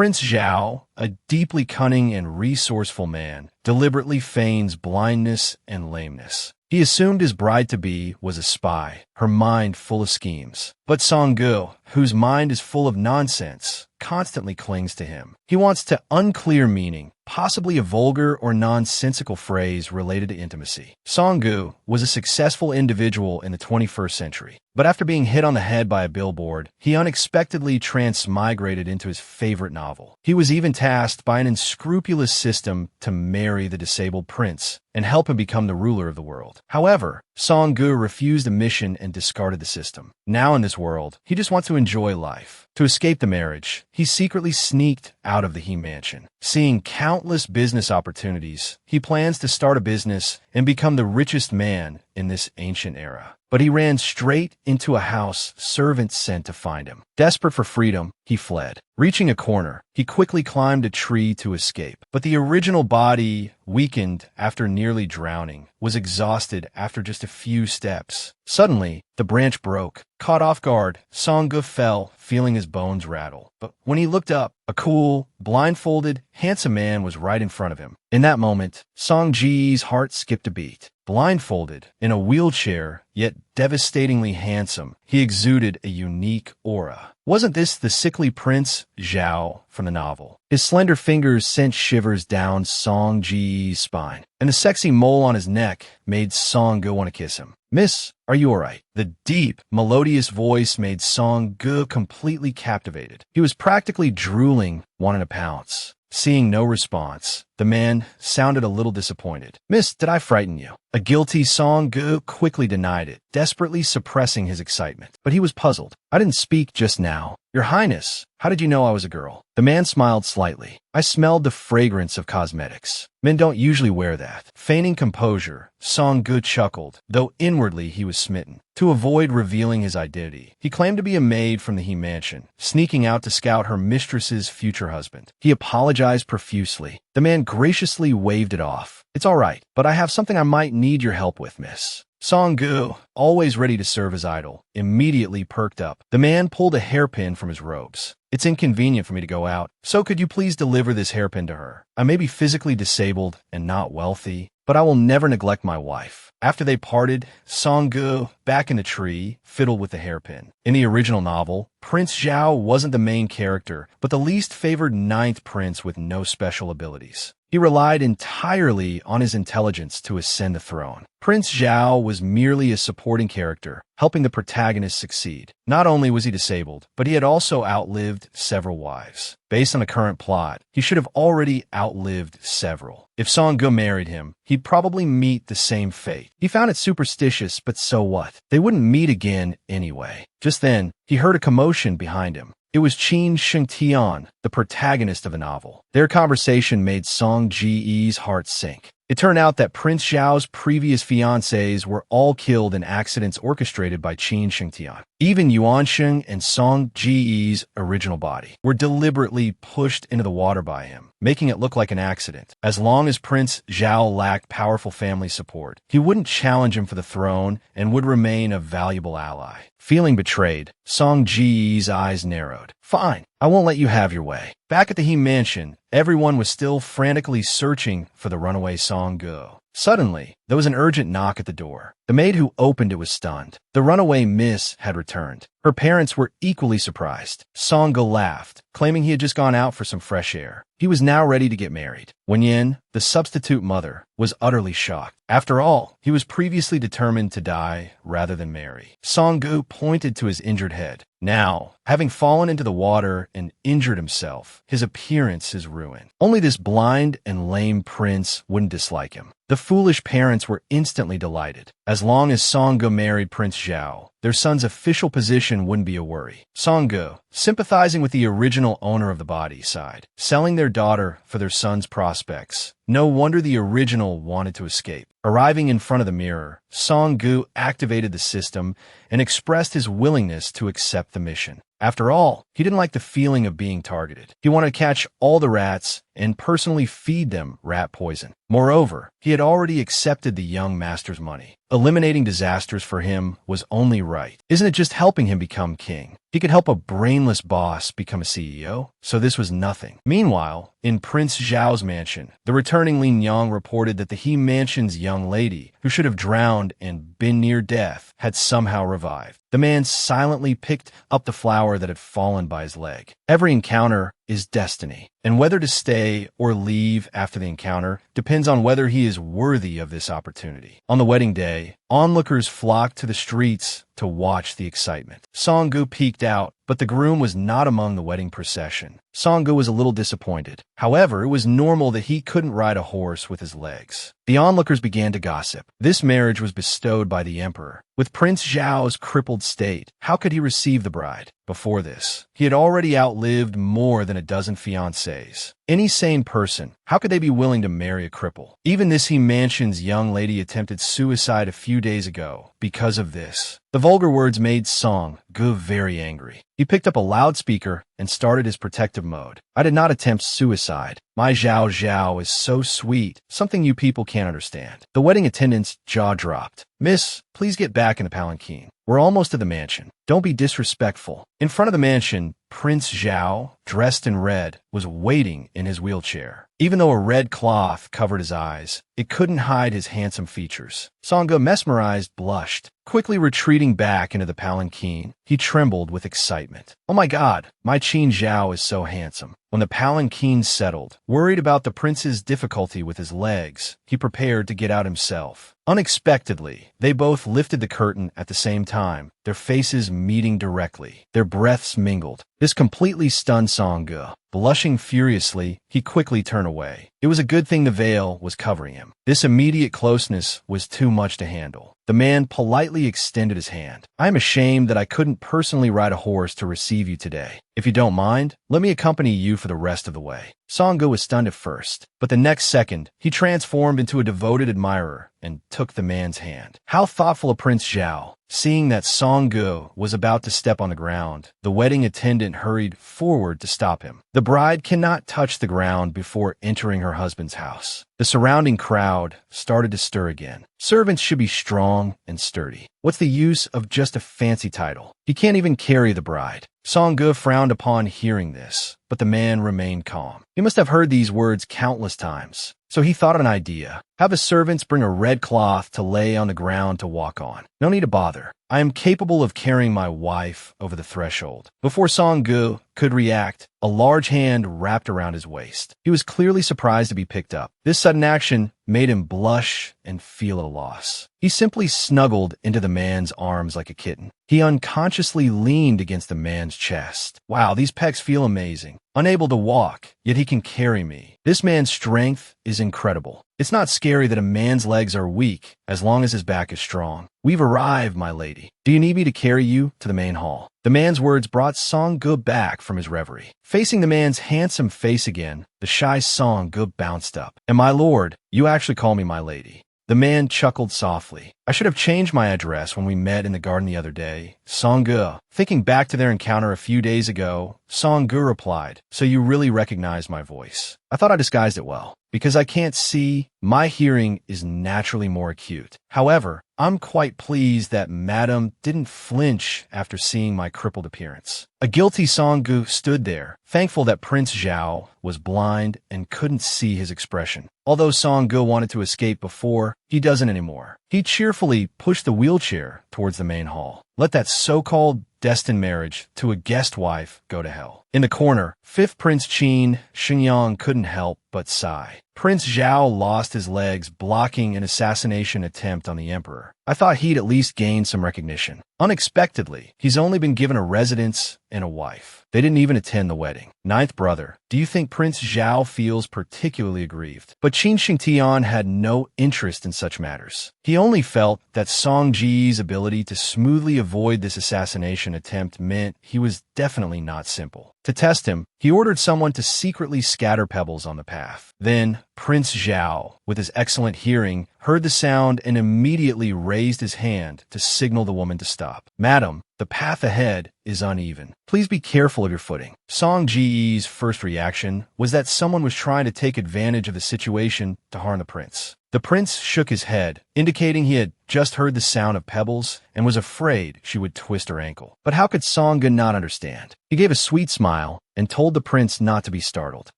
Prince Zhao, a deeply cunning and resourceful man, deliberately feigns blindness and lameness. He assumed his bride-to-be was a spy, her mind full of schemes. But Song-gu, whose mind is full of nonsense, constantly clings to him. He wants to unclear meaning, possibly a vulgar or nonsensical phrase related to intimacy. Song-gu was a successful individual in the 21st century, but after being hit on the head by a billboard, he unexpectedly transmigrated into his favorite novel. He was even tasked by an unscrupulous system to marry the disabled prince and help him become the ruler of the world. However, Song-gu refused the mission and discarded the system. Now in this world, he just wants to enjoy life. To escape the marriage, he secretly sneaked out of the He Mansion. Seeing countless business opportunities, he plans to start a business and become the richest man in this ancient era. But he ran straight into a house servants sent to find him. Desperate for freedom, he fled. Reaching a corner, he quickly climbed a tree to escape. But the original body, weakened after nearly drowning, was exhausted after just a few steps. Suddenly, the branch broke. Caught off guard, Song-gu fell, feeling his bones rattle. But when he looked up, a cool, blindfolded, handsome man was right in front of him. In that moment, Song-ji's heart skipped a beat. Blindfolded, in a wheelchair, yet devastatingly handsome, he exuded a unique aura. Wasn't this the sickly Prince Zhao from the novel? His slender fingers sent shivers down Song-ji's spine, and the sexy mole on his neck made Song-gu want to kiss him. "Miss, are you all right?" The deep, melodious voice made Song-gu completely captivated. He was practically drooling, wanting to pounce. Seeing no response, the man sounded a little disappointed. "Miss, did I frighten you?" A guilty Song-gu quickly denied it, desperately suppressing his excitement. But he was puzzled. "I didn't speak just now." "Your Highness, how did you know I was a girl?" The man smiled slightly. "I smelled the fragrance of cosmetics. Men don't usually wear that." Feigning composure, Song-gu chuckled, though inwardly he was smitten. To avoid revealing his identity, he claimed to be a maid from the He Mansion, sneaking out to scout her mistress's future husband. He apologized profusely. The man graciously waved it off. "It's all right, but I have something I might need your help with, miss." Song-gu, always ready to serve his idol, immediately perked up. The man pulled a hairpin from his robes. "It's inconvenient for me to go out, so could you please deliver this hairpin to her? I may be physically disabled and not wealthy, but I will never neglect my wife." After they parted, Song-gu, back in the tree, fiddled with the hairpin. In the original novel, Prince Zhao wasn't the main character, but the least favored ninth prince with no special abilities. He relied entirely on his intelligence to ascend the throne. Prince Zhao was merely a supporting character, helping the protagonist succeed. Not only was he disabled, but he had also outlived several wives. Based on the current plot, he should have already outlived several. If Song-gu married him, he'd probably meet the same fate. He found it superstitious, but so what? They wouldn't meet again anyway. Just then, he heard a commotion behind him. It was Qin Shengtian, the protagonist of the novel. Their conversation made Song-ji's heart sink. It turned out that Prince Zhao's previous fiancés were all killed in accidents orchestrated by Qin Shengtian. Even Yuansheng and Song-ji's original body were deliberately pushed into the water by him, making it look like an accident. As long as Prince Zhao lacked powerful family support, he wouldn't challenge him for the throne and would remain a valuable ally. Feeling betrayed, Song-ji's eyes narrowed. "Fine, I won't let you have your way." Back at the He Mansion, everyone was still frantically searching for the runaway Song-gu. Suddenly, there was an urgent knock at the door. The maid who opened it was stunned. The runaway miss had returned. Her parents were equally surprised. Song-gu laughed, claiming he had just gone out for some fresh air. He was now ready to get married. Wen-yin, the substitute mother, was utterly shocked. After all, he was previously determined to die rather than marry. Song-gu pointed to his injured head. Now, having fallen into the water and injured himself, his appearance is ruined. Only this blind and lame prince wouldn't dislike him. The foolish parents were instantly delighted. As long as Song-gu married Prince Zhao, their son's official position wouldn't be a worry. Song-gu, sympathizing with the original owner of the body, sighed, selling their daughter for their son's prospects. No wonder the original wanted to escape. Arriving in front of the mirror, Song-gu activated the system and expressed his willingness to accept the mission. After all, he didn't like the feeling of being targeted. He wanted to catch all the rats and personally feed them rat poison. Moreover, he had already accepted the young master's money. Eliminating disasters for him was only right. Isn't it just helping him become king? He could help a brainless boss become a CEO, so this was nothing. Meanwhile, in Prince Zhao's mansion, the returning Lin Yang reported that the He Mansion's young lady, who should have drowned and been near death, had somehow revived. The man silently picked up the flower that had fallen by his leg. Every encounter is destiny, and whether to stay or leave after the encounter depends on whether he is worthy of this opportunity. On the wedding day, onlookers flocked to the streets to watch the excitement. Song-gu peeked out, but the groom was not among the wedding procession. Song-gu was a little disappointed. However, it was normal that he couldn't ride a horse with his legs. The onlookers began to gossip. This marriage was bestowed by the emperor. With Prince Zhao's crippled state, how could he receive the bride? Before this, he had already outlived more than a dozen fiancées. Any sane person, how could they be willing to marry a cripple? Even this He Mansion's young lady attempted suicide a few days ago because of this. The vulgar words made Song-gu very angry. He picked up a loudspeaker and started his protective mode. I did not attempt suicide. My Zhao Zhao is so sweet, something you people can't understand. The wedding attendant's jaw dropped. Miss, please get back in the palanquin. We're almost to the mansion. Don't be disrespectful. In front of the mansion, Prince Zhao, dressed in red, was waiting in his wheelchair. Even though a red cloth covered his eyes, it couldn't hide his handsome features. Song-gu, mesmerized, blushed. Quickly retreating back into the palanquin, he trembled with excitement. Oh my god, my Qin Zhao is so handsome. When the palanquin settled, worried about the prince's difficulty with his legs, he prepared to get out himself. Unexpectedly, they both lifted the curtain at the same time, their faces meeting directly. Their breaths mingled. This completely stunned Song-gu. Blushing furiously, he quickly turned away. It was a good thing the veil was covering him. This immediate closeness was too much to handle. The man politely extended his hand. I am ashamed that I couldn't personally ride a horse to receive you today. If you don't mind, let me accompany you for the rest of the way. Song-gu was stunned at first, but the next second, he transformed into a devoted admirer and took the man's hand. How thoughtful of Prince Zhao. Seeing that Song-gu was about to step on the ground, the wedding attendant hurried forward to stop him. The bride cannot touch the ground before entering her husband's house. The surrounding crowd started to stir again. Servants should be strong and sturdy. What's the use of just a fancy title? He can't even carry the bride. Song-gu frowned upon hearing this, but the man remained calm. He must have heard these words countless times. So he thought of an idea. Have his servants bring a red cloth to lay on the ground to walk on. No need to bother. I am capable of carrying my wife over the threshold. Before Song-gu could react, a large hand wrapped around his waist. He was clearly surprised to be picked up. This sudden action made him blush and feel at a loss. He simply snuggled into the man's arms like a kitten. He unconsciously leaned against the man's chest. Wow, these pecs feel amazing. Unable to walk, yet he can carry me. This man's strength is incredible. It's not scary that a man's legs are weak as long as his back is strong. We've arrived, my lady. Do you need me to carry you to the main hall? The man's words brought Song-gu back from his reverie. Facing the man's handsome face again, the shy Song-gu bounced up. And my lord, you actually call me my lady. The man chuckled softly. I should have changed my address when we met in the garden the other day. Song-gu. Thinking back to their encounter a few days ago, Song-gu replied, so you really recognize my voice. I thought I disguised it well. Because I can't see, my hearing is naturally more acute. However, I'm quite pleased that Madam didn't flinch after seeing my crippled appearance. A guilty Song-gu stood there, thankful that Prince Zhao was blind and couldn't see his expression. Although Song-gu wanted to escape before, he doesn't anymore. He cheerfully pushed the wheelchair towards the main hall. Let that so-called destined marriage to a guest wife go to hell. In the corner, fifth Prince Qin Shenyang couldn't help but sigh. Prince Zhao lost his legs blocking an assassination attempt on the emperor. I thought he'd at least gain some recognition. Unexpectedly, he's only been given a residence and a wife. They didn't even attend the wedding. Ninth brother, do you think Prince Zhao feels particularly aggrieved? But Qin Shengtian had no interest in such matters. He only felt that Song Ji's ability to smoothly avoid this assassination attempt meant he was definitely not simple. To test him, he ordered someone to secretly scatter pebbles on the path. Then, Prince Zhao, with his excellent hearing, heard the sound and immediately raised his hand to signal the woman to stop. Madam, the path ahead is uneven. Please be careful of your footing. Song Ji's first reaction was that someone was trying to take advantage of the situation to harm the prince. The prince shook his head, indicating he had just heard the sound of pebbles and was afraid she would twist her ankle. But how could Song-gun not understand? He gave a sweet smile and told the prince not to be startled.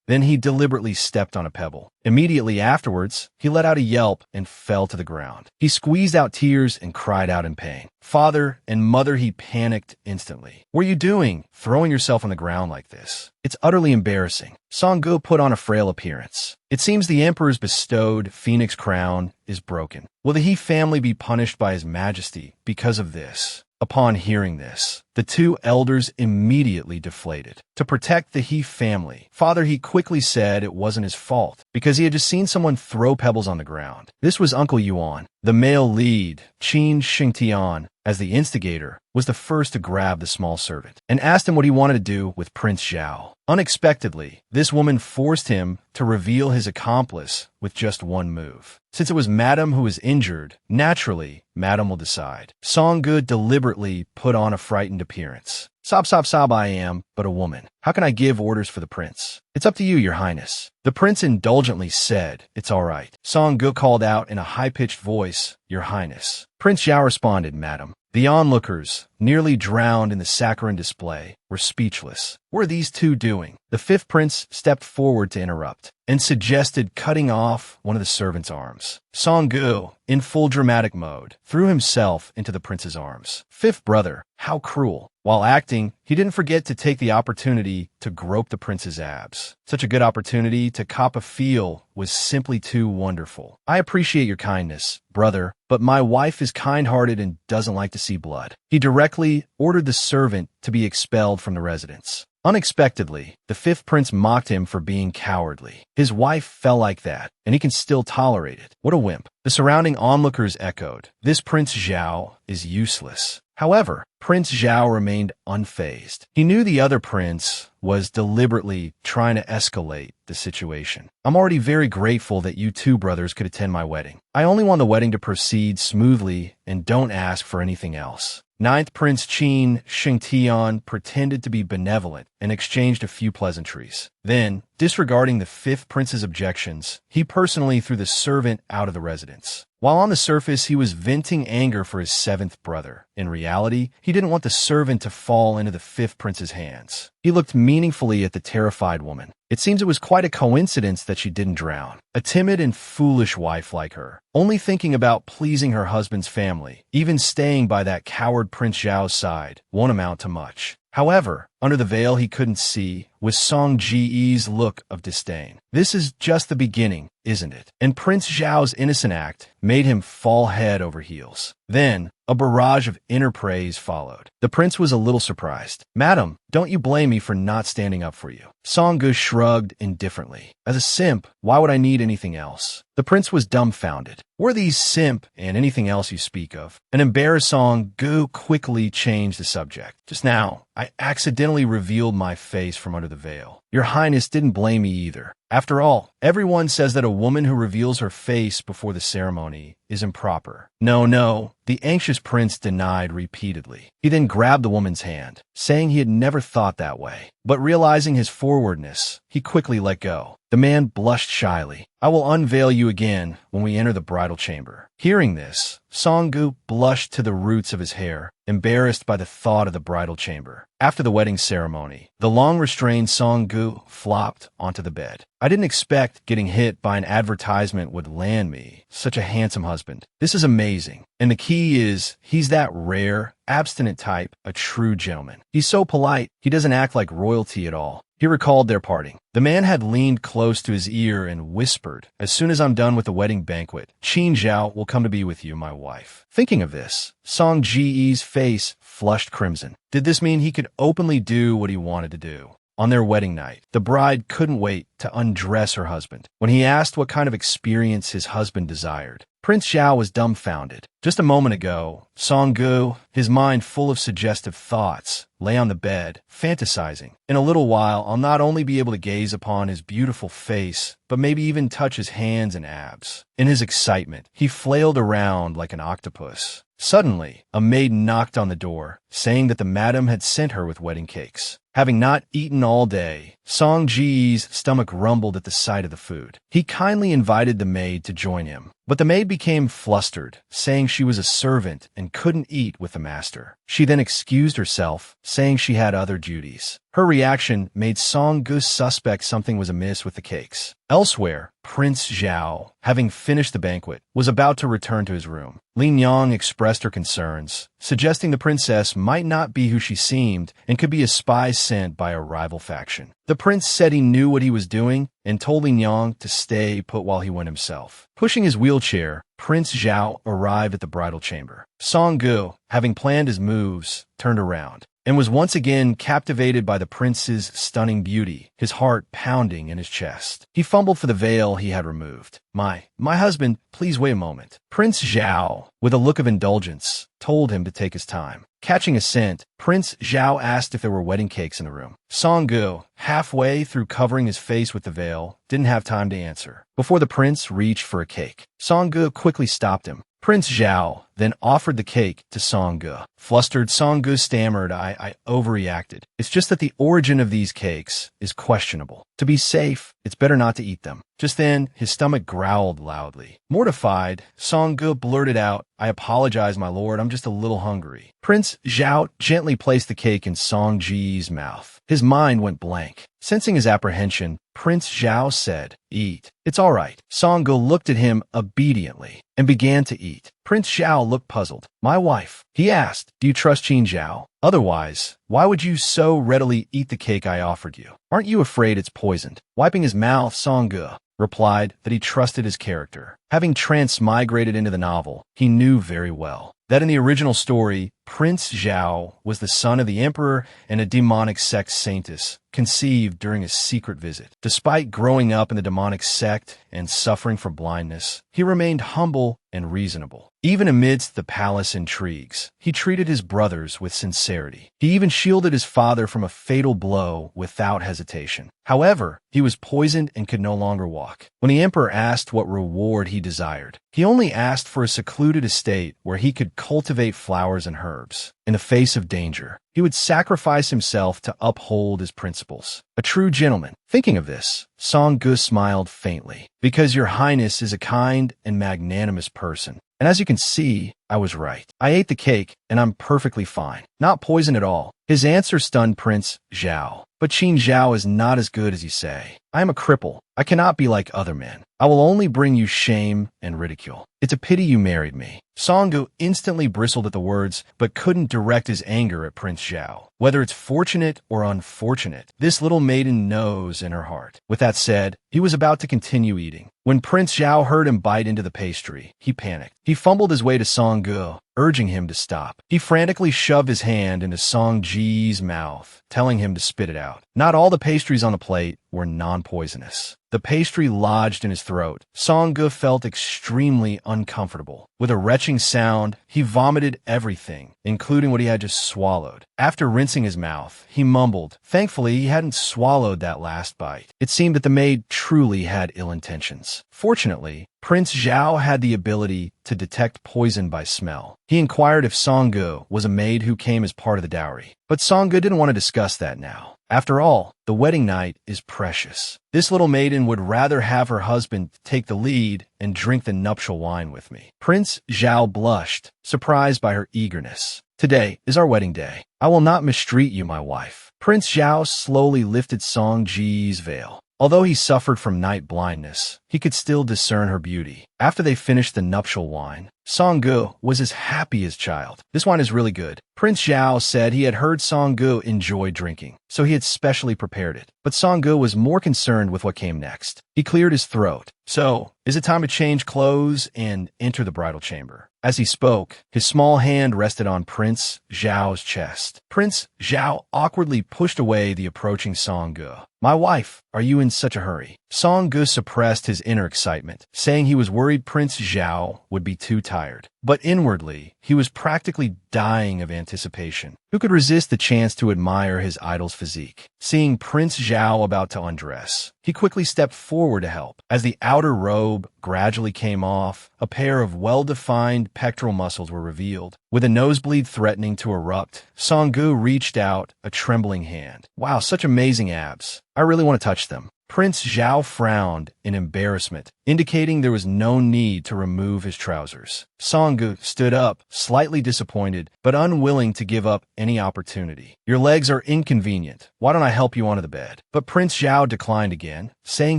Then he deliberately stepped on a pebble. Immediately afterwards, he let out a yelp and fell to the ground. He squeezed out tears and cried out in pain. Father and mother, he panicked instantly. What are you doing, throwing yourself on the ground like this? It's utterly embarrassing. Song-gu put on a frail appearance. It seems the emperor's bestowed phoenix crown is broken. Will the He family be punished by His Majesty because of this? Upon hearing this, the two elders immediately deflated. To protect the He family, Father He quickly said it wasn't his fault because he had just seen someone throw pebbles on the ground. This was Uncle Yuan. The male lead, Qin Shengtian, as the instigator, was the first to grab the small servant and asked him what he wanted to do with Prince Zhao. Unexpectedly, this woman forced him to reveal his accomplice with just one move. Since it was Madame who was injured, naturally, Madame will decide. Song-gu deliberately put on a frightened appearance. Sob, I am but a woman. How can I give orders for the prince? It's up to you, your highness. The prince indulgently said, it's all right. Song-gu called out in a high-pitched voice, your highness. Prince Zhao responded, Madam. The onlookers, nearly drowned in the saccharine display, were speechless. What are these two doing? The fifth prince stepped forward to interrupt and suggested cutting off one of the servant's arms. Song-gu, in full dramatic mode, threw himself into the prince's arms. Fifth brother, how cruel. While acting, he didn't forget to take the opportunity to grope the prince's abs. Such a good opportunity to cop a feel was simply too wonderful. I appreciate your kindness, brother, but my wife is kind-hearted and doesn't like to see blood. He directly ordered the servant to be expelled from the residence. Unexpectedly, the fifth prince mocked him for being cowardly. His wife fell like that, and he can still tolerate it. What a wimp. The surrounding onlookers echoed, this Prince Zhao is useless. However, Prince Zhao remained unfazed. He knew the other prince was deliberately trying to escalate the situation. I'm already very grateful that you two brothers could attend my wedding. I only want the wedding to proceed smoothly and don't ask for anything else. Ninth Prince Qin Shengtian pretended to be benevolent and exchanged a few pleasantries. Then, disregarding the fifth prince's objections, he personally threw the servant out of the residence. While on the surface, he was venting anger for his seventh brother. In reality, he didn't want the servant to fall into the fifth prince's hands. He looked meaningfully at the terrified woman. It seems it was quite a coincidence that she didn't drown. A timid and foolish wife like her, only thinking about pleasing her husband's family, even staying by that coward Prince Zhao's side, won't amount to much. However, under the veil he couldn't see was Song Ji's look of disdain. This is just the beginning, isn't it? And Prince Zhao's innocent act made him fall head over heels. Then, a barrage of inner praise followed. The prince was a little surprised. Madam, don't you blame me for not standing up for you. Song-gu shrugged indifferently. As a simp, why would I need anything else? The prince was dumbfounded. What are these simp and anything else you speak of? An embarrassed Song-gu quickly changed the subject. Just now, I accidentally revealed my face from under the veil. Your Highness didn't blame me either. After all, everyone says that a woman who reveals her face before the ceremony is improper. No, the anxious prince denied repeatedly. He then grabbed the woman's hand, saying he had never thought that way. But realizing his forwardness, he quickly let go. The man blushed shyly. I will unveil you again when we enter the bridal chamber. Hearing this, Song-gu blushed to the roots of his hair, embarrassed by the thought of the bridal chamber. After the wedding ceremony, the long-restrained Song-gu flopped onto the bed. I didn't expect getting hit by an advertisement would land me such a handsome husband. This is amazing. And the key is, he's that rare, abstinent type, a true gentleman. He's so polite, he doesn't act like royalty at all. He recalled their parting. The man had leaned close to his ear and whispered, as soon as I'm done with the wedding banquet, Qin Zhao will come to be with you, my wife. Thinking of this, Song Ji's face flushed crimson. Did this mean he could openly do what he wanted to do? On their wedding night, the bride couldn't wait to undress her husband. When he asked what kind of experience his husband desired, Prince Zhao was dumbfounded. Just a moment ago, Song-gu, his mind full of suggestive thoughts, lay on the bed, fantasizing. In a little while, I'll not only be able to gaze upon his beautiful face, but maybe even touch his hands and abs. In his excitement, he flailed around like an octopus. Suddenly, a maid knocked on the door, saying that the madam had sent her with wedding cakes. Having not eaten all day, Song Ji's stomach rumbled at the sight of the food. He kindly invited the maid to join him, but the maid became flustered, saying she was a servant and couldn't eat with the master. She then excused herself, saying she had other duties. Her reaction made Song Gu suspect something was amiss with the cakes. Elsewhere, Prince Zhao, having finished the banquet, was about to return to his room. Lin Yang expressed her concerns, suggesting the princess might not be who she seemed and could be a spy sent by a rival faction. The prince said he knew what he was doing and told Lin Yang to stay put while he went himself. Pushing his wheelchair, Prince Zhao arrived at the bridal chamber. Song Gu, having planned his moves, turned around and was once again captivated by the prince's stunning beauty, his heart pounding in his chest. He fumbled for the veil he had removed. My husband, please wait a moment. Prince Zhao, with a look of indulgence, told him to take his time. Catching a scent, Prince Zhao asked if there were wedding cakes in the room. Song Gu, halfway through covering his face with the veil, didn't have time to answer. Before the prince reached for a cake, Song Gu quickly stopped him. Prince Zhao then offered the cake to Song Gu. Flustered, Song Gu stammered, I overreacted. It's just that the origin of these cakes is questionable. To be safe, it's better not to eat them. Just then, his stomach growled loudly. Mortified, Song Gu blurted out, I apologize, my lord, I'm just a little hungry. Prince Zhao gently placed the cake in Song Ji's mouth. His mind went blank. Sensing his apprehension, Prince Zhao said, Eat. It's all right. Song Gu looked at him obediently and began to eat. Prince Zhao looked puzzled. My wife, he asked, do you trust Qin Zhao? Otherwise, why would you so readily eat the cake I offered you? Aren't you afraid it's poisoned? Wiping his mouth, Song Gu replied that he trusted his character. Having transmigrated into the novel, he knew very well that in the original story, Prince Zhao was the son of the emperor and a demonic sect saintess, conceived during a secret visit. Despite growing up in the demonic sect and suffering from blindness, he remained humble and reasonable. Even amidst the palace intrigues, he treated his brothers with sincerity. He even shielded his father from a fatal blow without hesitation. However, he was poisoned and could no longer walk. When the emperor asked what reward he desired, he only asked for a secluded estate where he could cultivate flowers and herbs. In the face of danger, he would sacrifice himself to uphold his principles. A true gentleman. Thinking of this, Song Gu smiled faintly. Because your highness is a kind and magnanimous person. And as you can see, I was right. I ate the cake, and I'm perfectly fine. Not poisoned at all. His answer stunned Prince Zhao. But Qin Zhao is not as good as you say. I am a cripple. I cannot be like other men. I will only bring you shame and ridicule. It's a pity you married me. Song Gu instantly bristled at the words, but couldn't direct his anger at Prince Zhao. Whether it's fortunate or unfortunate, this little maiden knows in her heart. With that said, he was about to continue eating. When Prince Zhao heard him bite into the pastry, he panicked. He fumbled his way to Song Gu, urging him to stop. He frantically shoved his hand into Song Ji's mouth, telling him to spit it out. Not all the pastries on the plate were non-poisonous. The pastry lodged in his throat. Song Gu felt extremely uncomfortable. With a retching sound, he vomited everything, including what he had just swallowed. After rinsing his mouth, he mumbled. Thankfully, he hadn't swallowed that last bite. It seemed that the maid truly had ill intentions. Fortunately, Prince Zhao had the ability to detect poison by smell. He inquired if Song Gu was a maid who came as part of the dowry. But Song Gu didn't want to discuss that now. After all, the wedding night is precious. This little maiden would rather have her husband take the lead and drink the nuptial wine with me. Prince Zhao blushed, surprised by her eagerness. Today is our wedding day. I will not mistreat you, my wife. Prince Zhao slowly lifted Song Ji's veil. Although he suffered from night blindness, he could still discern her beauty. After they finished the nuptial wine, Song Gu was as happy as a child. This wine is really good. Prince Zhao said he had heard Song Gu enjoy drinking, so he had specially prepared it. But Song Gu was more concerned with what came next. He cleared his throat. So, is it time to change clothes and enter the bridal chamber? As he spoke, his small hand rested on Prince Zhao's chest. Prince Zhao awkwardly pushed away the approaching Song Gu. My wife, are you in such a hurry? Song Gu suppressed his inner excitement, saying he was worried Prince Zhao would be too tired. But inwardly, he was practically dying of anticipation. Who could resist the chance to admire his idol's physique? Seeing Prince Zhao about to undress, he quickly stepped forward to help. As the outer robe gradually came off, a pair of well-defined pectoral muscles were revealed. With a nosebleed threatening to erupt, Song-gu reached out a trembling hand. Wow, such amazing abs. I really want to touch them. Prince Zhao frowned in embarrassment, indicating there was no need to remove his trousers. Song-gu stood up, slightly disappointed, but unwilling to give up any opportunity. Your legs are inconvenient. Why don't I help you onto the bed? But Prince Zhao declined again, saying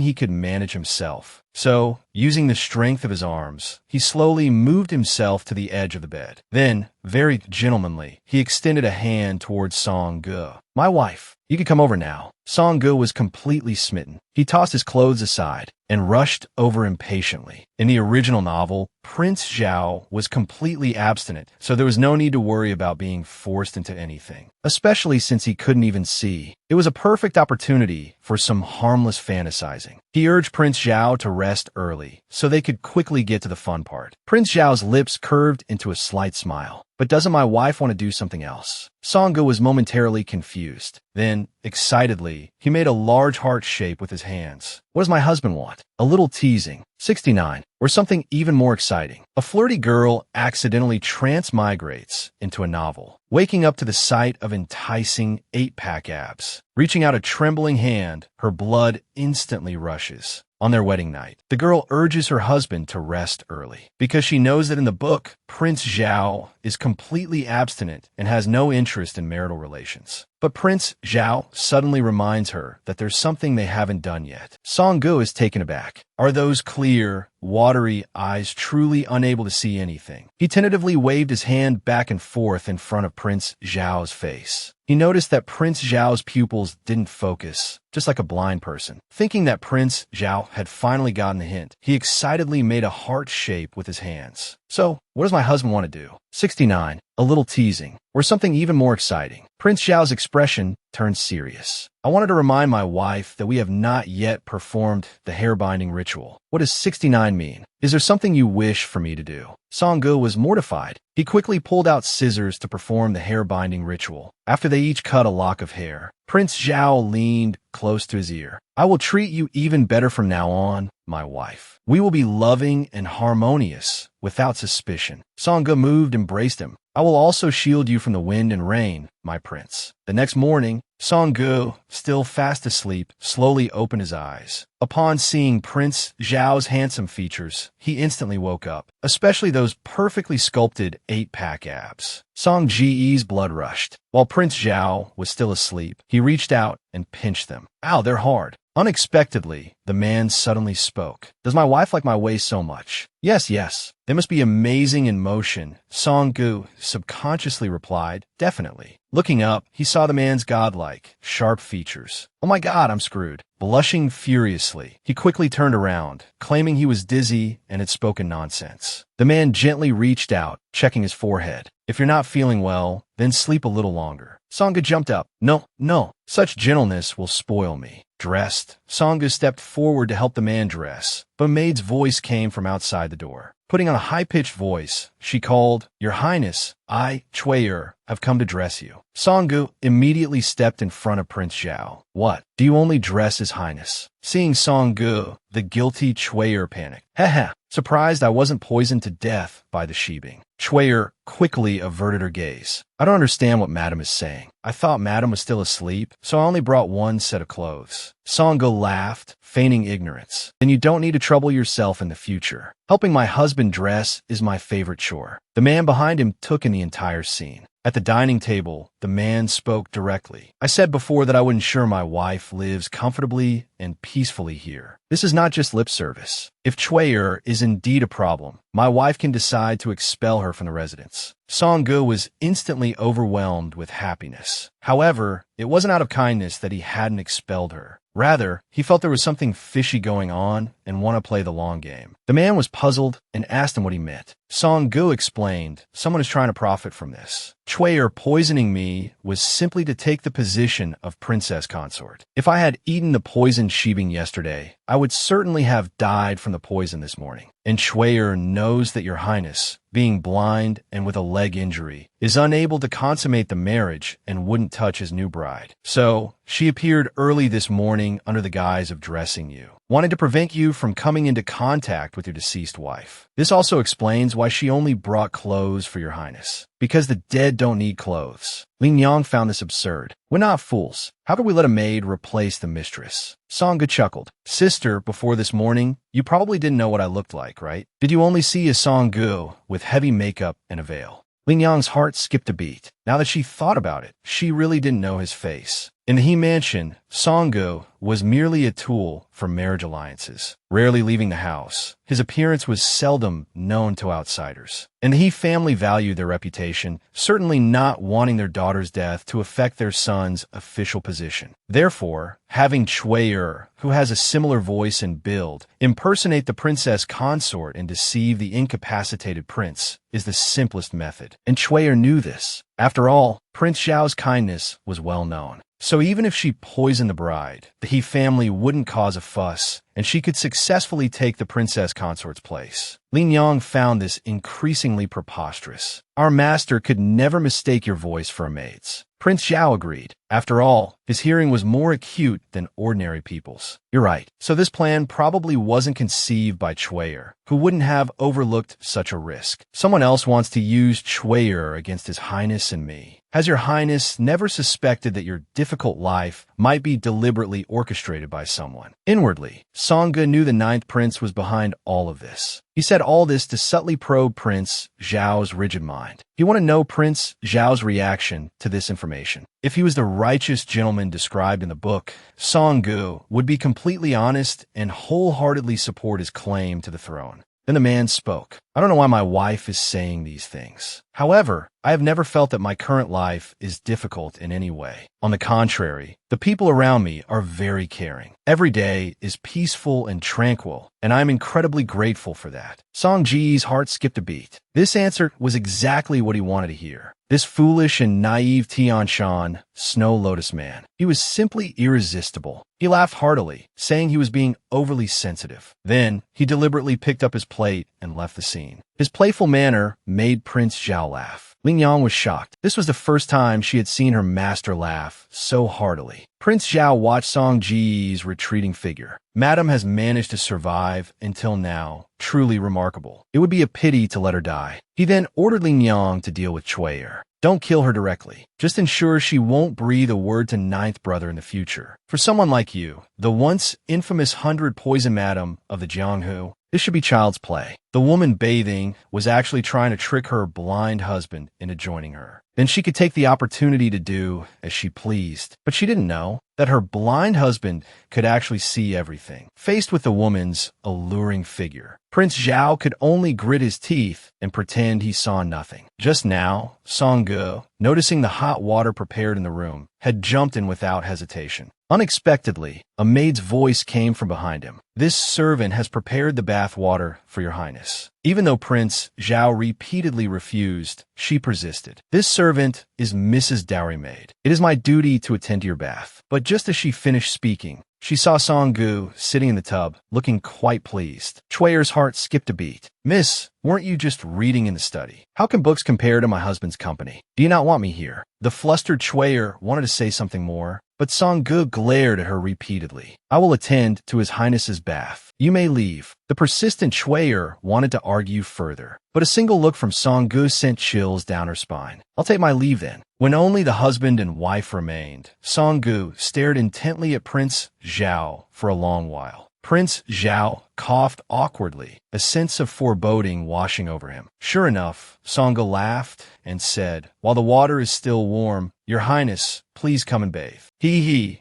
he could manage himself. So, using the strength of his arms, he slowly moved himself to the edge of the bed. Then, very gentlemanly, he extended a hand towards Song-gu. My wife, you can come over now. Song-gu was completely smitten. He tossed his clothes aside and rushed over impatiently. In the original novel, Prince Zhao was completely abstinent, so there was no need to worry about being forced into anything, especially since he couldn't even see. It was a perfect opportunity for some harmless fantasizing. He urged Prince Zhao to rest early, so they could quickly get to the fun part. Prince Zhao's lips curved into a slight smile. But doesn't my wife want to do something else? Song-gu was momentarily confused. Then, excitedly, he made a large heart shape with his hands. What does my husband want? A little teasing. 69. Or something even more exciting. A flirty girl accidentally transmigrates into a novel, waking up to the sight of enticing 8-pack abs. Reaching out a trembling hand, her blood instantly rushes. On their wedding night, the girl urges her husband to rest early because she knows that in the book, Prince Zhao is completely abstinent and has no interest in marital relations. But Prince Zhao suddenly reminds her that there's something they haven't done yet. Song-gu is taken aback. Are those clear, watery eyes truly unable to see anything? He tentatively waved his hand back and forth in front of Prince Zhao's face. He noticed that Prince Zhao's pupils didn't focus, just like a blind person. Thinking that Prince Zhao had finally gotten the hint, he excitedly made a heart shape with his hands. So, what does my husband want to do? 69. A little teasing. Or something even more exciting. Prince Zhao's expression turned serious. I wanted to remind my wife that we have not yet performed the hair binding ritual. What does 69 mean? Is there something you wish for me to do? Song-gu was mortified. He quickly pulled out scissors to perform the hair binding ritual. After they each cut a lock of hair, Prince Zhao leaned close to his ear. I will treat you even better from now on, my wife. We will be loving and harmonious without suspicion. Song-gu moved and embraced him. I will also shield you from the wind and rain, my prince. The next morning, Song-gu, still fast asleep, slowly opened his eyes. Upon seeing Prince Zhao's handsome features, he instantly woke up, especially those perfectly sculpted 8-pack abs. Song-ji's blood rushed. While Prince Zhao was still asleep, he reached out and pinched them. Ow, they're hard. Unexpectedly, the man suddenly spoke. Does my wife like my waist so much? Yes, yes. They must be amazing in motion. Song-gu subconsciously replied, definitely. Looking up, he saw the man's godlike, sharp features. Oh my God, I'm screwed. Blushing furiously, he quickly turned around, claiming he was dizzy and had spoken nonsense. The man gently reached out, checking his forehead. If you're not feeling well, then sleep a little longer. Song-gu jumped up. No, no, such gentleness will spoil me. Dressed, Song-gu stepped forward to help the man dress, but a maid's voice came from outside the door. Putting on a high-pitched voice, she called, Your Highness, I, Chue-er, have come to dress you. Song-gu immediately stepped in front of Prince Zhao. What? Do you only dress His Highness? Seeing Song-gu, the guilty Chue-er panicked. Heh. Surprised I wasn't poisoned to death by the shebang. Chue-er quickly averted her gaze. I don't understand what Madam is saying. I thought Madam was still asleep, so I only brought one set of clothes. Song-gu laughed, feigning ignorance. Then you don't need to trouble yourself in the future. Helping my husband dress is my favorite chore. The man behind him took in the entire scene. At the dining table, the man spoke directly. I said before that I would ensure my wife lives comfortably and peacefully here. This is not just lip service. If Chue-er is indeed a problem, my wife can decide to expel her from the residence. Song-gu was instantly overwhelmed with happiness. However, it wasn't out of kindness that he hadn't expelled her. Rather, he felt there was something fishy going on and want to play the long game. The man was puzzled and asked him what he meant. Song-gu explained, someone is trying to profit from this. Chwae poisoning me was simply to take the position of princess consort. If I had eaten the poisoned shibing yesterday, I would certainly have died from the poison this morning. And Chwae knows that your highness, being blind and with a leg injury, is unable to consummate the marriage and wouldn't touch his new bride. So, she appeared early this morning under the guise of dressing you, wanting to prevent you from coming into contact with your deceased wife. This also explains why she only brought clothes for your highness. Because the dead don't need clothes. Lin Yang found this absurd. We're not fools. How could we let a maid replace the mistress? Song-gu chuckled. Sister, before this morning, you probably didn't know what I looked like, right? Did you only see a Song-gu with heavy makeup and a veil? Lin Yang's heart skipped a beat. Now that she thought about it, she really didn't know his face. In the He Mansion, Song-gu was merely a tool for marriage alliances, rarely leaving the house. His appearance was seldom known to outsiders. And the He family valued their reputation, certainly not wanting their daughter's death to affect their son's official position. Therefore, having Chwae, who has a similar voice and build, impersonate the princess consort and deceive the incapacitated prince is the simplest method. And Chwae knew this. After all, Prince Zhao's kindness was well known. So even if she poisoned the bride, the He family wouldn't cause a fuss, and she could successfully take the princess consort's place. Lin Yang found this increasingly preposterous. Our master could never mistake your voice for a maid's. Prince Zhao agreed. After all, his hearing was more acute than ordinary people's. You're right. So this plan probably wasn't conceived by Chwae, who wouldn't have overlooked such a risk. Someone else wants to use Chwae against His Highness and me. Has your highness never suspected that your difficult life might be deliberately orchestrated by someone? Inwardly, Song-gu knew the ninth prince was behind all of this. He said all this to subtly probe Prince Zhao's rigid mind. He wanted to know Prince Zhao's reaction to this information. If he was the righteous gentleman described in the book, Song-gu would be completely honest and wholeheartedly support his claim to the throne. Then the man spoke. I don't know why my wife is saying these things. However, I have never felt that my current life is difficult in any way. On the contrary, the people around me are very caring. Every day is peaceful and tranquil, and I am incredibly grateful for that. Song-ji's heart skipped a beat. This answer was exactly what he wanted to hear. This foolish and naive Tianshan, Snow Lotus man. He was simply irresistible. He laughed heartily, saying he was being overly sensitive. Then, he deliberately picked up his plate and left the scene. His playful manner made Prince Zhao laugh. Lin Yang was shocked. This was the first time she had seen her master laugh so heartily. Prince Zhao watched Song-ji's retreating figure. Madam has managed to survive until now. Truly remarkable. It would be a pity to let her die. He then ordered Lin Yang to deal with Chwae. Don't kill her directly. Just ensure she won't breathe a word to ninth brother in the future. For someone like you, the once infamous 100 poison madam of the Jianghu, this should be child's play. The woman bathing was actually trying to trick her blind husband into joining her. Then she could take the opportunity to do as she pleased. But she didn't know that her blind husband could actually see everything. Faced with the woman's alluring figure, Prince Zhao could only grit his teeth and pretend he saw nothing. Just now, Song-gu, noticing the hot water prepared in the room, had jumped in without hesitation. Unexpectedly, a maid's voice came from behind him. This servant has prepared the bath water for your highness. Even though Prince Zhao repeatedly refused, she persisted. This servant is Mrs. Dowry Maid. It is my duty to attend to your bath. But just as she finished speaking, she saw Song-gu sitting in the tub, looking quite pleased. Chwae's heart skipped a beat. Miss, weren't you just reading in the study? How can books compare to my husband's company? Do you not want me here? The flustered Chwae wanted to say something more, but Song-gu glared at her repeatedly. I will attend to His Highness's bath. You may leave. The persistent Chwae wanted to argue further, but a single look from Song-gu sent chills down her spine. I'll take my leave then. When only the husband and wife remained, Song-gu stared intently at Prince Zhao for a long while. Prince Zhao coughed awkwardly, a sense of foreboding washing over him. Sure enough, Song-gu laughed and said, while the water is still warm, Your Highness, please come and bathe.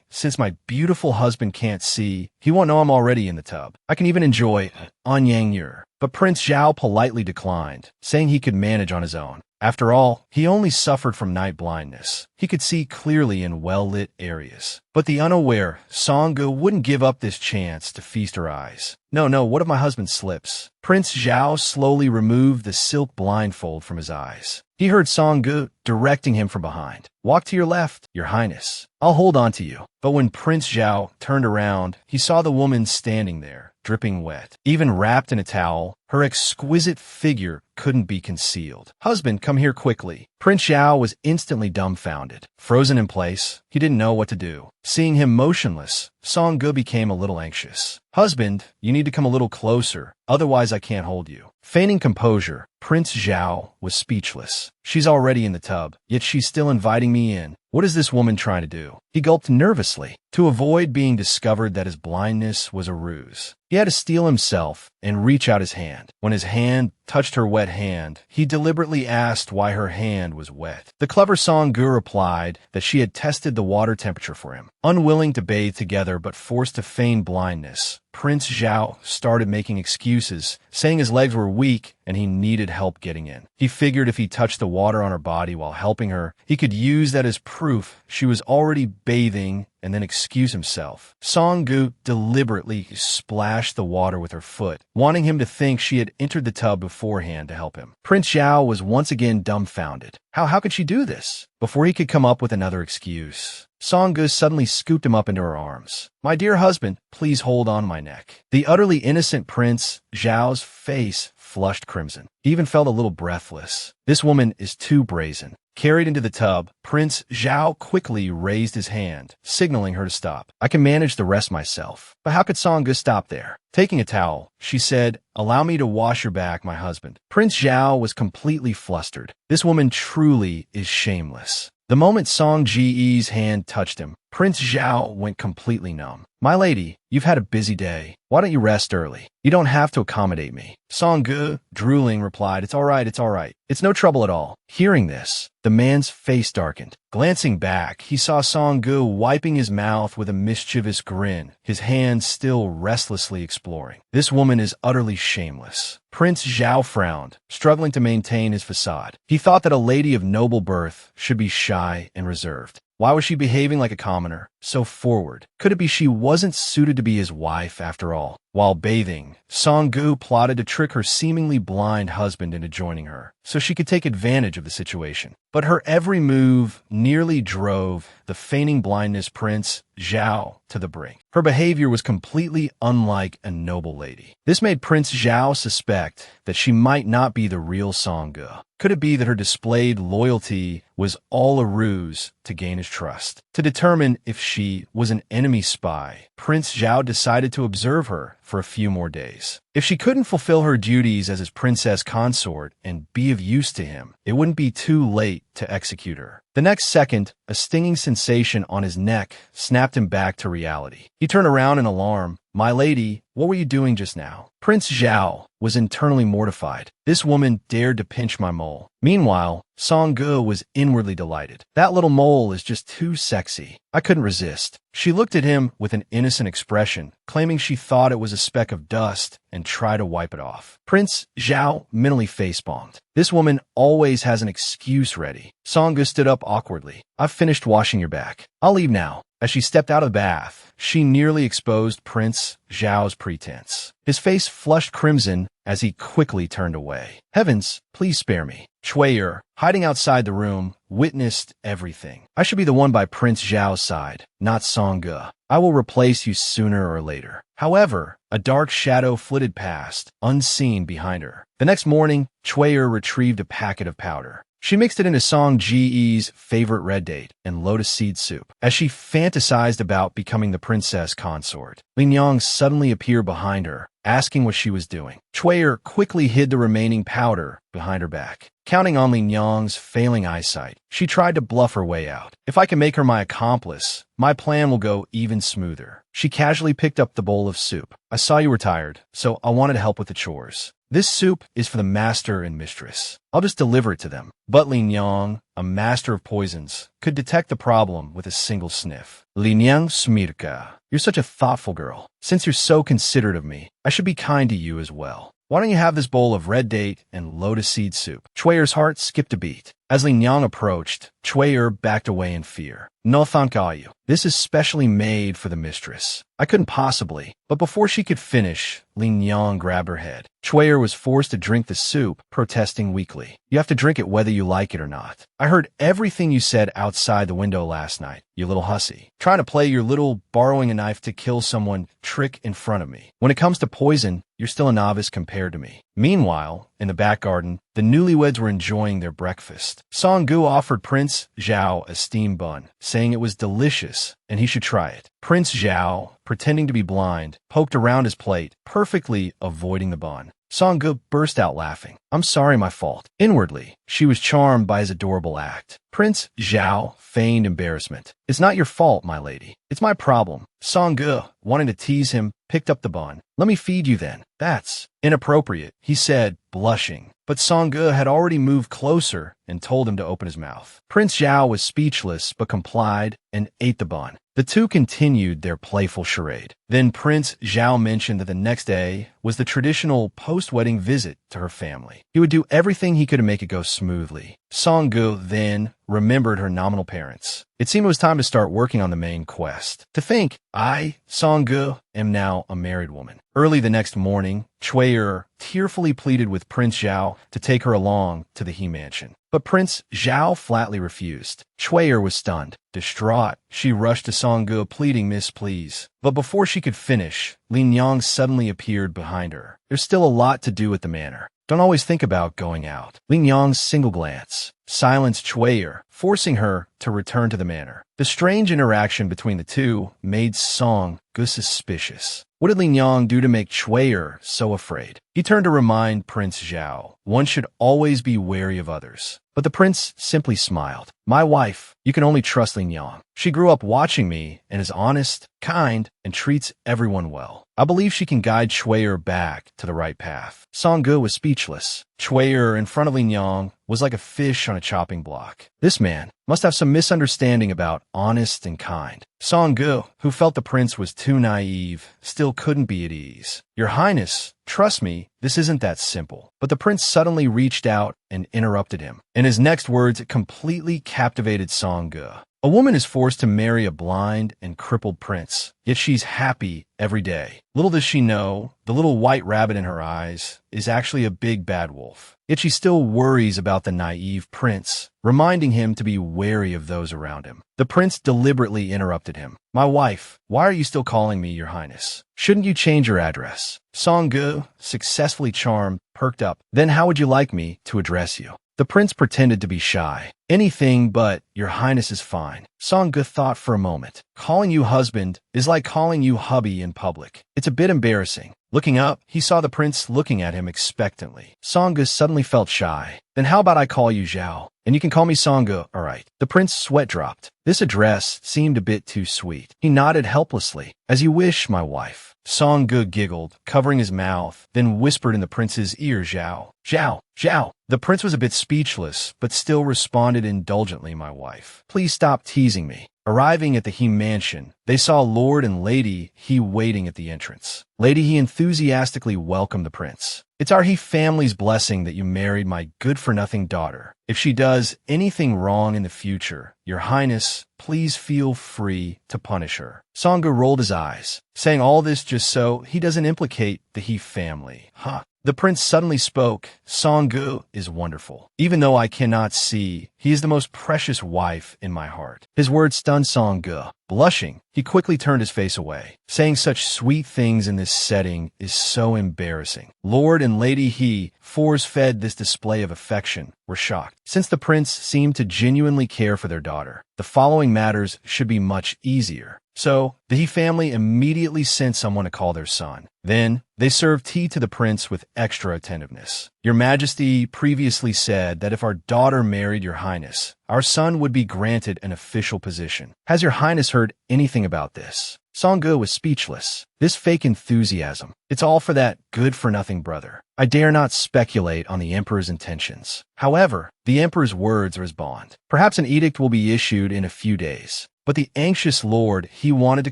Since my beautiful husband can't see, he won't know I'm already in the tub. I can even enjoy Anyang Yer. But Prince Zhao politely declined, saying he could manage on his own. After all, he only suffered from night blindness. He could see clearly in well-lit areas. But the unaware Song-gu wouldn't give up this chance to feast her eyes. No, what if my husband slips? Prince Zhao slowly removed the silk blindfold from his eyes. He heard Song-gu directing him from behind. Walk to your left, your highness. I'll hold on to you. But when Prince Zhao turned around, he saw the woman standing there, dripping wet. Even wrapped in a towel, her exquisite figure couldn't be concealed. Husband, come here quickly. Prince Zhao was instantly dumbfounded. Frozen in place, he didn't know what to do. Seeing him motionless, Song-gu became a little anxious. Husband, you need to come a little closer, otherwise I can't hold you. Feigning composure, Prince Zhao was speechless. She's already in the tub, yet she's still inviting me in. What is this woman trying to do? He gulped nervously. To avoid being discovered that his blindness was a ruse, he had to steel himself and reach out his hand. When his hand touched her wet hand, he deliberately asked why her hand was wet. The clever Song-gu replied that she had tested the water temperature for him. Unwilling to bathe together but forced to feign blindness, Prince Zhao started making excuses, saying his legs were weak and he needed help getting in. He figured if he touched the water on her body while helping her, he could use that as proof she was already bathing and then excuse himself. Song-gu deliberately splashed the water with her foot, wanting him to think she had entered the tub beforehand to help him. Prince Zhao was once again dumbfounded. How could she do this? Before he could come up with another excuse, Song-gu suddenly scooped him up into her arms. My dear husband, please hold on my neck. The utterly innocent Prince Zhao's face flushed crimson. He even felt a little breathless. This woman is too brazen. Carried into the tub, Prince Zhao quickly raised his hand, signaling her to stop. I can manage the rest myself. But how could Song-gu stop there? Taking a towel, she said, allow me to wash your back, my husband. Prince Zhao was completely flustered. This woman truly is shameless. The moment Song-ji's hand touched him, Prince Zhao went completely numb. My lady, you've had a busy day. Why don't you rest early? You don't have to accommodate me. Song-gu, drooling, replied, it's all right. It's no trouble at all. Hearing this, the man's face darkened. Glancing back, he saw Song-gu wiping his mouth with a mischievous grin, his hands still restlessly exploring. This woman is utterly shameless. Prince Zhao frowned, struggling to maintain his facade. He thought that a lady of noble birth should be shy and reserved. Why was she behaving like a commoner, so forward? Could it be she wasn't suited to be his wife after all? While bathing, Song-gu plotted to trick her seemingly blind husband into joining her, so she could take advantage of the situation. But her every move nearly drove the feigning blindness Prince Zhao to the brink. Her behavior was completely unlike a noble lady. This made Prince Zhao suspect that she might not be the real Song-gu. Could it be that her displayed loyalty was all a ruse to gain his trust? To determine if she was an enemy spy, Prince Zhao decided to observe her for a few more days. If she couldn't fulfill her duties as his princess consort and be of use to him, it wouldn't be too late to execute her. The next second, a stinging sensation on his neck snapped him back to reality. He turned around in alarm. My lady, what were you doing just now? Prince Zhao was internally mortified. This woman dared to pinch my mole. Meanwhile, Song-gu was inwardly delighted. That little mole is just too sexy. I couldn't resist. She looked at him with an innocent expression, claiming she thought it was a speck of dust and tried to wipe it off. Prince Zhao mentally facepalmed. This woman always has an excuse ready. Song-gu stood up awkwardly. I've finished washing your back. I'll leave now. As she stepped out of the bath, she nearly exposed Prince Zhao's pretense. His face flushed crimson as he quickly turned away. Heavens, please spare me. Chui'er, hiding outside the room, witnessed everything. I should be the one by Prince Zhao's side, not Song-gu. I will replace you sooner or later. However, a dark shadow flitted past, unseen behind her. The next morning, Chui'er retrieved a packet of powder. She mixed it into Song-ji's favorite red date and lotus seed soup. As she fantasized about becoming the princess consort, Lin Yang suddenly appeared behind her, asking what she was doing. Chui'er quickly hid the remaining powder behind her back. Counting on Lin Yang's failing eyesight, she tried to bluff her way out. If I can make her my accomplice, my plan will go even smoother. She casually picked up the bowl of soup. I saw you were tired, so I wanted to help with the chores. This soup is for the master and mistress. I'll just deliver it to them. But Lin Yang, a master of poisons, could detect the problem with a single sniff. Lin Yang Smirka, you're such a thoughtful girl. Since you're so considerate of me, I should be kind to you as well. Why don't you have this bowl of red date and lotus seed soup? Chui'er's heart skipped a beat. As Lin Yang approached, Chuier backed away in fear. No thank you. This is specially made for the mistress. I couldn't possibly. But before she could finish, Lin Yang grabbed her head. Chuier was forced to drink the soup, protesting weakly. You have to drink it whether you like it or not. I heard everything you said outside the window last night, you little hussy. Trying to play your little borrowing a knife to kill someone trick in front of me. When it comes to poison, you're still a novice compared to me. Meanwhile, in the back garden, the newlyweds were enjoying their breakfast. Song Gu offered Prince Zhao a steamed bun, saying it was delicious and he should try it. Prince Zhao, pretending to be blind, poked around his plate, perfectly avoiding the bun. Song Gu burst out laughing. I'm sorry, my fault. Inwardly, she was charmed by his adorable act. Prince Zhao feigned embarrassment. It's not your fault, my lady. It's my problem. Song Gu, wanting to tease him, picked up the bun. Let me feed you then. That's inappropriate, he said, blushing. But Song Gu had already moved closer and told him to open his mouth. Prince Zhao was speechless but complied and ate the bun. The two continued their playful charade. Then Prince Zhao mentioned that the next day was the traditional post-wedding visit to her family. He would do everything he could to make it go smoothly. Song Gu then remembered her nominal parents. It seemed it was time to start working on the main quest. To think, I, Song Gu, am now a married woman. Early the next morning, Chuier tearfully pleaded with Prince Zhao to take her along to the He Mansion. But Prince Zhao flatly refused. Chuier was stunned. Distraught, she rushed to Song Gu pleading, Miss, please. But before she could finish, Lin Yang suddenly appeared behind her. There's still a lot to do at the manor. Don't always think about going out. Lin Yang's single glance silenced Chuier, forcing her to return to the manor. The strange interaction between the two made Song Gu suspicious. What did Lin Yang do to make Chuier so afraid? He turned to remind Prince Zhao, one should always be wary of others. But the prince simply smiled. My wife, you can only trust Lin Yang. She grew up watching me and is honest, kind, and treats everyone well. I believe she can guide Chuier back to the right path. Song Gu was speechless. Chuier in front of Lin Yang was like a fish on a chopping block. This man must have some misunderstanding about honest and kind. Song Gu, who felt the prince was too naive, still couldn't be at ease. Your Highness, trust me, this isn't that simple. But the prince suddenly reached out and interrupted him. In his next words, it completely captivated Song Gu. A woman is forced to marry a blind and crippled prince, yet she's happy every day. Little does she know, the little white rabbit in her eyes is actually a big bad wolf. Yet she still worries about the naive prince, reminding him to be wary of those around him. The prince deliberately interrupted him. My wife, why are you still calling me your highness? Shouldn't you change your address? Song Gu, successfully charmed, perked up. Then how would you like me to address you? The prince pretended to be shy. Anything but your highness is fine. Song Gu thought for a moment. Calling you husband is like calling you hubby in public. It's a bit embarrassing. Looking up, he saw the prince looking at him expectantly. Song Gu suddenly felt shy. Then how about I call you Zhao? And you can call me Song Gu, all right. The prince's sweat dropped. This address seemed a bit too sweet. He nodded helplessly. As you wish, my wife. Song Gu giggled, covering his mouth, then whispered in the prince's ear, Zhao. Zhao, Zhao. The prince was a bit speechless, but still responded indulgently, my wife. Please stop teasing me. Arriving at the He Mansion, they saw Lord and Lady He waiting at the entrance. Lady He enthusiastically welcomed the prince. It's our He family's blessing that you married my good-for-nothing daughter. If she does anything wrong in the future, your highness, please feel free to punish her. Song Gu rolled his eyes, saying all this just so he doesn't implicate the He family. Huh. The prince suddenly spoke. Song Gu is wonderful. Even though I cannot see, he is the most precious wife in my heart. His words stunned Song Gu. Blushing, he quickly turned his face away. Saying such sweet things in this setting is so embarrassing. Lord and Lady He, force-fed this display of affection, were shocked. Since the prince seemed to genuinely care for their daughter, the following matters should be much easier. So, the He family immediately sent someone to call their son. Then, they served tea to the prince with extra attentiveness. Your Majesty previously said that if our daughter married your highness, our son would be granted an official position. Has your highness heard anything about this? Song Gu was speechless. This fake enthusiasm, it's all for that good-for-nothing brother. I dare not speculate on the emperor's intentions. However, the emperor's words are his bond. Perhaps an edict will be issued in a few days. But the anxious lord, he wanted to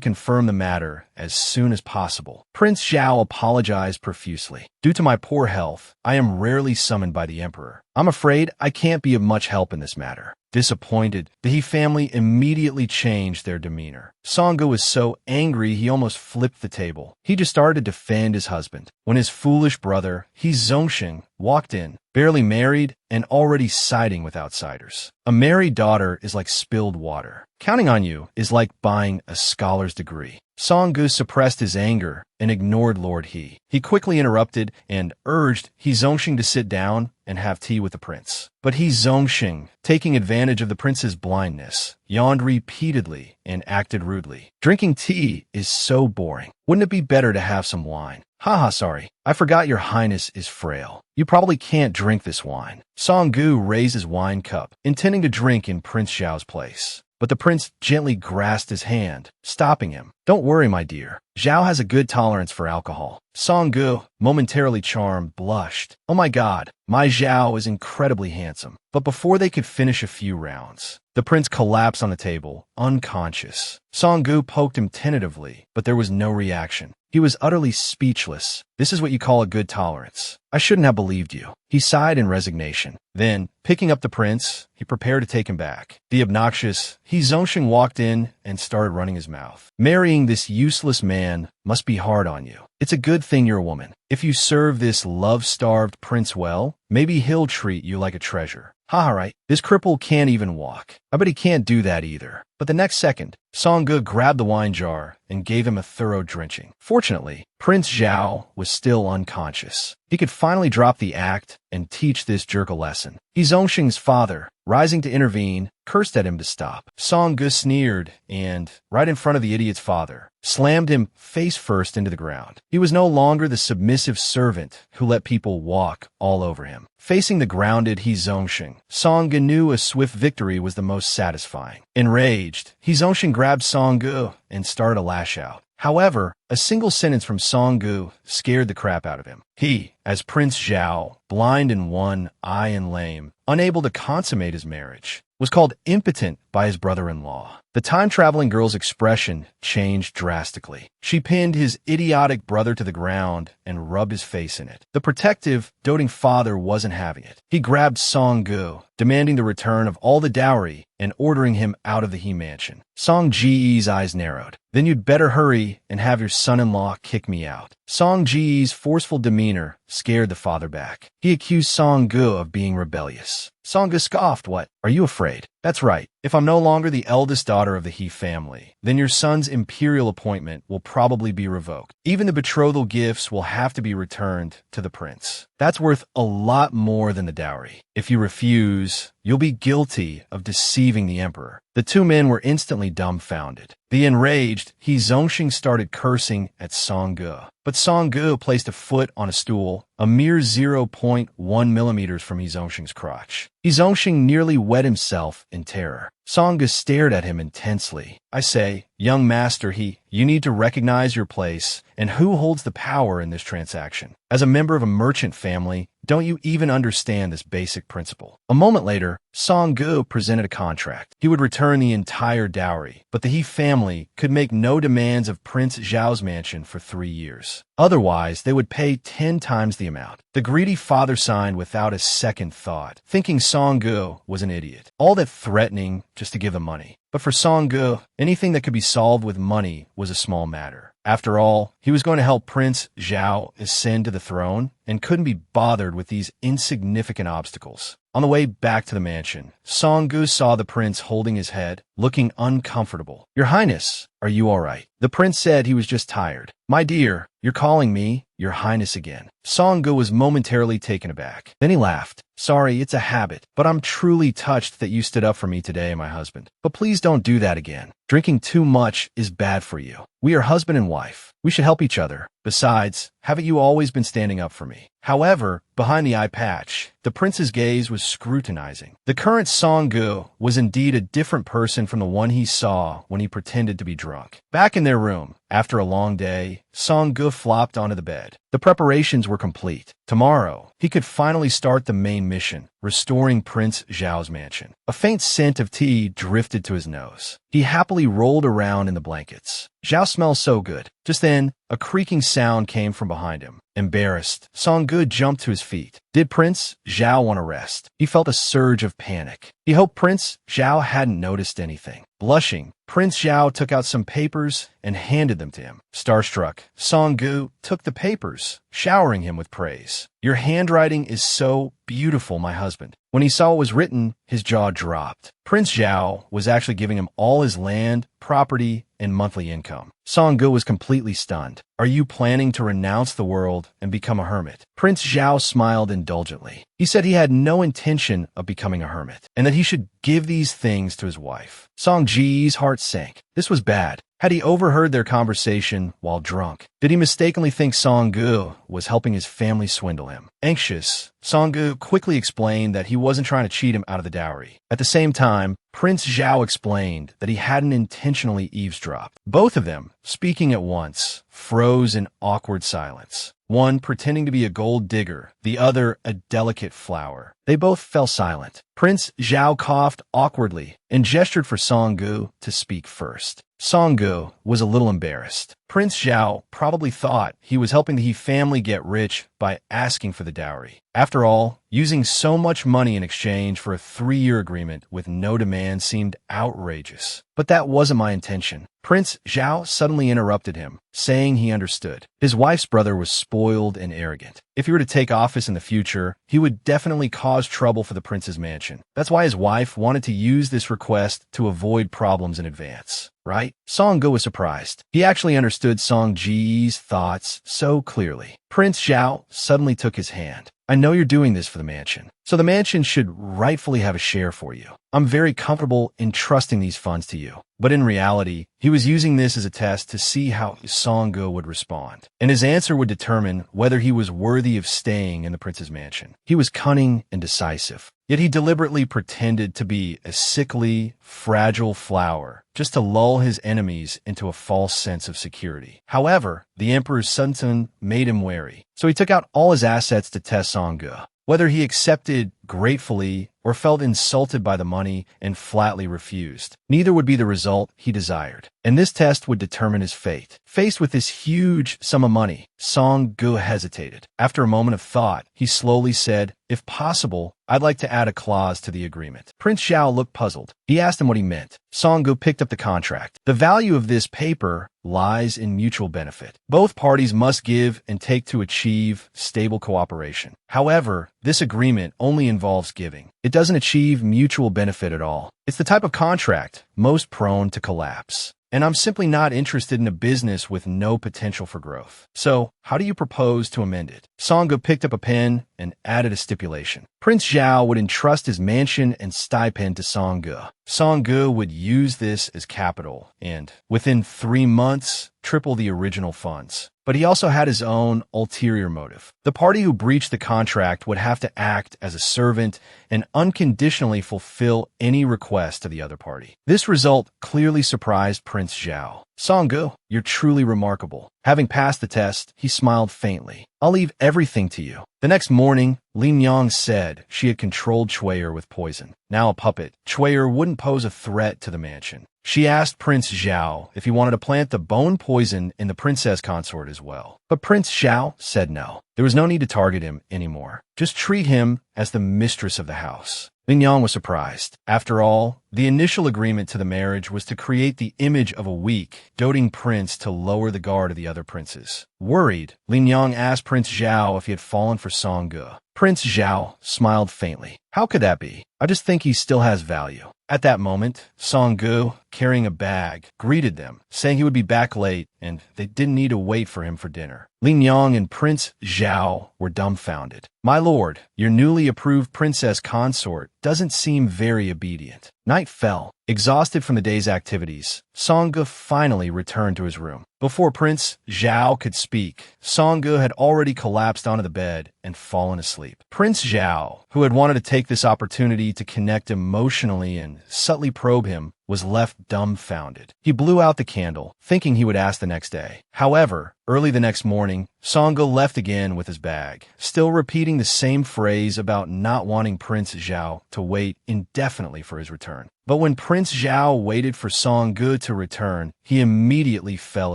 confirm the matter as soon as possible. Prince Zhao apologized profusely. Due to my poor health, I am rarely summoned by the emperor. I'm afraid I can't be of much help in this matter. Disappointed, the He family immediately changed their demeanor. Song-gu was so angry he almost flipped the table. He just started to defend his husband when his foolish brother, He Zongxing, walked in, barely married and already siding with outsiders. A married daughter is like spilled water. Counting on you is like buying a scholar's degree. Song-gu suppressed his anger and ignored Lord He. He quickly interrupted and urged He Zongxing to sit down and have tea with the prince. But He Zongxing, taking advantage of the prince's blindness, yawned repeatedly and acted rudely. Drinking tea is so boring. Wouldn't it be better to have some wine? Haha, sorry. I forgot your highness is frail. You probably can't drink this wine. Song-gu raised his wine cup, intending to drink in Prince Zhao's place. But the prince gently grasped his hand, stopping him. Don't worry, my dear. Zhao has a good tolerance for alcohol. Song-gu, momentarily charmed, blushed. Oh my god, my Zhao is incredibly handsome. But before they could finish a few rounds, the prince collapsed on the table, unconscious. Song-gu poked him tentatively, but there was no reaction. He was utterly speechless. This is what you call a good tolerance. I shouldn't have believed you. He sighed in resignation. Then, picking up the prince, he prepared to take him back. The obnoxious He Zongxing walked in and started running his mouth. Marrying this useless man must be hard on you. It's a good thing you're a woman. If you serve this love-starved prince well, maybe he'll treat you like a treasure. Haha, right. This cripple can't even walk. I bet he can't do that either. But the next second, Song-gu grabbed the wine jar and gave him a thorough drenching. Fortunately, Prince Zhao was still unconscious. He could finally drop the act and teach this jerk a lesson. He Zongxing's father, rising to intervene, cursed at him to stop. Song-gu sneered and, right in front of the idiot's father, slammed him face first into the ground. He was no longer the submissive servant who let people walk all over him. Facing the grounded He Zongxing, Song-gu knew a swift victory was the most satisfying. Enraged, He Zongxing grabbed Song-gu and started to lash out. However, a single sentence from Song-gu scared the crap out of him. He, as Prince Zhao, blind in one eye and lame, unable to consummate his marriage, was called impotent by his brother-in-law. The time-traveling girl's expression changed drastically. She pinned his idiotic brother to the ground and rubbed his face in it. The protective, doting father wasn't having it. He grabbed Song-gu, demanding the return of all the dowry and ordering him out of the He mansion. Song-ji's eyes narrowed. Then you'd better hurry and have your son-in-law kick me out. Song-ji's forceful demeanor scared the father back. He accused Song-gu of being rebellious. Song-gu scoffed. What? Are you afraid? That's right. If I'm no longer the eldest daughter of the He family, then your son's imperial appointment will probably be revoked. Even the betrothal gifts will have to be returned to the prince. That's worth a lot more than the dowry. If you refuse, you'll be guilty of deceiving the emperor. The two men were instantly dumbfounded. The enraged He Zongxing started cursing at Song-gu. But Song-gu placed a foot on a stool, a mere 0.1 millimeters from He Zongxing's crotch. He Zongxing nearly wet himself in terror. Song-gu stared at him intensely. I say, young master, you need to recognize your place and who holds the power in this transaction. As a member of a merchant family, don't you even understand this basic principle? A moment later, Song-gu presented a contract. He would return the entire dowry, but the He family could make no demands of Prince Zhao's mansion for 3 years. Otherwise, they would pay 10 times the amount. The greedy father signed without a second thought, thinking Song-gu was an idiot, all that threatening just to give him money. But for Song-gu, anything that could be solved with money was a small matter. After all, he was going to help Prince Zhao ascend to the throne and couldn't be bothered with these insignificant obstacles. On the way back to the mansion, Song-gu saw the prince holding his head, looking uncomfortable. Your Highness, are you all right? The prince said he was just tired. My dear, you're calling me Your Highness again. Song-gu was momentarily taken aback. Then he laughed. Sorry, it's a habit, but I'm truly touched that you stood up for me today, my husband. But please don't do that again. Drinking too much is bad for you. We are husband and wife. We should help each other. Besides, haven't you always been standing up for me? However, behind the eye patch, the prince's gaze was scrutinizing. The current Song-gu was indeed a different person from the one he saw when he pretended to be drunk. Back in their room, after a long day, Song-gu flopped onto the bed. The preparations were complete. Tomorrow, he could finally start the main mission, restoring Prince Zhao's mansion. A faint scent of tea drifted to his nose. He happily rolled around in the blankets. Zhao smells so good. Just then, a creaking sound came from behind him. Embarrassed, Song Ge jumped to his feet. Did Prince Zhao want to rest? He felt a surge of panic. He hoped Prince Zhao hadn't noticed anything. Blushing, Prince Zhao took out some papers and handed them to him. Starstruck, Song Ge took the papers, showering him with praise. Your handwriting is so beautiful, my husband. When he saw what was written, his jaw dropped. Prince Zhao was actually giving him all his land, property, and monthly income. Song Ge was completely stunned. Are you planning to renounce the world and become a hermit? Prince Zhao smiled indulgently. He said he had no intention of becoming a hermit, and that he should give these things to his wife. Song Ji's heart sank. This was bad. Had he overheard their conversation while drunk? Did he mistakenly think Song Ge was helping his family swindle him? Anxious, Song Ge quickly explained that he wasn't trying to cheat him out of the dowry. At the same time, Prince Zhao explained that he hadn't intentionally eavesdropped. Both of them, speaking at once, froze in awkward silence. One pretending to be a gold digger, the other a delicate flower. They both fell silent. Prince Zhao coughed awkwardly and gestured for Song Ge to speak first. Song Ge was a little embarrassed. Prince Zhao probably thought he was helping the He family get rich by asking for the dowry. After all, using so much money in exchange for a 3-year agreement with no demand seemed outrageous. But that wasn't my intention. Prince Zhao suddenly interrupted him, saying he understood. His wife's brother was spoiled and arrogant. If he were to take office in the future, he would definitely cause trouble for the prince's mansion. That's why his wife wanted to use this request to avoid problems in advance. Right? Song Ge was surprised. He actually understood Song Ji's thoughts so clearly. Prince Zhao suddenly took his hand. I know you're doing this for the mansion, so the mansion should rightfully have a share for you. I'm very comfortable entrusting these funds to you. But in reality, he was using this as a test to see how Song Ge would respond, and his answer would determine whether he was worthy of staying in the prince's mansion. He was cunning and decisive, yet he deliberately pretended to be a sickly, fragile flower just to lull his enemies into a false sense of security. However, the emperor's son made him wary, so he took out all his assets to test Song Ge. Whether he accepted gratefully or felt insulted by the money and flatly refused, neither would be the result he desired, and this test would determine his fate. Faced with this huge sum of money, Song Ge hesitated. After a moment of thought, he slowly said, if possible, I'd like to add a clause to the agreement. Prince Zhao looked puzzled. He asked him what he meant. Song Ge picked up the contract. The value of this paper lies in mutual benefit. Both parties must give and take to achieve stable cooperation. However, this agreement only involves giving. It doesn't achieve mutual benefit at all. It's the type of contract most prone to collapse. And I'm simply not interested in a business with no potential for growth. So, how do you propose to amend it? Song Ge picked up a pen and added a stipulation. Prince Zhao would entrust his mansion and stipend to Song Ge. Song Ge would use this as capital and, within 3 months, triple the original funds. But he also had his own ulterior motive. The party who breached the contract would have to act as a servant and unconditionally fulfill any request to the other party. This result clearly surprised Prince Zhao. Song Ge, you're truly remarkable. Having passed the test, he smiled faintly. I'll leave everything to you. The next morning, Lin Yang said she had controlled Chui'er with poison. Now a puppet, Chui'er wouldn't pose a threat to the mansion. She asked Prince Zhao if he wanted to plant the bone poison in the princess consort as well. But Prince Zhao said no. There was no need to target him anymore. Just treat him as the mistress of the house. Lin Yang was surprised. After all, the initial agreement to the marriage was to create the image of a weak, doting prince to lower the guard of the other princes. Worried, Lin Yang asked Prince Zhao if he had fallen for Song Ge. Prince Zhao smiled faintly. How could that be? I just think he still has value. At that moment, Song Ge, carrying a bag, greeted them, saying he would be back late and they didn't need to wait for him for dinner. Lin Yang and Prince Zhao were dumbfounded. My lord, your newly approved princess consort doesn't seem very obedient. Night fell. Exhausted from the day's activities, Song Ge finally returned to his room. Before Prince Zhao could speak, Song Ge had already collapsed onto the bed and fallen asleep. Prince Zhao, who had wanted to take this opportunity to connect emotionally and subtly probe him, was left dumbfounded. He blew out the candle, thinking he would ask the next day. However, early the next morning, Song Ge left again with his bag, still repeating the same phrase about not wanting Prince Zhao to wait indefinitely for his return. But when Prince Zhao waited for Song Ge to return, he immediately fell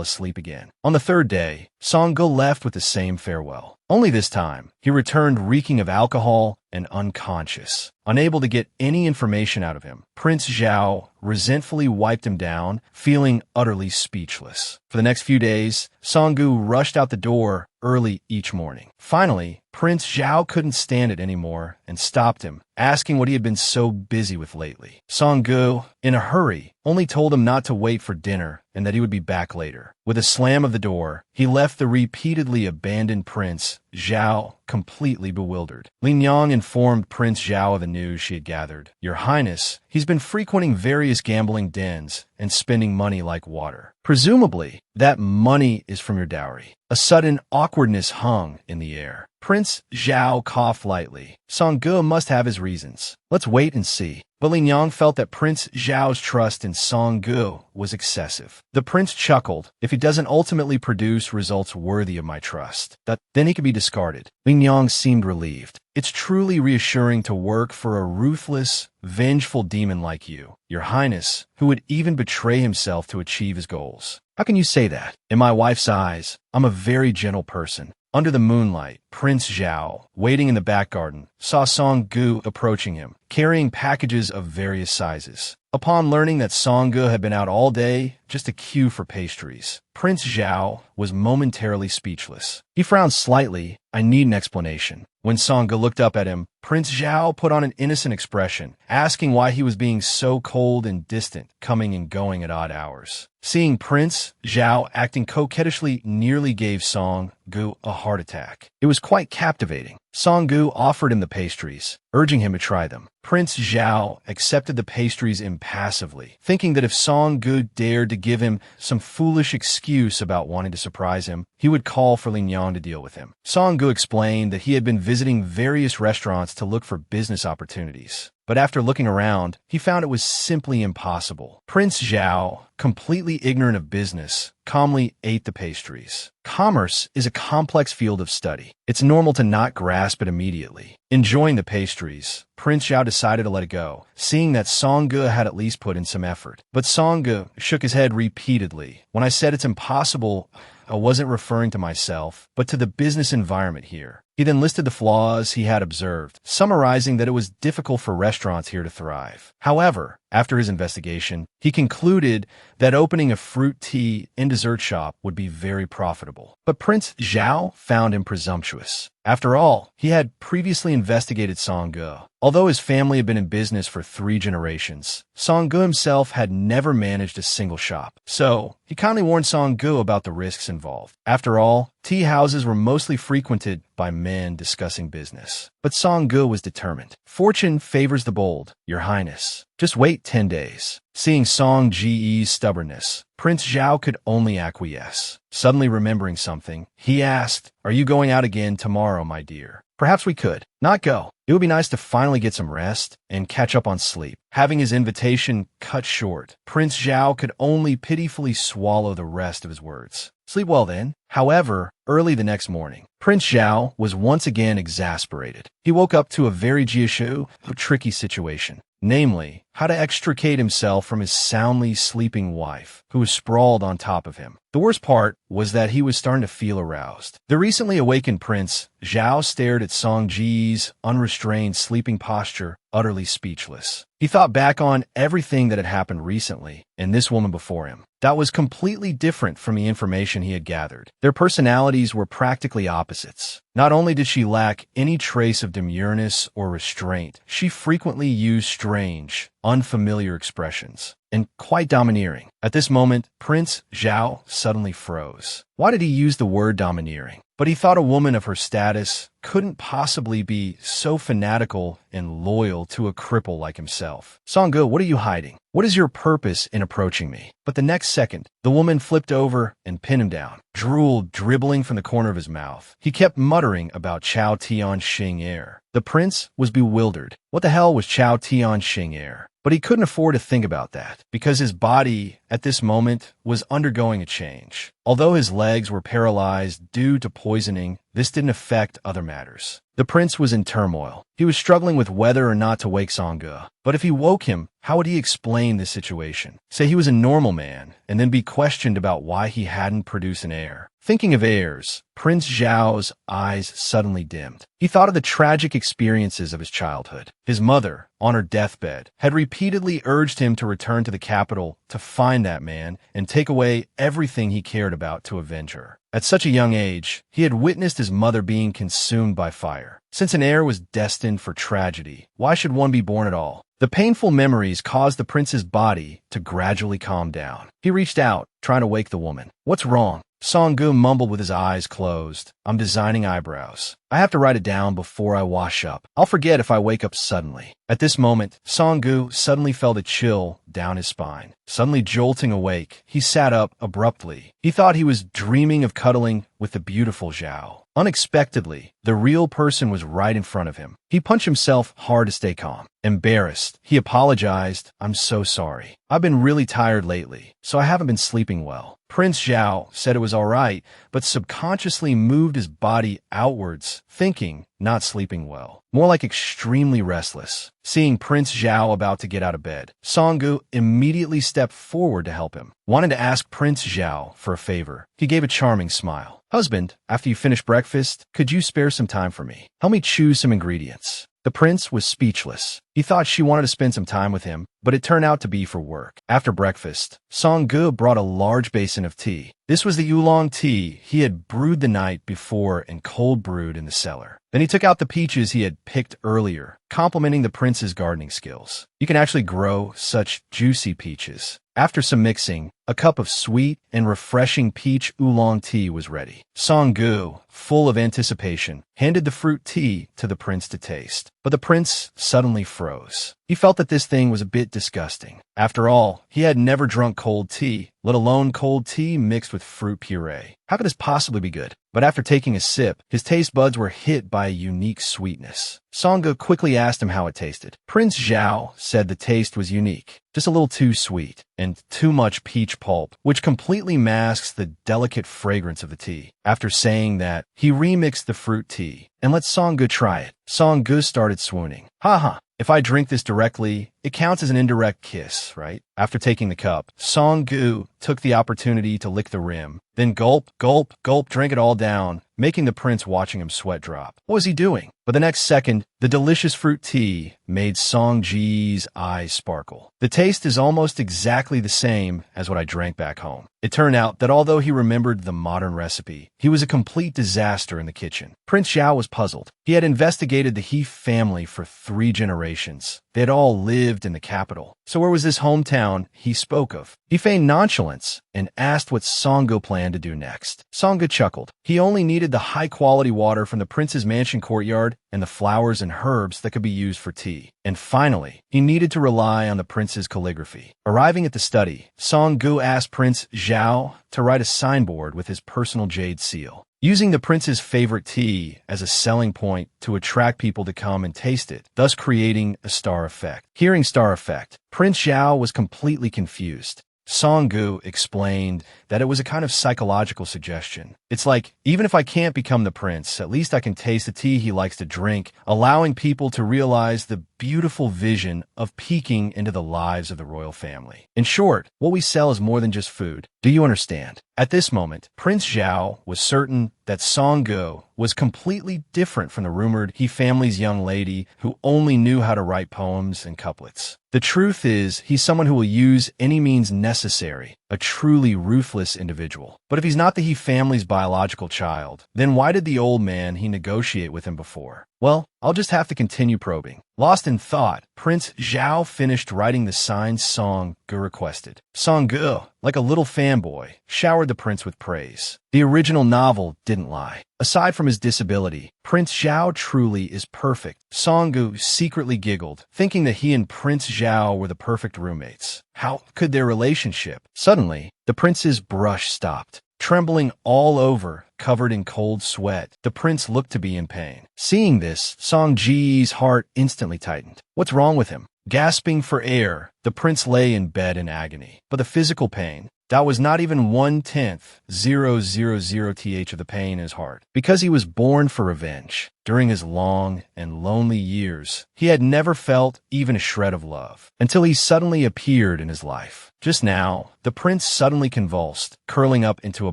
asleep. sleep again. On the third day, Song-gu left with the same farewell. Only this time, he returned reeking of alcohol and unconscious. Unable to get any information out of him, Prince Zhao resentfully wiped him down, feeling utterly speechless. For the next few days, Song-gu rushed out the door early each morning. Finally, Prince Zhao couldn't stand it anymore and stopped him, asking what he had been so busy with lately. Song-gu, in a hurry, only told him not to wait for dinner and that he would be back later. With a slam of the door, he left the repeatedly abandoned Prince Zhao completely bewildered. Lin Yang informed Prince Zhao of the news she had gathered. "Your Highness, he's been frequenting various gambling dens and spending money like water. Presumably, that money is from your dowry." A sudden awkwardness hung in the air. Prince Zhao coughed lightly. Song-gu must have his reasons. Let's wait and see. But Lin Yang felt that Prince Zhao's trust in Song-gu was excessive. The prince chuckled. "If he doesn't ultimately produce results worthy of my trust, then he could be discarded." Lin Yang seemed relieved. "It's truly reassuring to work for a ruthless, vengeful demon like you, Your Highness, who would even betray himself to achieve his goals." "How can you say that? In my wife's eyes, I'm a very gentle person." Under the moonlight, Prince Zhao, waiting in the back garden, saw Song-gu approaching him, carrying packages of various sizes. Upon learning that Song-gu had been out all day just to queue for pastries, Prince Zhao was momentarily speechless. He frowned slightly. "I need an explanation." When Song-gu looked up at him, Prince Zhao put on an innocent expression, asking why he was being so cold and distant, coming and going at odd hours. Seeing Prince Zhao acting coquettishly nearly gave Song-gu a heart attack. It was quite captivating. Song-gu offered him the pastries, urging him to try them. Prince Zhao accepted the pastries impassively, thinking that if Song-gu dared to give him some foolish excuse about wanting to surprise him, he would call for Lin Yang to deal with him. Song-gu explained that he had been visiting various restaurants to look for business opportunities. But after looking around, he found it was simply impossible. Prince Zhao, completely ignorant of business, calmly ate the pastries. Commerce is a complex field of study. It's normal to not grasp it immediately. Enjoying the pastries, Prince Zhao decided to let it go, seeing that Song-gu had at least put in some effort. But Song-gu shook his head repeatedly. "When I said it's impossible, I wasn't referring to myself, but to the business environment here." He then listed the flaws he had observed, summarizing that it was difficult for restaurants here to thrive. However, after his investigation, he concluded that opening a fruit tea and dessert shop would be very profitable. But Prince Zhao found him presumptuous. After all, he had previously investigated Song-gu. Although his family had been in business for 3 generations, Song-gu himself had never managed a single shop. So, he kindly warned Song-gu about the risks involved. After all, tea houses were mostly frequented by men discussing business. But Song-gu was determined. "Fortune favors the bold, Your Highness. Just wait 10 days. Seeing Song-ji's stubbornness, Prince Zhao could only acquiesce. Suddenly remembering something, he asked, "Are you going out again tomorrow, my dear?" "Perhaps we could. Not go. It would be nice to finally get some rest and catch up on sleep." Having his invitation cut short, Prince Zhao could only pitifully swallow the rest of his words. "Sleep well then." However, early the next morning, Prince Zhao was once again exasperated. He woke up to a very tricky situation. Namely, how to extricate himself from his soundly sleeping wife, who was sprawled on top of him. The worst part was that he was starting to feel aroused. The recently awakened Prince Zhao stared at Song-ji's unrestrained sleeping posture, utterly speechless. He thought back on everything that had happened recently, and this woman before him. That was completely different from the information he had gathered. Their personalities were practically opposites. Not only did she lack any trace of demureness or restraint, she frequently used strange, unfamiliar expressions, and quite domineering. At this moment, Prince Zhao suddenly froze. Why did he use the word domineering? But he thought a woman of her status couldn't possibly be so fanatical and loyal to a cripple like himself. "Song-gu, what are you hiding? What is your purpose in approaching me?" But the next second, the woman flipped over and pinned him down, drool dribbling from the corner of his mouth. He kept muttering about Chao Tian Xing air. The prince was bewildered. What the hell was Chao Tian Xing air? But he couldn't afford to think about that, because his body, at this moment, was undergoing a change. Although his legs were paralyzed due to poisoning, this didn't affect other matters. The prince was in turmoil. He was struggling with whether or not to wake Song-gu. But if he woke him, how would he explain this situation? Say he was a normal man, and then be questioned about why he hadn't produced an heir. Thinking of heirs, Prince Zhao's eyes suddenly dimmed. He thought of the tragic experiences of his childhood. His mother, on her deathbed, had repeatedly urged him to return to the capital to find that man and take away everything he cared about to avenge her. At such a young age, he had witnessed his mother being consumed by fire. Since an heir was destined for tragedy, why should one be born at all? The painful memories caused the prince's body to gradually calm down. He reached out, trying to wake the woman. "What's wrong?" Song-gu mumbled with his eyes closed. "I'm designing eyebrows. I have to write it down before I wash up. I'll forget if I wake up suddenly." At this moment, Song-gu suddenly felt a chill down his spine. Suddenly jolting awake, he sat up abruptly. He thought he was dreaming of cuddling with the beautiful Zhao. Unexpectedly, the real person was right in front of him. He punched himself hard to stay calm. Embarrassed, he apologized. "I'm so sorry. I've been really tired lately, so I haven't been sleeping well." Prince Zhao said it was all right, but subconsciously moved his body outwards, thinking, not sleeping well, more like extremely restless. Seeing Prince Zhao about to get out of bed, Song-gu immediately stepped forward to help him. Wanting to ask Prince Zhao for a favor, he gave a charming smile. "Husband, after you finish breakfast, could you spare some time for me? Help me choose some ingredients." The prince was speechless. He thought she wanted to spend some time with him, but it turned out to be for work. After breakfast, Song-gu brought a large basin of tea. This was the oolong tea he had brewed the night before and cold brewed in the cellar. Then he took out the peaches he had picked earlier, complimenting the prince's gardening skills. "You can actually grow such juicy peaches." After some mixing, a cup of sweet and refreshing peach oolong tea was ready. Song-gu, full of anticipation, handed the fruit tea to the prince to taste. But the prince suddenly froze. He felt that this thing was a bit disgusting. After all, he had never drunk cold tea, let alone cold tea mixed with fruit puree. How could this possibly be good? But after taking a sip, his taste buds were hit by a unique sweetness. Song-gu quickly asked him how it tasted. Prince Zhao said the taste was unique, just a little too sweet, and too much peach pulp, which completely masks the delicate fragrance of the tea. After saying that, he remixed the fruit tea and let Song-gu try it. Song-gu started swooning. "Haha. If I drink this directly, it counts as an indirect kiss, right?" After taking the cup, Song-gu took the opportunity to lick the rim, then gulp, gulp, gulp, drank it all down, making the prince watching him sweat drop. What was he doing? But the next second, the delicious fruit tea made Song-ji's eyes sparkle. "The taste is almost exactly the same as what I drank back home." It turned out that although he remembered the modern recipe, he was a complete disaster in the kitchen. Prince Zhao was puzzled. He had investigated the He family for 3 generations. They had all lived in the capital. So where was this hometown he spoke of? He feigned nonchalance and asked what Song-gu planned to do next. Song-gu chuckled. He only needed the high-quality water from the prince's mansion courtyard and the flowers and herbs that could be used for tea. And finally, he needed to rely on the prince's calligraphy. Arriving at the study, Song-gu asked Prince Zhao to write a signboard with his personal jade seal. Using the prince's favorite tea as a selling point to attract people to come and taste it, thus creating a star effect. Hearing star effect, Prince Zhao was completely confused. Song-gu explained that it was a kind of psychological suggestion. It's like, even if I can't become the prince, at least I can taste the tea he likes to drink, allowing people to realize the beautiful vision of peeking into the lives of the royal family. In short, what we sell is more than just food. Do you understand? At this moment, Prince Zhao was certain that Song-gu was completely different from the rumored He family's young lady who only knew how to write poems and couplets. The truth is, he's someone who will use any means necessary, a truly ruthless individual. But if he's not the He family's biological child, then why did the old man he negotiate with him before? Well, I'll just have to continue probing. Lost in thought, Prince Zhao finished writing the signed song Gu requested. Song-gu, like a little fanboy, showered the prince with praise. The original novel didn't lie. Aside from his disability, Prince Zhao truly is perfect. Song-gu secretly giggled, thinking that he and Prince Zhao were the perfect roommates. How could their relationship? Suddenly, the prince's brush stopped. Trembling all over, covered in cold sweat, the prince looked to be in pain. Seeing this, Song-ji's heart instantly tightened. What's wrong with him? Gasping for air, the prince lay in bed in agony. But the physical pain, that was not even 1/10,000th of the pain in his heart. Because he was born for revenge. During his long and lonely years, he had never felt even a shred of love, until he suddenly appeared in his life. Just now, the prince suddenly convulsed, curling up into a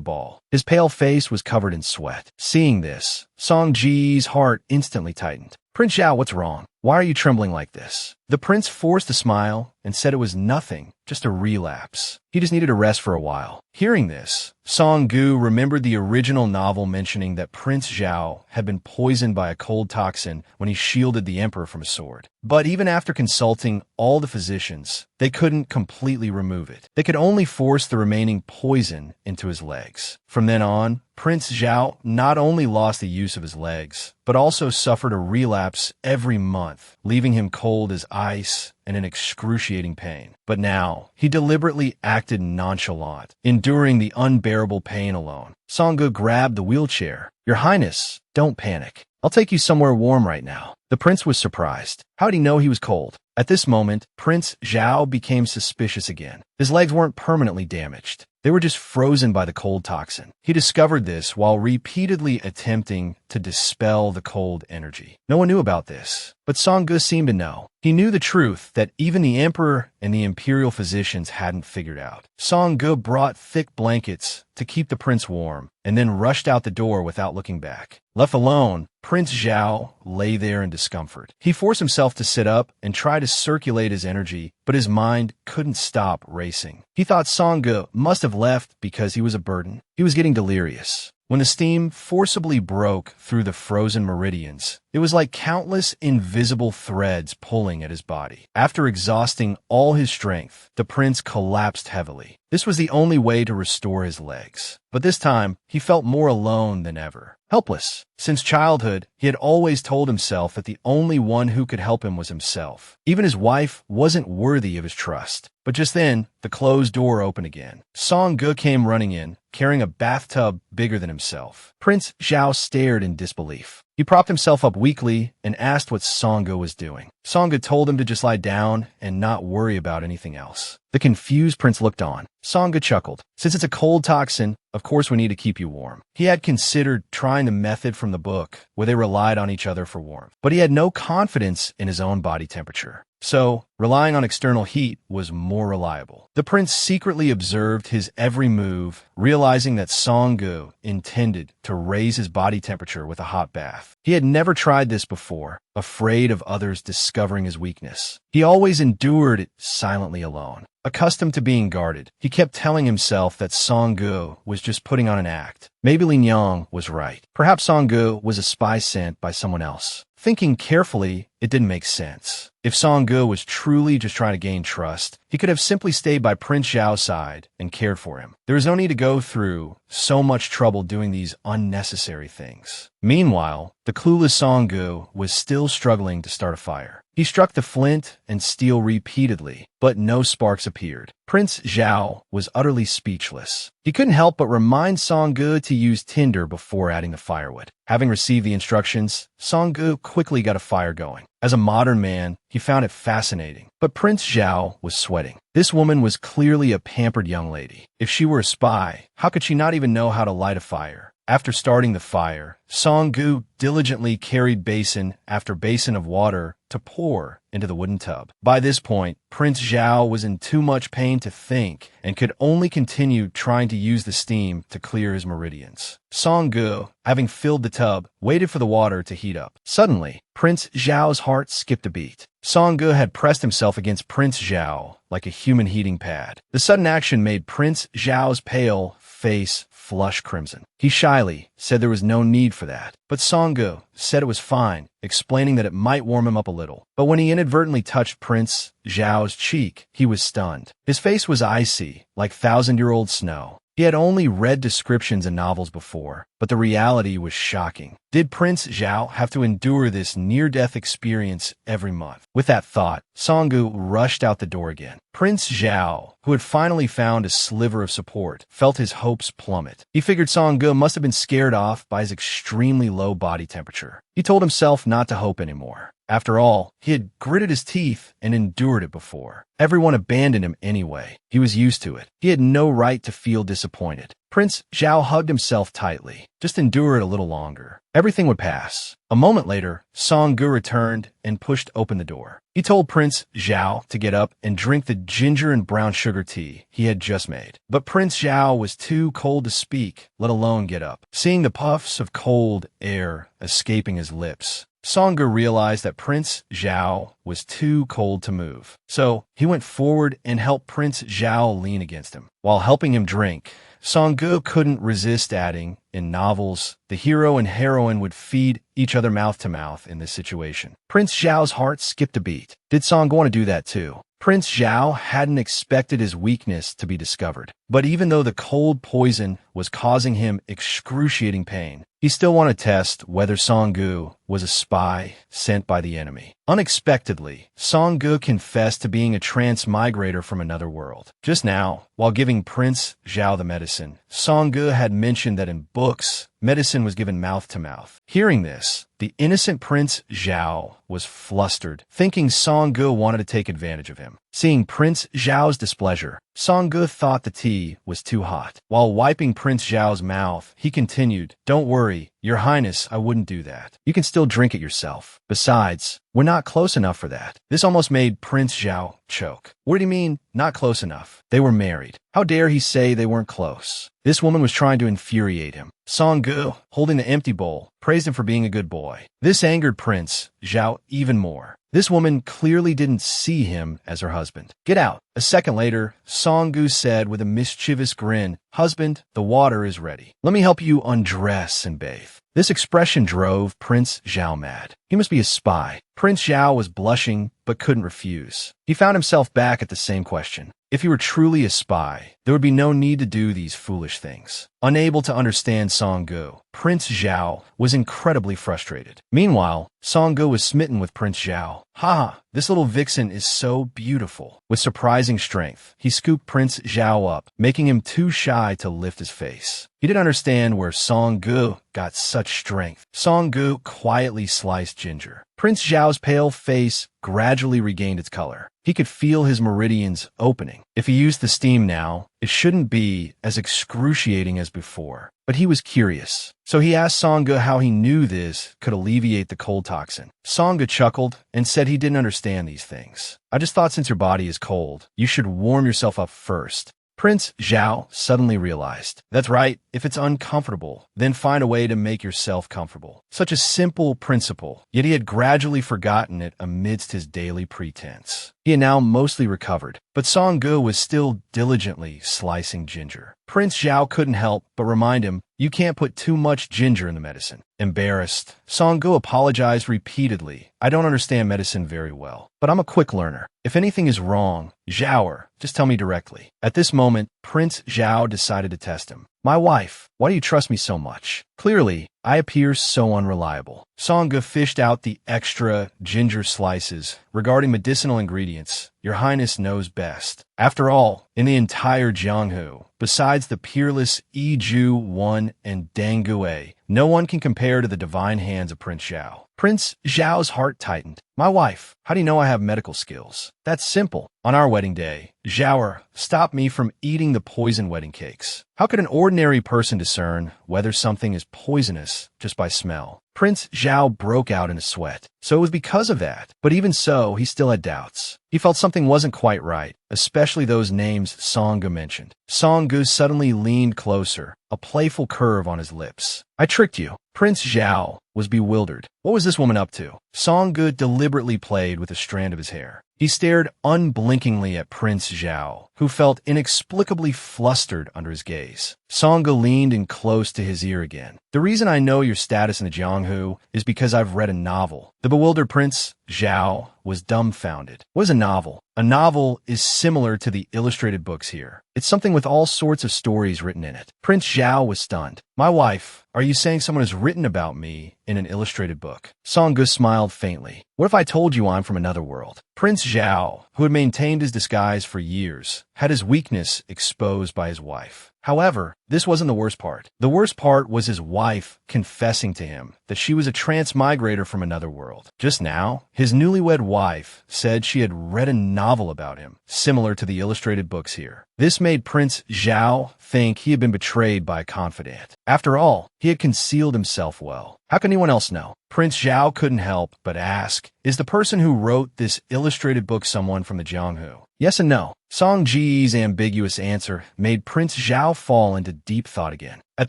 ball. His pale face was covered in sweat. Seeing this, Song Ji's heart instantly tightened. "Prince Zhao, what's wrong? Why are you trembling like this?" The prince forced a smile and said it was nothing, just a relapse. He just needed a rest for a while. Hearing this, Song Gu remembered the original novel mentioning that Prince Zhao had been poisoned by a cold toxin when he shielded the emperor from a sword. But even after consulting all the physicians, they couldn't completely remove it. They could only force the remaining poison into his legs. From then on, Prince Zhao not only lost the use of his legs, but also suffered a relapse every month, leaving him cold as ice and in excruciating pain. But now, he deliberately acted nonchalant, enduring the unbearable pain alone. Songgu grabbed the wheelchair. "Your Highness, don't panic. I'll take you somewhere warm right now." The prince was surprised. How'd he know he was cold? At this moment, Prince Zhao became suspicious again. His legs weren't permanently damaged. They were just frozen by the cold toxin. He discovered this while repeatedly attempting to dispel the cold energy. No one knew about this, but Song Gu seemed to know. He knew the truth that even the emperor and the imperial physicians hadn't figured out. Song Gu brought thick blankets to keep the prince warm, and then rushed out the door without looking back. Left alone, Prince Zhao lay there in discomfort. He forced himself to sit up and try to circulate his energy, but his mind couldn't stop racing. He thought Song Gu must have left because he was a burden. He was getting delirious. When the steam forcibly broke through the frozen meridians, it was like countless invisible threads pulling at his body. After exhausting all his strength, the prince collapsed heavily. This was the only way to restore his legs. But this time, he felt more alone than ever. Helpless. Since childhood, he had always told himself that the only one who could help him was himself. Even his wife wasn't worthy of his trust. But just then, the closed door opened again. Song Gu came running in, carrying a bathtub bigger than himself. Prince Zhao stared in disbelief. He propped himself up weakly and asked what Song Gu was doing. Song Gu told him to just lie down and not worry about anything else. The confused prince looked on. Song Gu chuckled. "Since it's a cold toxin, of course we need to keep you warm." He had considered trying the method from the book, where they relied on each other for warmth. But he had no confidence in his own body temperature. So, relying on external heat was more reliable. The prince secretly observed his every move, realizing that Song Gu intended to raise his body temperature with a hot bath. He had never tried this before, afraid of others discovering his weakness. He always endured it silently alone. Accustomed to being guarded, he kept telling himself that Song Gu was just putting on an act. Maybe Lin Yang was right. Perhaps Song Gu was a spy sent by someone else. Thinking carefully, it didn't make sense. If Song Gu was truly just trying to gain trust, he could have simply stayed by Prince Zhao's side and cared for him. There was no need to go through so much trouble doing these unnecessary things. Meanwhile, the clueless Song Gu was still struggling to start a fire. He struck the flint and steel repeatedly, but no sparks appeared. Prince Zhao was utterly speechless. He couldn't help but remind Song Gu to use tinder before adding the firewood. Having received the instructions, Song Gu quickly got a fire going. As a modern man, he found it fascinating. But Prince Zhao was sweating. This woman was clearly a pampered young lady. If she were a spy, how could she not even know how to light a fire? After starting the fire, Song Gu diligently carried basin after basin of water to pour into the wooden tub. By this point, Prince Zhao was in too much pain to think and could only continue trying to use the steam to clear his meridians. Song Gu, having filled the tub, waited for the water to heat up. Suddenly, Prince Zhao's heart skipped a beat. Song Gu had pressed himself against Prince Zhao like a human heating pad. The sudden action made Prince Zhao's pale face flush crimson. He shyly said there was no need for that, but Song Gu said it was fine, explaining that it might warm him up a little. But when he inadvertently touched Prince Zhao's cheek, he was stunned. His face was icy, like thousand-year-old snow. He had only read descriptions in novels before, but the reality was shocking. Did Prince Zhao have to endure this near-death experience every month? With that thought, Song Gu rushed out the door again. Prince Zhao, who had finally found a sliver of support, felt his hopes plummet. He figured Song Gu must have been scared off by his extremely low body temperature. He told himself not to hope anymore. After all, he had gritted his teeth and endured it before. Everyone abandoned him anyway. He was used to it. He had no right to feel disappointed. Prince Zhao hugged himself tightly. Just endure it a little longer. Everything would pass. A moment later, Song Gu returned and pushed open the door. He told Prince Zhao to get up and drink the ginger and brown sugar tea he had just made. But Prince Zhao was too cold to speak, let alone get up. Seeing the puffs of cold air escaping his lips, Song Gu realized that Prince Zhao was too cold to move. So he went forward and helped Prince Zhao lean against him. While helping him drink, Song Gu couldn't resist adding, in novels, the hero and heroine would feed each other mouth to mouth in this situation. Prince Zhao's heart skipped a beat. Did Song Gu want to do that too? Prince Zhao hadn't expected his weakness to be discovered. But even though the cold poison was causing him excruciating pain, he still wanted to test whether Song Gu was a spy sent by the enemy. Unexpectedly, Song Gu confessed to being a transmigrator from another world. Just now, while giving Prince Zhao the medicine, Song Gu had mentioned that in books, medicine was given mouth to mouth. Hearing this, the innocent Prince Zhao was flustered, thinking Song Gu wanted to take advantage of him. Seeing Prince Zhao's displeasure, Song Gu thought the tea was too hot. While wiping Prince Zhao's mouth, he continued, "Don't worry, Your Highness, I wouldn't do that. You can still drink it yourself. Besides, we're not close enough for that." This almost made Prince Zhao choke. What did he mean, not close enough? They were married. How dare he say they weren't close? This woman was trying to infuriate him. Song Gu, holding the empty bowl, praised him for being a good boy. This angered Prince Zhao even more. This woman clearly didn't see him as her husband. "Get out." A second later, Song Gu said with a mischievous grin, "Husband, the water is ready. Let me help you undress and bathe." This expression drove Prince Zhao mad. He must be a spy. Prince Zhao was blushing but couldn't refuse. He found himself back at the same question. If he were truly a spy, there would be no need to do these foolish things. Unable to understand Song Gu, Prince Zhao was incredibly frustrated. Meanwhile, Song Gu was smitten with Prince Zhao. "Ha! This little vixen is so beautiful." With surprising strength, he scooped Prince Zhao up, making him too shy to lift his face. He didn't understand where Song Gu got such strength. Song Gu quietly sliced ginger. Prince Zhao's pale face gradually regained its color. He could feel his meridians opening. If he used the steam now, it shouldn't be as excruciating as before. But he was curious. So he asked Song Gu how he knew this could alleviate the cold toxin. Song Gu chuckled and said he didn't understand these things. "I just thought since your body is cold, you should warm yourself up first." Prince Zhao suddenly realized, that's right, if it's uncomfortable, then find a way to make yourself comfortable. Such a simple principle, yet he had gradually forgotten it amidst his daily pretense. He had now mostly recovered, but Song Gu was still diligently slicing ginger. Prince Zhao couldn't help but remind him, "You can't put too much ginger in the medicine." Embarrassed, Song Gu apologized repeatedly. "I don't understand medicine very well, but I'm a quick learner. If anything is wrong, Zhaoer, just tell me directly." At this moment, Prince Zhao decided to test him. "My wife, why do you trust me so much? Clearly, I appear so unreliable." Song Gu fished out the extra ginger slices. "Regarding medicinal ingredients, Your Highness knows best. After all, in the entire Jianghu, besides the peerless Yi Ju 1 and Deng Gue, no one can compare to the divine hands of Prince Zhao." Prince Zhao's heart tightened. "My wife, how do you know I have medical skills?" "That's simple. On our wedding day, Zhaoer stopped me from eating the poison wedding cakes." How could an ordinary person discern whether something is poisonous just by smell? Prince Zhao broke out in a sweat. So it was because of that. But even so, he still had doubts. He felt something wasn't quite right, especially those names Song Gu mentioned. Song Gu suddenly leaned closer, a playful curve on his lips. "I tricked you." Prince Zhao was bewildered. What was this woman up to? Song Gu deliberately played with a strand of his hair. He stared unblinkingly at Prince Zhao, who felt inexplicably flustered under his gaze. Song Gu leaned in close to his ear again. "The reason I know your status in the Jianghu is because I've read a novel." The bewildered Prince Zhao was dumbfounded. What is a novel? A novel is similar to the illustrated books here. It's something with all sorts of stories written in it. Prince Zhao was stunned. "My wife, are you saying someone has written about me in an illustrated book?" Song Gu smiled faintly. "What if I told you I'm from another world?" Prince Zhao, who had maintained his disguise for years, had his weakness exposed by his wife. However, this wasn't the worst part. The worst part was his wife confessing to him that she was a transmigrator from another world. Just now, his newlywed wife said she had read a novel about him, similar to the illustrated books here. This made Prince Zhao think he had been betrayed by a confidant. After all, he had concealed himself well. How can anyone else know? Prince Zhao couldn't help but ask, is the person who wrote this illustrated book someone from the Jianghu? Yes and no. Song Ji's ambiguous answer made Prince Zhao fall into deep thought again. At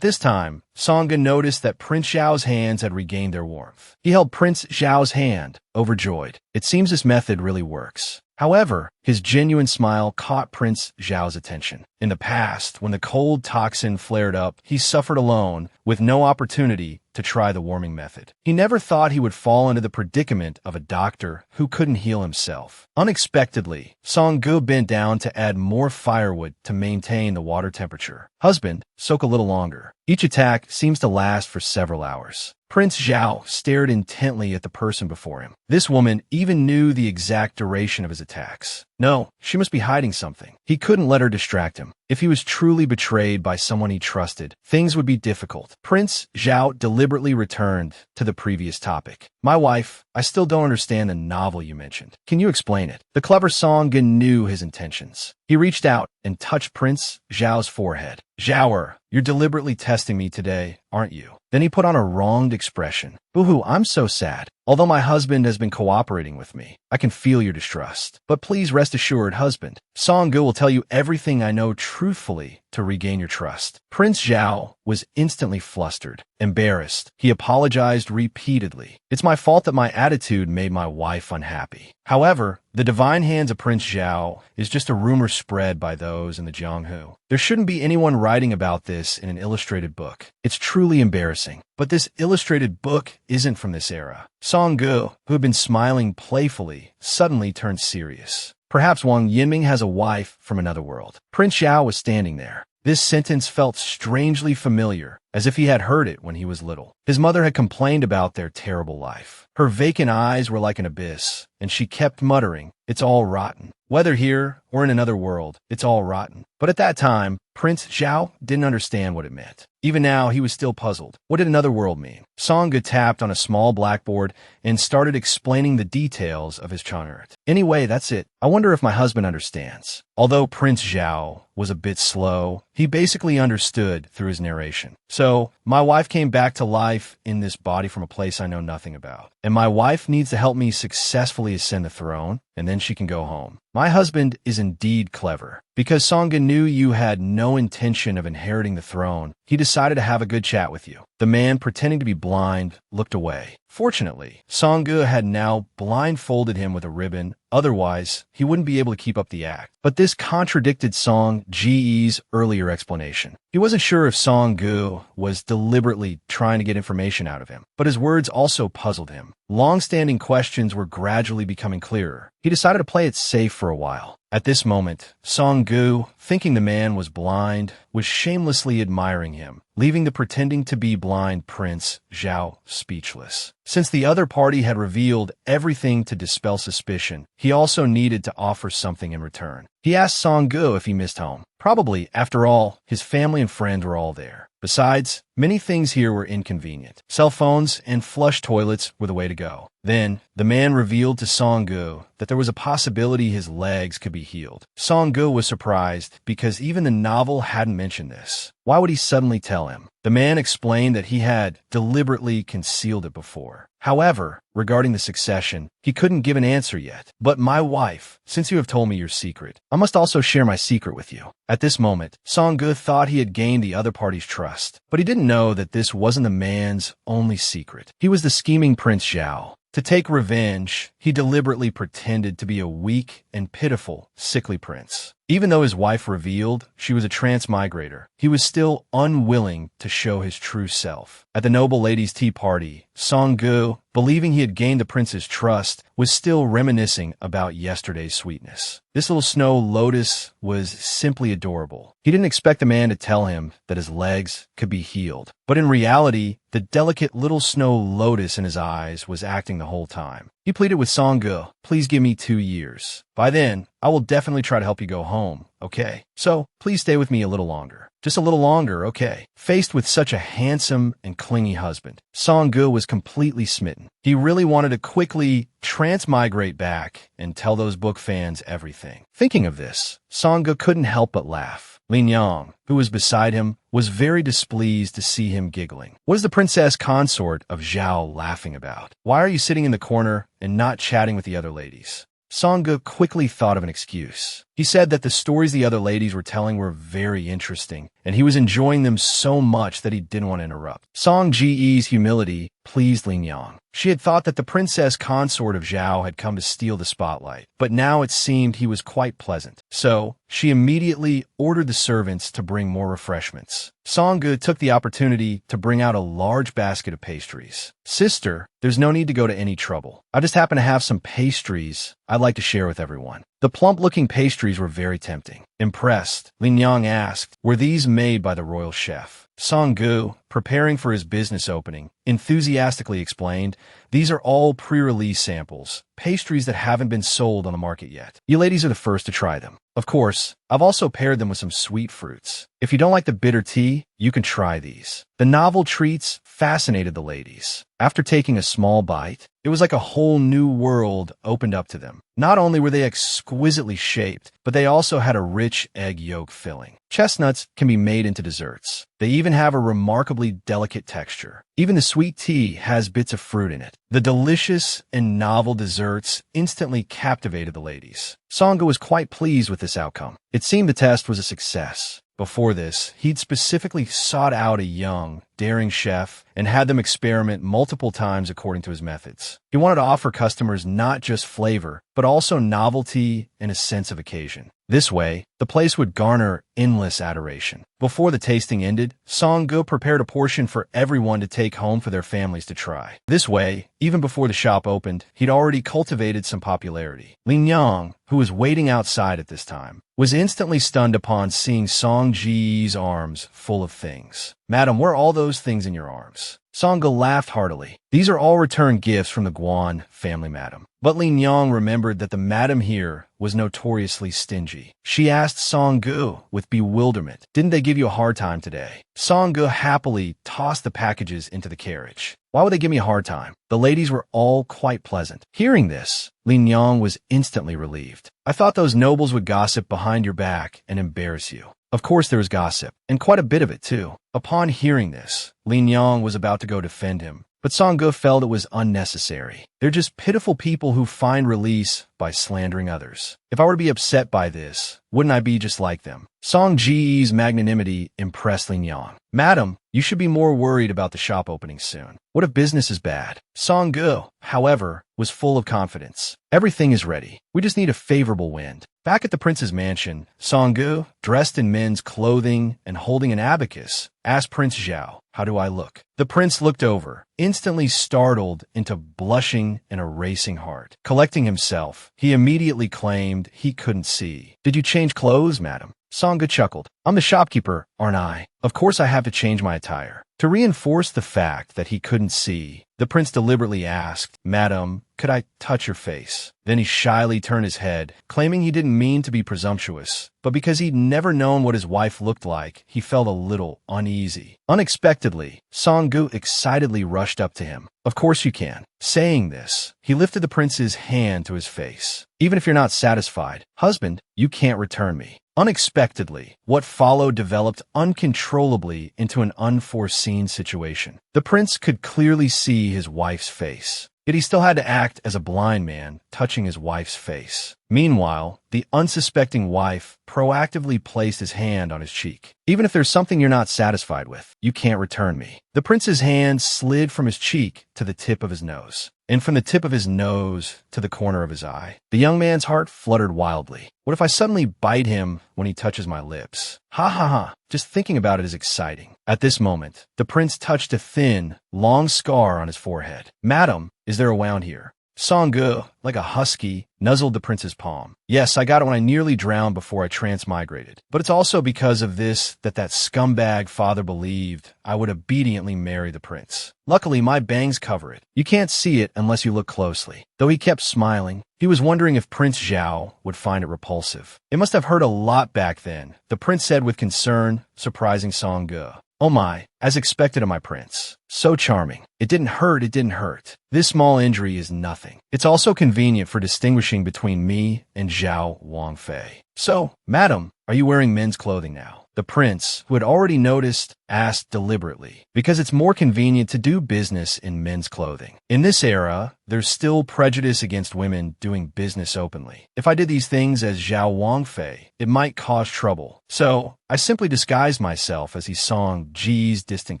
this time, Song Ge noticed that Prince Zhao's hands had regained their warmth. He held Prince Zhao's hand, overjoyed. It seems this method really works. However, his genuine smile caught Prince Zhao's attention. In the past, when the cold toxin flared up, he suffered alone, with no opportunity to try the warming method. He never thought he would fall into the predicament of a doctor who couldn't heal himself. Unexpectedly, Song Ge bent down to add more firewood to maintain the water temperature. Husband, soak a little longer. Each attack seems to last for several hours. Prince Zhao stared intently at the person before him. This woman even knew the exact duration of his attacks. No, she must be hiding something. He couldn't let her distract him. If he was truly betrayed by someone he trusted, things would be difficult. Prince Zhao deliberately returned to the previous topic. My wife, I still don't understand the novel you mentioned. Can you explain it? The clever Song Ge knew his intentions. He reached out and touched Prince Zhao's forehead. Zhaoer, you're deliberately testing me today, aren't you? Then he put on a wronged expression. Boo-hoo, I'm so sad. Although my husband has been cooperating with me, I can feel your distrust. But please rest assured, husband, Song Ge will tell you everything I know truthfully to regain your trust. Prince Zhao was instantly flustered, embarrassed. He apologized repeatedly. It's my fault that my attitude made my wife unhappy. However, the divine hands of Prince Zhao is just a rumor spread by those in the Jianghu. There shouldn't be anyone writing about this in an illustrated book. It's truly embarrassing. But this illustrated book isn't from this era. Song Ge, who had been smiling playfully, suddenly turned serious. Perhaps Wang Yinming has a wife from another world. Prince Zhao was standing there. This sentence felt strangely familiar, as if he had heard it when he was little. His mother had complained about their terrible life. Her vacant eyes were like an abyss, and she kept muttering, "It's all rotten. Whether here or in another world, it's all rotten." But at that time, Prince Zhao didn't understand what it meant. Even now, he was still puzzled. What did another world mean? Song Ge tapped on a small blackboard and started explaining the details of his chang'e. Anyway, that's it. I wonder if my husband understands. Although Prince Zhao was a bit slow, he basically understood through his narration. So, my wife came back to life in this body from a place I know nothing about. And my wife needs to help me successfully ascend the throne, and then she can go home. My husband is indeed clever. Because Song Ge knew you had no intention of inheriting the throne, he decided to have a good chat with you. The man, pretending to be blind, looked away. Fortunately, Song Ge had now blindfolded him with a ribbon. Otherwise, he wouldn't be able to keep up the act. But this contradicted Song Ji's earlier explanation. He wasn't sure if Song Ge was deliberately trying to get information out of him, but his words also puzzled him. Long-standing questions were gradually becoming clearer. He decided to play it safe for a while. At this moment, Song Ge, thinking the man was blind, was shamelessly admiring him, leaving the pretending to be blind Prince Zhao speechless. Since the other party had revealed everything to dispel suspicion, he also needed to offer something in return. He asked Song Ge if he missed home. Probably, after all, his family and friends were all there. Besides, many things here were inconvenient. Cell phones and flush toilets were the way to go. Then, the man revealed to Song Ge that there was a possibility his legs could be healed. Song Ge was surprised because even the novel hadn't mentioned this. Why would he suddenly tell him? The man explained that he had deliberately concealed it before. However, regarding the succession, he couldn't give an answer yet. But my wife, since you have told me your secret, I must also share my secret with you. At this moment, Song Ge thought he had gained the other party's trust, but he didn't know that this wasn't the man's only secret. He was the scheming Prince Zhao. To take revenge, he deliberately pretended to be a weak and pitiful, sickly prince. Even though his wife revealed she was a transmigrator, he was still unwilling to show his true self. At the noble lady's tea party, Song Ge, believing he had gained the prince's trust, was still reminiscing about yesterday's sweetness. This little snow lotus was simply adorable. He didn't expect the man to tell him that his legs could be healed. But in reality, the delicate little snow lotus in his eyes was acting the whole time. He pleaded with Song Ge, "Please give me 2 years. By then, I will definitely try to help you go home okay? So, please stay with me a little longer. Just a little longer, okay? Faced with such a handsome and clingy husband, Song-gu was completely smitten. He really wanted to quickly transmigrate back and tell those book fans everything. Thinking of this, Song-gu couldn't help but laugh. Lin Yang, who was beside him, was very displeased to see him giggling. What is the princess consort of Zhao laughing about? Why are you sitting in the corner and not chatting with the other ladies? Song-gu quickly thought of an excuse. He said that the stories the other ladies were telling were very interesting, and he was enjoying them so much that he didn't want to interrupt. Song-ji's humility pleased Lin Yang. She had thought that the princess consort of Zhao had come to steal the spotlight, but now it seemed he was quite pleasant. So, she immediately ordered the servants to bring more refreshments. Song-gu took the opportunity to bring out a large basket of pastries. Sister, there's no need to go to any trouble. I just happen to have some pastries I'd like to share with everyone. The plump-looking pastries were very tempting. Impressed, Lin Yang asked, were these made by the royal chef? Song-gu, preparing for his business opening, enthusiastically explained, these are all pre-release samples, pastries that haven't been sold on the market yet. You ladies are the first to try them. Of course, I've also paired them with some sweet fruits. If you don't like the bitter tea, you can try these. The novel treats fascinated the ladies. After taking a small bite, it was like a whole new world opened up to them. Not only were they exquisitely shaped, but they also had a rich egg yolk filling. Chestnuts can be made into desserts. They even have a remarkably delicate texture. Even the sweet tea has bits of fruit in it. The delicious and novel desserts instantly captivated the ladies. Song-gu was quite pleased with this outcome. It seemed the test was a success. Before this, he'd specifically sought out a young, daring chef and had them experiment multiple times according to his methods. He wanted to offer customers not just flavor, but also novelty and a sense of occasion. This way, the place would garner endless adoration. Before the tasting ended, Song-gu prepared a portion for everyone to take home for their families to try. This way, even before the shop opened, he'd already cultivated some popularity. Lin Yang, who was waiting outside at this time, was instantly stunned upon seeing Song-ji's arms full of things. Madam, where are all those things in your arms? Song-gu laughed heartily. These are all return gifts from the Guan family, madam. But Lin Yang remembered that the madam here was notoriously stingy. She asked Song-gu with bewilderment, didn't they give you a hard time today? Song-gu happily tossed the packages into the carriage. Why would they give me a hard time? The ladies were all quite pleasant. Hearing this, Lin Yang was instantly relieved. I thought those nobles would gossip behind your back and embarrass you. Of course there was gossip, and quite a bit of it too. Upon hearing this, Lin Yang was about to go defend him, but Song-gu felt it was unnecessary. They're just pitiful people who find release by slandering others. If I were to be upset by this, wouldn't I be just like them? Song-ji's magnanimity impressed Lin Yang. Madam, you should be more worried about the shop opening soon. What if business is bad? Song-gu, however, was full of confidence. Everything is ready. We just need a favorable wind. Back at the prince's mansion, Song-gu, dressed in men's clothing and holding an abacus, asked Prince Zhao, how do I look? The prince looked over, instantly startled into blushing and a racing heart. Collecting himself, he immediately claimed he couldn't see. Did you change clothes, madam? Song-gu chuckled. I'm the shopkeeper, aren't I? Of course I have to change my attire. To reinforce the fact that he couldn't see, the prince deliberately asked, Madam, could I touch your face? Then he shyly turned his head, claiming he didn't mean to be presumptuous, but because he'd never known what his wife looked like, he felt a little uneasy. Unexpectedly, Song-gu excitedly rushed up to him. Of course you can. Saying this, he lifted the prince's hand to his face. Even if you're not satisfied, husband, you can't return me. Unexpectedly, what followed developed uncontrollably into an unforeseen situation. The prince could clearly see his wife's face, yet he still had to act as a blind man, touching his wife's face. Meanwhile, the unsuspecting wife proactively placed his hand on his cheek. Even if there's something you're not satisfied with, you can't return me. The prince's hand slid from his cheek to the tip of his nose, and from the tip of his nose to the corner of his eye. The young man's heart fluttered wildly. What if I suddenly bite him when he touches my lips? Ha ha ha. Just thinking about it is exciting. At this moment, the prince touched a thin, long scar on his forehead. Madam, is there a wound here? Song-gu, like a husky, nuzzled the prince's palm. Yes, I got it when I nearly drowned before I transmigrated. But it's also because of this that scumbag father believed I would obediently marry the prince. Luckily, my bangs cover it. You can't see it unless you look closely. Though he kept smiling, he was wondering if Prince Zhao would find it repulsive. It must have hurt a lot back then, the prince said with concern, surprising Song-gu. Oh my, as expected of my prince. So charming. It didn't hurt. This small injury is nothing. It's also convenient for distinguishing between me and Zhao Wangfei. So, madam, are you wearing men's clothing now? The prince, who had already noticed, asked deliberately, because it's more convenient to do business in men's clothing. In this era, there's still prejudice against women doing business openly. If I did these things as Zhao Wangfei, it might cause trouble. So, I simply disguised myself as Song Ji's distant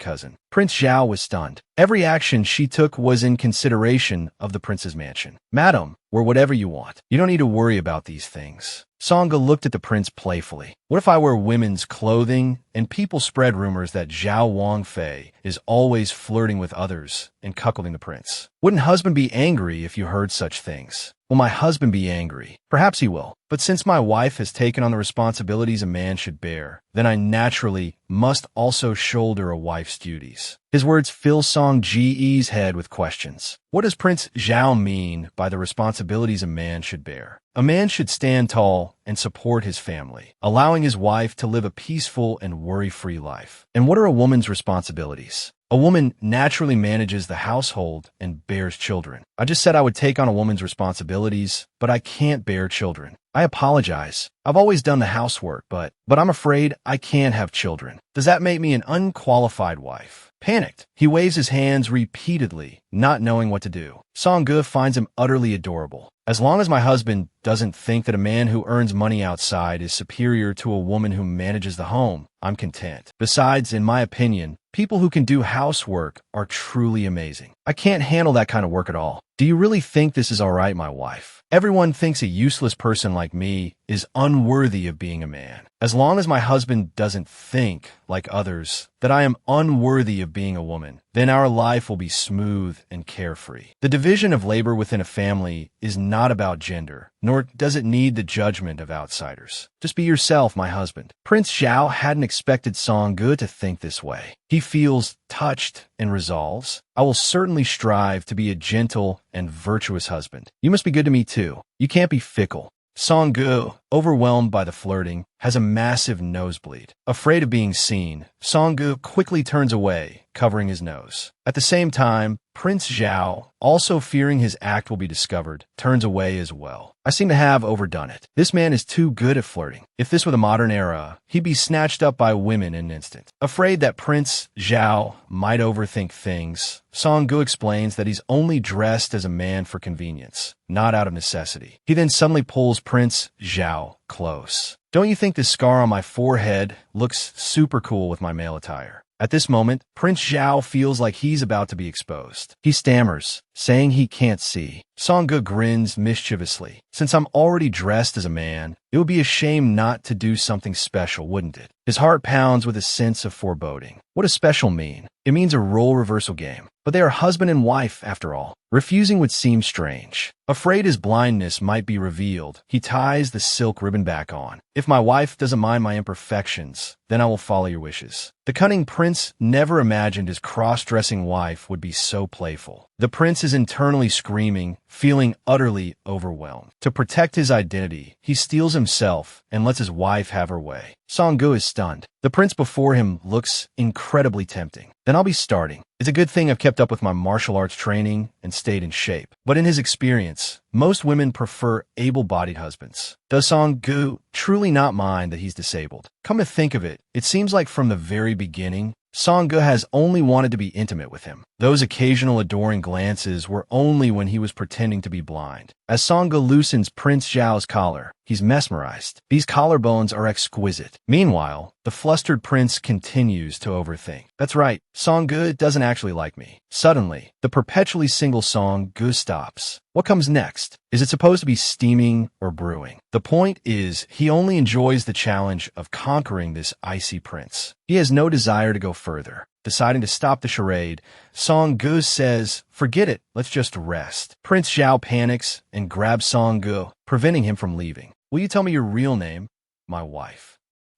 cousin. Prince Zhao was stunned. Every action she took was in consideration of the prince's mansion. Madam, wear whatever you want. You don't need to worry about these things. Song looked at the prince playfully. What if I wear women's clothing and people spread rumors that Zhao Wangfei is always flirting with others and cuckolding the prince? Wouldn't husband be angry if you heard such things? Will my husband be angry? Perhaps he will. But since my wife has taken on the responsibilities a man should bear, then I naturally must also shoulder a wife's duties. His words fill Song Ji's head with questions. What does Prince Zhao mean by the responsibilities a man should bear? A man should stand tall and support his family, allowing his wife to live a peaceful and worry-free life. And what are a woman's responsibilities? A woman naturally manages the household and bears children. I just said I would take on a woman's responsibilities, but I can't bear children. I apologize. I've always done the housework, but I'm afraid I can't have children. Does that make me an unqualified wife? Panicked, he waves his hands repeatedly, not knowing what to do. Song-gu finds him utterly adorable. As long as my husband doesn't think that a man who earns money outside is superior to a woman who manages the home, I'm content. Besides, in my opinion, people who can do housework are truly amazing. I can't handle that kind of work at all. Do you really think this is all right, my wife? Everyone thinks a useless person like me is unworthy of being a man. As long as my husband doesn't think, like others, that I am unworthy of being a woman, then our life will be smooth and carefree. The division of labor within a family is not about gender, nor does it need the judgment of outsiders. Just be yourself, my husband. Prince Zhao hadn't expected Song-gu to think this way. He feels touched and resolves, I will certainly strive to be a gentle and virtuous husband. You must be good to me too. You can't be fickle. Song-gu, overwhelmed by the flirting, has a massive nosebleed. Afraid of being seen, Song-gu quickly turns away, covering his nose. At the same time, Prince Zhao, also fearing his act will be discovered, turns away as well. I seem to have overdone it. This man is too good at flirting. If this were the modern era, he'd be snatched up by women in an instant. Afraid that Prince Zhao might overthink things, Song-gu explains that he's only dressed as a man for convenience, not out of necessity. He then suddenly pulls Prince Zhao close. Don't you think this scar on my forehead looks super cool with my male attire? At this moment, Prince Zhao feels like he's about to be exposed. He stammers, saying he can't see. Song-gu grins mischievously. Since I'm already dressed as a man, it would be a shame not to do something special, wouldn't it? His heart pounds with a sense of foreboding. What does special mean? It means a role reversal game. But they are husband and wife, after all. Refusing would seem strange. Afraid his blindness might be revealed, he ties the silk ribbon back on. If my wife doesn't mind my imperfections, then I will follow your wishes. The cunning prince never imagined his cross-dressing wife would be so playful. The prince is internally screaming, feeling utterly overwhelmed. To protect his identity, he steels himself and lets his wife have her way. Song-gu is stunned. The prince before him looks incredibly tempting. Then I'll be starting. It's a good thing I've kept up with my martial arts training and stayed in shape. But in his experience, most women prefer able-bodied husbands. Does Song-gu truly not mind that he's disabled? Come to think of it, it seems like from the very beginning, Song-gu has only wanted to be intimate with him. Those occasional adoring glances were only when he was pretending to be blind. As Song-gu loosens Prince Zhao's collar, he's mesmerized. These collarbones are exquisite. Meanwhile, the flustered prince continues to overthink. That's right, Song-gu doesn't actually like me. Suddenly, the perpetually single Song-gu stops. What comes next? Is it supposed to be steaming or brewing? The point is, he only enjoys the challenge of conquering this icy prince. He has no desire to go further. Deciding to stop the charade, Song-gu says, "Forget it, let's just rest." Prince Zhao panics and grabs Song-gu, preventing him from leaving. "Will you tell me your real name?" "My wife."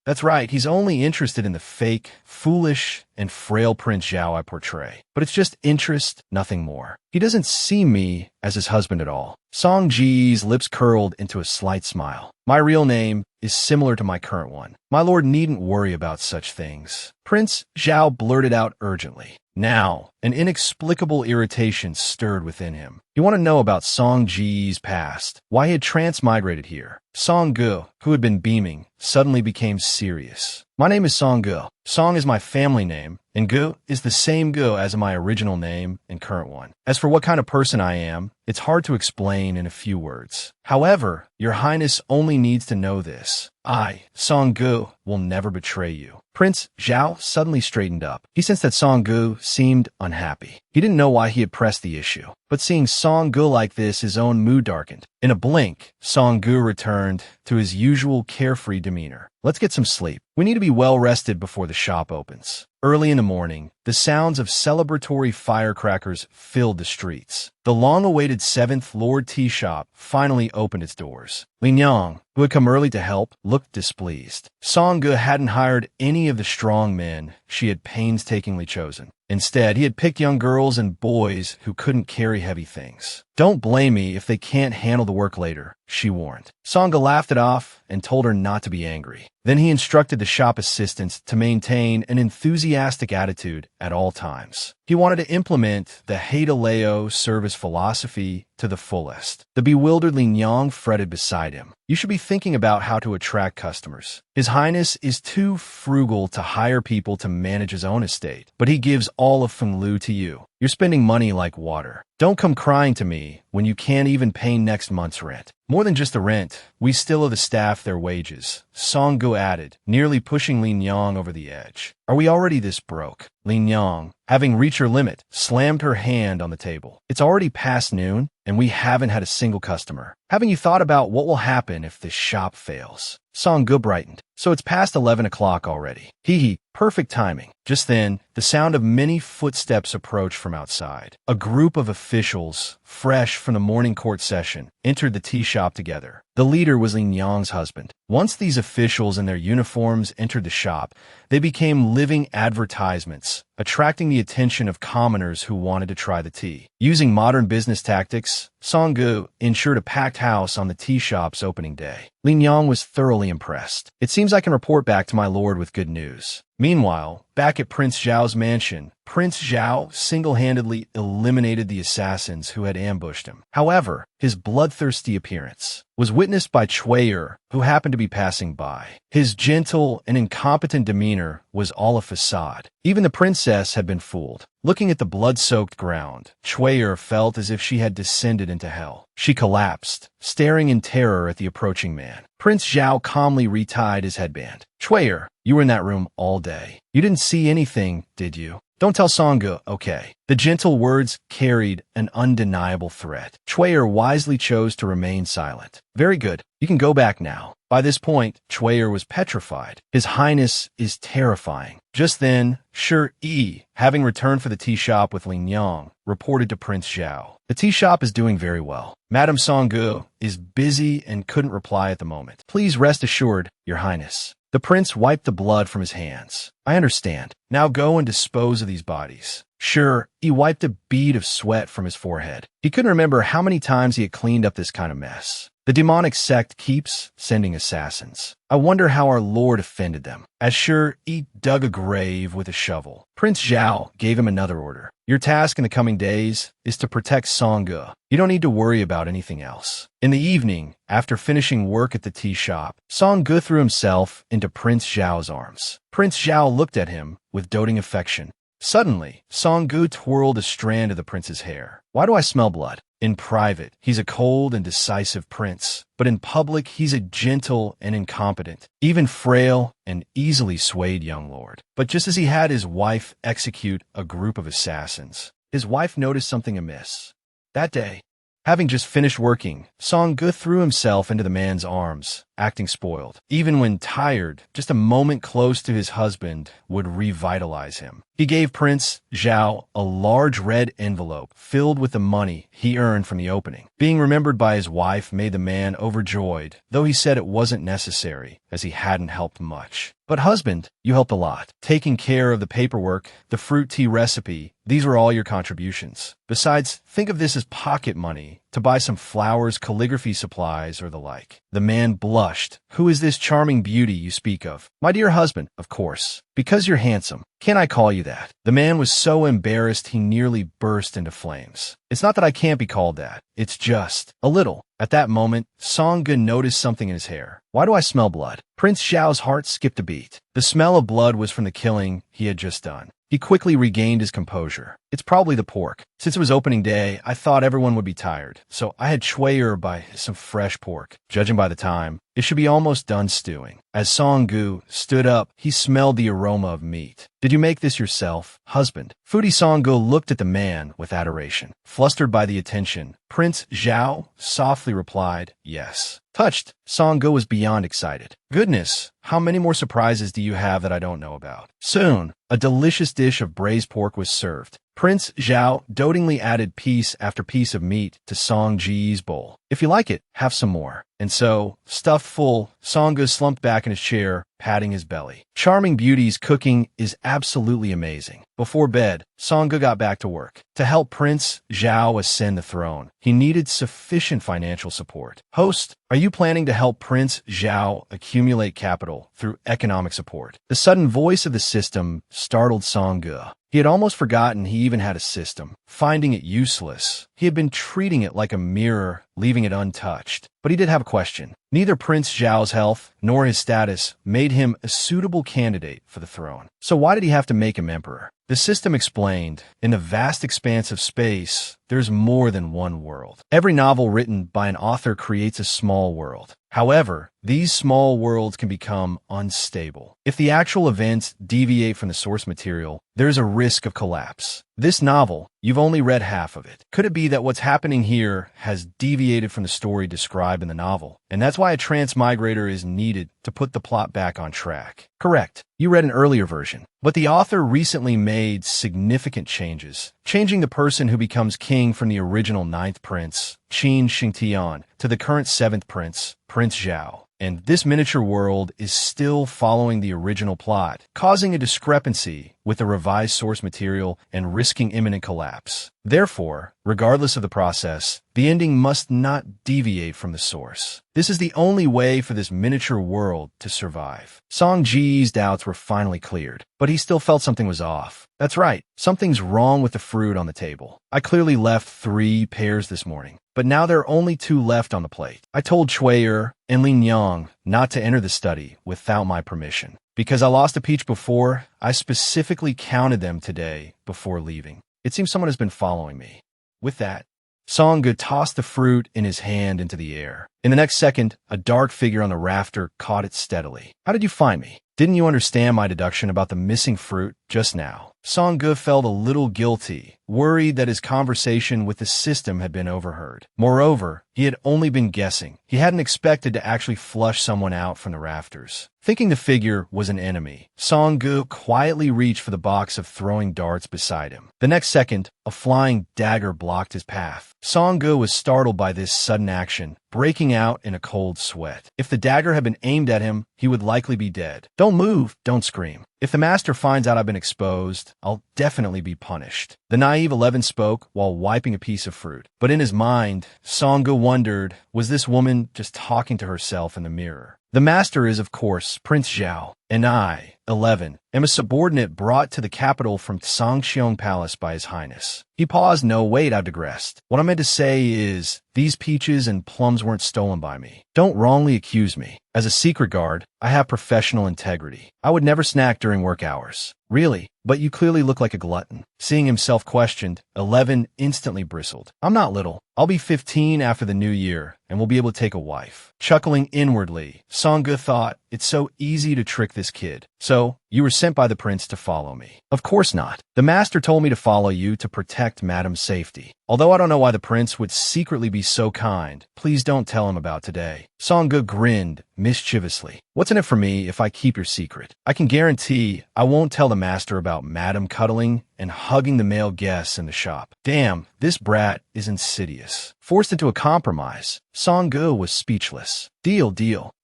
That's right, he's only interested in the fake, foolish, and frail Prince Zhao I portray. But it's just interest, nothing more. He doesn't see me as his husband at all. Song-ji's lips curled into a slight smile. "My real name is similar to my current one. My lord needn't worry about such things." Prince Zhao blurted out urgently. Now, an inexplicable irritation stirred within him. He wanted to know about Song-ji's past, why he had transmigrated here. Song-gu, who had been beaming, suddenly became serious. "My name is Song-gu. Song is my family name, and Gu is the same Gu as my original name and current one. As for what kind of person I am, it's hard to explain in a few words. However, your highness only needs to know this. I, Song-gu, will never betray you." Prince Zhao suddenly straightened up. He sensed that Song-gu seemed unhappy. He didn't know why he had pressed the issue, but seeing Song-gu like this, his own mood darkened. In a blink, Song-gu returned to his usual carefree demeanor. "Let's get some sleep. We need to be well rested before the shop opens." Early in the morning, the sounds of celebratory firecrackers filled the streets. The long-awaited 7th Lord Tea Shop finally opened its doors. Lin Yang, who had come early to help, looked displeased. Song-gu hadn't hired any of the strong men she had painstakingly chosen. Instead, he had picked young girls and boys who couldn't carry heavy things. "Don't blame me if they can't handle the work later," she warned. Song-gu laughed it off and told her not to be angry. Then he instructed the shop assistants to maintain an enthusiastic attitude at all times. He wanted to implement the Haidaleo service philosophy to the fullest. The bewildered Lin Yang fretted beside him. "You should be thinking about how to attract customers. His Highness is too frugal to hire people to manage his own estate, but he gives all of Fenglu to you. You're spending money like water. Don't come crying to me when you can't even pay next month's rent." "More than just the rent, we still owe the staff their wages," Song-gu added, nearly pushing Lin Yang over the edge. "Are we already this broke?" Lin Yang, having reached her limit, slammed her hand on the table. "It's already past noon, and we haven't had a single customer. Haven't you thought about what will happen if this shop fails?" Song-gu brightened. "So it's past 11 o'clock already. Hee, perfect timing." Just then, the sound of many footsteps approached from outside. A group of officials, fresh from the morning court session, entered the tea shop together. The leader was Lin Yang's husband. Once these officials in their uniforms entered the shop, they became living advertisements, attracting the attention of commoners who wanted to try the tea. Using modern business tactics, Song-gu ensured a packed house on the tea shop's opening day. Lin Yang was thoroughly impressed. "It seems I can report back to my lord with good news." Meanwhile, back at Prince Zhao's mansion, Prince Zhao single-handedly eliminated the assassins who had ambushed him. However, his bloodthirsty appearance was witnessed by Chui'er, who happened to be passing by. His gentle and incompetent demeanor was all a facade. Even the princess had been fooled. Looking at the blood-soaked ground, Chui'er felt as if she had descended into hell. She collapsed, staring in terror at the approaching man. Prince Zhao calmly retied his headband. "Chui'er, you were in that room all day. You didn't see anything, did you? Don't tell Song-gu, okay?" The gentle words carried an undeniable threat. Chui'er wisely chose to remain silent. "Very good. You can go back now." By this point, Chui'er was petrified. His Highness is terrifying. Just then, Shi, having returned for the tea shop with Lin Yang, reported to Prince Zhao. "The tea shop is doing very well. Madame Song-gu is busy and couldn't reply at the moment. Please rest assured, Your Highness." The prince wiped the blood from his hands. "I understand. Now go and dispose of these bodies." Sure, he wiped a bead of sweat from his forehead. He couldn't remember how many times he had cleaned up this kind of mess. The demonic sect keeps sending assassins. I wonder how our lord offended them. As he dug a grave with a shovel. Prince Zhao gave him another order. "Your task in the coming days is to protect Song-gu. You don't need to worry about anything else." In the evening, after finishing work at the tea shop, Song-gu threw himself into Prince Zhao's arms. Prince Zhao looked at him with doting affection. Suddenly, Song-gu twirled a strand of the prince's hair. "Why do I smell blood?" In private, he's a cold and decisive prince, but in public, he's a gentle and incompetent, even frail and easily swayed young lord. But just as he had his wife execute a group of assassins, his wife noticed something amiss. That day, having just finished working, Song-gu threw himself into the man's arms, acting spoiled. Even when tired, just a moment close to his husband would revitalize him. He gave Prince Zhao a large red envelope filled with the money he earned from the opening. Being remembered by his wife made the man overjoyed, though he said it wasn't necessary, as he hadn't helped much. But husband, you helped a lot. Taking care of the paperwork, the fruit tea recipe, these were all your contributions. Besides, think of this as pocket money to buy some flowers, calligraphy supplies, or the like. The man blushed. Who is this charming beauty you speak of? My dear husband, of course. Because you're handsome. Can I call you that? The man was so embarrassed he nearly burst into flames. It's not that I can't be called that. It's just a little. At that moment, Song-ge noticed something in his hair. Why do I smell blood? Prince Zhao's heart skipped a beat. The smell of blood was from the killing he had just done. He quickly regained his composure. It's probably the pork. Since it was opening day, I thought everyone would be tired, so I had Chuyer buy some fresh pork. Judging by the time, it should be almost done stewing. As Song-gu stood up, he smelled the aroma of meat. Did you make this yourself, husband? Foodie Song-gu looked at the man with adoration. Flustered by the attention, Prince Zhao softly replied, yes. Touched, Song-gu was beyond excited. Goodness, how many more surprises do you have that I don't know about? Soon, a delicious dish of braised pork was served. Prince Zhao dotingly added piece after piece of meat to Song-ji's bowl. If you like it, have some more. And so, stuffed full, Song-gu slumped back in his chair, patting his belly. Charming Beauty's cooking is absolutely amazing. Before bed, Song-gu got back to work. To help Prince Zhao ascend the throne, he needed sufficient financial support. Host, are you planning to help Prince Zhao accumulate capital through economic support? The sudden voice of the system startled Song-gu. He had almost forgotten he even had a system. Finding it useless, he had been treating it like a mirror, leaving it untouched. But he did have a question. Neither Prince Zhao's health nor his status made him a suitable candidate for the throne. So why did he have to make him emperor? The system explained, in the vast expanse of space, there's more than one world. Every novel written by an author creates a small world. However, these small worlds can become unstable. If the actual events deviate from the source material, there's a risk of collapse. This novel, you've only read half of it. Could it be that what's happening here has deviated from the story described in the novel, and that's why a transmigrator is needed to put the plot back on track? Correct. You read an earlier version, but the author recently made significant changes, changing the person who becomes king from the original 9th prince, Qin Shingtian, to the current 7th prince, Prince Zhao. And this miniature world is still following the original plot, causing a discrepancy with the revised source material and risking imminent collapse. Therefore, regardless of the process, the ending must not deviate from the source. This is the only way for this miniature world to survive. Song-ji's doubts were finally cleared, but he still felt something was off. That's right, something's wrong with the fruit on the table. I clearly left 3 pears this morning, but now there are only 2 left on the plate. I told Chuyer and Lin Yang not to enter the study without my permission. Because I lost a peach before, I specifically counted them today before leaving. It seems someone has been following me. With that, Song-gu tossed the fruit in his hand into the air. In the next second, a dark figure on the rafter caught it steadily. How did you find me? Didn't you understand my deduction about the missing fruit just now? Song-gu felt a little guilty, worried that his conversation with the system had been overheard. Moreover, he had only been guessing. He hadn't expected to actually flush someone out from the rafters. Thinking the figure was an enemy, Song-gu quietly reached for the box of throwing darts beside him. The next second, a flying dagger blocked his path. Song-gu was startled by this sudden action, breaking out in a cold sweat. If the dagger had been aimed at him, he would likely be dead. Don't move, don't scream. If the master finds out I've been exposed, I'll definitely be punished. The naive 11 spoke while wiping a piece of fruit. But in his mind, Song-gu wondered, was this woman just talking to herself in the mirror? The master is, of course, Prince Zhao, and I, 11, am a subordinate brought to the capital from Sangxiong Palace by His Highness. He paused. No, wait, I've digressed. What I meant to say is, these peaches and plums weren't stolen by me. Don't wrongly accuse me. As a secret guard, I have professional integrity. I would never snack during work hours. Really? But you clearly look like a glutton. Seeing himself questioned, 11 instantly bristled. I'm not little. I'll be 15 after the new year, and we'll be able to take a wife. Chuckling inwardly, Song-gu thought, it's so easy to trick this kid. So, You were sent by the prince to follow me. Of course not. The master told me to follow you to protect Madam's safety. Although I don't know why the prince would secretly be so kind, please don't tell him about today. Song-gu grinned mischievously. What's in it for me if I keep your secret? I can guarantee I won't tell the master about Madam cuddling and hugging the male guests in the shop. Damn, this brat is insidious. Forced into a compromise, Song-gu was speechless. Deal.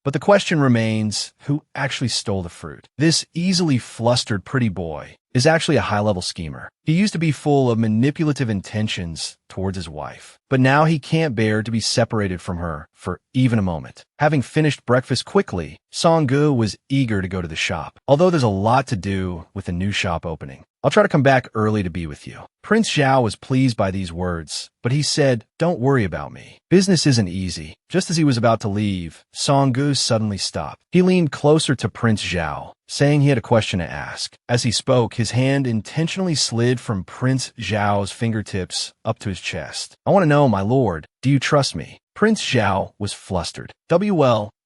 But the question remains, who actually stole the fruit? This easily flustered pretty boy is actually a high-level schemer. He used to be full of manipulative intentions towards his wife, but now he can't bear to be separated from her for even a moment. Having finished breakfast quickly, Song-gu was eager to go to the shop, although there's a lot to do with the new shop opening. I'll try to come back early to be with you. Prince Zhao was pleased by these words, but he said, don't worry about me. Business isn't easy. Just as he was about to leave, Song-gu suddenly stopped. He leaned closer to Prince Zhao, saying he had a question to ask. As he spoke, his hand intentionally slid from Prince Zhao's fingertips up to his chest. I want to know, my lord, do you trust me? Prince Zhao was flustered.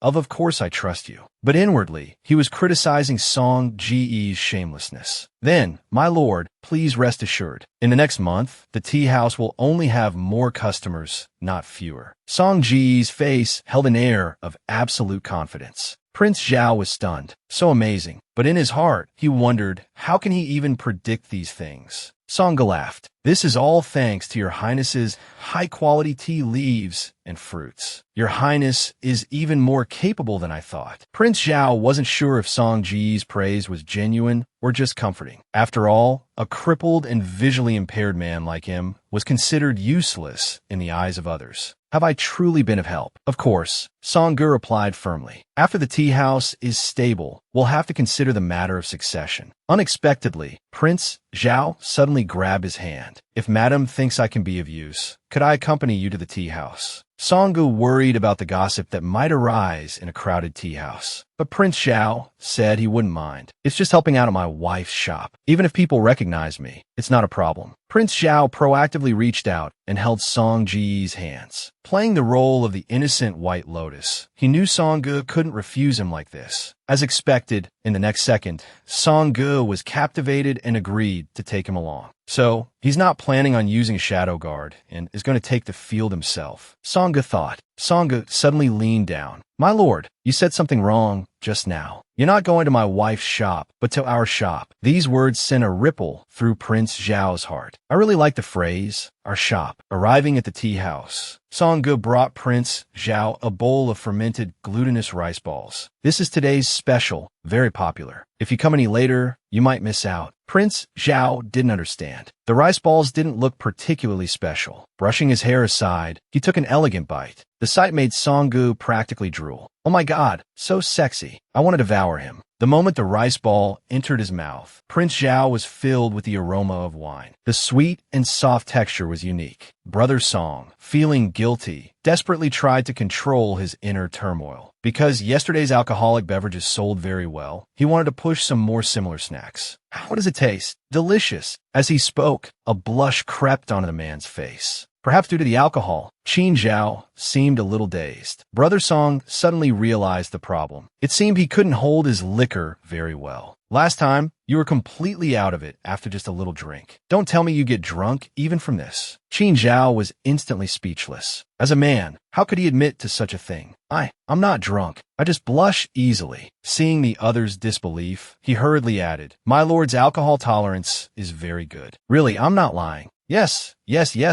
Of course I trust you. But inwardly, he was criticizing Song Ji's shamelessness. Then, my lord, please rest assured. In the next month, the tea house will only have more customers, not fewer. Song Ji's face held an air of absolute confidence. Prince Zhao was stunned. So amazing. But in his heart, he wondered, how can he even predict these things? Song-gu laughed. This is all thanks to your highness's high-quality tea leaves and fruits. Your highness is even more capable than I thought. Prince Zhao wasn't sure if Song Ji's praise was genuine or just comforting. After all, a crippled and visually impaired man like him was considered useless in the eyes of others. Have I truly been of help? Of course, Song-gu replied firmly. After the tea house is stable, we'll have to consider the matter of succession. Unexpectedly, Prince Zhao suddenly grabbed his hand. If Madam thinks I can be of use, could I accompany you to the tea house? Song-gu worried about the gossip that might arise in a crowded tea house. But Prince Zhao said he wouldn't mind. It's just helping out at my wife's shop. Even if people recognize me, it's not a problem. Prince Zhao proactively reached out and held Song Ji's hands. Playing the role of the innocent White Lotus, he knew Song-gu couldn't refuse him like this. As expected, in the next second, Song-gu was captivated and agreed to take him along. So, he's not planning on using Shadow Guard and is going to take the field himself. Song-gu thought. Song-gu suddenly leaned down. My lord, you said something wrong just now. You're not going to my wife's shop, but to our shop. These words sent a ripple through Prince Zhao's heart. I really like the phrase, our shop. Arriving at the tea house, Song-gu brought Prince Zhao a bowl of fermented glutinous rice balls. This is today's special, very popular. If you come any later, you might miss out. Prince Zhao didn't understand. The rice balls didn't look particularly special. Brushing his hair aside, he took an elegant bite. The sight made Song-gu practically drool. Oh my god, so sexy. I want to devour him. The moment the rice ball entered his mouth, Prince Zhao was filled with the aroma of wine. The sweet and soft texture was unique. Brother Song, feeling guilty, desperately tried to control his inner turmoil. Because yesterday's alcoholic beverages sold very well, he wanted to push some more similar snacks. How does it taste? Delicious. As he spoke, a blush crept onto the man's face. Perhaps due to the alcohol, Qin Zhao seemed a little dazed. Brother Song suddenly realized the problem. It seemed he couldn't hold his liquor very well. Last time, you were completely out of it after just a little drink. Don't tell me you get drunk even from this. Qin Zhao was instantly speechless. As a man, how could he admit to such a thing? I'm not drunk. I just blush easily. Seeing the other's disbelief, he hurriedly added, my lord's alcohol tolerance is very good. Really, I'm not lying. Yes,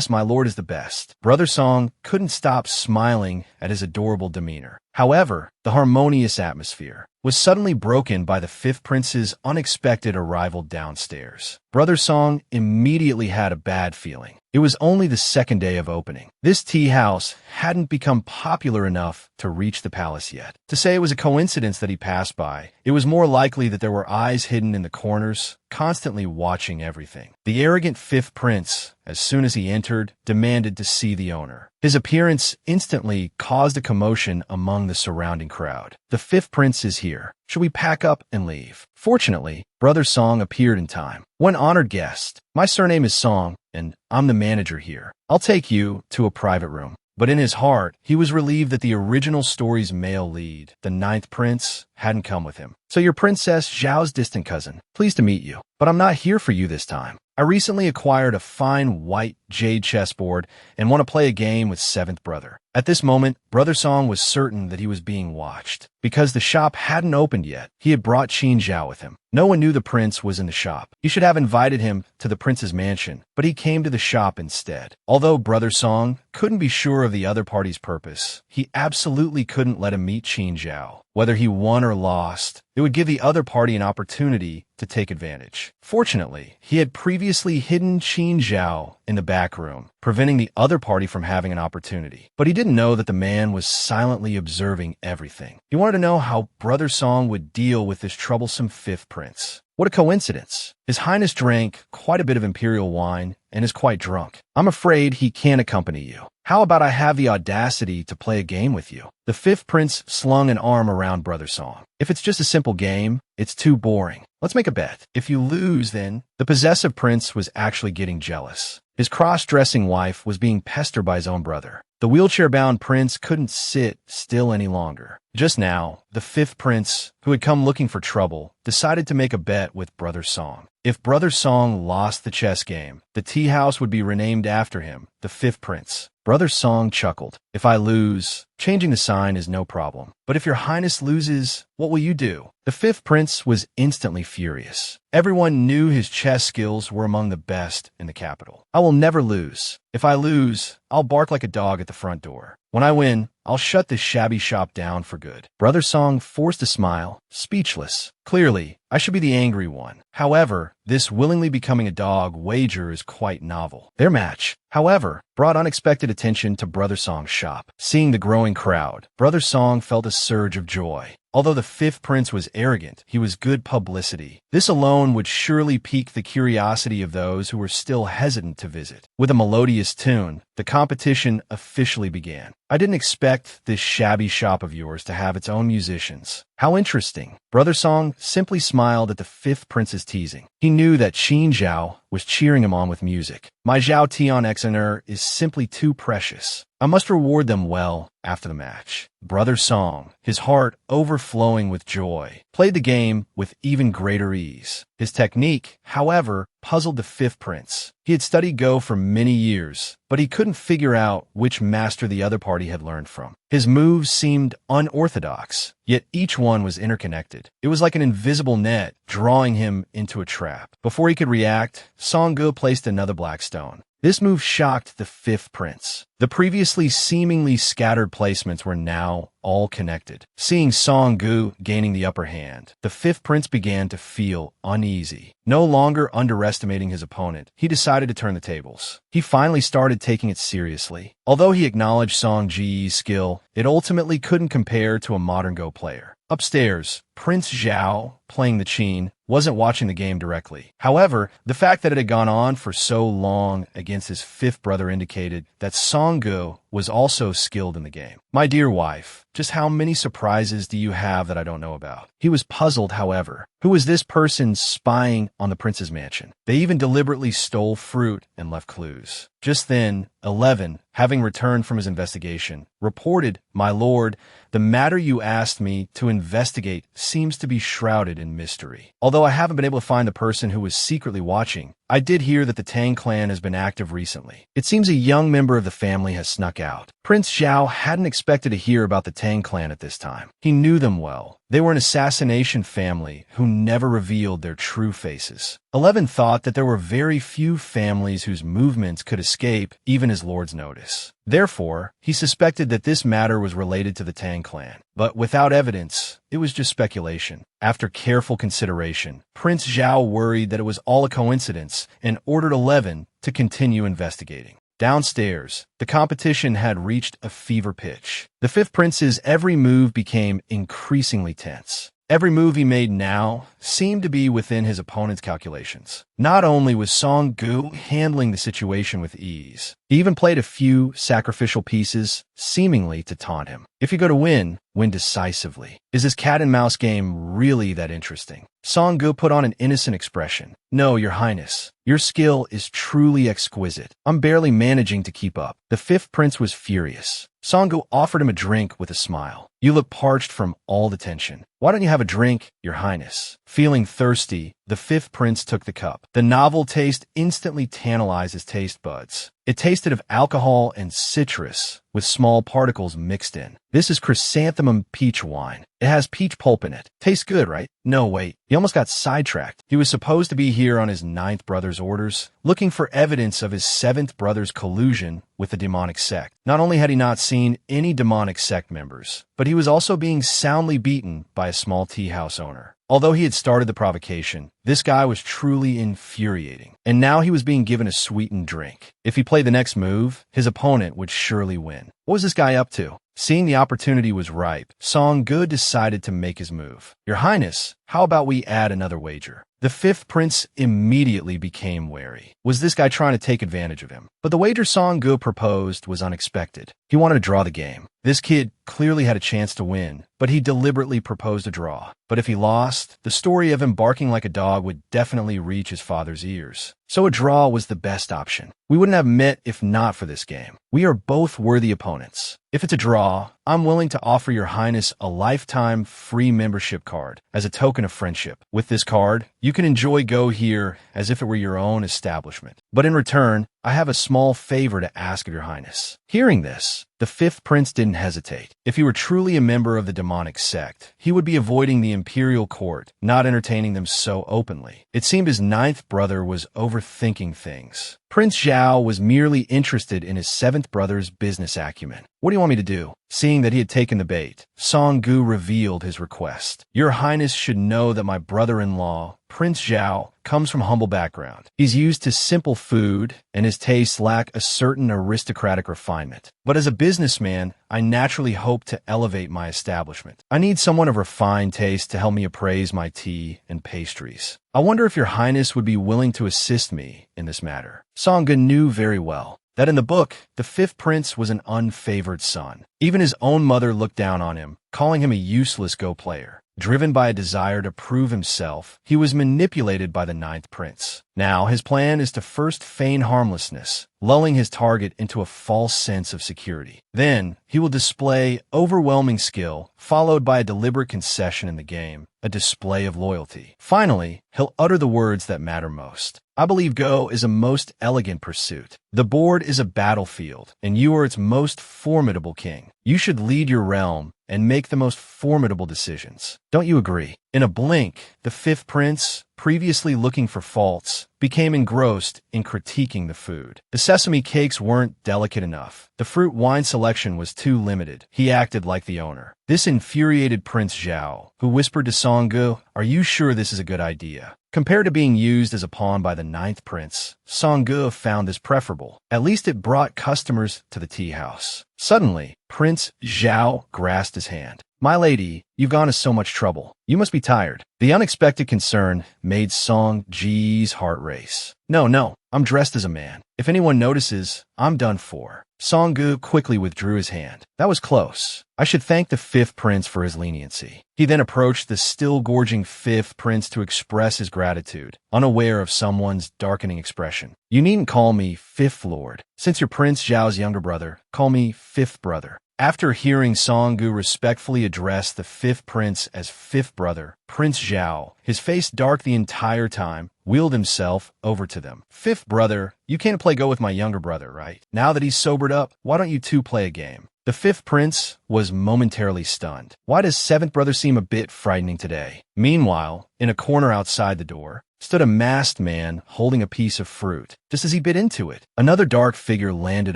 my lord is the best. Brother Song couldn't stop smiling at his adorable demeanor. However, the harmonious atmosphere was suddenly broken by the fifth prince's unexpected arrival downstairs. Brother Song immediately had a bad feeling. It was only the second day of opening. This tea house hadn't become popular enough to reach the palace yet. To say it was a coincidence that he passed by, it was more likely that there were eyes hidden in the corners, constantly watching everything. The arrogant fifth prince, as soon as he entered, demanded to see the owner. His appearance instantly caused a commotion among the surrounding crowd. The fifth prince is here. Should we pack up and leave? Fortunately, Brother Song appeared in time. One honored guest. My surname is Song, and I'm the manager here. I'll take you to a private room. But in his heart, he was relieved that the original story's male lead, the ninth prince, hadn't come with him. So you're Princess Zhao's distant cousin. Pleased to meet you. But I'm not here for you this time. I recently acquired a fine white jade chessboard and want to play a game with seventh brother. At this moment, Brother Song was certain that he was being watched. Because the shop hadn't opened yet, he had brought Qin Zhao with him. No one knew the prince was in the shop. He should have invited him to the prince's mansion, but he came to the shop instead. Although Brother Song couldn't be sure of the other party's purpose, he absolutely couldn't let him meet Qin Zhao. Whether he won or lost, it would give the other party an opportunity to take advantage. Fortunately, he had previously hidden Qin Zhao in the back room, preventing the other party from having an opportunity. But he didn't know that the man was silently observing everything. He wanted to know how Brother Song would deal with this troublesome fifth prince. What a coincidence. His Highness drank quite a bit of imperial wine and is quite drunk. I'm afraid he can't accompany you. How about I have the audacity to play a game with you? The fifth prince slung an arm around Brother Song. If it's just a simple game, it's too boring. Let's make a bet. If you lose, then the possessive prince was actually getting jealous. His cross-dressing wife was being pestered by his own brother. The wheelchair-bound prince couldn't sit still any longer. Just now, the fifth prince, who had come looking for trouble, decided to make a bet with Brother Song. If Brother Song lost the chess game, the tea house would be renamed after him, the fifth prince. Brother Song chuckled. If I lose, changing the sign is no problem. But if your highness loses, what will you do? The fifth prince was instantly furious. Everyone knew his chess skills were among the best in the capital. I will never lose. If I lose, I'll bark like a dog at the front door. When I win, I'll shut this shabby shop down for good. Brother Song forced a smile, speechless. Clearly, I should be the angry one. However, this willingly becoming a dog wager is quite novel. Their match, however, brought unexpected attention to Brother Song's shop. Seeing the growing crowd, Brother Song felt a surge of joy. Although the fifth prince was arrogant, he was good publicity. This alone would surely pique the curiosity of those who were still hesitant to visit. With a melodious tune, the competition officially began. I didn't expect this shabby shop of yours to have its own musicians. How interesting. Brother Song simply smiled at the fifth prince's teasing. He knew that Qin Zhao was cheering him on with music. My Zhao Tian Exener is simply too precious. I must reward them well after the match. Brother Song, his heart overflowing with joy, played the game with even greater ease. His technique, however, puzzled the fifth prince. He had studied Go for many years, but he couldn't figure out which master the other party had learned from. His moves seemed unorthodox, yet each one was interconnected. It was like an invisible net drawing him into a trap. Before he could react, Song Ge placed another black stone. This move shocked the fifth prince. The previously seemingly scattered placements were now all connected. Seeing Song Ge gaining the upper hand, the fifth prince began to feel uneasy. No longer underestimating his opponent, he decided to turn the tables. He finally started taking it seriously. Although he acknowledged Song Ji's skill, it ultimately couldn't compare to a modern Go player. Upstairs, Prince Zhao, playing the Qin, wasn't watching the game directly. However, the fact that it had gone on for so long against his fifth brother indicated that Song Ge was also skilled in the game. My dear wife, just how many surprises do you have that I don't know about? He was puzzled, however. Who was this person spying on the prince's mansion? They even deliberately stole fruit and left clues. Just then, 11, having returned from his investigation, reported, "My lord, the matter you asked me to investigate seems to be shrouded in mystery. Although I haven't been able to find the person who was secretly watching, I did hear that the Tang clan has been active recently. It seems a young member of the family has snuck out." Prince Zhao hadn't expected to hear about the Tang clan at this time. He knew them well. They were an assassination family who never revealed their true faces. 11 thought that there were very few families whose movements could escape even his lord's notice. Therefore, he suspected that this matter was related to the Tang clan. But without evidence, it was just speculation. After careful consideration, Prince Zhao worried that it was all a coincidence and ordered 11 to continue investigating. Downstairs, the competition had reached a fever pitch. The fifth prince's every move became increasingly tense. Every move he made now seemed to be within his opponent's calculations. Not only was Song Ge handling the situation with ease, he even played a few sacrificial pieces, seemingly to taunt him. If you're going to win, win decisively. Is this cat-and-mouse game really that interesting? Song Ge put on an innocent expression. "No, your highness. Your skill is truly exquisite. I'm barely managing to keep up." The fifth prince was furious. Song Ge offered him a drink with a smile. You look parched from all the tension. Why don't you have a drink, Your Highness? Feeling thirsty, the fifth prince took the cup. The novel taste instantly tantalized his taste buds. It tasted of alcohol and citrus, with small particles mixed in. This is chrysanthemum peach wine. It has peach pulp in it. Tastes good, right? No, wait. He almost got sidetracked. He was supposed to be here on his ninth brother's orders, looking for evidence of his seventh brother's collusion with the demonic sect. Not only had he not seen any demonic sect members, but he was also being soundly beaten by a small tea house owner. Although he had started the provocation, this guy was truly infuriating, and now he was being given a sweetened drink. If he played the next move, his opponent would surely win. What was this guy up to? Seeing the opportunity was ripe, Song-gu decided to make his move. Your Highness, how about we add another wager? The fifth prince immediately became wary. Was this guy trying to take advantage of him? But the wager Song-gu proposed was unexpected. He wanted to draw the game. This kid clearly had a chance to win, but he deliberately proposed a draw. But if he lost, the story of him barking like a dog would definitely reach his father's ears. So a draw was the best option. We wouldn't have met if not for this game. We are both worthy opponents. If it's a draw, I'm willing to offer Your Highness a lifetime free membership card as a token of friendship. With this card, you can enjoy Go Here as if it were your own establishment. But in return, I have a small favor to ask of Your Highness. Hearing this, the fifth prince didn't hesitate. If he were truly a member of the demonic sect, he would be avoiding the imperial court, not entertaining them so openly. It seemed his ninth brother was overthinking things. Prince Zhao was merely interested in his seventh brother's business acumen. What do you want me to do? Seeing that he had taken the bait, Song-gu revealed his request. Your Highness should know that my brother-in-law, Prince Zhao, comes from humble background. He's used to simple food, and his tastes lack a certain aristocratic refinement. But as a businessman, I naturally hope to elevate my establishment. I need someone of refined taste to help me appraise my tea and pastries. I wonder if Your Highness would be willing to assist me in this matter. Song-gu knew very well that in the book, the fifth prince was an unfavored son. Even his own mother looked down on him, calling him a useless Go player. Driven by a desire to prove himself, he was manipulated by the ninth prince. Now, his plan is to first feign harmlessness, lulling his target into a false sense of security. Then, he will display overwhelming skill, followed by a deliberate concession in the game, a display of loyalty. Finally, he'll utter the words that matter most. I believe Go is a most elegant pursuit. The board is a battlefield, and you are its most formidable king. You should lead your realm and make the most formidable decisions. Don't you agree? In a blink, the fifth prince, previously looking for faults, became engrossed in critiquing the food. The sesame cakes weren't delicate enough. The fruit wine selection was too limited. He acted like the owner. This infuriated Prince Zhao, who whispered to Song-gu, "Are you sure this is a good idea?" Compared to being used as a pawn by the ninth prince, Song-gu found this preferable. At least it brought customers to the tea house. Suddenly, Prince Zhao grasped his hand. "My lady, you've gone to so much trouble. You must be tired." The unexpected concern made Song-ji's heart race. No, I'm dressed as a man. If anyone notices, I'm done for." Song-gu quickly withdrew his hand. That was close. I should thank the fifth prince for his leniency. He then approached the still gorging fifth prince to express his gratitude, unaware of someone's darkening expression. "You needn't call me Fifth Lord. Since you're Prince Zhao's younger brother, call me Fifth Brother." After hearing Song-gu respectfully address the fifth prince as fifth brother, Prince Zhao, his face dark the entire time, wheeled himself over to them. "Fifth brother, you can't play Go with my younger brother, right? Now that he's sobered up, why don't you two play a game?" The fifth prince was momentarily stunned. Why does seventh brother seem a bit frightening today? Meanwhile, in a corner outside the door, stood a masked man holding a piece of fruit. Just as he bit into it, another dark figure landed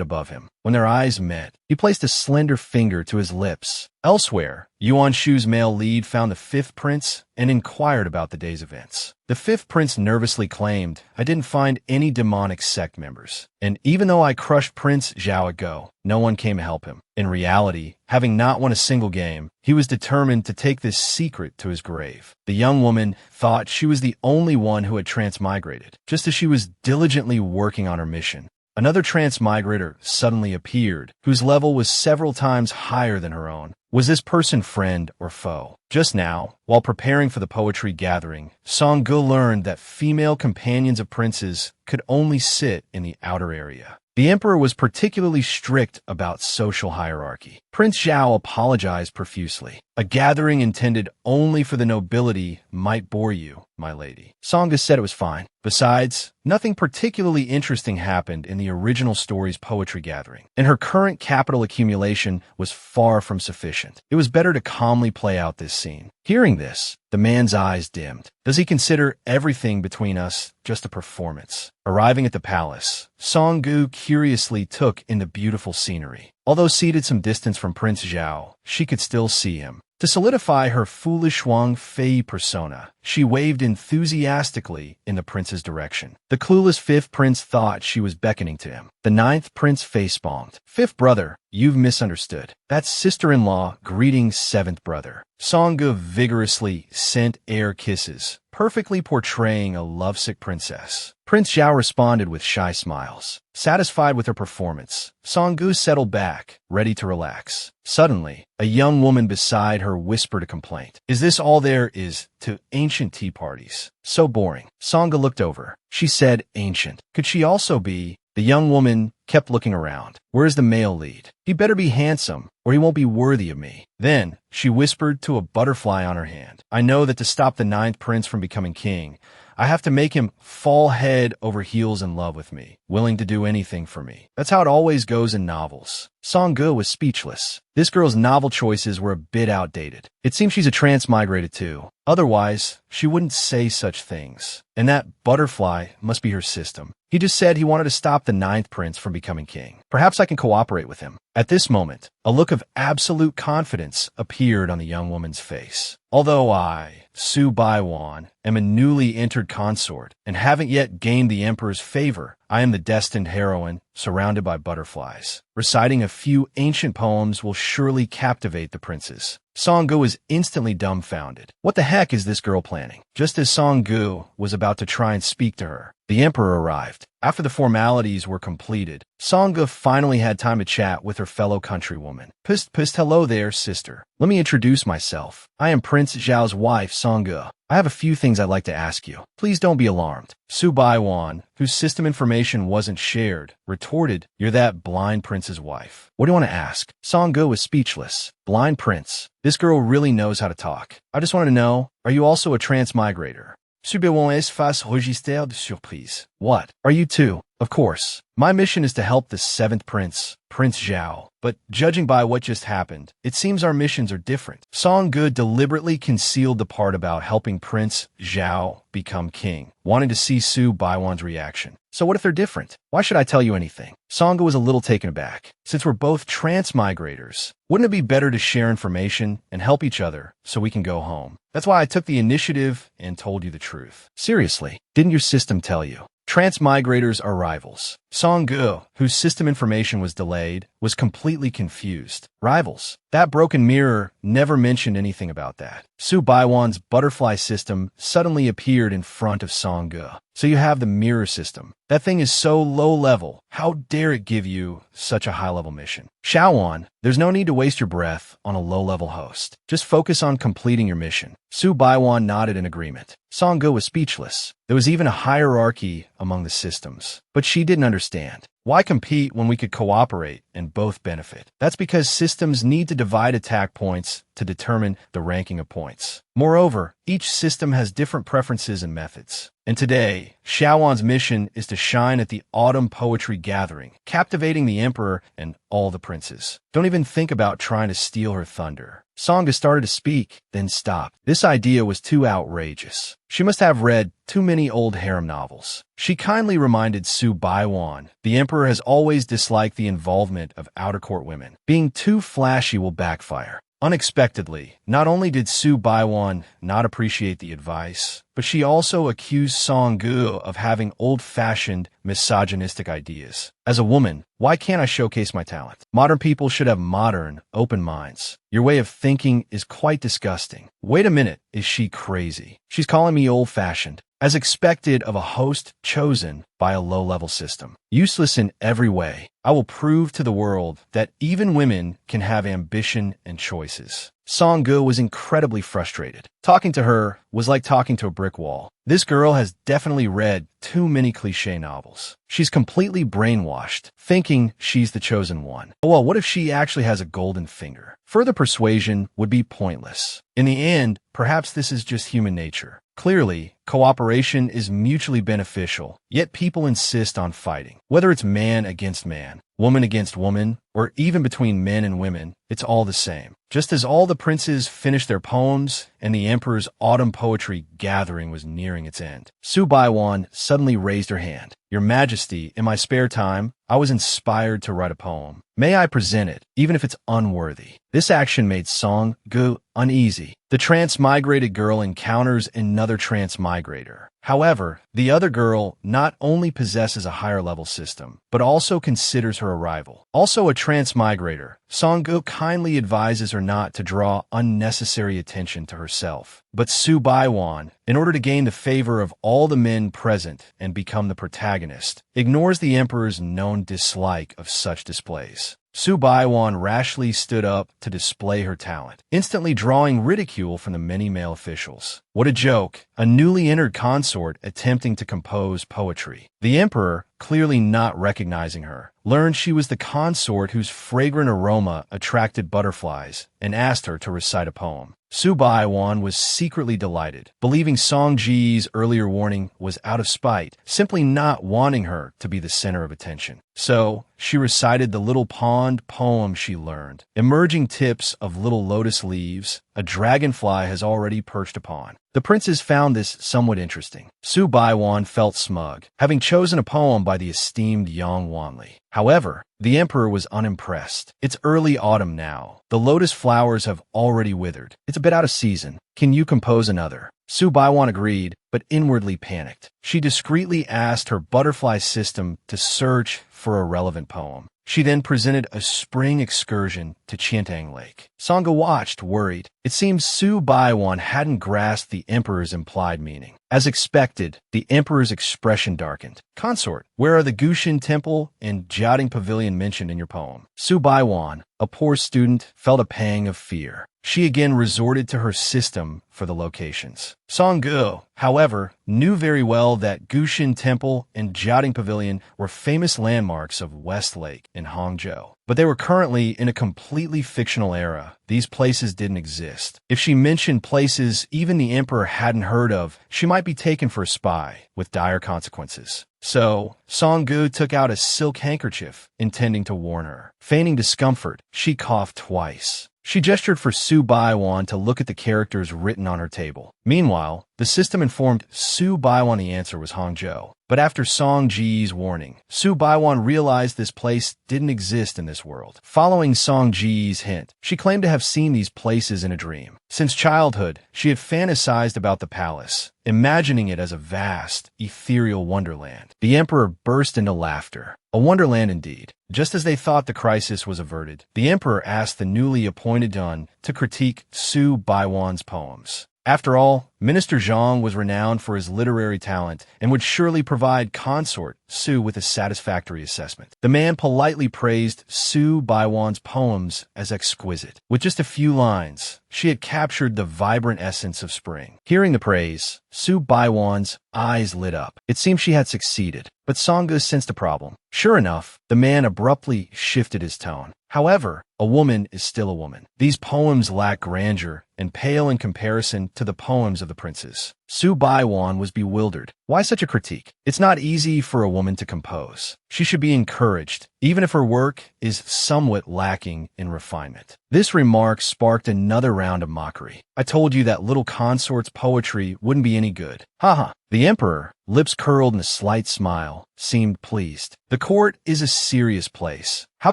above him. When their eyes met, he placed a slender finger to his lips. Elsewhere, Yuan Shu's male lead found the fifth prince and inquired about the day's events. The fifth prince nervously claimed, "I didn't find any demonic sect members. And even though I crushed Prince Zhao at Go, no one came to help him." In reality, having not won a single game, he was determined to take this secret to his grave. The young woman thought she was the only one who had transmigrated, just as she was diligently working on her mission. Another transmigrator suddenly appeared, whose level was several times higher than her own. Was this person friend or foe? Just now, while preparing for the poetry gathering, Song-gu learned that female companions of princes could only sit in the outer area. The emperor was particularly strict about social hierarchy. Prince Zhao apologized profusely. A gathering intended only for the nobility might bore you, my lady. Sangha said it was fine. Besides, nothing particularly interesting happened in the original story's poetry gathering, and her current capital accumulation was far from sufficient. It was better to calmly play out this scene. Hearing this, the man's eyes dimmed. Does he consider everything between us just a performance? Arriving at the palace, Song-gu curiously took in the beautiful scenery. Although seated some distance from Prince Zhao, she could still see him. To solidify her foolish Wang Fei persona, she waved enthusiastically in the prince's direction. The clueless fifth prince thought she was beckoning to him. The ninth prince facepalmed. Fifth brother, you've misunderstood. That's sister-in-law greeting seventh brother. Song-gu vigorously sent air kisses, perfectly portraying a lovesick princess. Prince Zhao responded with shy smiles. Satisfied with her performance, Song-gu settled back, ready to relax. Suddenly, a young woman beside her whispered a complaint. Is this all there is to ancient tea parties? So boring. Song-gu looked over. She said ancient. Could she also be? The young woman kept looking around. Where's the male lead? He better be handsome, or he won't be worthy of me. Then, she whispered to a butterfly on her hand. I know that to stop the ninth prince from becoming king, I have to make him fall head over heels in love with me, willing to do anything for me. That's how it always goes in novels. Song-gu was speechless. This girl's novel choices were a bit outdated. It seems she's a transmigrated too. Otherwise, she wouldn't say such things. And that butterfly must be her system. He just said he wanted to stop the ninth prince from becoming king. Perhaps I can cooperate with him. At this moment, a look of absolute confidence appeared on the young woman's face. Although I, Su Baiwan, am a newly entered consort and haven't yet gained the emperor's favor, I am the destined heroine, surrounded by butterflies. Reciting a few ancient poems will surely captivate the princes. Song-gu was instantly dumbfounded. What the heck is this girl planning? Just as Song-gu was about to try and speak to her, the emperor arrived. After the formalities were completed, Song-gu finally had time to chat with her fellow countrywoman. Psst, hello there, sister. Let me introduce myself. I am Prince Zhao's wife, Song-gu. I have a few things I'd like to ask you. Please don't be alarmed. Su Baiwan, whose system information wasn't shared, retorted, You're that blind prince's wife. What do you want to ask? Song-gu was speechless. Blind prince. This girl really knows how to talk. I just want to know, are you also a transmigrator? Su Baiwan face register de surprise. What? Are you too? Of course. My mission is to help the seventh prince, Prince Zhao. But judging by what just happened, it seems our missions are different. Song-gu deliberately concealed the part about helping Prince Zhao become king, wanting to see Su Baiwan's reaction. So what if they're different? Why should I tell you anything? Song-gu was a little taken aback. Since we're both transmigrators, wouldn't it be better to share information and help each other so we can go home? That's why I took the initiative and told you the truth. Seriously, didn't your system tell you? Transmigrators are rivals. Song-gu, whose system information was delayed, was completely confused. Rivals? That broken mirror never mentioned anything about that. Su Baiwan's butterfly system suddenly appeared in front of Song-gu. So you have the mirror system. That thing is so low level. How dare it give you such a high level mission? Shaowan, there's no need to waste your breath on a low level host. Just focus on completing your mission. Su Baiwan nodded in agreement. Song-gu was speechless. There was even a hierarchy among the systems. But she didn't understand. Why compete when we could cooperate and both benefit? That's because systems need to divide attack points to determine the ranking of points. Moreover, each system has different preferences and methods. And today, Shaowan's mission is to shine at the Autumn Poetry Gathering, captivating the Emperor and all the princes. Don't even think about trying to steal her thunder. Song-gu started to speak, then stopped. This idea was too outrageous. She must have read too many old harem novels. She kindly reminded Su Baiwan, the Emperor has always disliked the involvement of outer court women. Being too flashy will backfire. Unexpectedly, not only did Su Baiwan not appreciate the advice, but she also accused Song-gu of having old-fashioned, misogynistic ideas. As a woman, why can't I showcase my talent? Modern people should have modern, open minds. Your way of thinking is quite disgusting. Wait a minute, is she crazy? She's calling me old-fashioned, as expected of a host chosen by a low-level system. Useless in every way, I will prove to the world that even women can have ambition and choices. Song-gu was incredibly frustrated. Talking to her was like talking to a brick wall. This girl has definitely read too many cliché novels. She's completely brainwashed, thinking she's the chosen one. Well, what if she actually has a golden finger? Further persuasion would be pointless. In the end, perhaps this is just human nature. Clearly, cooperation is mutually beneficial, yet people insist on fighting. Whether it's man against man, woman against woman, or even between men and women, it's all the same. Just as all the princes finished their poems and the emperor's autumn poetry gathering was nearing its end, Su Baiwan suddenly raised her hand. Your Majesty, in my spare time, I was inspired to write a poem. May I present it, even if it's unworthy? This action made Song-gu uneasy. The transmigrated girl encounters another transmigrator. However, the other girl not only possesses a higher-level system, but also considers her a rival. Also a transmigrator, Song-gu kindly advises her not to draw unnecessary attention to herself. But Su Baiwan, in order to gain the favor of all the men present and become the protagonist, ignores the emperor's known dislike of such displays. Su Baiwan rashly stood up to display her talent, instantly drawing ridicule from the many male officials. What a joke, a newly entered consort attempting to compose poetry. The emperor, clearly not recognizing her, learned she was the consort whose fragrant aroma attracted butterflies and asked her to recite a poem. Su Baiwan was secretly delighted, believing Song Ji's earlier warning was out of spite, simply not wanting her to be the center of attention. So, she recited the little pond poem she learned. Emerging tips of little lotus leaves, a dragonfly has already perched upon. The princes found this somewhat interesting. Su Baiwan felt smug, having chosen a poem by the esteemed Yang Wanli. However, the emperor was unimpressed. It's early autumn now. The lotus flowers have already withered. It's a bit out of season. Can you compose another? Su Baiwan agreed, but inwardly panicked. She discreetly asked her butterfly system to search for a relevant poem. She then presented a spring excursion to Chintang Lake. Sangha watched, worried. It seems Su Baiwan hadn't grasped the emperor's implied meaning. As expected, the emperor's expression darkened. Consort, where are the Gushin Temple and Jiaoding Pavilion mentioned in your poem? Su Baiwan, a poor student, felt a pang of fear. She again resorted to her system for the locations. Song-gu, however, knew very well that Gushin Temple and Jiaoding Pavilion were famous landmarks of West Lake in Hangzhou. But they were currently in a completely fictional era. These places didn't exist. If she mentioned places even the emperor hadn't heard of, she might be taken for a spy, with dire consequences. So, Song-gu took out a silk handkerchief, intending to warn her. Feigning discomfort, she coughed twice. She gestured for Su Baiwan to look at the characters written on her table. Meanwhile, the system informed Su Baiwan the answer was Hangzhou. But after Song Ji's warning, Su Baiwan realized this place didn't exist in this world. Following Song Ji's hint, she claimed to have seen these places in a dream. Since childhood, she had fantasized about the palace, imagining it as a vast, ethereal wonderland. The emperor burst into laughter. A wonderland indeed. Just as they thought the crisis was averted, the emperor asked the newly appointed Dun to critique Su Baiwan's poems. After all, Minister Zhang was renowned for his literary talent and would surely provide consort Su with a satisfactory assessment. The man politely praised Su Baiwan's poems as exquisite. With just a few lines, she had captured the vibrant essence of spring. Hearing the praise, Su Baiwan's eyes lit up. It seemed she had succeeded, but Sangha sensed a problem. Sure enough, the man abruptly shifted his tone. However, a woman is still a woman. These poems lack grandeur and pale in comparison to the poems of the princes. Su Baiwan was bewildered. Why such a critique? It's not easy for a woman to compose. She should be encouraged, even if her work is somewhat lacking in refinement. This remark sparked another round of mockery. I told you that little consort's poetry wouldn't be any good. Haha. The emperor, lips curled in a slight smile, seemed pleased. The court is a serious place. How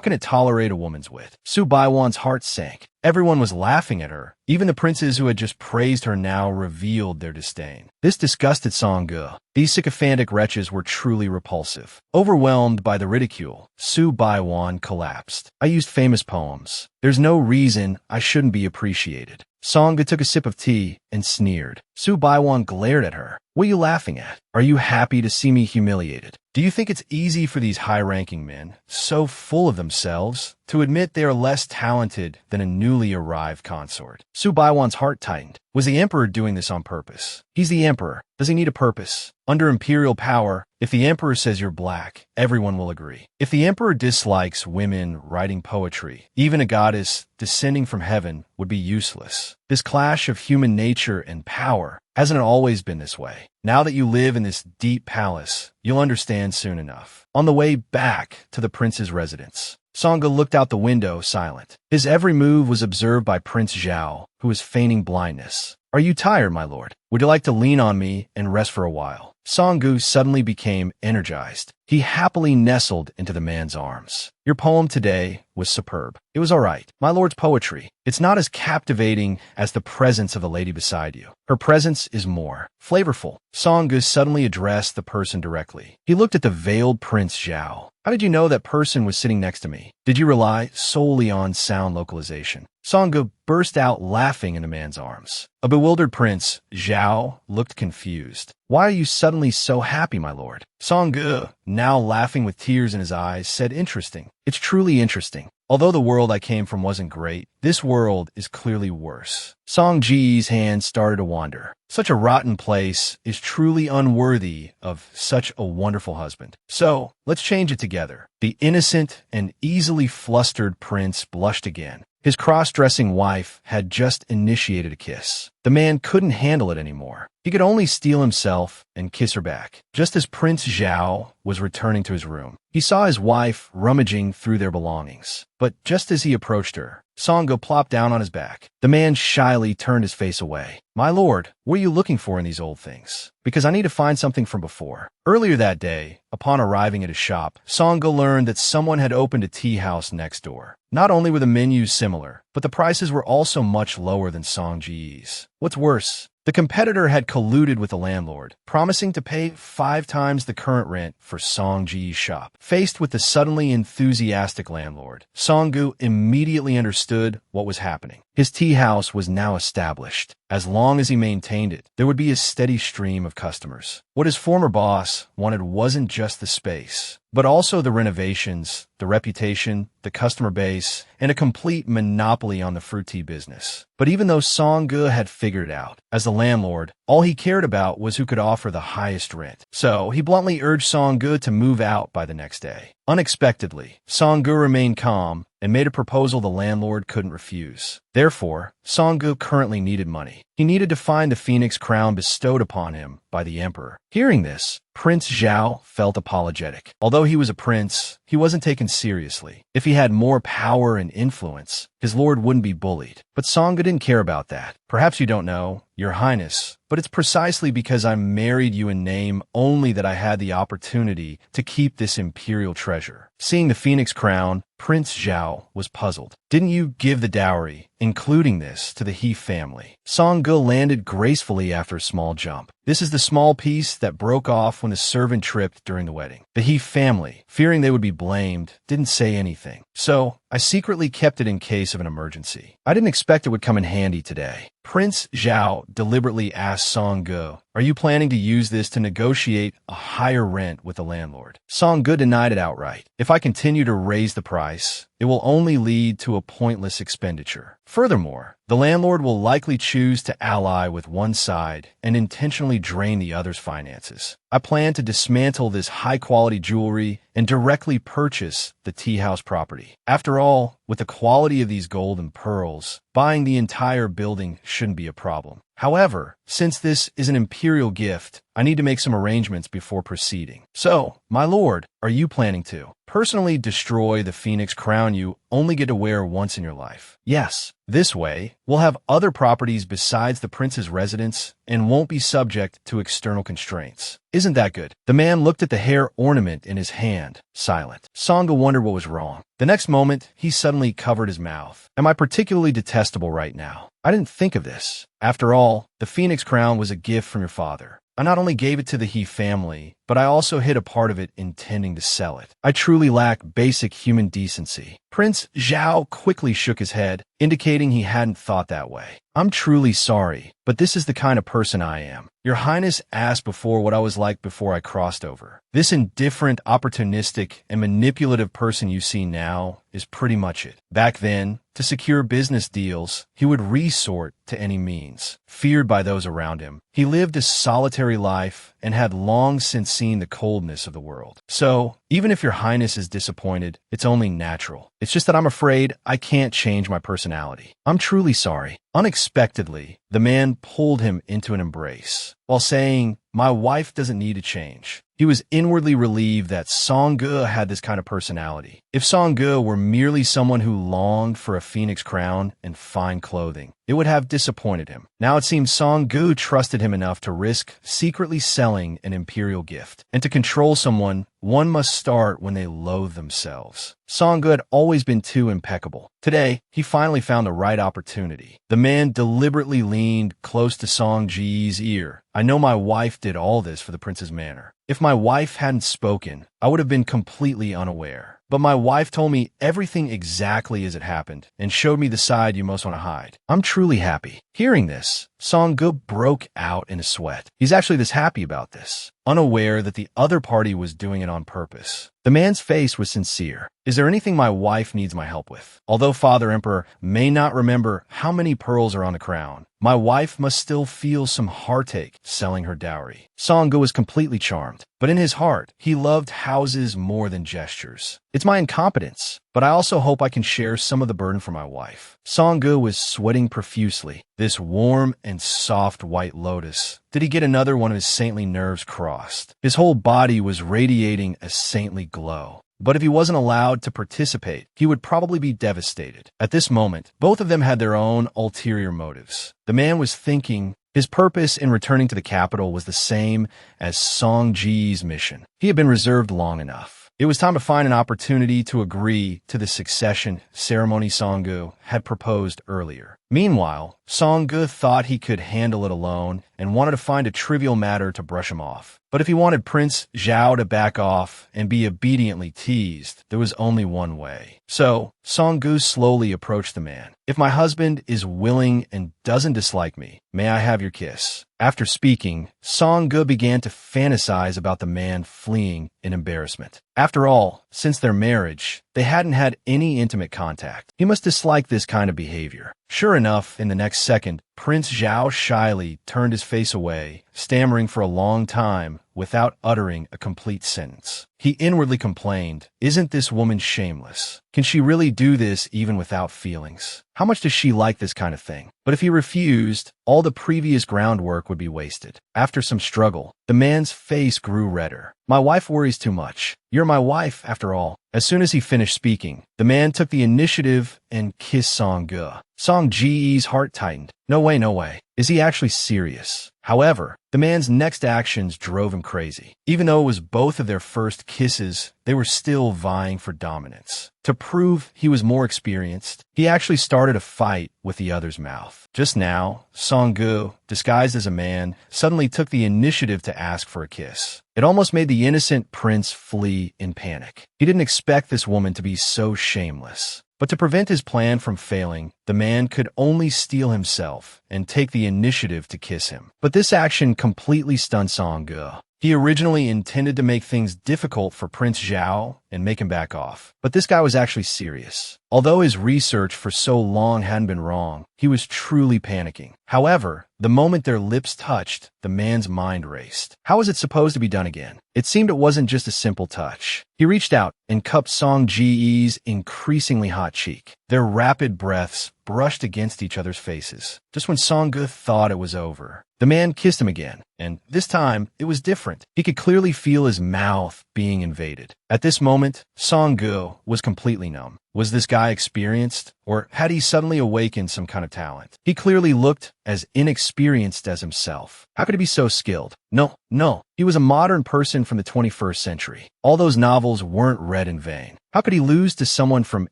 can it tolerate a woman's wit? Su Baiwan's heart sank. Everyone was laughing at her. Even the princes who had just praised her now revealed their disdain. This disgusted Song-gu. These sycophantic wretches were truly repulsive. Overwhelmed by the ridicule, Su Baiwan collapsed. I used famous poems. There's no reason I shouldn't be appreciated. Sangha took a sip of tea and sneered. Su Baiwan glared at her. What are you laughing at? Are you happy to see me humiliated? Do you think it's easy for these high-ranking men, so full of themselves, to admit they are less talented than a newly arrived consort? Su Baiwan's heart tightened. Was the emperor doing this on purpose? He's the emperor. Does he need a purpose? Under imperial power, if the emperor says you're black, everyone will agree. If the emperor dislikes women writing poetry, even a goddess descending from heaven would be useless. This clash of human nature and power hasn't it always been this way? Now that you live in this deep palace, you'll understand soon enough. On the way back to the prince's residence, Sangha looked out the window, silent. His every move was observed by Prince Zhao, who was feigning blindness. Are you tired, my lord? Would you like to lean on me and rest for a while? Sanggu suddenly became energized. He happily nestled into the man's arms. Your poem today was superb. It was all right. My lord's poetry. It's not as captivating as the presence of the lady beside you. Her presence is more flavorful. Sanggu suddenly addressed the person directly. He looked at the veiled Prince Zhao. How did you know that person was sitting next to me? Did you rely solely on sound localization? Sanggu burst out laughing in the man's arms. A bewildered Prince Zhao looked confused. Why are you suddenly so happy, my lord? Sanggu, now laughing with tears in his eyes, said, interesting. It's truly interesting. Although the world I came from wasn't great, this world is clearly worse. Song Ji's hands started to wander. Such a rotten place is truly unworthy of such a wonderful husband. So, let's change it together. The innocent and easily flustered prince blushed again. His cross-dressing wife had just initiated a kiss. The man couldn't handle it anymore. He could only steel himself and kiss her back. Just as Prince Zhao was returning to his room, he saw his wife rummaging through their belongings. But just as he approached her, Sangha plopped down on his back. The man shyly turned his face away. My lord, what are you looking for in these old things? Because I need to find something from before. Earlier that day, upon arriving at his shop, Sangha learned that someone had opened a tea house next door. Not only were the menus similar, but the prices were also much lower than Song Ji's. What's worse, the competitor had colluded with the landlord, promising to pay 5 times the current rent for Song Ji's shop. Faced with the suddenly enthusiastic landlord, Songgu immediately understood what was happening. His tea house was now established. As long as he maintained it, there would be a steady stream of customers. What his former boss wanted wasn't just the space, but also the renovations, the reputation, the customer base, and a complete monopoly on the fruit tea business. But even though Songgu had figured it out, as the landlord, all he cared about was who could offer the highest rent. So he bluntly urged Songgu to move out by the next day. Unexpectedly, Songgu remained calm and made a proposal the landlord couldn't refuse. Therefore, Songgu currently needed money. He needed to find the phoenix crown bestowed upon him by the emperor. Hearing this, Prince Zhao felt apologetic. Although he was a prince, he wasn't taken seriously. If he had more power and influence, his lord wouldn't be bullied. But Sangha didn't care about that. Perhaps you don't know, Your Highness, but it's precisely because I married you in name only that I had the opportunity to keep this imperial treasure. Seeing the phoenix crown, Prince Zhao was puzzled. Didn't you give the dowry, including this, to the He family? Sangge landed gracefully after a small jump. This is the small piece that broke off when the servant tripped during the wedding. The He family, fearing they would be blamed, didn't say anything. So, I secretly kept it in case of an emergency. I didn't expect it would come in handy today. Prince Zhao deliberately asked Sangge, are you planning to use this to negotiate a higher rent with the landlord? Sangge denied it outright. If I continue to raise the price, it will only lead to a pointless expenditure. Furthermore, the landlord will likely choose to ally with one side and intentionally drain the other's finances. I plan to dismantle this high-quality jewelry and directly purchase the tea house property. After all, with the quality of these gold and pearls, buying the entire building shouldn't be a problem. However, since this is an imperial gift, I need to make some arrangements before proceeding. So, my lord, are you planning to personally destroy the phoenix crown you only get to wear once in your life? Yes. This way, we'll have other properties besides the prince's residence and won't be subject to external constraints. Isn't that good? The man looked at the hair ornament in his hand, silent. Sangha wondered what was wrong. The next moment, he suddenly covered his mouth. Am I particularly detestable right now? I didn't think of this. After all, the phoenix crown was a gift from your father. I not only gave it to the He family, but I also hid a part of it intending to sell it. I truly lack basic human decency. Prince Zhao quickly shook his head, indicating he hadn't thought that way. I'm truly sorry, but this is the kind of person I am. Your Highness asked before what I was like before I crossed over. This indifferent, opportunistic, and manipulative person you see now is pretty much it. Back then, to secure business deals, he would resort to any means, feared by those around him. He lived a solitary life and had long since seen the coldness of the world. So, even if your Highness is disappointed, it's only natural. It's just that I'm afraid I can't change my personality. I'm truly sorry. Unexpectedly, the man pulled him into an embrace, while saying, "My wife doesn't need to change." He was inwardly relieved that Song-ge had this kind of personality. If Song-ge were merely someone who longed for a phoenix crown and fine clothing, it would have disappointed him. Now it seems Song-ge trusted him enough to risk secretly selling an imperial gift. And to control someone, one must start when they loathe themselves. Song-ge had always been too impeccable. Today, he finally found the right opportunity. The man deliberately leaned close to Song-ji's ear. "I know my wife did all this for the prince's manor. If my wife hadn't spoken, I would have been completely unaware. But my wife told me everything exactly as it happened and showed me the side you most want to hide. I'm truly happy." Hearing this, Song-ge broke out in a sweat. He's actually this happy about this, unaware that the other party was doing it on purpose. The man's face was sincere. "Is there anything my wife needs my help with? Although Father Emperor may not remember how many pearls are on the crown, my wife must still feel some heartache selling her dowry." Song-ge was completely charmed, but in his heart, he loved houses more than gestures. "It's my incompetence, but I also hope I can share some of the burden for my wife." Song-ge was sweating profusely. This warm and soft white lotus. Did he get another one of his saintly nerves crossed? His whole body was radiating a saintly glow. But if he wasn't allowed to participate, he would probably be devastated. At this moment, both of them had their own ulterior motives. The man was thinking his purpose in returning to the capital was the same as Song-ji's mission. He had been reserved long enough. It was time to find an opportunity to agree to the succession ceremony Song-ge had proposed earlier. Meanwhile, Song-ge thought he could handle it alone and wanted to find a trivial matter to brush him off. But if he wanted Prince Zhao to back off and be obediently teased, there was only one way. So, Song-ge slowly approached the man. "If my husband is willing and doesn't dislike me, may I have your kiss?" After speaking, Song-ge began to fantasize about the man fleeing in embarrassment. After all, since their marriage, they hadn't had any intimate contact. He must dislike this kind of behavior. Sure enough, in the next second, Prince Zhao shyly turned his face away, stammering for a long time without uttering a complete sentence. He inwardly complained, "Isn't this woman shameless? Can she really do this even without feelings? How much does she like this kind of thing?" But if he refused, all the previous groundwork would be wasted. After some struggle, the man's face grew redder. "My wife worries too much. You're my wife, after all." As soon as he finished speaking, the man took the initiative and kissed Song-ge. Song-ji's heart tightened. No way, no way. Is he actually serious? However, the man's next actions drove him crazy. Even though it was both of their first kisses, they were still vying for dominance. To prove he was more experienced, he actually started a fight with the other's mouth. Just now, Song-ge, disguised as a man, suddenly took the initiative to ask for a kiss. It almost made the innocent prince flee in panic. He didn't expect this woman to be so shameless. But to prevent his plan from failing, the man could only steel himself and take the initiative to kiss him. But this action completely stunned Song-ge. He originally intended to make things difficult for Prince Zhao and make him back off. But this guy was actually serious. Although his research for so long hadn't been wrong, he was truly panicking. However, the moment their lips touched, the man's mind raced. How was it supposed to be done again? It seemed it wasn't just a simple touch. He reached out and cupped Song-ji's increasingly hot cheek. Their rapid breaths brushed against each other's faces. Just when Song-ge thought it was over, the man kissed him again, and this time it was different. He could clearly feel his mouth being invaded. At this moment, Song-ge was completely numb. Was this guy experienced, or had he suddenly awakened some kind of talent? He clearly looked as inexperienced as himself. How could he be so skilled? No. He was a modern person from the 21st century. All those novels weren't read in vain. How could he lose to someone from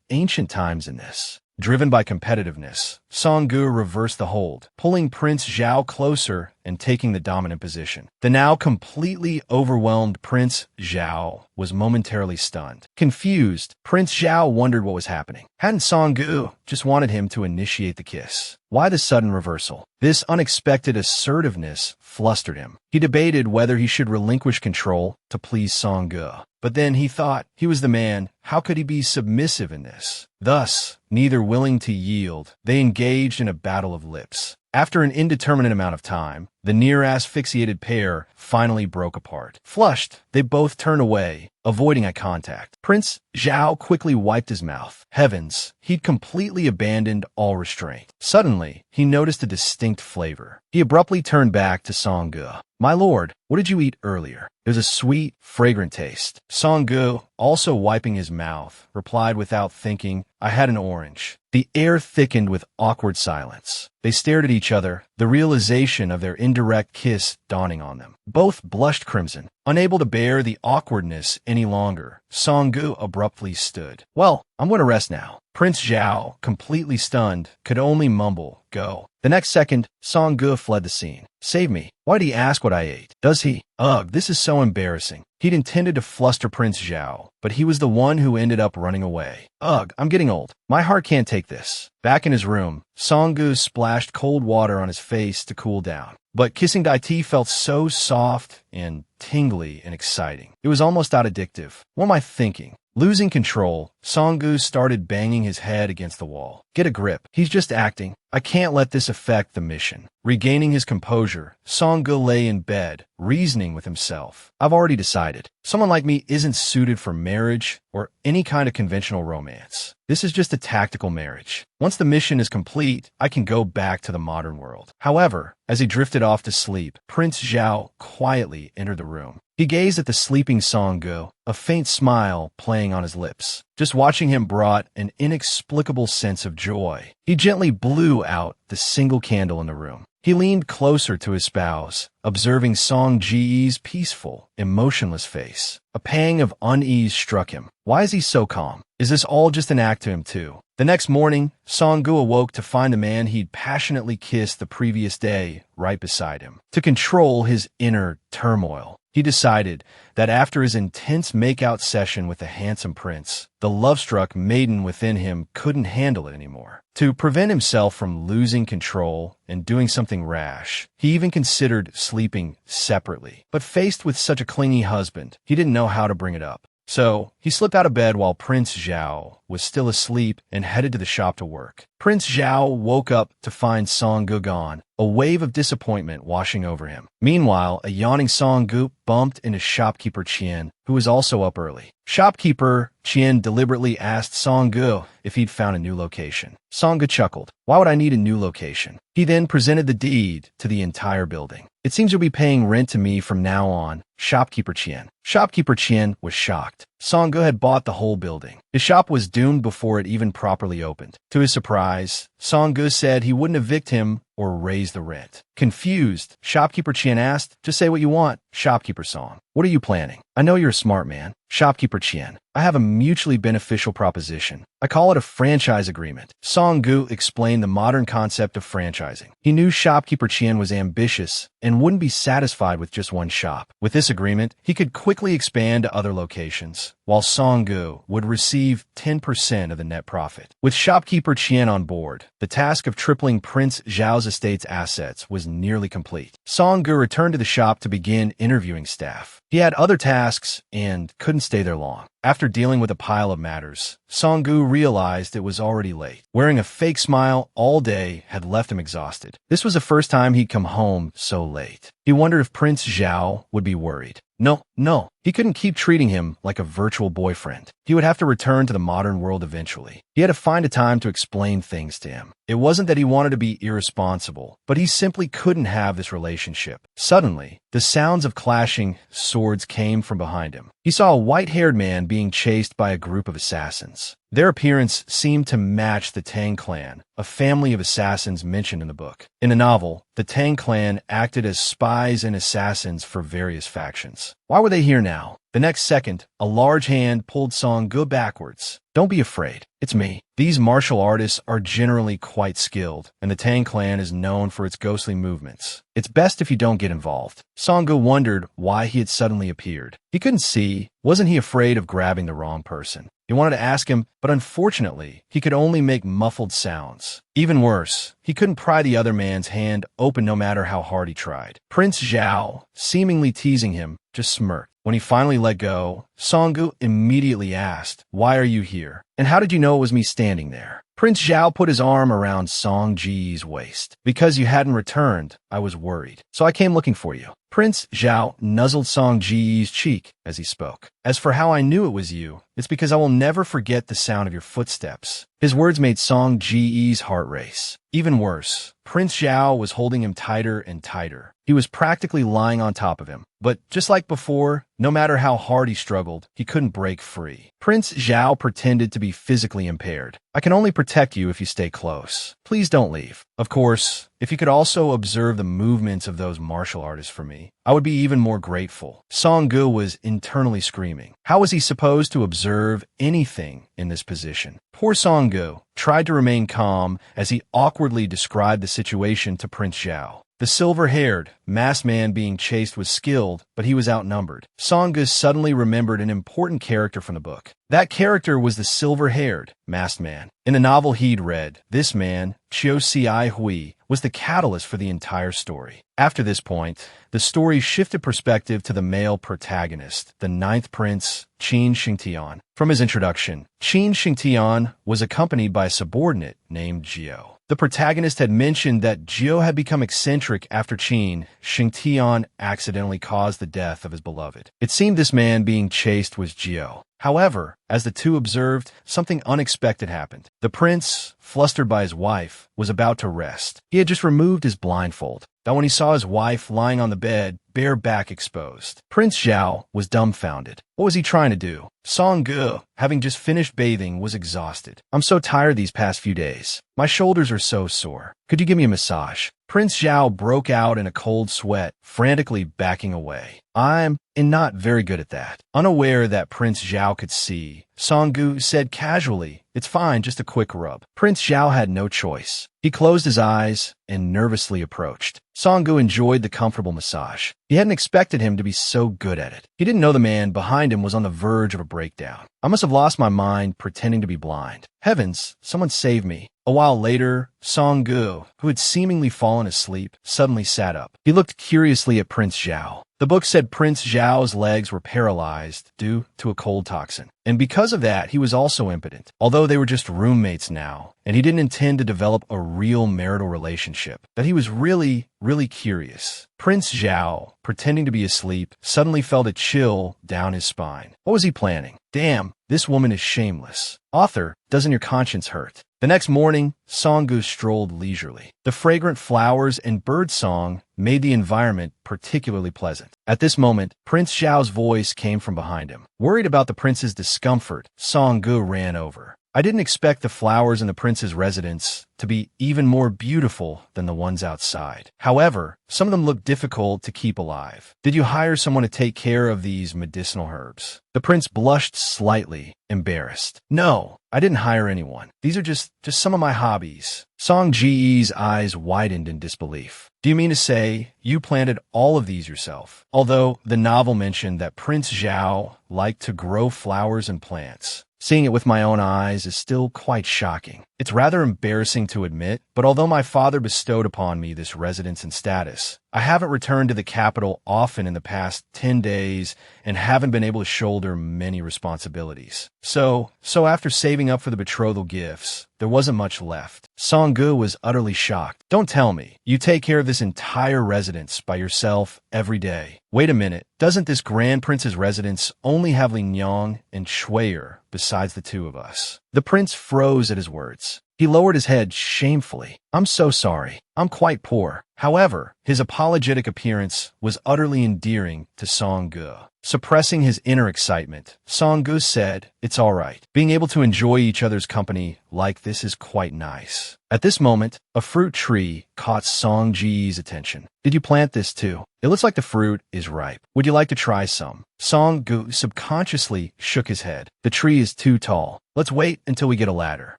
ancient times in this? Driven by competitiveness, Song-gu reversed the hold, pulling Prince Zhao closer and taking the dominant position. The now completely overwhelmed Prince Zhao was momentarily stunned. Confused, Prince Zhao wondered what was happening. Hadn't Song-gu just wanted him to initiate the kiss? Why the sudden reversal? This unexpected assertiveness flustered him. He debated whether he should relinquish control to please Song-gu. But then he thought, he was the man, how could he be submissive in this? Thus, neither willing to yield, they engaged in a battle of lips. After an indeterminate amount of time, the near-asphyxiated pair finally broke apart. Flushed, they both turned away, avoiding eye contact. Prince Zhao quickly wiped his mouth. Heavens, he'd completely abandoned all restraint. Suddenly, he noticed a distinct flavor. He abruptly turned back to Song-gu. "My lord, what did you eat earlier?" It was a sweet, fragrant taste. Song-gu, also wiping his mouth, replied without thinking, "I had an orange." The air thickened with awkward silence. They stared at each other, the realization of their indirect kiss dawning on them. Both blushed crimson. Unable to bear the awkwardness any longer, Song-gu abruptly stood. "Well, I'm going to rest now." Prince Zhao, completely stunned, could only mumble, "Go." The next second, Song-gu fled the scene. "Save me. Why'd he ask what I ate? Does he? Ugh, this is so embarrassing." He'd intended to fluster Prince Zhao, but he was the one who ended up running away. "Ugh, I'm getting old. My heart can't take this." Back in his room, Song-gu splashed cold water on his face to cool down. But kissing Dai Ti felt so soft and tingly and exciting. It was almost addictive. What am I thinking? Losing control, Song-gu started banging his head against the wall. "Get a grip. He's just acting. I can't let this affect the mission." Regaining his composure, Song-gu lay in bed, reasoning with himself. "I've already decided. Someone like me isn't suited for marriage or any kind of conventional romance. This is just a tactical marriage. Once the mission is complete, I can go back to the modern world." However, as he drifted off to sleep, Prince Zhao quietly entered the room. He gazed at the sleeping Song-gu, a faint smile playing on his lips. Just watching him brought an inexplicable sense of joy. He gently blew out the single candle in the room. He leaned closer to his spouse, observing Song-ji's peaceful, emotionless face. A pang of unease struck him. Why is he so calm? Is this all just an act to him too? The next morning, Song-gu awoke to find the man he'd passionately kissed the previous day right beside him. To control his inner turmoil, he decided that after his intense make-out session with the handsome prince, the love-struck maiden within him couldn't handle it anymore. To prevent himself from losing control and doing something rash, he even considered sleeping separately. But faced with such a clingy husband, he didn't know how to bring it up. So, he slipped out of bed while Prince Zhao was still asleep and headed to the shop to work. Prince Zhao woke up to find Song-gu gone, a wave of disappointment washing over him. Meanwhile, a yawning Song-gu bumped into shopkeeper Qian, who was also up early. Shopkeeper Qian deliberately asked Song-gu if he'd found a new location. Song-gu chuckled. "Why would I need a new location?" He then presented the deed to the entire building. "It seems you'll be paying rent to me from now on, Shopkeeper Qian." Shopkeeper Qian was shocked. Song-gu had bought the whole building. His shop was doomed before it even properly opened. To his surprise, Song-gu said he wouldn't evict him or raise the rent. Confused, Shopkeeper Qian asked, "Just say what you want, Shopkeeper Song. What are you planning? I know you're a smart man." Shopkeeper Qian, "I have a mutually beneficial proposition. I call it a franchise agreement." Song-gu explained the modern concept of franchising. He knew Shopkeeper Qian was ambitious and wouldn't be satisfied with just one shop. With this agreement, he could quickly expand to other locations, while Song-gu would receive 10% of the net profit. With Shopkeeper Qian on board, the task of tripling Prince Zhao's estate's assets was nearly complete. Song-gu returned to the shop to begin interviewing staff. He had other tasks and couldn't stay there long. After dealing with a pile of matters, Song-gu realized it was already late. Wearing a fake smile all day had left him exhausted. This was the first time he'd come home so late. He wondered if Prince Zhao would be worried. No. He couldn't keep treating him like a virtual boyfriend. He would have to return to the modern world eventually. He had to find a time to explain things to him. It wasn't that he wanted to be irresponsible, but he simply couldn't have this relationship. Suddenly, the sounds of clashing swords came from behind him. He saw a white-haired man being chased by a group of assassins. Their appearance seemed to match the Tang clan, a family of assassins mentioned in the book. In the novel, the Tang clan acted as spies and assassins for various factions. Why were they here now? The next second, a large hand pulled Song-gu backwards. "Don't be afraid. It's me." These martial artists are generally quite skilled, and the Tang clan is known for its ghostly movements. It's best if you don't get involved. Song-gu wondered why he had suddenly appeared. He couldn't see. Wasn't he afraid of grabbing the wrong person? He wanted to ask him, but unfortunately, he could only make muffled sounds. Even worse, he couldn't pry the other man's hand open no matter how hard he tried. Prince Zhao, seemingly teasing him, just smirked. When he finally let go, Song-gu immediately asked, "Why are you here? And how did you know it was me standing there?" Prince Zhao put his arm around Song-ji's waist. "Because you hadn't returned, I was worried. So I came looking for you." Prince Zhao nuzzled Song-ji's cheek as he spoke. "As for how I knew it was you, it's because I will never forget the sound of your footsteps." His words made Song-ji's heart race. Even worse, Prince Zhao was holding him tighter and tighter. He was practically lying on top of him. But just like before, no matter how hard he struggled, he couldn't break free. Prince Zhao pretended to be physically impaired. "I can only protect you if you stay close. Please don't leave. Of course, if you could also observe the movements of those martial artists for me, I would be even more grateful." Song-gu was internally screaming. How was he supposed to observe anything in this position? Poor Song-gu tried to remain calm as he awkwardly described the situation to Prince Zhao. The silver-haired, masked man being chased was skilled, but he was outnumbered. Song-gu suddenly remembered an important character from the book. That character was the silver-haired, masked man. In the novel he'd read, this man, Chiu Si Hui, was the catalyst for the entire story. After this point, the story shifted perspective to the male protagonist, the ninth prince, Qin Shingtian. From his introduction, Qin Shingtian was accompanied by a subordinate named Jiu. The protagonist had mentioned that Jiu had become eccentric after Qin Shingtian accidentally caused the death of his beloved. It seemed this man being chased was Jiu. However, as the two observed, something unexpected happened. The prince, flustered by his wife, was about to rest. He had just removed his blindfold. But when he saw his wife lying on the bed, bare back exposed, Prince Zhao was dumbfounded. What was he trying to do? Song-gu, having just finished bathing, was exhausted. "I'm so tired these past few days. My shoulders are so sore. Could you give me a massage?" Prince Zhao broke out in a cold sweat, frantically backing away. "I'm not very good at that." Unaware that Prince Zhao could see, Song-gu said casually, "It's fine, just a quick rub." Prince Zhao had no choice. He closed his eyes and nervously approached. Song-gu enjoyed the comfortable massage. He hadn't expected him to be so good at it. He didn't know the man behind him was on the verge of a breakdown. "I must have lost my mind pretending to be blind. Heavens, someone save me." A while later, Song-gu, who had seemingly fallen asleep, suddenly sat up. He looked curiously at Prince Zhao. The book said Prince Zhao's legs were paralyzed due to a cold toxin. And because of that, he was also impotent. Although they were just roommates now, and he didn't intend to develop a real marital relationship, that he was really curious. Prince Zhao, pretending to be asleep, suddenly felt a chill down his spine. What was he planning? Damn, this woman is shameless. Author, doesn't your conscience hurt? The next morning, Song-gu strolled leisurely. The fragrant flowers and bird song made the environment particularly pleasant. At this moment, Prince Zhao's voice came from behind him. Worried about the prince's discomfort, Song-gu ran over. "I didn't expect the flowers in the prince's residence to be even more beautiful than the ones outside. However, some of them look difficult to keep alive. Did you hire someone to take care of these medicinal herbs?" The prince blushed slightly, embarrassed. "No, I didn't hire anyone. These are just some of my hobbies." Song-ji's eyes widened in disbelief. "Do you mean to say you planted all of these yourself?" Although the novel mentioned that Prince Zhao liked to grow flowers and plants, seeing it with my own eyes is still quite shocking. It's rather embarrassing to admit, but although my father bestowed upon me this residence and status, I haven't returned to the capital often in the past 10 days and haven't been able to shoulder many responsibilities. So after saving up for the betrothal gifts, there wasn't much left. Song-gu was utterly shocked. "Don't tell me. You take care of this entire residence by yourself every day." "Wait a minute. Doesn't this Grand Prince's residence only have Lin Yong and Shui'er besides the two of us?" The prince froze at his words. He lowered his head shamefully. "I'm so sorry. I'm quite poor." However, his apologetic appearance was utterly endearing to Song-gu. Suppressing his inner excitement, Song-gu said, "It's all right. Being able to enjoy each other's company like this is quite nice." At this moment, a fruit tree caught Song-ji's attention. "Did you plant this too? It looks like the fruit is ripe. Would you like to try some?" Song-gu subconsciously shook his head. "The tree is too tall. Let's wait until we get a ladder."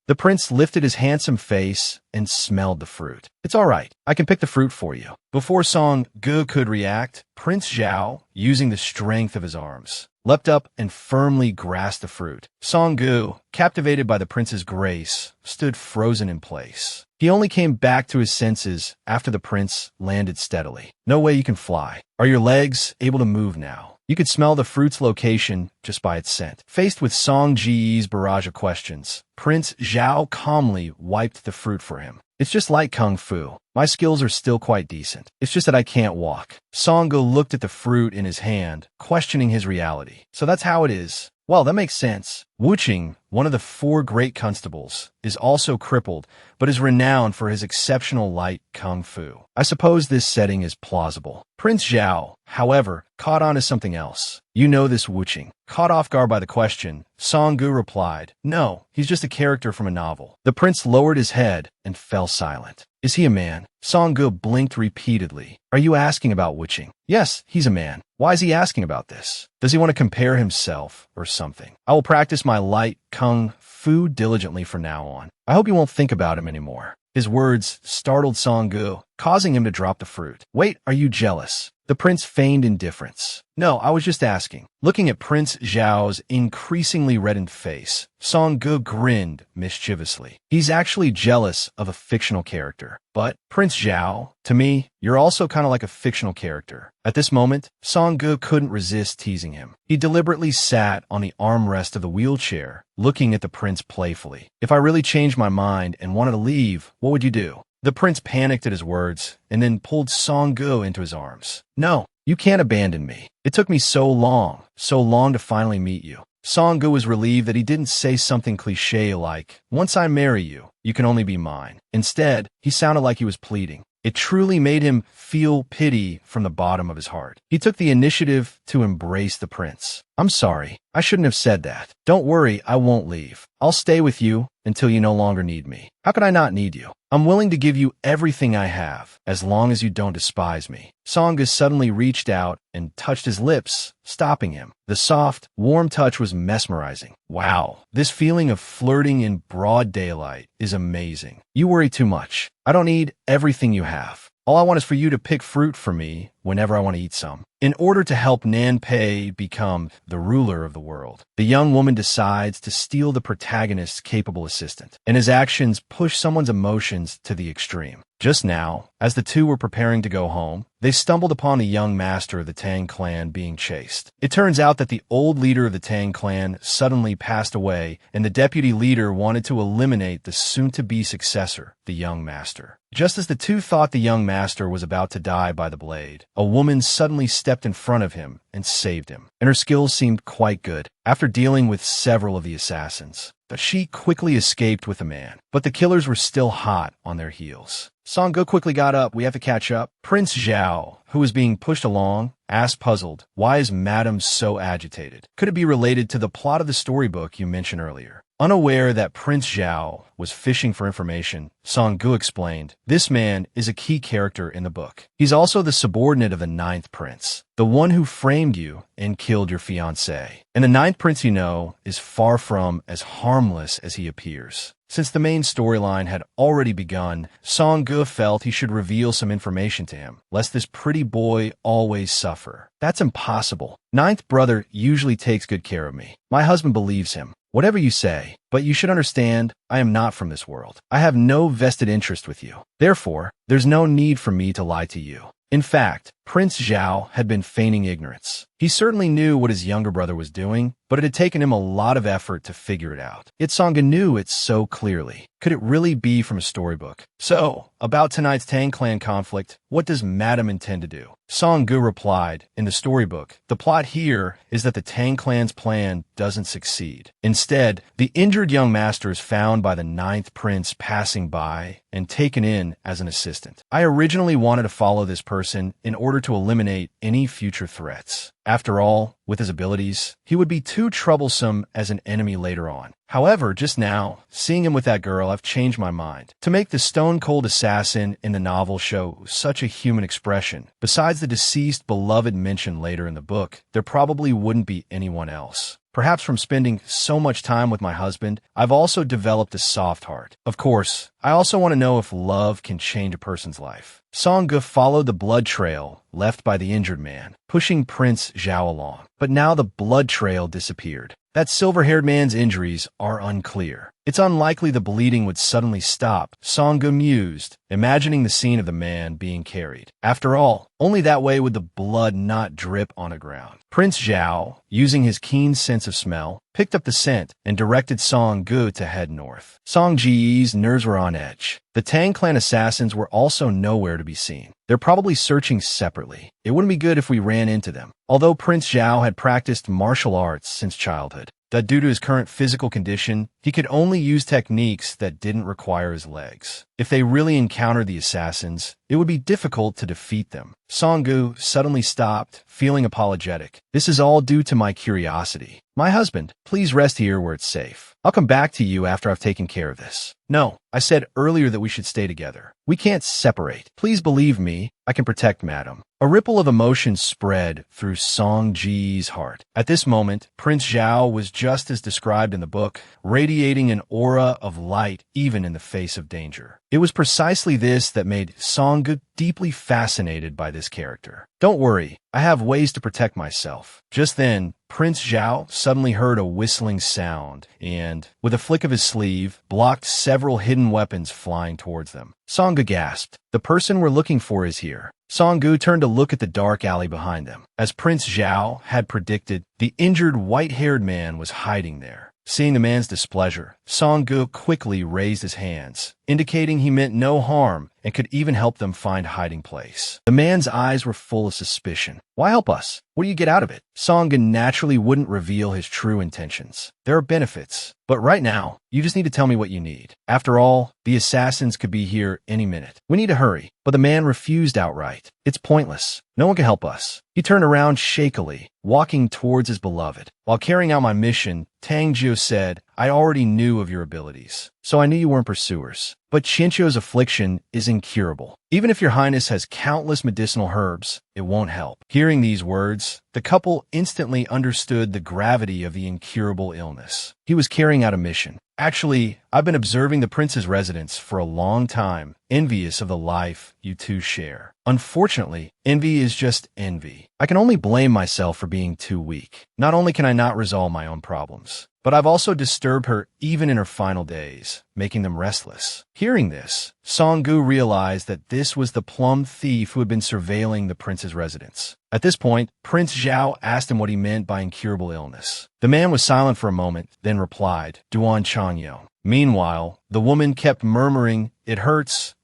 The prince lifted his handsome face and smelled the fruit. "It's all right. I can pick the fruit for you." Before Song-gu could react, Prince Zhao, using the strength of his arms, leapt up and firmly grasped the fruit. Song-gu, captivated by the prince's grace, stood frozen in place. He only came back to his senses after the prince landed steadily. "No way you can fly. Are your legs able to move now?" You could smell the fruit's location just by its scent. Faced with Song-ji's barrage of questions, Prince Zhao calmly wiped the fruit for him. "It's just like kung fu. My skills are still quite decent. It's just that I can't walk." Song-gu looked at the fruit in his hand, questioning his reality. "So that's how it is. Well, that makes sense." Wuqing, one of the 4 great constables, is also crippled, but is renowned for his exceptional light kung fu. I suppose this setting is plausible. Prince Zhao, however, caught on to something else. "You know this Wuqing?" Caught off guard by the question, Song-gu replied, "No, he's just a character from a novel." The prince lowered his head and fell silent. "Is he a man?" Song-gu blinked repeatedly. "Are you asking about Wuqing?" "Yes, he's a man." "Why is he asking about this? Does he want to compare himself or something?" "I will practice my light kung fu diligently from now on. I hope you won't think about him anymore." His words startled Song-gu, causing him to drop the fruit. "Wait, are you jealous?" The prince feigned indifference. "No, I was just asking." Looking at Prince Zhao's increasingly reddened face, Song-gu grinned mischievously. "He's actually jealous of a fictional character. But, Prince Zhao, to me, you're also kind of like a fictional character." At this moment, Song-gu couldn't resist teasing him. He deliberately sat on the armrest of the wheelchair, looking at the prince playfully. "If I really changed my mind and wanted to leave, what would you do?" The prince panicked at his words and then pulled Song-gu into his arms. "No, you can't abandon me. It took me so long to finally meet you." Song-gu was relieved that he didn't say something cliché like, "Once I marry you, you can only be mine." Instead, he sounded like he was pleading. It truly made him feel pity from the bottom of his heart. He took the initiative to embrace the prince. "I'm sorry. I shouldn't have said that. Don't worry, I won't leave. I'll stay with you until you no longer need me." "How could I not need you? I'm willing to give you everything I have, as long as you don't despise me." Song-gu suddenly reached out and touched his lips, stopping him. The soft, warm touch was mesmerizing. "Wow, this feeling of flirting in broad daylight is amazing. You worry too much. I don't need everything you have. All I want is for you to pick fruit for me whenever I want to eat some." In order to help Nanpei become the ruler of the world, the young woman decides to steal the protagonist's capable assistant, and his actions push someone's emotions to the extreme. Just now, as the two were preparing to go home, they stumbled upon the young master of the Tang clan being chased. It turns out that the old leader of the Tang clan suddenly passed away, and the deputy leader wanted to eliminate the soon-to-be successor, the young master. Just as the two thought the young master was about to die by the blade, a woman suddenly stepped in front of him and saved him, and her skills seemed quite good. After dealing with several of the assassins, she quickly escaped with a man, but the killers were still hot on their heels. Song-gu quickly got up. "We have to catch up." Prince Zhao, who was being pushed along, asked puzzled, "Why is Madame so agitated? Could it be related to the plot of the storybook you mentioned earlier?" Unaware that Prince Zhao was fishing for information, Song-gu explained, "This man is a key character in the book. He's also the subordinate of the 9th prince, the one who framed you and killed your fiancée. And the 9th prince, you know, is far from as harmless as he appears." Since the main storyline had already begun, Song-gu felt he should reveal some information to him, lest this pretty boy always suffer. "That's impossible. 9th brother usually takes good care of me. My husband believes him. Whatever you say, but you should understand, I am not from this world. I have no vested interest with you. Therefore, there's no need for me to lie to you." In fact, Prince Zhao had been feigning ignorance. He certainly knew what his younger brother was doing, but it had taken him a lot of effort to figure it out. Yet Song-gu knew it so clearly. Could it really be from a storybook? "So, about tonight's Tang clan conflict, what does Madame intend to do?" Song-gu replied, "In the storybook, the plot here is that the Tang clan's plan doesn't succeed. Instead, the injured young master is found by the 9th prince passing by and taken in as an assistant. I originally wanted to follow this person person in order to eliminate any future threats. After all, with his abilities, he would be too troublesome as an enemy later on. However, just now, seeing him with that girl, I've changed my mind. To make the stone-cold assassin in the novel show such a human expression, besides the deceased beloved mentioned later in the book, there probably wouldn't be anyone else. Perhaps from spending so much time with my husband, I've also developed a soft heart. Of course, I also want to know if love can change a person's life. Song-gu followed the blood trail left by the injured man, pushing Prince Zhao along. But now the blood trail disappeared. That silver-haired man's injuries are unclear. It's unlikely the bleeding would suddenly stop, Song-gu mused, imagining the scene of the man being carried. After all, only that way would the blood not drip on the ground. Prince Zhao, using his keen sense of smell, picked up the scent and directed Song-gu to head north. Song-ji's nerves were on edge. The Tang clan assassins were also nowhere to be seen. They're probably searching separately. It wouldn't be good if we ran into them. Although Prince Zhao had practiced martial arts since childhood, that due to his current physical condition, he could only use techniques that didn't require his legs. If they really encountered the assassins, it would be difficult to defeat them. Song-gu suddenly stopped, feeling apologetic. This is all due to my curiosity. My husband, please rest here where it's safe. I'll come back to you after I've taken care of this. No, I said earlier that we should stay together. We can't separate. Please believe me, I can protect Madam. A ripple of emotion spread through Song-ji's heart. At this moment, Prince Zhao was just as described in the book, radiating an aura of light even in the face of danger. It was precisely this that made Song-gu deeply fascinated by this character. Don't worry, I have ways to protect myself. Just then, Prince Zhao suddenly heard a whistling sound and, with a flick of his sleeve, blocked several hidden weapons flying towards them. Song-gu gasped. The person we're looking for is here. Song-gu turned to look at the dark alley behind them. As Prince Zhao had predicted, the injured white-haired man was hiding there. Seeing the man's displeasure, Song-gu quickly raised his hands, indicating he meant no harm and could even help them find a hiding place. The man's eyes were full of suspicion. Why help us? What do you get out of it? Song-gu naturally wouldn't reveal his true intentions. There are benefits, but right now, you just need to tell me what you need. After all, the assassins could be here any minute. We need to hurry. But the man refused outright. It's pointless. No one can help us. He turned around shakily, walking towards his beloved. While carrying out my mission, Tang Jiu said, I already knew of your abilities, so I knew you weren't pursuers. But Qianqiu's affliction is incurable. Even if your highness has countless medicinal herbs, it won't help. Hearing these words, the couple instantly understood the gravity of the incurable illness. He was carrying out a mission. Actually, I've been observing the prince's residence for a long time, envious of the life you two share. Unfortunately, envy is just envy. I can only blame myself for being too weak. Not only can I not resolve my own problems, but I've also disturbed her even in her final days, making them restless. Hearing this, Song-gu realized that this was the plum thief who had been surveilling the prince's residence. At this point, Prince Zhao asked him what he meant by incurable illness. The man was silent for a moment, then replied, Duan Changyou. Meanwhile, the woman kept murmuring, it hurts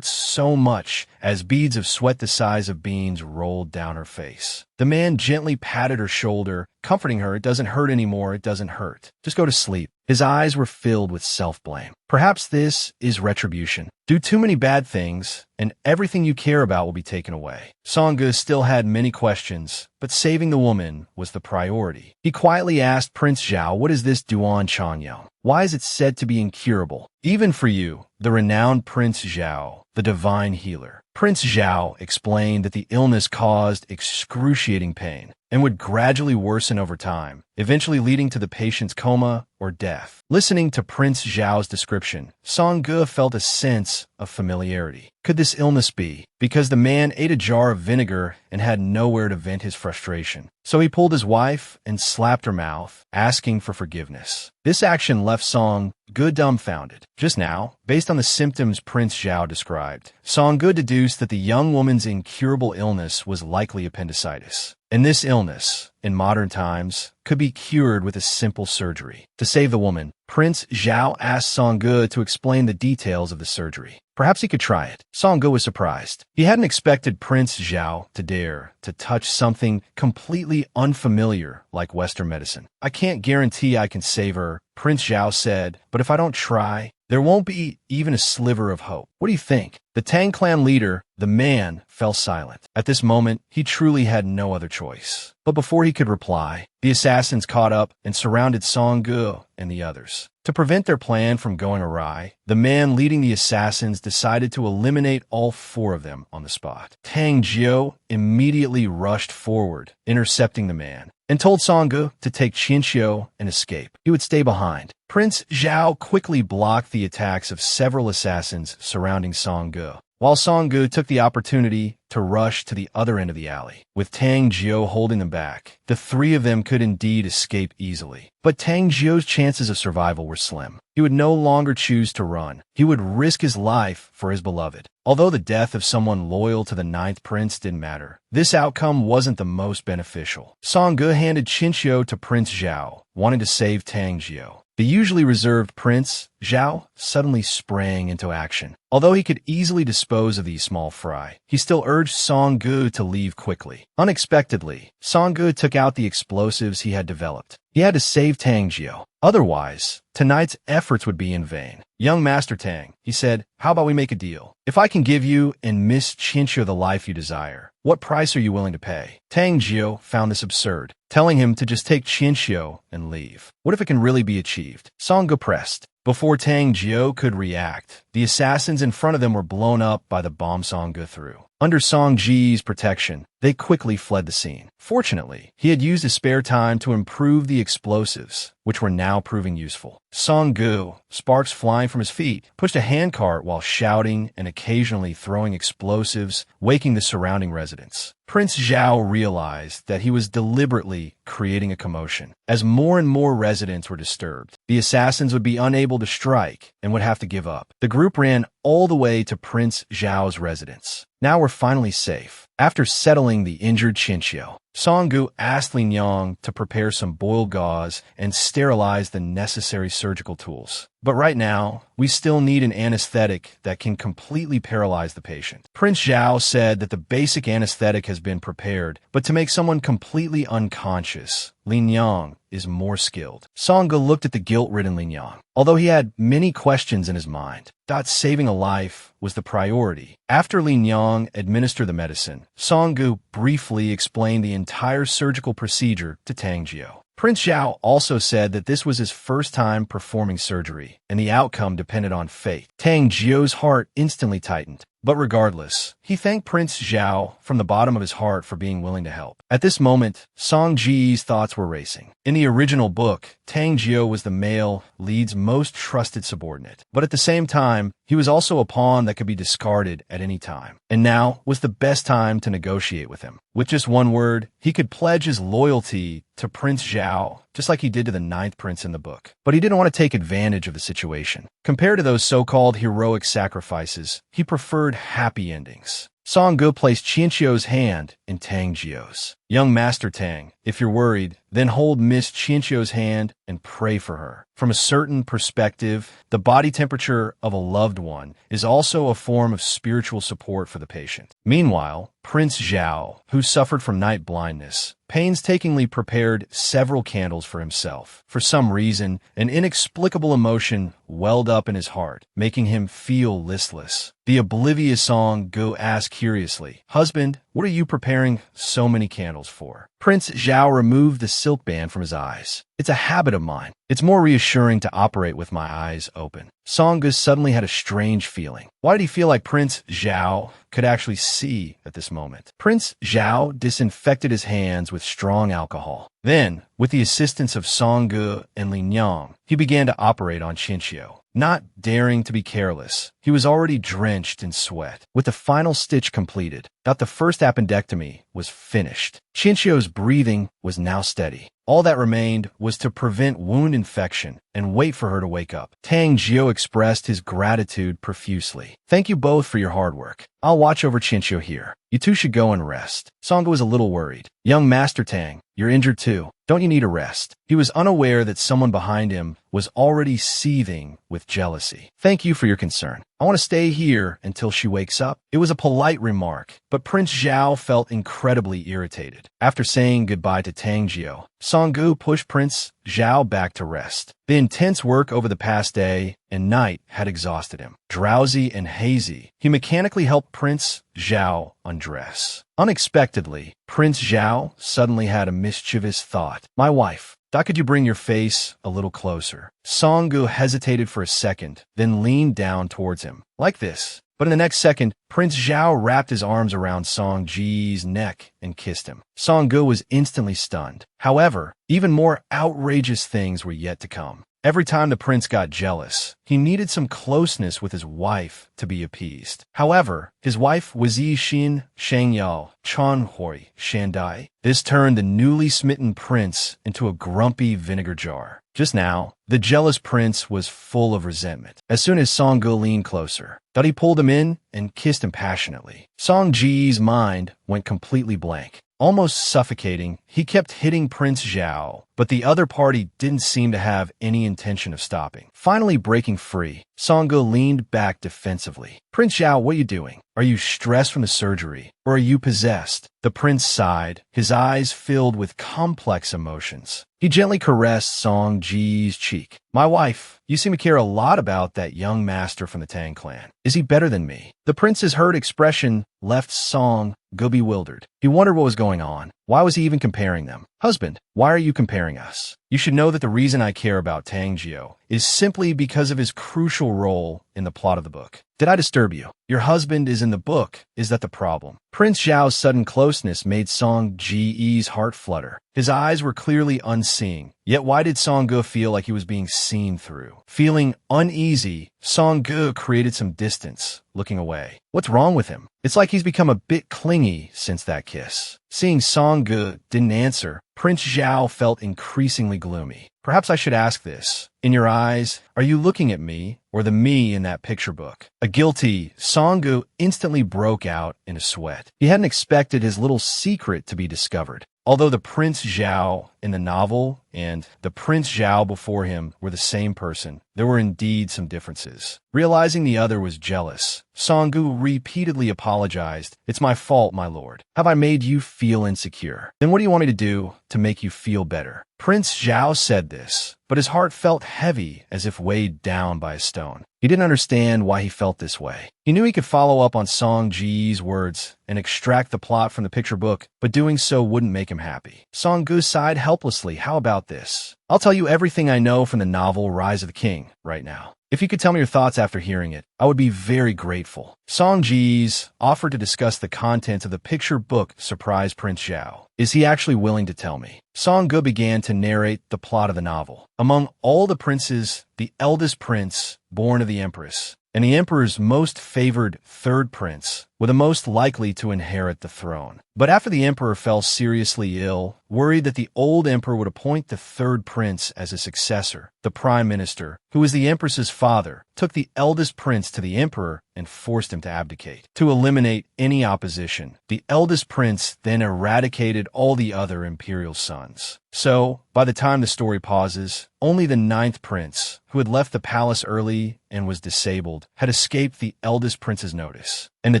so much, as beads of sweat the size of beans rolled down her face. The man gently patted her shoulder, comforting her, it doesn't hurt anymore, it doesn't hurt. Just go to sleep. His eyes were filled with self-blame. Perhaps this is retribution. Do too many bad things, and everything you care about will be taken away. Song-gu still had many questions, but saving the woman was the priority. He quietly asked Prince Zhao, what is this Duan Changyou? Why is it said to be incurable? Even for you, the renowned Prince Zhao, the divine healer. Prince Zhao explained that the illness caused excruciating pain and would gradually worsen over time, eventually leading to the patient's coma or death. Listening to Prince Zhao's description, Song-gu felt a sense of familiarity. Could this illness be? Because the man ate a jar of vinegar and had nowhere to vent his frustration. So he pulled his wife and slapped her mouth, asking for forgiveness. This action left Song-gu dumbfounded. Just now, based on the symptoms Prince Zhao described, Song-gu deduced that the young woman's incurable illness was likely appendicitis. And this illness, in modern times, could be cured with a simple surgery. To save the woman, Prince Zhao asked Song-gu to explain the details of the surgery. Perhaps he could try it. Song-gu was surprised. He hadn't expected Prince Zhao to dare to touch something completely unfamiliar like Western medicine. I can't guarantee I can save her, Prince Zhao said, but if I don't try, there won't be even a sliver of hope. What do you think? The Tang clan leader, the man, fell silent. At this moment, he truly had no other choice. But before he could reply, the assassins caught up and surrounded Song Gu and the others. To prevent their plan from going awry, the man leading the assassins decided to eliminate all 4 of them on the spot. Tang Jiu immediately rushed forward, intercepting the man, and told Song Gu to take Qianqiu and escape. He would stay behind. Prince Zhao quickly blocked the attacks of several assassins surrounding Song Gu, while Song Gu took the opportunity to rush to the other end of the alley. With Tang Jiu holding them back, the 3 of them could indeed escape easily. But Tang Jiu's chances of survival were slim. He would no longer choose to run. He would risk his life for his beloved. Although the death of someone loyal to the 9th prince didn't matter, this outcome wasn't the most beneficial. Song Gu handed Qianqiu to Prince Zhao, wanting to save Tang Jiu. The usually reserved Prince Zhao suddenly sprang into action. Although he could easily dispose of these small fry, he still urged Song Gu to leave quickly. Unexpectedly, Song Gu took out the explosives he had developed. He had to save Tang Jiu. Otherwise, tonight's efforts would be in vain. "Young Master Tang," he said, "how about we make a deal? If I can give you and Miss Qianqiu the life you desire, what price are you willing to pay?" Tang Jiu found this absurd, telling him to just take Qianqiu and leave. What if it can really be achieved? Song Gu pressed. Before Tang Jiu could react, the assassins in front of them were blown up by the bomb Song Gu threw. Under Song Ji's protection, they quickly fled the scene. Fortunately, he had used his spare time to improve the explosives, which were now proving useful. Song Gu, sparks flying from his feet, pushed a handcart while shouting and occasionally throwing explosives, waking the surrounding residents. Prince Zhao realized that he was deliberately creating a commotion. As more and more residents were disturbed, the assassins would be unable to strike and would have to give up. The group ran all the way to Prince Zhao's residence. Now we're finally safe. After settling the injured Qianqiu, Song Gu asked Lin Yang to prepare some boiled gauze and sterilize the necessary surgical tools. But right now, we still need an anesthetic that can completely paralyze the patient. Prince Zhao said that the basic anesthetic has been prepared, but to make someone completely unconscious, Lin Yang is more skilled. Song Gu looked at the guilt-ridden Lin Yang. Although he had many questions in his mind, saving a life was the priority. After Lin Yang administered the medicine, Song Gu briefly explained the entire surgical procedure to Tang Jiu. Prince Zhao also said that this was his first time performing surgery, and the outcome depended on fate. Tang Jiu's heart instantly tightened. But regardless, he thanked Prince Zhao from the bottom of his heart for being willing to help. At this moment, Song Ji's thoughts were racing. In the original book, Tang Jiu was the male lead's most trusted subordinate. But at the same time, he was also a pawn that could be discarded at any time. And now was the best time to negotiate with him. With just one word, he could pledge his loyalty to Prince Zhao, just like he did to the 9th prince in the book. But he didn't want to take advantage of the situation. Compared to those so-called heroic sacrifices, he preferred happy endings. Song Gu placed Qianqiu's hand in Tang Jiu's. "Young Master Tang, if you're worried, then hold Miss Qianqiu's hand and pray for her." From a certain perspective, the body temperature of a loved one is also a form of spiritual support for the patient. Meanwhile, Prince Zhao, who suffered from night blindness, painstakingly prepared several candles for himself. For some reason, an inexplicable emotion welled up in his heart, making him feel listless. The oblivious Song Gu asked curiously, "Husband, what are you preparing so many candles for?" Prince Zhao removed the silk band from his eyes. "It's a habit of mine. It's more reassuring to operate with my eyes open." Song Gu suddenly had a strange feeling. Why did he feel like Prince Zhao could actually see at this moment? Prince Zhao disinfected his hands with strong alcohol. Then, with the assistance of Song Gu and Lin Yang, he began to operate on Qianqiu. Not daring to be careless, he was already drenched in sweat. With the final stitch completed, the first appendectomy was finished. Qianqiu's breathing was now steady. All that remained was to prevent wound infection and wait for her to wake up. Tang Jiu expressed his gratitude profusely. "Thank you both for your hard work. I'll watch over Qianqiu here. You two should go and rest." Song Gu was a little worried. "Young Master Tang, you're injured too. Don't you need a rest?" He was unaware that someone behind him was already seething with jealousy. "Thank you for your concern. I want to stay here until she wakes up. It was a polite remark, but Prince Zhao felt incredibly irritated. After saying goodbye to Tangjio, Songgu pushed Prince Zhao back to rest. The intense work over the past day and night had exhausted him. Drowsy and hazy, he mechanically helped Prince Zhao undress. Unexpectedly, Prince Zhao suddenly had a mischievous thought. My wife, could you bring your face a little closer? Songgu hesitated for a second, then leaned down towards him. Like this. But in the next second, Prince Zhao wrapped his arms around Song Ji's neck and kissed him. Songgu was instantly stunned. However, even more outrageous things were yet to come. Every time the prince got jealous, he needed some closeness with his wife to be appeased. However, his wife was Yi Xin, Shangyao, Chanhui, Shandai. This turned the newly smitten prince into a grumpy vinegar jar. Just now, the jealous prince was full of resentment. As soon as Songgu leaned closer, he pulled him in and kissed him passionately. Song Ji's mind went completely blank. Almost suffocating, he kept hitting Prince Zhao, but the other party didn't seem to have any intention of stopping. Finally breaking free, Songgu leaned back defensively. Prince Zhao, what are you doing? Are you stressed from the surgery, or are you possessed? The prince sighed, his eyes filled with complex emotions. He gently caressed Song Ji's cheek. My wife, you seem to care a lot about that young master from the Tang clan. Is he better than me? The prince's hurt expression left Song bewildered. He wondered what was going on. Why was he even comparing them? Husband, why are you comparing us? You should know that the reason I care about Tangjio is simply because of his crucial role in the plot of the book. Did I disturb you? Your husband is in the book. Is that the problem? Prince Zhao's sudden closeness made Song Ji's heart flutter. His eyes were clearly unseeing. Yet why did Songgu feel like he was being seen through? Feeling uneasy, Songgu created some distance, looking away. What's wrong with him? It's like he's become a bit clingy since that kiss. Seeing Songgu didn't answer, Prince Zhao felt increasingly gloomy. Perhaps I should ask this. In your eyes, are you looking at me or the me in that picture book? A guilty Songgu instantly broke out in a sweat. He hadn't expected his little secret to be discovered. Although the Prince Zhao in the novel and the Prince Zhao before him were the same person, there were indeed some differences. Realizing the other was jealous, Songgu repeatedly apologized. It's my fault, my lord. Have I made you feel insecure? Then what do you want me to do to make you feel better? Prince Zhao said this, but his heart felt heavy as if weighed down by a stone. He didn't understand why he felt this way. He knew he could follow up on Song Ji's words and extract the plot from the picture book, but doing so wouldn't make him happy. Songgu sighed helplessly. How about this? I'll tell you everything I know from the novel Rise of the King right now. If you could tell me your thoughts after hearing it, I would be very grateful. Song Ji's offered to discuss the contents of the picture book surprised Prince Zhao. Is he actually willing to tell me? Songgu began to narrate the plot of the novel. Among all the princes, the eldest prince, born of the empress, and the emperor's most favored third prince, were the most likely to inherit the throne. But after the emperor fell seriously ill, worried that the old emperor would appoint the third prince as his successor, the prime minister, who was the empress's father, took the eldest prince to the emperor and forced him to abdicate. To eliminate any opposition, the eldest prince then eradicated all the other imperial sons. So, by the time the story pauses, only the ninth prince, who had left the palace early and was disabled, had escaped the eldest prince's notice. And the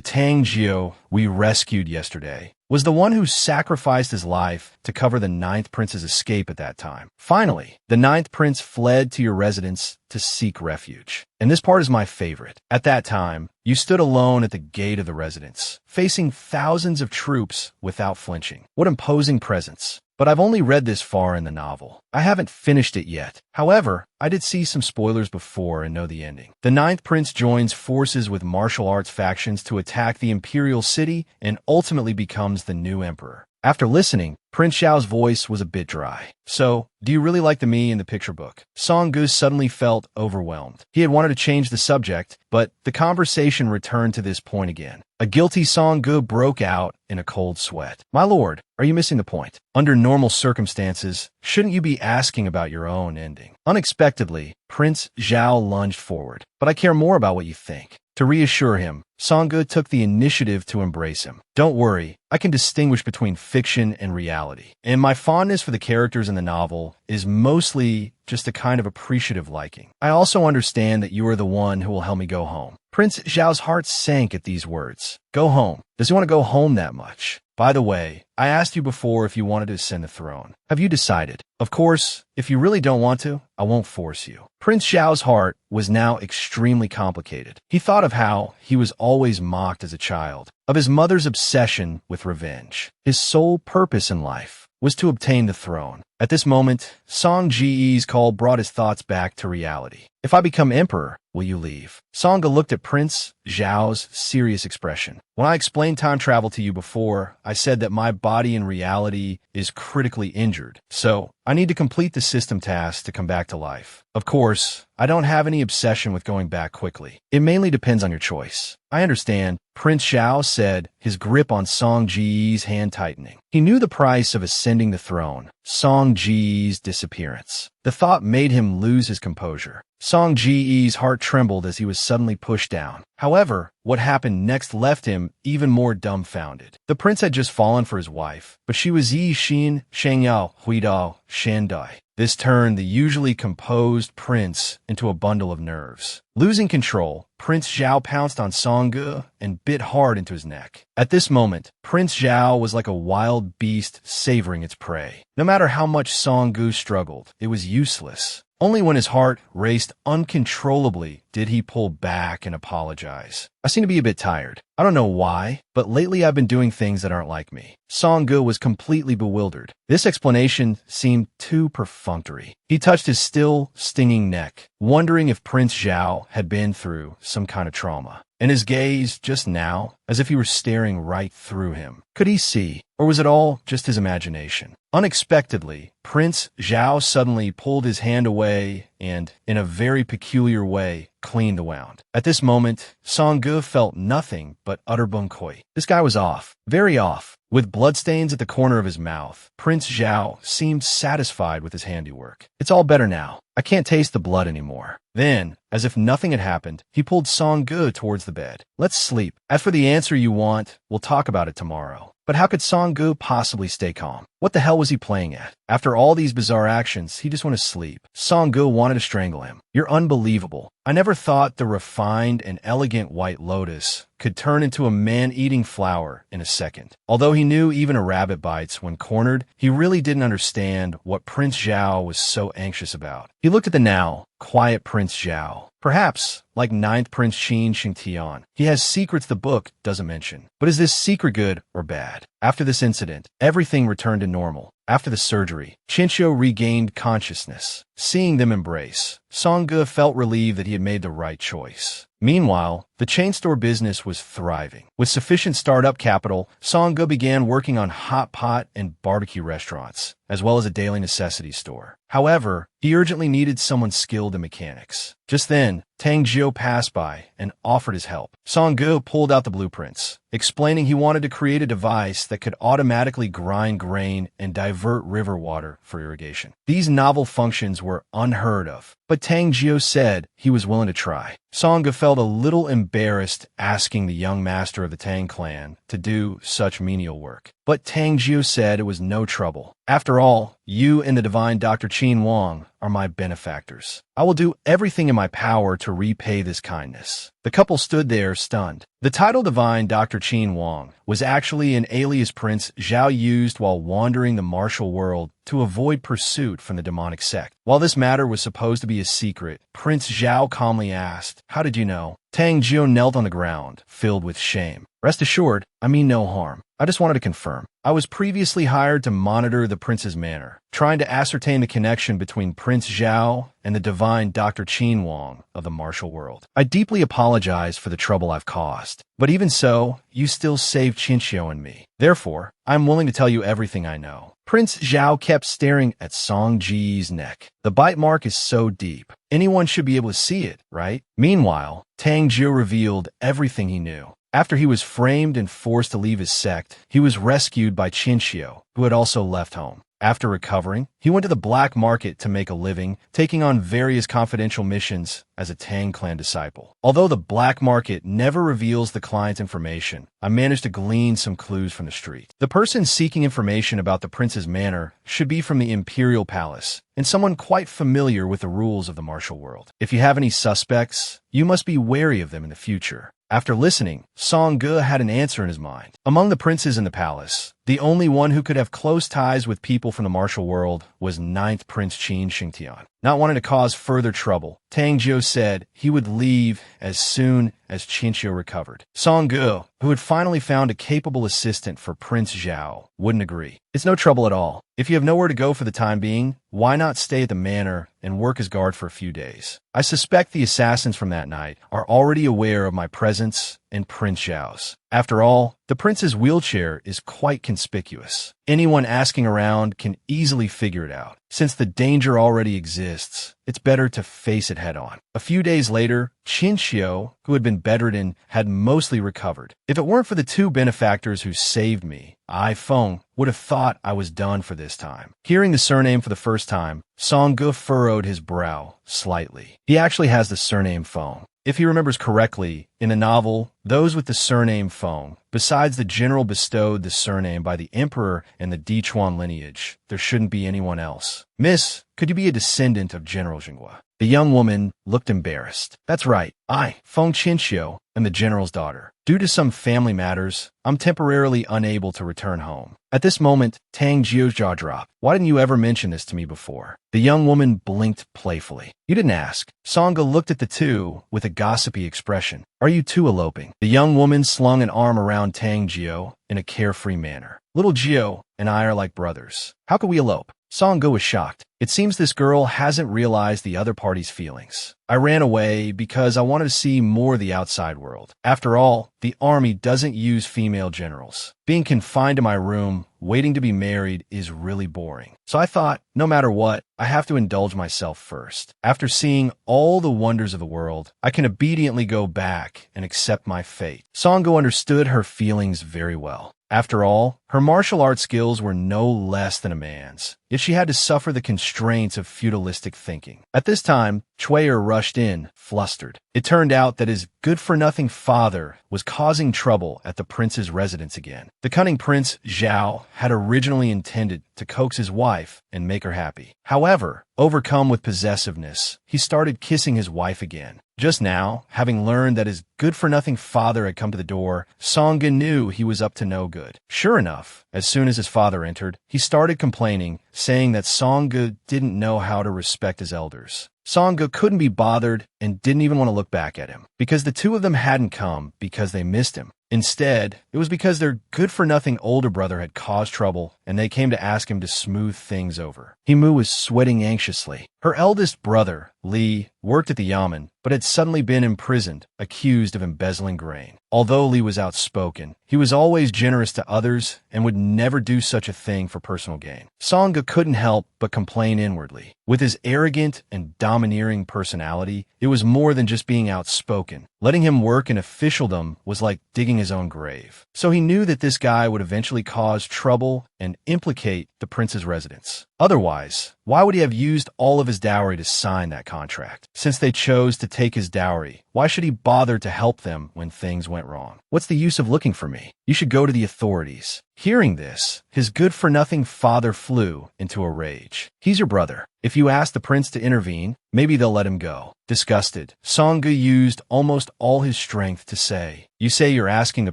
Tangjio we rescued yesterday was the one who sacrificed his life to cover the ninth prince's escape at that time. Finally, the ninth prince fled to your residence to seek refuge. And this part is my favorite. At that time, you stood alone at the gate of the residence, facing thousands of troops without flinching. What imposing presence. But I've only read this far in the novel. I haven't finished it yet. However, I did see some spoilers before and know the ending. The ninth prince joins forces with martial arts factions to attack the imperial city and ultimately becomes the new emperor. After listening, Prince Xiao's voice was a bit dry. So, do you really like the me in the picture book? Songgu suddenly felt overwhelmed. He had wanted to change the subject, but the conversation returned to this point again. A guilty Songgu broke out in a cold sweat. My lord, are you missing the point? Under normal circumstances, shouldn't you be asking about your own ending? Unexpectedly, Prince Zhao lunged forward. But I care more about what you think. To reassure him, Songgu took the initiative to embrace him. Don't worry, I can distinguish between fiction and reality. And my fondness for the characters in the novel is mostly just a kind of appreciative liking. I also understand that you are the one who will help me go home. Prince Zhao's heart sank at these words. Go home. Does he want to go home that much? By the way, I asked you before if you wanted to ascend the throne. Have you decided? Of course, if you really don't want to, I won't force you. Prince Zhao's heart was now extremely complicated. He thought of how he was always mocked as a child, of his mother's obsession with revenge. His sole purpose in life was to obtain the throne. At this moment, Song Ji's call brought his thoughts back to reality. If I become emperor, will you leave? Sangha looked at Prince Zhao's serious expression. When I explained time travel to you before, I said that my body in reality is critically injured, so I need to complete the system task to come back to life. Of course, I don't have any obsession with going back quickly. It mainly depends on your choice. I understand, Prince Zhao said, his grip on Song Ji's hand tightening. He knew the price of ascending the throne, Song Ji's disappearance. The thought made him lose his composure. Song Ji's heart trembled as he was suddenly pushed down. However, what happened next left him even more dumbfounded. The prince had just fallen for his wife, but she was Yi Xin, Shengyao, Huidao, Shandai. This turned the usually composed prince into a bundle of nerves. Losing control, Prince Zhao pounced on Sangge and bit hard into his neck. At this moment, Prince Zhao was like a wild beast savoring its prey. No matter how much Sangge struggled, it was useless. Only when his heart raced uncontrollably did he pull back and apologize. I seem to be a bit tired. I don't know why, but lately I've been doing things that aren't like me. Sangge was completely bewildered. This explanation seemed too perfunctory. He touched his still, stinging neck, wondering if Prince Zhao had been through some kind of trauma. And his gaze, just now, as if he were staring right through him. Could he see, or was it all just his imagination? Unexpectedly, Prince Zhao suddenly pulled his hand away and, in a very peculiar way, cleaned the wound. At this moment, Sangge felt nothing but utter bunkoi. This guy was off, very off. With bloodstains at the corner of his mouth, Prince Zhao seemed satisfied with his handiwork. It's all better now. I can't taste the blood anymore. Then, as if nothing had happened, he pulled Sangge towards the bed. Let's sleep. As for the answer you want, we'll talk about it tomorrow. But how could Sangge possibly stay calm? What the hell was he playing at? After all these bizarre actions, he just wanted to sleep. Sangge wanted to strangle him. You're unbelievable. I never thought the refined and elegant White Lotus could turn into a man-eating flower in a second. Although he knew even a rabbit bites when cornered, he really didn't understand what Prince Zhao was so anxious about. He looked at the now quiet Prince Zhao. Perhaps, like ninth Prince Qin Shingtian, he has secrets the book doesn't mention. But is this secret good or bad? After this incident, everything returned to normal. After the surgery, Chinchou regained consciousness. Seeing them embrace, Sangge felt relieved that he had made the right choice. Meanwhile, the chain store business was thriving. With sufficient startup capital, Sangge began working on hot pot and barbecue restaurants, as well as a daily necessities store. However, he urgently needed someone skilled in mechanics. Just then, Tang Jiu passed by and offered his help. Sangge pulled out the blueprints, explaining he wanted to create a device that could automatically grind grain and divert river water for irrigation. These novel functions were unheard of, but Tang Jiu said he was willing to try. Sangge felt a little embarrassed asking the young master of the Tang clan to do such menial work. But Tang Jiu said it was no trouble. After all, you and the divine Dr. Qin Wang are my benefactors. I will do everything in my power to repay this kindness. The couple stood there stunned. The title divine Dr. Qin Wang was actually an alias Prince Zhao used while wandering the martial world to avoid pursuit from the demonic sect. While this matter was supposed to be a secret, Prince Zhao calmly asked, "How did you know?" Tang Jiu knelt on the ground, filled with shame. Rest assured, I mean no harm. I just wanted to confirm. I was previously hired to monitor the prince's manor, trying to ascertain the connection between Prince Zhao and the divine Dr. Qin Wang of the martial world. I deeply apologize for the trouble I've caused, but even so, you still saved Chinchou and me. Therefore, I'm willing to tell you everything I know. Prince Zhao kept staring at Song Ji's neck. The bite mark is so deep. Anyone should be able to see it, right? Meanwhile, Tang Jiu revealed everything he knew. After he was framed and forced to leave his sect, he was rescued by Chinchou, who had also left home. After recovering, he went to the black market to make a living, taking on various confidential missions as a Tang clan disciple. Although the black market never reveals the client's information, I managed to glean some clues from the street. The person seeking information about the prince's manor should be from the imperial palace, and someone quite familiar with the rules of the martial world. If you have any suspects, you must be wary of them in the future. After listening, Song-ge had an answer in his mind. Among the princes in the palace, the only one who could have close ties with people from the martial world was 9th Prince Qin Shingtian. Not wanting to cause further trouble, Tang Jiu said he would leave as soon as Qinqiu recovered. Song-ge, who had finally found a capable assistant for Prince Zhao, wouldn't agree. It's no trouble at all. If you have nowhere to go for the time being, why not stay at the manor and work as guard for a few days? I suspect the assassins from that night are already aware of my presence and Prince Zhao's. After all, the prince's wheelchair is quite conspicuous. Anyone asking around can easily figure it out. Since the danger already exists, it's better to face it head on. A few days later, Qinqiu, who had been bedridden, had mostly recovered. If it weren't for the two benefactors who saved me, I, Feng, would have thought I was done for this time. Hearing the surname for the first time, Song-ge furrowed his brow slightly. He actually has the surname Feng. If he remembers correctly, in the novel, those with the surname Feng, besides the general bestowed the surname by the emperor and the Dichuan lineage, there shouldn't be anyone else. Miss, could you be a descendant of General Jinghua? The young woman looked embarrassed. That's right. I, Feng Qinqiu, am the general's daughter. Due to some family matters, I'm temporarily unable to return home. At this moment, Tang Jiu's jaw dropped. Why didn't you ever mention this to me before? The young woman blinked playfully. You didn't ask. Song-ge looked at the two with a gossipy expression. Are you two eloping? The young woman slung an arm around Tang Jiu in a carefree manner. Little Jiu and I are like brothers. How could we elope? Song-ge was shocked. It seems this girl hasn't realized the other party's feelings. I ran away because I wanted to see more of the outside world. After all, the army doesn't use female generals. Being confined to my room, waiting to be married, is really boring. So I thought, no matter what, I have to indulge myself first. After seeing all the wonders of the world, I can obediently go back and accept my fate. Song-ge understood her feelings very well. After all, her martial arts skills were no less than a man's, yet she had to suffer the constraints of feudalistic thinking. At this time, Chuier rushed in, flustered. It turned out that his good-for-nothing father was causing trouble at the prince's residence again. The cunning Prince Zhao had originally intended to coax his wife and make her happy. However, overcome with possessiveness, he started kissing his wife again. Just now, having learned that his good-for-nothing father had come to the door, Song-ge knew he was up to no good. Sure enough, as soon as his father entered, he started complaining, saying that Song-ge didn't know how to respect his elders. Song-ge couldn't be bothered and didn't even want to look back at him, because the two of them hadn't come because they missed him. Instead, it was because their good-for-nothing older brother had caused trouble, and they came to ask him to smooth things over. Himu was sweating anxiously. Her eldest brother, Li, worked at the yamen, but had suddenly been imprisoned, accused of embezzling grain. Although Li was outspoken, he was always generous to others and would never do such a thing for personal gain. Song-ge couldn't help but complain inwardly. With his arrogant and domineering personality, it was more than just being outspoken. Letting him work in officialdom was like digging his own grave. So he knew that this guy would eventually cause trouble and implicate the prince's residence. Otherwise, why would he have used all of his dowry to sign that contract? Since they chose to take his dowry, why should he bother to help them when things went wrong? What's the use of looking for me? You should go to the authorities. Hearing this, his good-for-nothing father flew into a rage. He's your brother. If you ask the prince to intervene, maybe they'll let him go. Disgusted, Song-ge used almost all his strength to say, You say you're asking the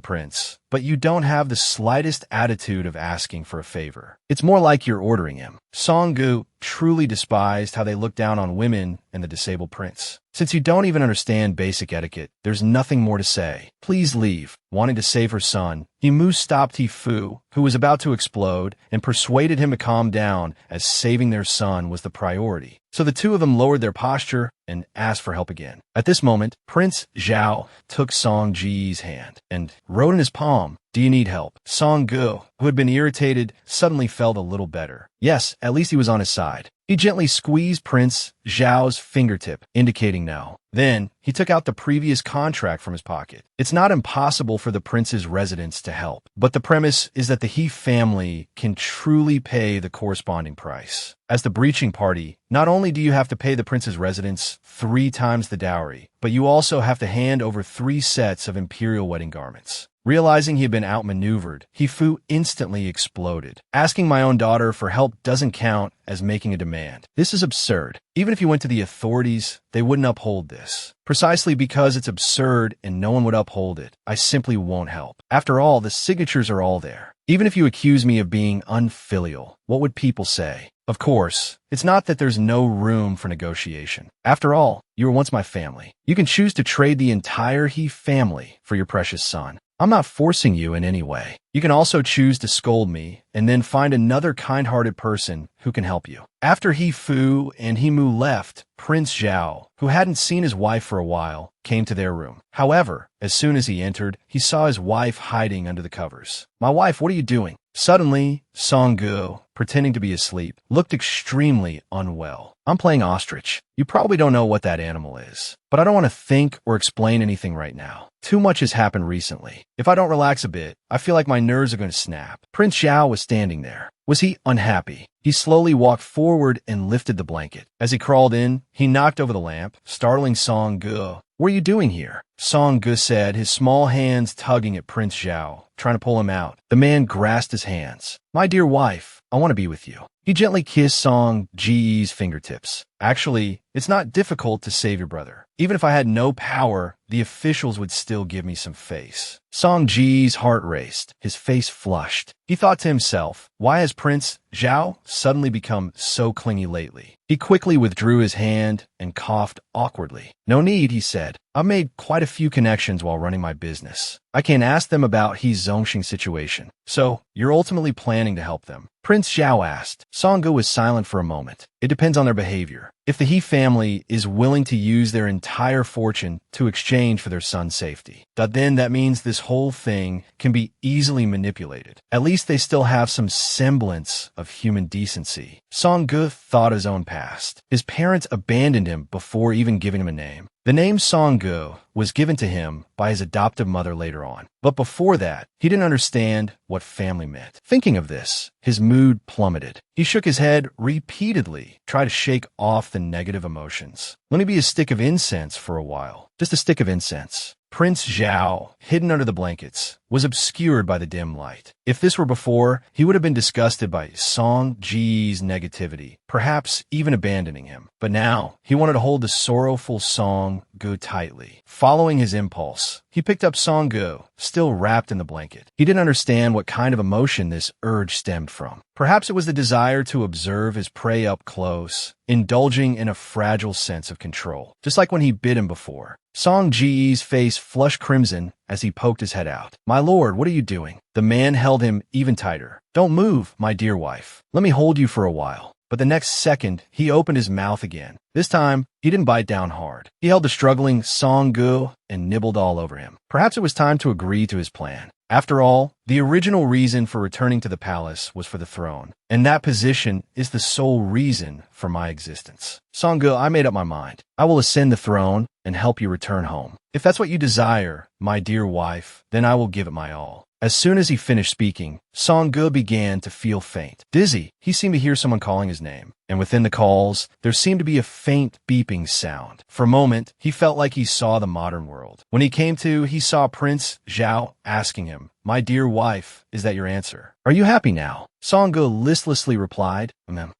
prince, but you don't have the slightest attitude of asking for a favor. It's more like you're ordering him. Song-ge truly despised how they looked down on women and the disabled prince. Since you don't even understand basic etiquette, there's nothing more to say. Please leave. Wanting to save her son, Himu stopped Hifu, who was about to explode, and persuaded him to calm down as saving their son was the priority. So the two of them lowered their posture and asked for help again. At this moment, Prince Zhao took Song-ji's hand and wrote in his palm, Do you need help? Song-ge, who had been irritated, suddenly felt a little better. Yes, at least he was on his side. He gently squeezed Prince Zhao's fingertip, indicating no. Then, he took out the previous contract from his pocket. It's not impossible for the prince's residents to help, but the premise is that the He family can truly pay the corresponding price. As the breaching party, not only do you have to pay the prince's residents 3 times the dowry, but you also have to hand over 3 sets of imperial wedding garments. Realizing he had been outmaneuvered, He Fu instantly exploded. Asking my own daughter for help doesn't count as making a demand. This is absurd. Even if you went to the authorities, they wouldn't uphold this. Precisely because it's absurd and no one would uphold it, I simply won't help. After all, the signatures are all there. Even if you accuse me of being unfilial, what would people say? Of course, it's not that there's no room for negotiation. After all, you were once my family. You can choose to trade the entire He family for your precious son. I'm not forcing you in any way. You can also choose to scold me and then find another kind-hearted person who can help you. After He Fu and He Mu left, Prince Zhao, who hadn't seen his wife for a while, came to their room. However, as soon as he entered, he saw his wife hiding under the covers. "My wife, what are you doing?" Suddenly, Song Gu, pretending to be asleep, looked extremely unwell. "I'm playing ostrich. You probably don't know what that animal is, but I don't want to think or explain anything right now. Too much has happened recently. If I don't relax a bit, I feel like my nerves are going to snap." Prince Zhao was standing there. Was he unhappy? He slowly walked forward and lifted the blanket. As he crawled in, he knocked over the lamp, startling Song Gu. "What are you doing here?" Song Gu said, his small hands tugging at Prince Zhao, trying to pull him out. The man grasped his hands. "My dear wife, I want to be with you." He gently kissed Song Ji's fingertips. "Actually, it's not difficult to save your brother. Even if I had no power, the officials would still give me some face." Song Ji's heart raced. His face flushed. He thought to himself, why has Prince Zhao suddenly become so clingy lately? He quickly withdrew his hand and coughed awkwardly. "No need," he said. "I've made quite a few connections while running my business. I can ask them about He Zongxing's situation. So, you're ultimately planning to help them?" Prince Zhao asked. Song Gu was silent for a moment. "It depends on their behavior. If the He family is willing to use their entire fortune to exchange for their son's safety, then that means this whole thing can be easily manipulated. At least they still have some semblance of human decency." Song Gu thought of his own past. His parents abandoned him before even giving him a name. The name Song Gu was given to him by his adoptive mother later on. But before that, he didn't understand what family meant. Thinking of this, his mood plummeted. He shook his head repeatedly, trying to shake off the negative emotions. "Let me be a stick of incense for a while. Just a stick of incense." Prince Zhao, hidden under the blankets, was obscured by the dim light. If this were before, he would have been disgusted by Song Ji's negativity, perhaps even abandoning him. But now, he wanted to hold the sorrowful Song Gu tightly. Following his impulse, he picked up Song Gu, still wrapped in the blanket. He didn't understand what kind of emotion this urge stemmed from. Perhaps it was the desire to observe his prey up close, indulging in a fragile sense of control, just like when he bit him before. Song Ji's face flushed crimson as he poked his head out. "My lord, what are you doing?" The man held him even tighter. "Don't move, my dear wife. Let me hold you for a while." But the next second, he opened his mouth again. This time, he didn't bite down hard. He held the struggling Song Gu and nibbled all over him. Perhaps it was time to agree to his plan. After all, the original reason for returning to the palace was for the throne, and that position is the sole reason for my existence. Song Gu, I made up my mind. I will ascend the throne and help you return home. If that's what you desire, my dear wife, then I will give it my all. As soon as he finished speaking, Song Gu began to feel faint. Dizzy, he seemed to hear someone calling his name, and within the calls, there seemed to be a faint beeping sound. For a moment, he felt like he saw the modern world. When he came to, he saw Prince Zhao asking him, "My dear wife, is that your answer? Are you happy now?" Song Gu listlessly replied,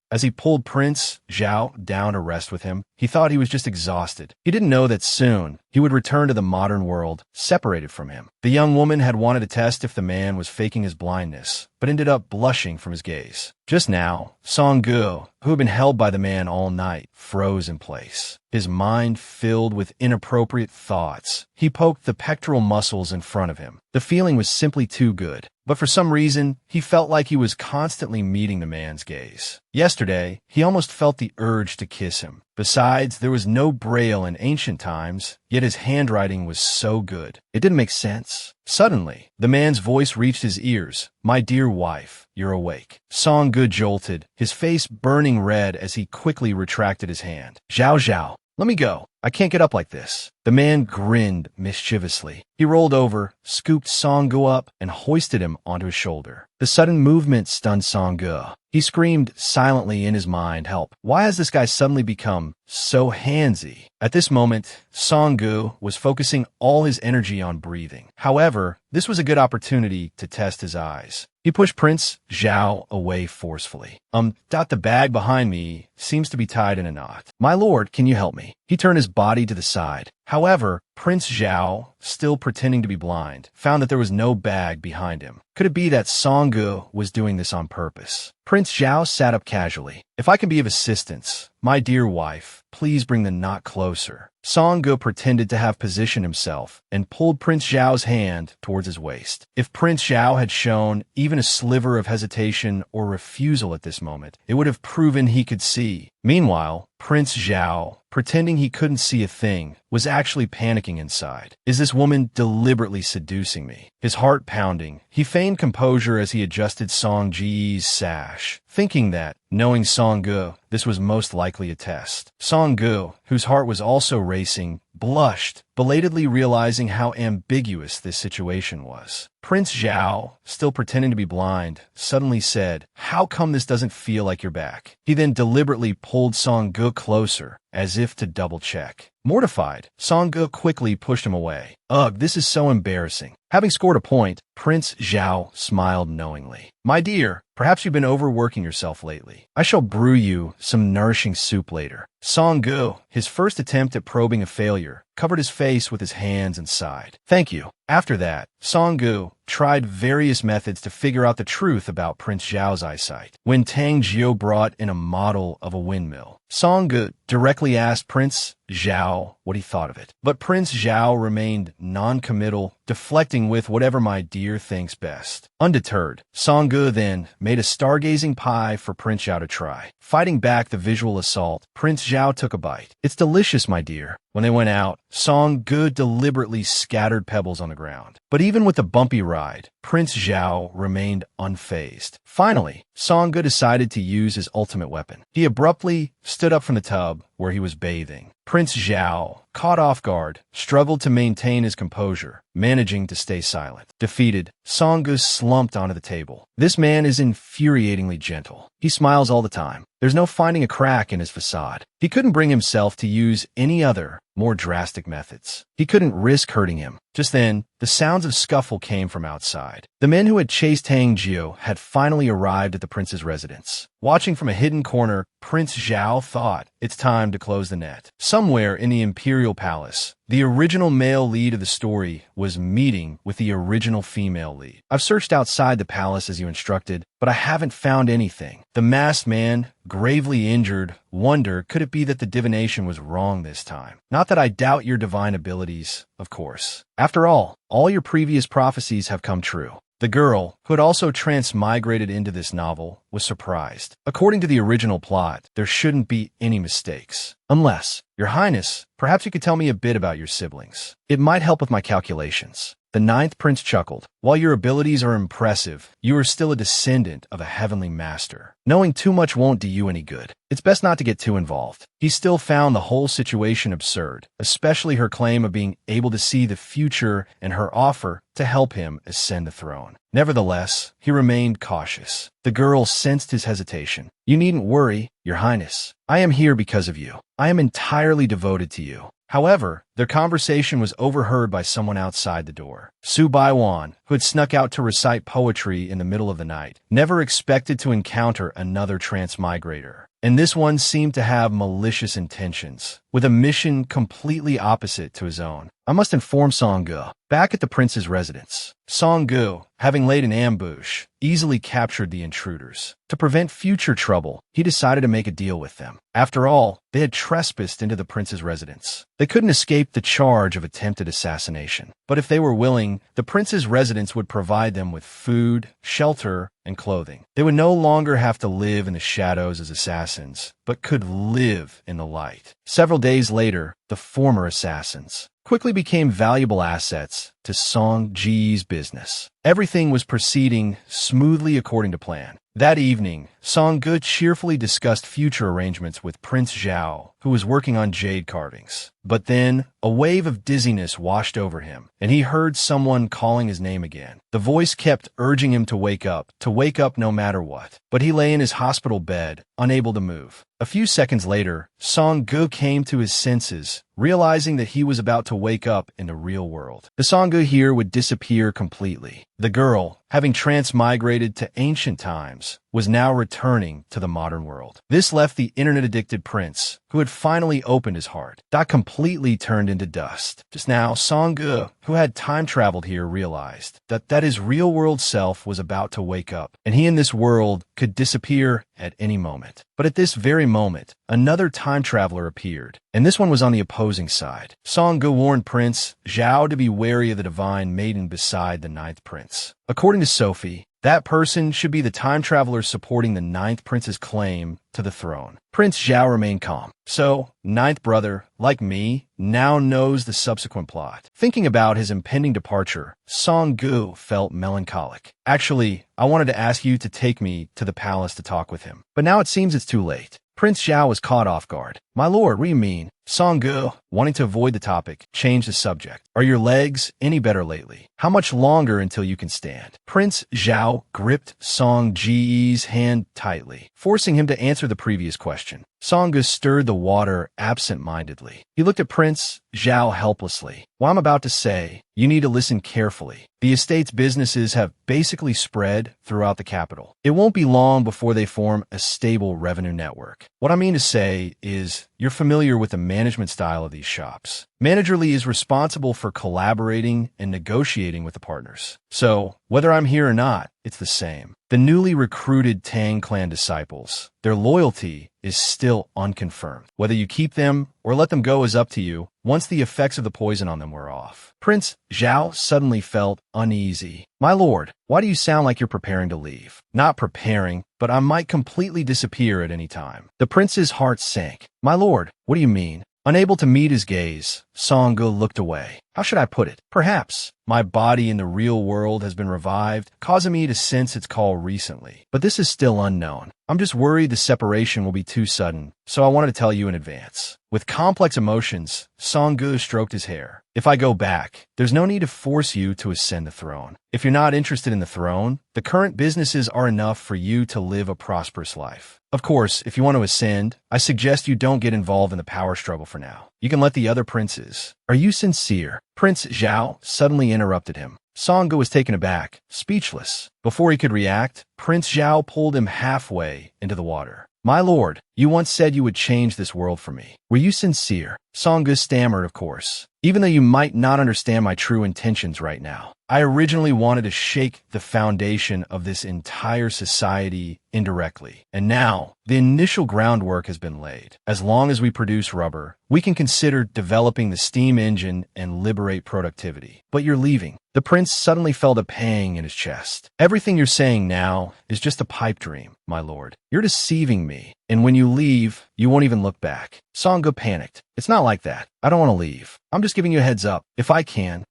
As he pulled Prince Zhao down to rest with him, he thought he was just exhausted. He didn't know that soon he would return to the modern world, separated from him. The young woman had wanted to test if the man was faking his blindness, but ended up blushing from his gaze. Just now, Song Gu, who had been held by the man all night, froze in place. His mind filled with inappropriate thoughts. He poked the pectoral muscles in front of him. The feeling was simply too good. But for some reason, he felt like he was constantly meeting the man's gaze. Yesterday, he almost felt the urge to kiss him. Besides, there was no braille in ancient times, yet his handwriting was so good. It didn't make sense. Suddenly, the man's voice reached his ears. "My dear wife, you're awake." Song Gu jolted, his face burning red as he quickly retracted his hand. "Zhao Zhao, Let me go. I can't get up like this. The man grinned mischievously. He rolled over, scooped Song-gu up, and hoisted him onto his shoulder. The sudden movement stunned Song-gu. He screamed silently in his mind, "Help. Why has this guy suddenly become so handsy?" At this moment, Song-gu was focusing all his energy on breathing. However, this was a good opportunity to test his eyes. He pushed Prince Zhao away forcefully. The bag behind me seems to be tied in a knot. My lord, can you help me? He turned his body to the side. However, Prince Zhao, still pretending to be blind, found that there was no bag behind him. Could it be that Song-gu was doing this on purpose? Prince Zhao sat up casually. "If I can be of assistance, my dear wife, please bring the knot closer." Song-gu pretended to have positioned himself and pulled Prince Zhao's hand towards his waist. If Prince Zhao had shown even a sliver of hesitation or refusal at this moment, it would have proven he could see. Meanwhile, Prince Zhao, pretending he couldn't see a thing, was actually panicking inside. Is this woman deliberately seducing me? His heart pounding, he feigned composure as he adjusted Song-ji's sash, thinking that, knowing Song-gu, this was most likely a test. Song-gu, whose heart was also racing, blushed, belatedly realizing how ambiguous this situation was. Prince Zhao, still pretending to be blind, suddenly said, "How come this doesn't feel like you're back?" He then deliberately pulled Song-gu closer, as if to double-check. Mortified, Song-gu quickly pushed him away. "Ugh, this is so embarrassing." Having scored a point, Prince Zhao smiled knowingly. "My dear, perhaps you've been overworking yourself lately. I shall brew you some nourishing soup later." Song-gu, his first attempt at probing a failure, covered his face with his hands and sighed. "Thank you." After that, Song-gu tried various methods to figure out the truth about Prince Zhao's eyesight. When Tang Jiu brought in a model of a windmill, Song-gu directly asked Prince Zhao what he thought of it. But Prince Zhao remained non-committal, deflecting with "whatever my dear thinks best." Undeterred, Song-gu then made a stargazing pie for Prince Zhao to try. Fighting back the visual assault, Prince Zhao took a bite. "It's delicious, my dear." When they went out, Song-gu deliberately scattered pebbles on the ground. But even with the bumpy ride, Prince Zhao remained unfazed. Finally, Song-gu decided to use his ultimate weapon. He abruptly stood up from the tub where he was bathing. Prince Zhao, caught off guard, struggled to maintain his composure, managing to stay silent. Defeated, Song-gu slumped onto the table. This man is infuriatingly gentle. He smiles all the time. There's no finding a crack in his facade. He couldn't bring himself to use any other, more drastic methods. He couldn't risk hurting him. Just then, the sounds of scuffle came from outside. The men who had chased Tang Jiu had finally arrived at the prince's residence. Watching from a hidden corner, Prince Zhao thought, it's time to close the net. Somewhere in the imperial palace, the original male lead of the story was meeting with the original female lead. "I've searched outside the palace as you instructed, but I haven't found anything." The masked man, gravely injured, wondered, could it be that the divination was wrong this time? "Not that I doubt your divine abilities, of course. After all your previous prophecies have come true." The girl, who had also transmigrated into this novel, was surprised. According to the original plot, there shouldn't be any mistakes. "Unless, Your Highness, perhaps you could tell me a bit about your siblings. It might help with my calculations." The ninth prince chuckled. "While your abilities are impressive, you are still a descendant of a heavenly master. Knowing too much won't do you any good. It's best not to get too involved." He still found the whole situation absurd, especially her claim of being able to see the future and her offer to help him ascend the throne. Nevertheless, he remained cautious. The girl sensed his hesitation. "You needn't worry, Your Highness. I am here because of you. I am entirely devoted to you." However, their conversation was overheard by someone outside the door. Su Baiwan, who had snuck out to recite poetry in the middle of the night, never expected to encounter another transmigrator. And this one seemed to have malicious intentions, with a mission completely opposite to his own. "I must inform Song-gu." Back at the prince's residence, Song-gu, having laid an ambush, easily captured the intruders. To prevent future trouble, he decided to make a deal with them. After all, they had trespassed into the prince's residence. They couldn't escape the charge of attempted assassination. But if they were willing, the prince's residence would provide them with food, shelter, and clothing. They would no longer have to live in the shadows as assassins, but could live in the light. Several days later, the former assassins quickly became valuable assets to Song-ji's business. Everything was proceeding smoothly according to plan. That evening, Song-gu cheerfully discussed future arrangements with Prince Zhao, who who was working on jade carvings. But then, a wave of dizziness washed over him, and he heard someone calling his name again. The voice kept urging him to wake up no matter what. But he lay in his hospital bed, unable to move. A few seconds later, Song-gu came to his senses, realizing that he was about to wake up in the real world. The Song-gu here would disappear completely. The girl, having transmigrated to ancient times, was now returning to the modern world. This left the internet-addicted prince, who had finally opened his heart, that completely turned into dust. Just now, Song-gu, who had time-traveled here, realized that his real-world self was about to wake up, and he in this world could disappear at any moment. But at this very moment, another time traveler appeared, and this one was on the opposing side. Song-gu warned Prince Zhao to be wary of the divine maiden beside the ninth prince. According to Sophie, that person should be the time traveler supporting the ninth prince's claim to the throne. Prince Zhao remained calm. So, ninth brother, like me, now knows the subsequent plot. Thinking about his impending departure, Song-gu felt melancholic. Actually, I wanted to ask you to take me to the palace to talk with him. But now it seems it's too late. Prince Zhao was caught off guard. My lord, what do you mean? Song-gu, wanting to avoid the topic, changed the subject. Are your legs any better lately? How much longer until you can stand? Prince Zhao gripped Song-ji's hand tightly, forcing him to answer the previous question. Song-gu stirred the water absent-mindedly. He looked at Prince Zhao helplessly. What I'm about to say, you need to listen carefully. The estate's businesses have basically spread throughout the capital. It won't be long before they form a stable revenue network. What I mean to say is, you're familiar with the management style of these shops. Manager Lee is responsible for collaborating and negotiating with the partners. So, whether I'm here or not, it's the same. The newly recruited Tang clan disciples, their loyalty is still unconfirmed. Whether you keep them or let them go is up to you once the effects of the poison on them wear off. Prince Zhao suddenly felt uneasy. My lord, why do you sound like you're preparing to leave? Not preparing, but I might completely disappear at any time. The prince's heart sank. My lord, what do you mean? Unable to meet his gaze, Song-gu looked away. How should I put it? Perhaps my body in the real world has been revived, causing me to sense its call recently. But this is still unknown. I'm just worried the separation will be too sudden, so I wanted to tell you in advance. With complex emotions, Song-gu stroked his hair. If I go back, there's no need to force you to ascend the throne. If you're not interested in the throne, the current businesses are enough for you to live a prosperous life. Of course, if you want to ascend, I suggest you don't get involved in the power struggle for now. You can let the other princes. Are you sincere? Prince Zhao suddenly interrupted him. Song-gu was taken aback, speechless. Before he could react, Prince Zhao pulled him halfway into the water. My lord, you once said you would change this world for me. Were you sincere? Song-gu stammered, of course. Even though you might not understand my true intentions right now. I originally wanted to shake the foundation of this entire society indirectly. And now, the initial groundwork has been laid. As long as we produce rubber, we can consider developing the steam engine and liberate productivity. But you're leaving. The prince suddenly felt a pang in his chest. Everything you're saying now is just a pipe dream, my lord. You're deceiving me. And when you leave, you won't even look back. Song-gu panicked. It's not like that. I don't want to leave. I'm just giving you a heads up. If I can.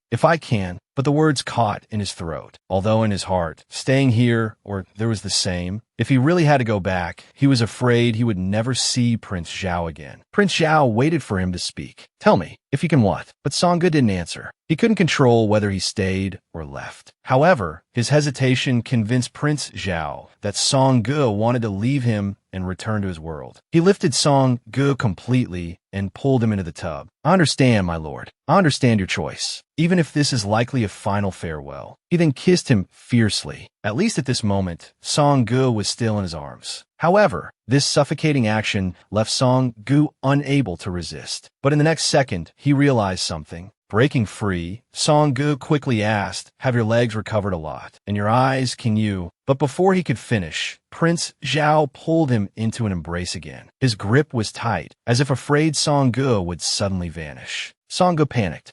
But the words caught in his throat. Although in his heart, staying here, or there was the same. If he really had to go back, he was afraid he would never see Prince Zhao again. Prince Zhao waited for him to speak. Tell me, if you can what? But Song-gu didn't answer. He couldn't control whether he stayed or left. However, his hesitation convinced Prince Zhao that Song-gu wanted to leave him and return to his world. He lifted Song-gu completely and pulled him into the tub. I understand, my lord. I understand your choice, even if this is likely a final farewell. He then kissed him fiercely. At least at this moment, Song-gu was still in his arms. However, this suffocating action left Song-gu unable to resist. But in the next second, he realized something. Breaking free, Song-gu quickly asked, have your legs recovered a lot? And your eyes, can you? But before he could finish, Prince Zhao pulled him into an embrace again. His grip was tight, as if afraid Song-gu would suddenly vanish. Song-gu panicked.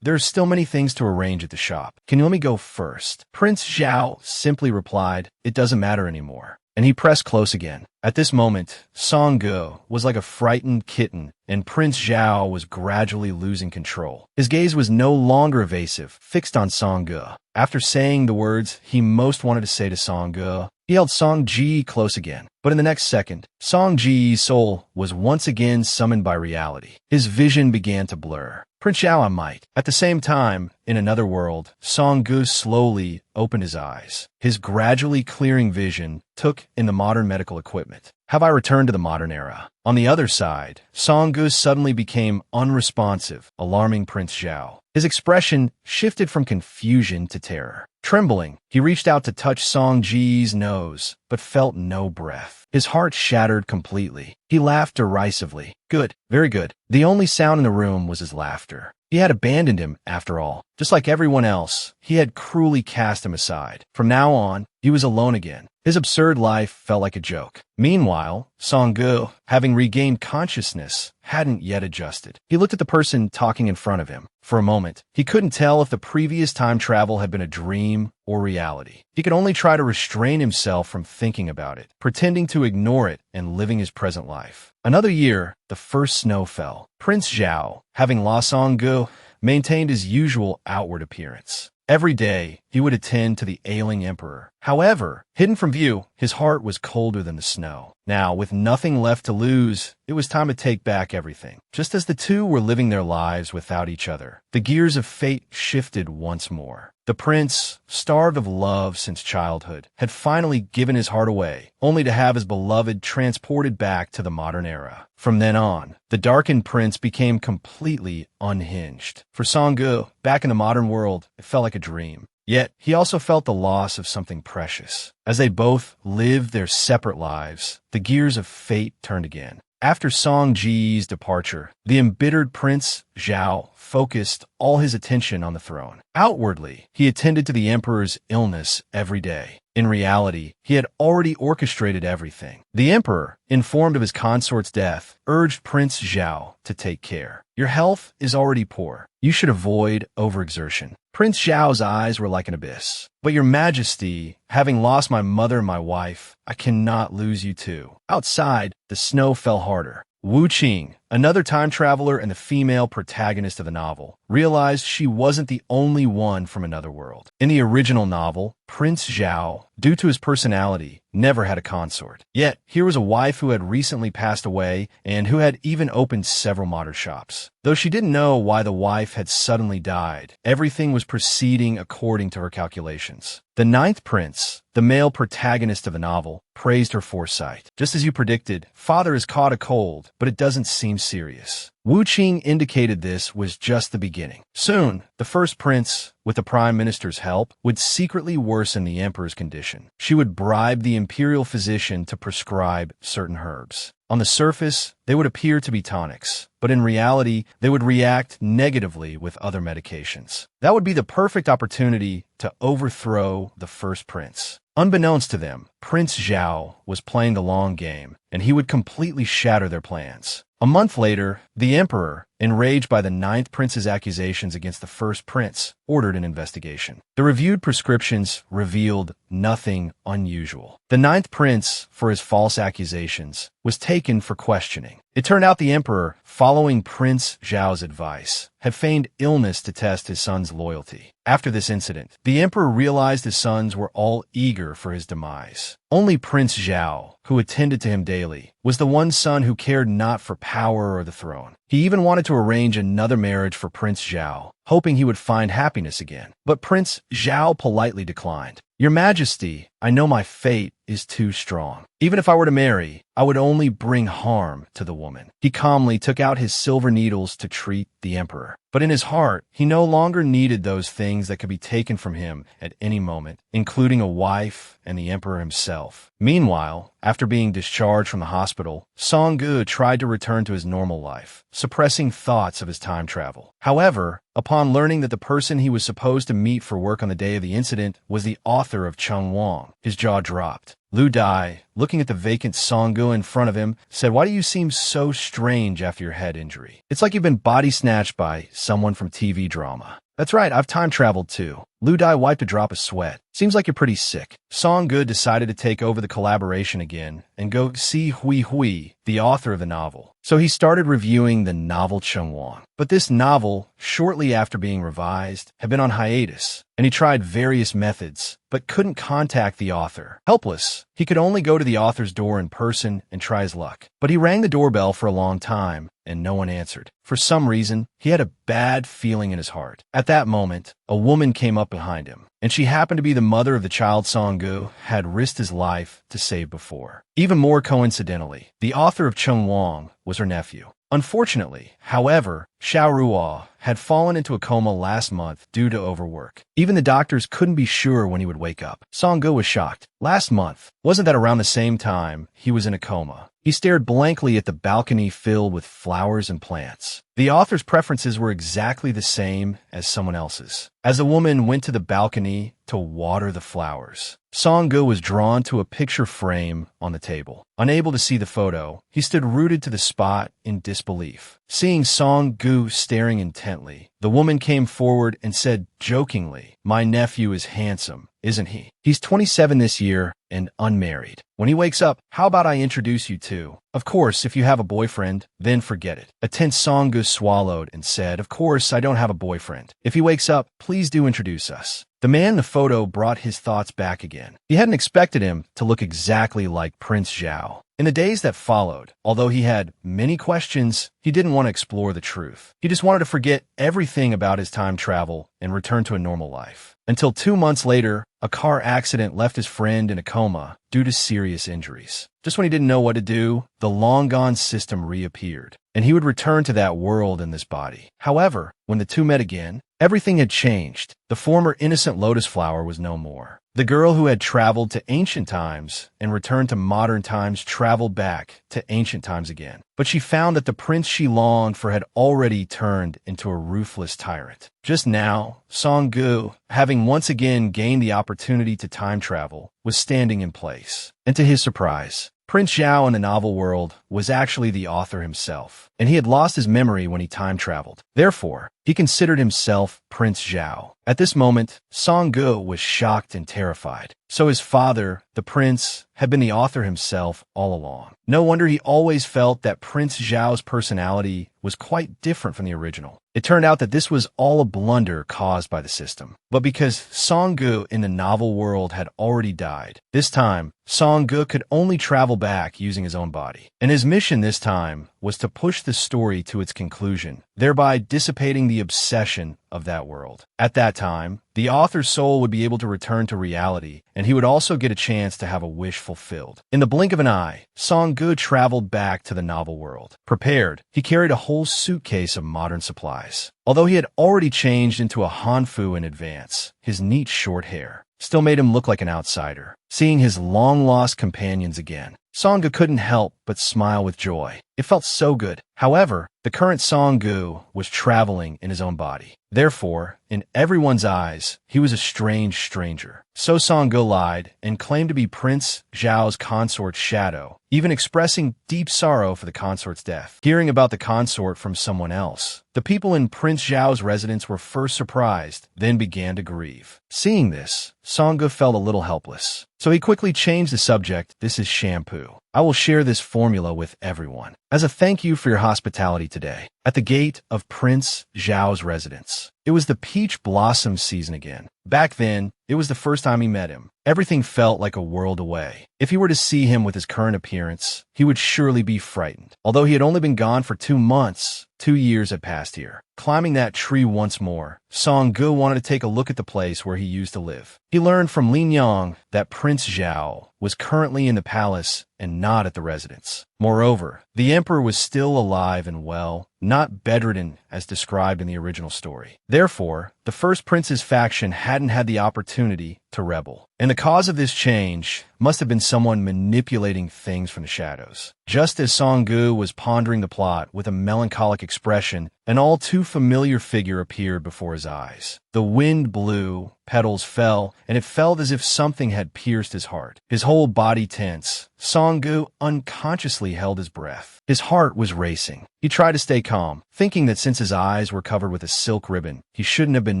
There's still many things to arrange at the shop. Can you let me go first? Prince Zhao simply replied, it doesn't matter anymore. And he pressed close again. At this moment, Song-gu was like a frightened kitten, and Prince Zhao was gradually losing control. His gaze was no longer evasive, fixed on Song-gu. After saying the words he most wanted to say to Song-gu, He held Song Ji close again. But in the next second, Song Ji's soul was once again summoned by reality. His vision began to blur. Prince Zhao might. At the same time, in another world, Song Gu slowly opened his eyes. His gradually clearing vision took in the modern medical equipment. Have I returned to the modern era? On the other side, Song Gu suddenly became unresponsive, alarming Prince Zhao. His expression shifted from confusion to terror. Trembling, he reached out to touch Song Ji's nose, but felt no breath. His heart shattered completely. He laughed derisively. Good, very good. The only sound in the room was his laughter. He had abandoned him, after all. Just like everyone else, he had cruelly cast him aside. From now on, he was alone again. His absurd life felt like a joke. Meanwhile, Song Gu, having regained consciousness, hadn't yet adjusted. He looked at the person talking in front of him. For a moment, he couldn't tell if the previous time travel had been a dream or reality. He could only try to restrain himself from thinking about it, pretending to ignore it and living his present life. Another year, the first snow fell. Prince Zhao, having lost Song Gu, maintained his usual outward appearance. Every day, he would attend to the ailing emperor. However, hidden from view, his heart was colder than the snow. Now, with nothing left to lose, it was time to take back everything. Just as the two were living their lives without each other, the gears of fate shifted once more. The prince, starved of love since childhood, had finally given his heart away, only to have his beloved transported back to the modern era. From then on, the darkened prince became completely unhinged. For Song Gu, back in the modern world, it felt like a dream. Yet, he also felt the loss of something precious. As they both lived their separate lives, the gears of fate turned again. After Song Ji's departure, the embittered Prince Zhao focused all his attention on the throne. Outwardly, he attended to the emperor's illness every day. In reality, he had already orchestrated everything. The emperor, informed of his consort's death, urged Prince Zhao to take care. Your health is already poor. You should avoid overexertion. Prince Zhao's eyes were like an abyss. But your majesty, having lost my mother and my wife, I cannot lose you too. Outside, the snow fell harder. Wu Qing, another time traveler and the female protagonist of the novel, realized she wasn't the only one from another world. In the original novel, Prince Zhao, due to his personality, never had a consort. Yet, here was a wife who had recently passed away and who had even opened several modern shops. Though she didn't know why the wife had suddenly died, everything was proceeding according to her calculations. The ninth prince, the male protagonist of the novel, praised her foresight. Just as you predicted, father has caught a cold, but it doesn't seem serious. Wu Qing indicated this was just the beginning. Soon, the first prince, with the prime minister's help, would secretly worsen the emperor's condition. She would bribe the imperial physician to prescribe certain herbs. On the surface, they would appear to be tonics, but in reality, they would react negatively with other medications. That would be the perfect opportunity to overthrow the first prince. Unbeknownst to them, Prince Zhao was playing the long game, and he would completely shatter their plans. A month later, the emperor, enraged by the ninth prince's accusations against the first prince, ordered an investigation. The reviewed prescriptions revealed nothing unusual. The ninth prince, for his false accusations, was taken for questioning. It turned out the emperor, following Prince Zhao's advice, had feigned illness to test his son's loyalty. After this incident, the emperor realized his sons were all eager for his demise. Only Prince Zhao, who attended to him daily, was the one son who cared not for power or the throne. He even wanted to arrange another marriage for Prince Zhao, hoping he would find happiness again. But Prince Zhao politely declined. Your Majesty, I know my fate is too strong. Even if I were to marry, I would only bring harm to the woman. He calmly took out his silver needles to treat the emperor. But in his heart, he no longer needed those things that could be taken from him at any moment, including a wife and the emperor himself. Meanwhile, after being discharged from the hospital, Song Gu tried to return to his normal life, suppressing thoughts of his time travel. However, upon learning that the person he was supposed to meet for work on the day of the incident was the author of Cheng Wang, his jaw dropped. Lu Dai, looking at the vacant Song Gu in front of him, said, "Why do you seem so strange after your head injury? It's like you've been body snatched by someone from TV drama." "That's right, I've time traveled too." Lu Dai wiped a drop of sweat. Seems like you're pretty sick. Song-gu decided to take over the collaboration again and go see Hui Hui, the author of the novel. So he started reviewing the novel Chungwang. But this novel, shortly after being revised, had been on hiatus, and he tried various methods, but couldn't contact the author. Helpless, he could only go to the author's door in person and try his luck. But he rang the doorbell for a long time, and no one answered. For some reason, he had a bad feeling in his heart. At that moment, a woman came up behind him, and she happened to be the mother of the child Song-gu had risked his life to save before. Even more coincidentally, the author of Chungwang was her nephew. Unfortunately, however, Xiao Ruo had fallen into a coma last month due to overwork. Even the doctors couldn't be sure when he would wake up. Song-gu was shocked. Last month, wasn't that around the same time he was in a coma? He stared blankly at the balcony filled with flowers and plants. The author's preferences were exactly the same as someone else's. As the woman went to the balcony to water the flowers, Song-gu was drawn to a picture frame on the table. Unable to see the photo, he stood rooted to the spot in disbelief. Seeing Song-gu staring intently, the woman came forward and said jokingly, "My nephew is handsome, isn't he? He's 27 this year and unmarried. When he wakes up, how about I introduce you to? Of course, if you have a boyfriend, then forget it." A tense Song-gu swallowed and said, "Of course, I don't have a boyfriend. If he wakes up, please do introduce us." The man in the photo brought his thoughts back again. He hadn't expected him to look exactly like Prince Zhao. In the days that followed, although he had many questions, he didn't want to explore the truth. He just wanted to forget everything about his time travel and return to a normal life. Until 2 months later, a car accident left his friend in a coma due to serious injuries. Just when he didn't know what to do, the long-gone system reappeared, and he would return to that world in this body. However, when the two met again, everything had changed. The former innocent lotus flower was no more. The girl who had traveled to ancient times and returned to modern times traveled back to ancient times again. But she found that the prince she longed for had already turned into a ruthless tyrant. Just now, Song-gu, having once again gained the opportunity to time travel, was standing in place. And to his surprise, Prince Zhao in the novel world was actually the author himself, and he had lost his memory when he time traveled. Therefore, he considered himself Prince Zhao. At this moment, Song-gu was shocked and terrified. So his father, the prince, had been the author himself all along. No wonder he always felt that Prince Zhao's personality was quite different from the original. It turned out that this was all a blunder caused by the system. But because Song-gu in the novel world had already died, this time, Song-gu could only travel back using his own body. And his mission this time was to push the story to its conclusion, thereby dissipating the obsession of that world. At that time, the author's soul would be able to return to reality, and he would also get a chance to have a wish fulfilled. In the blink of an eye, Song-gu traveled back to the novel world. Prepared, he carried a whole suitcase of modern supplies. Although he had already changed into a hanfu in advance, his neat short hair still made him look like an outsider. Seeing his long-lost companions again, Song-gu couldn't help but smile with joy. It felt so good. However, the current Song-gu was traveling in his own body. Therefore, in everyone's eyes, he was a strange stranger. So Song-gu lied and claimed to be Prince Zhao's consort's shadow, even expressing deep sorrow for the consort's death. Hearing about the consort from someone else, the people in Prince Zhao's residence were first surprised, then began to grieve. Seeing this, Song-gu felt a little helpless. So he quickly changed the subject. "This is shampoo. I will share this formula with everyone as a thank you for your hospitality today." At the gate of Prince Zhao's residence, it was the peach blossom season again. Back then, it was the first time he met him. Everything felt like a world away. If he were to see him with his current appearance, he would surely be frightened. Although he had only been gone for 2 months, 2 years had passed here. Climbing that tree once more, Song-gu wanted to take a look at the place where he used to live. He learned from Lin Yang that Prince Zhao was currently in the palace and not at the residence. Moreover, the emperor was still alive and well, not bedridden as described in the original story. Therefore, the first prince's faction hadn't had the opportunity to rebel. And the cause of this change must have been someone manipulating things from the shadows. Just as Song-gu was pondering the plot with a melancholic expression, an all too familiar figure appeared before his eyes. The wind blew, petals fell, and it felt as if something had pierced his heart. His whole body tense, Song-gu unconsciously held his breath. His heart was racing. He tried to stay calm, thinking that since his eyes were covered with a silk ribbon, he shouldn't have been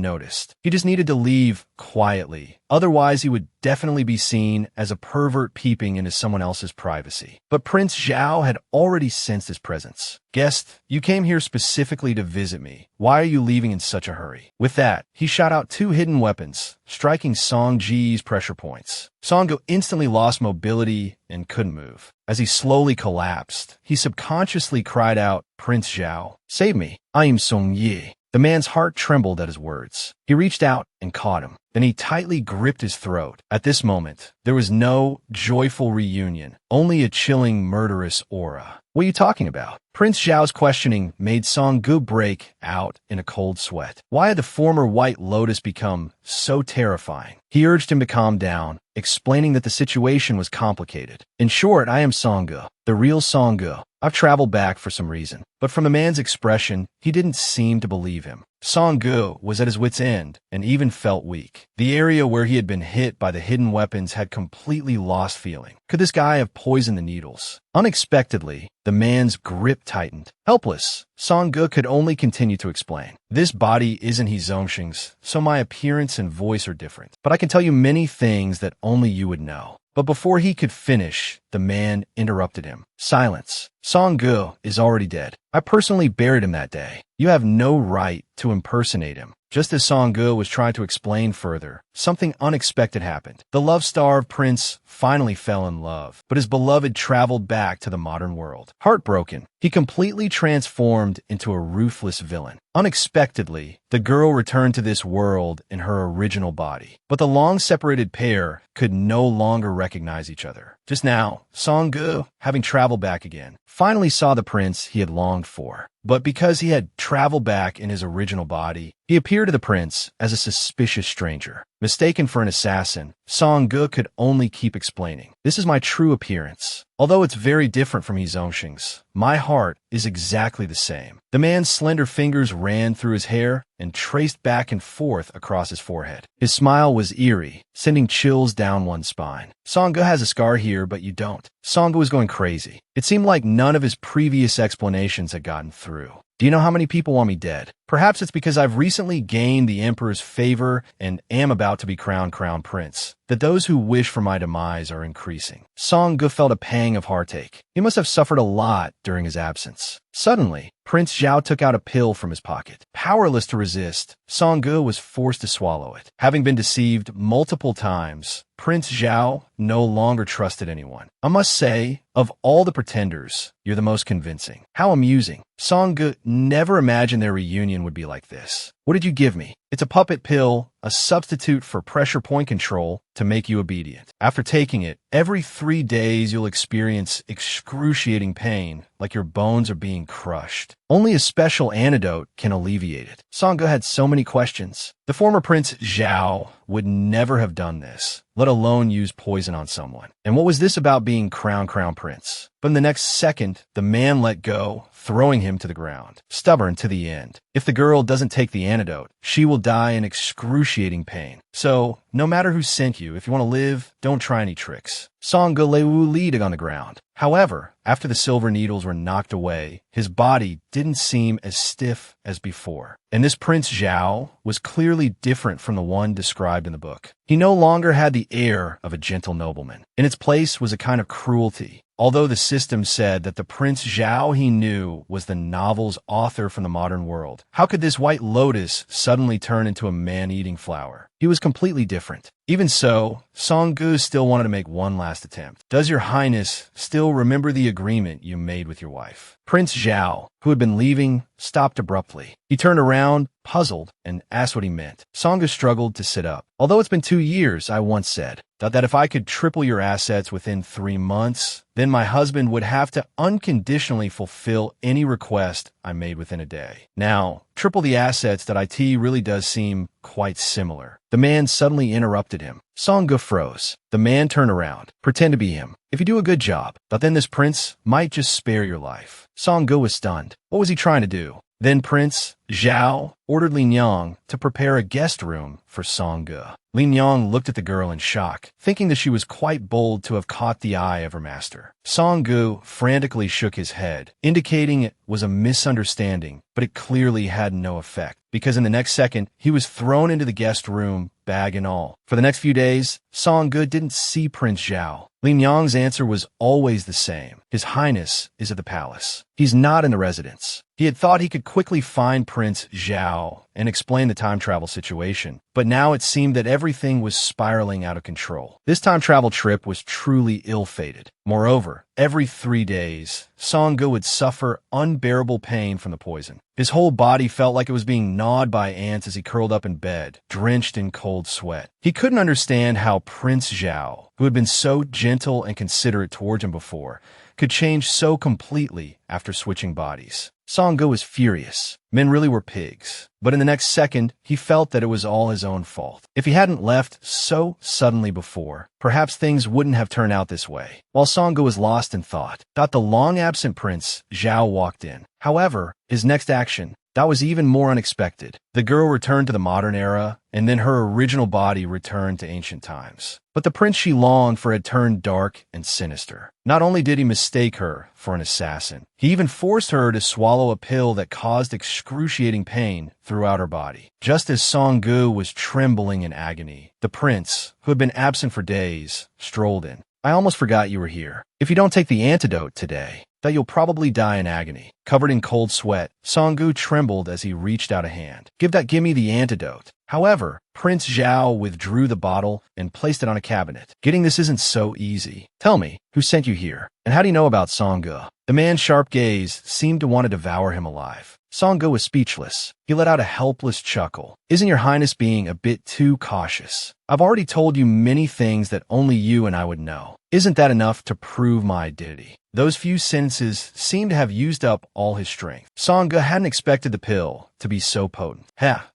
noticed. He just needed to leave quietly. Otherwise, he would definitely be seen as a pervert peeping into someone else's privacy. But Prince Zhao had already sensed his presence. "Guest, you came here specifically to visit me. Why are you leaving in such a hurry?" With that, he shot out 2 hidden weapons, striking Song Ji's pressure points. Song instantly lost mobility and couldn't move. As he slowly collapsed, he subconsciously cried out, "Prince Zhao, save me. I am Song Yi." The man's heart trembled at his words. He reached out and caught him. Then he tightly gripped his throat. At this moment, there was no joyful reunion, only a chilling, murderous aura. "What are you talking about?" Prince Zhao's questioning made Song Gu break out in a cold sweat. Why had the former White Lotus become so terrifying? He urged him to calm down, explaining that the situation was complicated. "In short, I am Song Gu, the real Song Gu. I've traveled back for some reason." But from the man's expression, he didn't seem to believe him. Song Gu was at his wit's end and even felt weak. The area where he had been hit by the hidden weapons had completely lost feeling. Could this guy have poisoned the needles? Unexpectedly, the man's grip tightened. Helpless, Song Gu could only continue to explain. "This body isn't Hizongshing's, so my appearance and voice are different. But I can tell you many things that only you would know." But before he could finish, the man interrupted him. "Silence. Song Gu is already dead. I personally buried him that day. You have no right to impersonate him." Just as Song Gu was trying to explain further, something unexpected happened. The love-starved prince finally fell in love, but his beloved traveled back to the modern world. Heartbroken, he completely transformed into a ruthless villain. Unexpectedly, the girl returned to this world in her original body, but the long-separated pair could no longer recognize each other. Just now, Song Gu, having traveled back again, finally saw the prince he had longed for. But because he had traveled back in his original body, he appeared to the prince as a suspicious stranger. Mistaken for an assassin, Song Gu could only keep explaining, "This is my true appearance. Although it's very different from Hizongshing's, my heart is exactly the same." The man's slender fingers ran through his hair and traced back and forth across his forehead. His smile was eerie, sending chills down one's spine. "Song Gu has a scar here, but you don't." Song Gu was going crazy. It seemed like none of his previous explanations had gotten through. "Do you know how many people want me dead? Perhaps it's because I've recently gained the emperor's favor and am about to be crowned crown prince, that those who wish for my demise are increasing." Song Gu felt a pang of heartache. He must have suffered a lot during his absence. Suddenly, Prince Zhao took out a pill from his pocket. Powerless to resist, Song Gu was forced to swallow it. Having been deceived multiple times, Prince Zhao no longer trusted anyone. "I must say, of all the pretenders, you're the most convincing." How amusing. Song Gu never imagined their reunion would be like this. "What did you give me?" "It's a puppet pill, a substitute for pressure point control to make you obedient. After taking it, every 3 days you'll experience excruciating pain, like your bones are being crushed. Only a special antidote can alleviate it." Song Gu had so many questions. The former Prince Zhao would never have done this, let alone use poison on someone. And what was this about being crown prince? But in the next second, the man let go, throwing him to the ground, stubborn to the end. If the girl doesn't take the antidote, she will die in excruciating pain. So, no matter who sent you, if you want to live, don't try any tricks. Song Gu lay leading on the ground. However, after the silver needles were knocked away, his body didn't seem as stiff as before. And this Prince Zhao was clearly different from the one described in the book. He no longer had the air of a gentle nobleman. In its place was a kind of cruelty. Although the system said that the Prince Zhao he knew was the novel's author from the modern world, how could this White Lotus suddenly turn into a man-eating flower? He was completely different. Even so, Song Gu still wanted to make one last attempt. "Does your highness still remember the agreement you made with your wife?" Prince Zhao, who had been leaving, stopped abruptly. He turned around, puzzled, and asked what he meant. Song Gu struggled to sit up. "Although it's been 2 years, I once said that if I could triple your assets within 3 months, then my husband would have to unconditionally fulfill any request I made within a day. Now, triple the assets that IT really does seem quite similar." The man suddenly interrupted him. Song Gu froze. The man turned around. "Pretend to be him. If you do a good job, but then this prince might just spare your life." Song Gu was stunned. What was he trying to do? Then Prince Zhao ordered Lin Yang to prepare a guest room for Song-ge. Lin Yang looked at the girl in shock, thinking that she was quite bold to have caught the eye of her master. Song-ge frantically shook his head, indicating it was a misunderstanding, but it clearly had no effect, because in the next second, he was thrown into the guest room, bag and all. For the next few days, Song-ge didn't see Prince Zhao. Lin Yang's answer was always the same. His Highness is at the palace. He's not in the residence. He had thought he could quickly find Prince Zhao and explain the time travel situation, but now it seemed that everything was spiraling out of control. This time travel trip was truly ill-fated. Moreover, every 3 days, Song-ge would suffer unbearable pain from the poison. His whole body felt like it was being gnawed by ants as he curled up in bed, drenched in cold sweat. He couldn't understand how Prince Zhao, who had been so gentle and considerate towards him before, could change so completely after switching bodies. Song-ge was furious. Men really were pigs. But in the next second, he felt that it was all his own fault. If he hadn't left so suddenly before, perhaps things wouldn't have turned out this way. While Song-ge was lost in thought, the long-absent Prince Zhao walked in. However, his next action, that was even more unexpected. The girl returned to the modern era, and then her original body returned to ancient times. But the prince she longed for had turned dark and sinister. Not only did he mistake her for an assassin, he even forced her to swallow a pill that caused excruciating pain throughout her body. Just as Song-ge was trembling in agony, the prince, who had been absent for days, strolled in. "I almost forgot you were here. If you don't take the antidote today, that you'll probably die in agony." Covered in cold sweat, Song-ge trembled as he reached out a hand. Give me the antidote." However, Prince Zhao withdrew the bottle and placed it on a cabinet. "Getting this isn't so easy. Tell me, who sent you here? And how do you know about Song-ge?" The man's sharp gaze seemed to want to devour him alive. Song-ge was speechless. He let out a helpless chuckle. "Isn't your highness being a bit too cautious? I've already told you many things that only you and I would know. Isn't that enough to prove my identity?" Those few sentences seemed to have used up all his strength. Song-ge hadn't expected the pill to be so potent.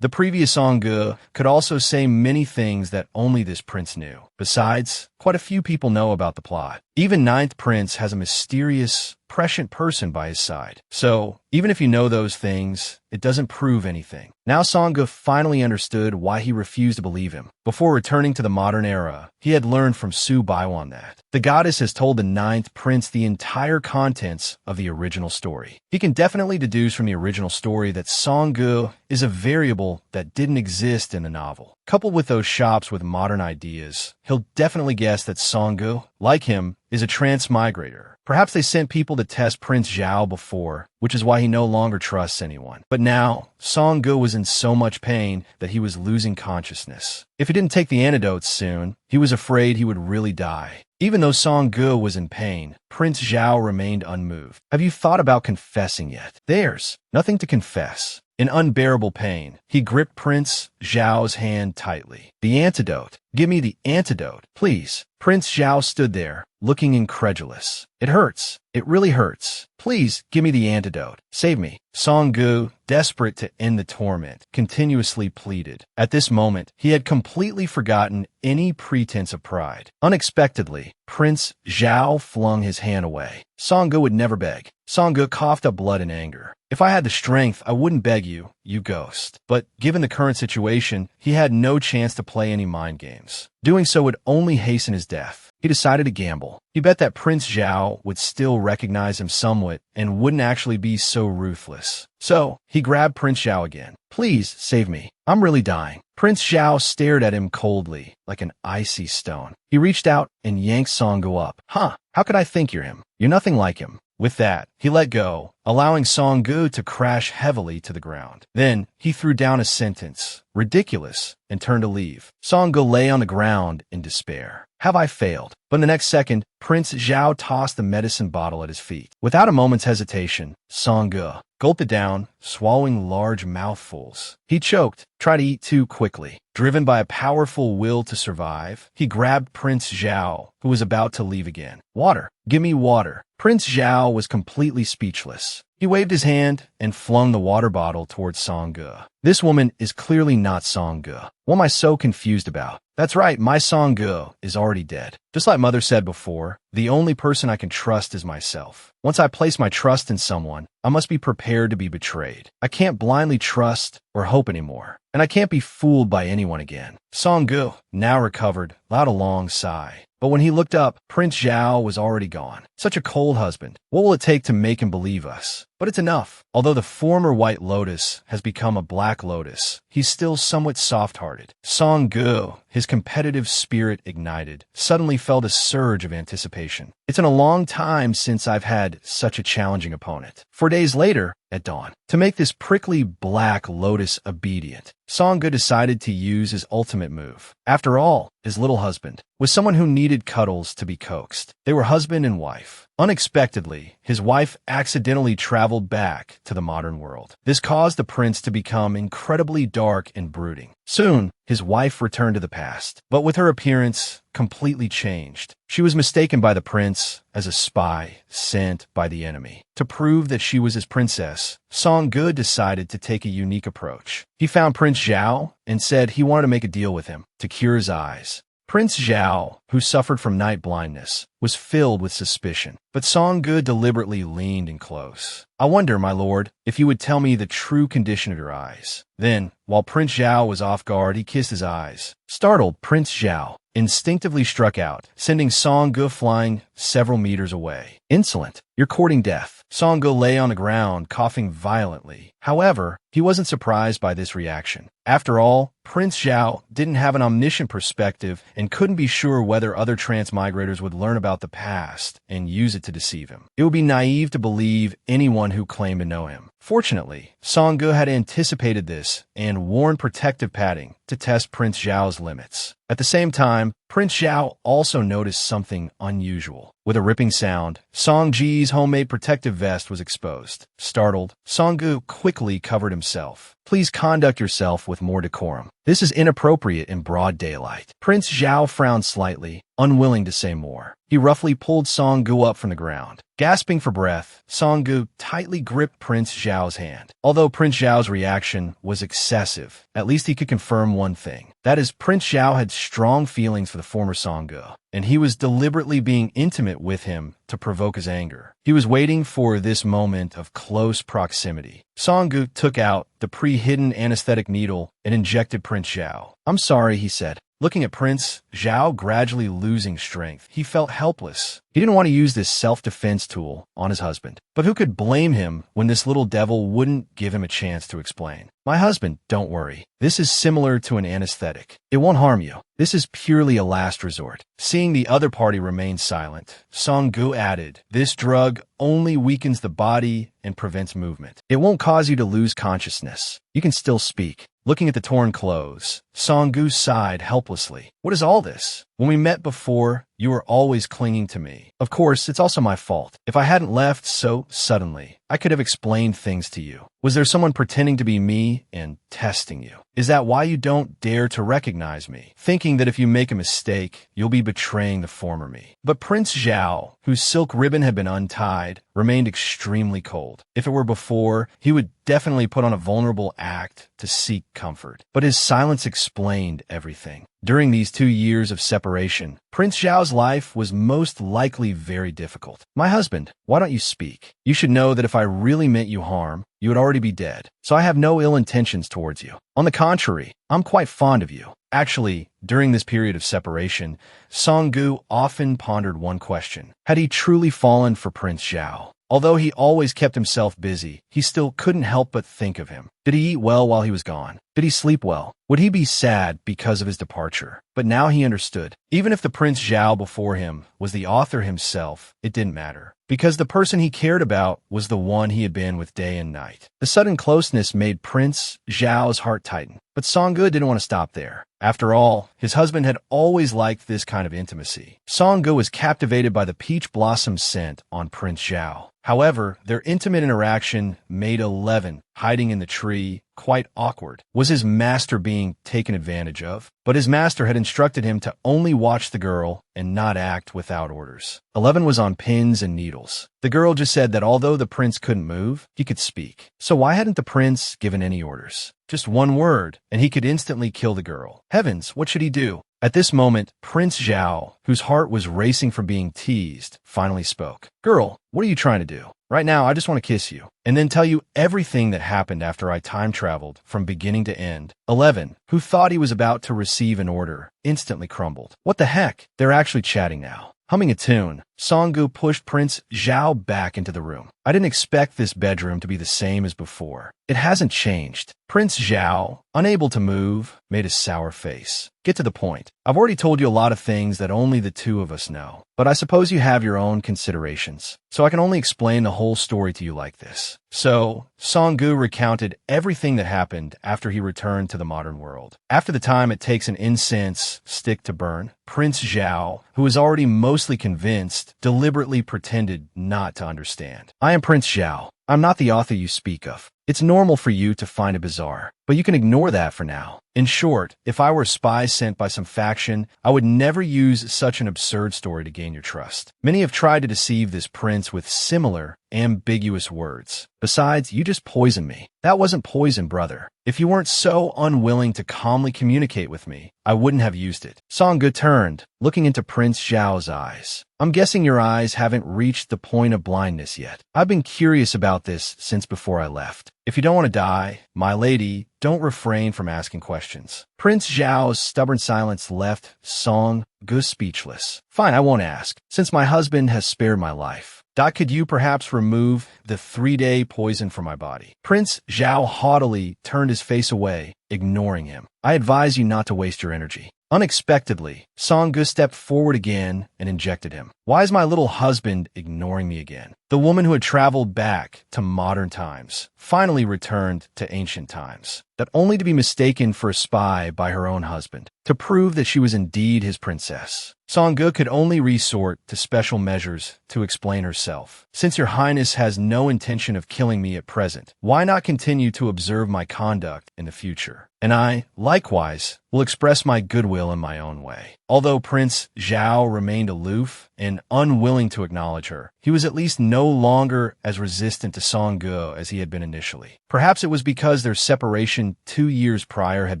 The previous Song-ge could also say many things that only this prince knew. Besides, quite a few people know about the plot. Even Ninth Prince has a mysterious, prescient person by his side. So, even if you know those things, it doesn't prove anything. Now Song-ge finally understood why he refused to believe him. Before returning to the modern era, he had learned from Su Baiwan that the goddess has told the Ninth Prince the entire contents of the original story. He can definitely deduce from the original story that Song-ge is a variable that didn't exist in the novel. Coupled with those shops with modern ideas, he'll definitely guess that Song-ge, like him, is a transmigrator. Perhaps they sent people to test Prince Zhao before, which is why he no longer trusts anyone. But now, Song-ge was in so much pain that he was losing consciousness. If he didn't take the antidotes soon, he was afraid he would really die. Even though Song-ge was in pain, Prince Zhao remained unmoved. "Have you thought about confessing yet?" "There's nothing to confess." In unbearable pain, he gripped Prince Zhao's hand tightly. "The antidote. Give me the antidote, please." Prince Zhao stood there, looking incredulous. "It hurts. It really hurts. Please give me the antidote. Save me." Song-ge, desperate to end the torment, continuously pleaded. At this moment, he had completely forgotten any pretense of pride. Unexpectedly, Prince Zhao flung his hand away. Song-ge would never beg. Song-ge coughed up blood in anger. "If I had the strength, I wouldn't beg you, you ghost." But given the current situation, he had no chance to play any mind games. Doing so would only hasten his death. He decided to gamble. He bet that Prince Zhao would still recognize him somewhat and wouldn't actually be so ruthless. So, he grabbed Prince Zhao again. "Please, save me. I'm really dying." Prince Zhao stared at him coldly, like an icy stone. He reached out and yanked Song-ge up. How could I think you're him? You're nothing like him." With that, he let go, allowing Song-ge to crash heavily to the ground. Then, he threw down a sentence, "Ridiculous," and turned to leave. Song-ge lay on the ground in despair. "Have I failed?" But in the next second, Prince Zhao tossed the medicine bottle at his feet. Without a moment's hesitation, Song-ge gulped it down, swallowing large mouthfuls. He choked, tried to eat too quickly. Driven by a powerful will to survive, he grabbed Prince Zhao, who was about to leave again. "Water! Give me water!" Prince Zhao was completely speechless. He waved his hand and flung the water bottle towards Song Ge. "This woman is clearly not Song Ge. What am I so confused about? That's right, my Song Ge is already dead. Just like Mother said before, the only person I can trust is myself. Once I place my trust in someone, I must be prepared to be betrayed. I can't blindly trust or hope anymore, and I can't be fooled by anyone again." Song Ge, now recovered, allowed a long sigh. But when he looked up, Prince Zhao was already gone. Such a cold husband. What will it take to make him believe us? But it's enough. Although the former White Lotus has become a Black Lotus, he's still somewhat soft-hearted. Song Ge, his competitive spirit ignited, suddenly felt a surge of anticipation. "It's been a long time since I've had such a challenging opponent." 4 days later, at dawn, to make this prickly Black Lotus obedient, Song Ge decided to use his ultimate move. After all, his little husband was someone who needed cuddles to be coaxed. They were husband and wife. Unexpectedly, his wife accidentally traveled back to the modern world. This caused the prince to become incredibly dark and brooding. Soon, his wife returned to the past, but with her appearance completely changed. She was mistaken by the prince as a spy sent by the enemy. To prove that she was his princess, Song Ge decided to take a unique approach. He found Prince Zhao and said he wanted to make a deal with him to cure his eyes. Prince Zhao, who suffered from night blindness, was filled with suspicion, but Song Ge deliberately leaned in close. "I wonder, my lord, if you would tell me the true condition of your eyes." Then, while Prince Zhao was off guard, he kissed his eyes. Startled, Prince Zhao instinctively struck out, sending Song Ge flying several meters away. "Insolent! You're courting death." Song Ge lay on the ground, coughing violently. However, he wasn't surprised by this reaction. After all, Prince Zhao didn't have an omniscient perspective and couldn't be sure whether other transmigrators would learn about the past and use it to deceive him. It would be naive to believe anyone who claimed to know him. Fortunately, Song Ge had anticipated this and worn protective padding to test Prince Zhao's limits. At the same time, Prince Zhao also noticed something unusual. With a ripping sound, Song Ji's homemade protective vest was exposed. Startled, Song Ge quickly covered himself. "Please conduct yourself with more decorum. This is inappropriate in broad daylight." Prince Zhao frowned slightly, unwilling to say more. He roughly pulled Song Ge up from the ground. Gasping for breath, Song Ge tightly gripped Prince Zhao's hand. Although Prince Zhao's reaction was excessive, at least he could confirm one thing. That is, Prince Zhao had strong feelings for the former Song Ge, and he was deliberately being intimate with him to provoke his anger. He was waiting for this moment of close proximity. Song Ge took out the pre-hidden anesthetic needle and injected Prince Zhao. "I'm sorry," he said. Looking at Prince Zhao gradually losing strength, he felt helpless. He didn't want to use this self-defense tool on his husband. But who could blame him when this little devil wouldn't give him a chance to explain? "My husband, don't worry. This is similar to an anesthetic. It won't harm you. This is purely a last resort." Seeing the other party remain silent, Song Ge added, "This drug only weakens the body and prevents movement. It won't cause you to lose consciousness. You can still speak." Looking at the torn clothes, Song Ge sighed helplessly. "What is all this? When we met before, you were always clinging to me. Of course, it's also my fault. If I hadn't left so suddenly, I could have explained things to you. Was there someone pretending to be me and testing you? Is that why you don't dare to recognize me, thinking that if you make a mistake, you'll be betraying the former me?" But Prince Zhao, whose silk ribbon had been untied, remained extremely cold. If it were before, he would definitely put on a vulnerable act to seek comfort. But his silence explained everything. During these 2 years of separation, Prince Zhao's life was most likely very difficult. "My husband, why don't you speak? You should know that if I really meant you harm, you would already be dead. So I have no ill intentions towards you. On the contrary, I'm quite fond of you." Actually, during this period of separation, Song Ge often pondered one question. Had he truly fallen for Prince Zhao? Although he always kept himself busy, he still couldn't help but think of him. Did he eat well while he was gone? Did he sleep well? Would he be sad because of his departure? But now he understood. Even if the Prince Zhao before him was the author himself, it didn't matter. Because the person he cared about was the one he had been with day and night. The sudden closeness made Prince Zhao's heart tighten. But Song Ge didn't want to stop there. After all, his husband had always liked this kind of intimacy. Song Ge was captivated by the peach blossom scent on Prince Zhao. However, their intimate interaction made 11 hiding in the tree, quite awkward. Was his master being taken advantage of? But his master had instructed him to only watch the girl and not act without orders. 11 was on pins and needles. The girl just said that although the prince couldn't move, he could speak. So why hadn't the prince given any orders? Just one word, and he could instantly kill the girl. Heavens, what should he do? At this moment, Prince Zhao, whose heart was racing from being teased, finally spoke. Girl, what are you trying to do? Right now, I just want to kiss you, and then tell you everything that happened after I time traveled from beginning to end. 11, who thought he was about to receive an order, instantly crumbled. What the heck? They're actually chatting now. Humming a tune, Songgu pushed Prince Zhao back into the room. I didn't expect this bedroom to be the same as before. It hasn't changed. Prince Zhao, unable to move, made a sour face. Get to the point. I've already told you a lot of things that only the two of us know, but I suppose you have your own considerations, so I can only explain the whole story to you like this. So, Songgu recounted everything that happened after he returned to the modern world. After the time it takes an incense stick to burn, Prince Zhao, who was already mostly convinced, deliberately pretended not to understand. I am Prince Zhao. I'm not the author you speak of. It's normal for you to find it bizarre, but you can ignore that for now. In short, if I were a spy sent by some faction, I would never use such an absurd story to gain your trust. Many have tried to deceive this prince with similar, ambiguous words. Besides, you just poisoned me. That wasn't poison, brother. If you weren't so unwilling to calmly communicate with me, I wouldn't have used it. Songgu turned, looking into Prince Zhao's eyes. I'm guessing your eyes haven't reached the point of blindness yet. I've been curious about this since before I left. If you don't want to die, my lady, don't refrain from asking questions. Prince Zhao's stubborn silence left Songgu speechless. Fine, I won't ask, since my husband has spared my life. Could you perhaps remove the 3-day poison from my body? Prince Zhao haughtily turned his face away, ignoring him. I advise you not to waste your energy. Unexpectedly, Songgu stepped forward again and injected him. Why is my little husband ignoring me again? The woman who had traveled back to modern times finally returned to ancient times, that only to be mistaken for a spy by her own husband, to prove that she was indeed his princess. Songgu could only resort to special measures to explain herself. Since your highness has no intention of killing me at present, why not continue to observe my conduct in the future? And I, likewise, will express my goodwill in my own way. Although Prince Zhao remained aloof and unwilling to acknowledge her, he was at least no longer as resistant to Songgu as he had been initially. Perhaps it was because their separation 2 years prior had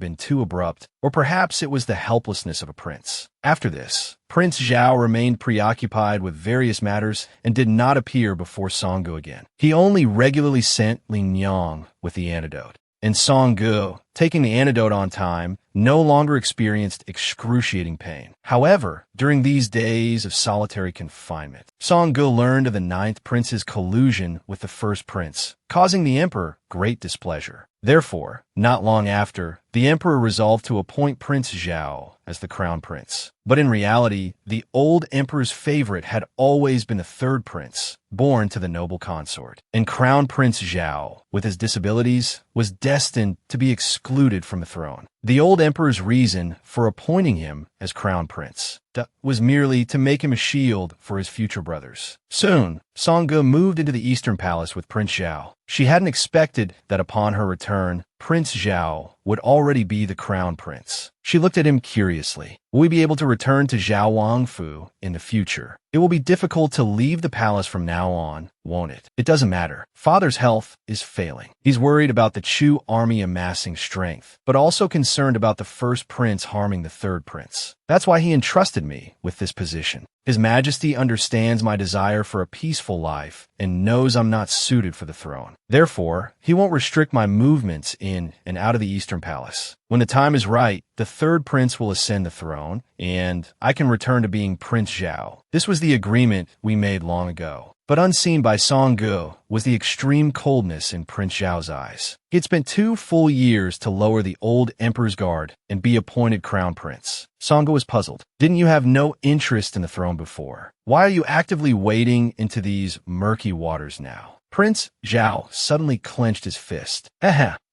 been too abrupt, or perhaps it was the helplessness of a prince. After this, Prince Zhao remained preoccupied with various matters and did not appear before Songgu again. He only regularly sent Lin Yang with the antidote. And Songgu, taking the antidote on time, no longer experienced excruciating pain. However, during these days of solitary confinement, Songgu learned of the 9th prince's collusion with the 1st prince, causing the emperor great displeasure. Therefore, not long after, the emperor resolved to appoint Prince Zhao as the crown prince. But in reality, the old emperor's favorite had always been the 3rd prince, born to the noble consort. And Crown Prince Zhao, with his disabilities, was destined to be excluded from the throne. The old emperor's reason for appointing him as crown prince was merely to make him a shield for his future brothers. Soon, Songgu moved into the Eastern Palace with Prince Zhao. She hadn't expected that upon her return, Prince Zhao would already be the crown prince. She looked at him curiously. Will we be able to return to Zhao Wangfu in the future? It will be difficult to leave the palace from now on, won't it? It doesn't matter. Father's health is failing. He's worried about the Chu army amassing strength, but also concerned about the 1st prince harming the 3rd prince. That's why he entrusted me with this position. His Majesty understands my desire for a peaceful life and knows I'm not suited for the throne. Therefore, he won't restrict my movements in and out of the Eastern Palace. When the time is right, the 3rd prince will ascend the throne, and I can return to being Prince Zhao. This was the agreement we made long ago. But unseen by Songgu was the extreme coldness in Prince Zhao's eyes. He had spent 2 full years to lower the old emperor's guard and be appointed crown prince. Songgu was puzzled. Didn't you have no interest in the throne before? Why are you actively wading into these murky waters now? Prince Zhao suddenly clenched his fist.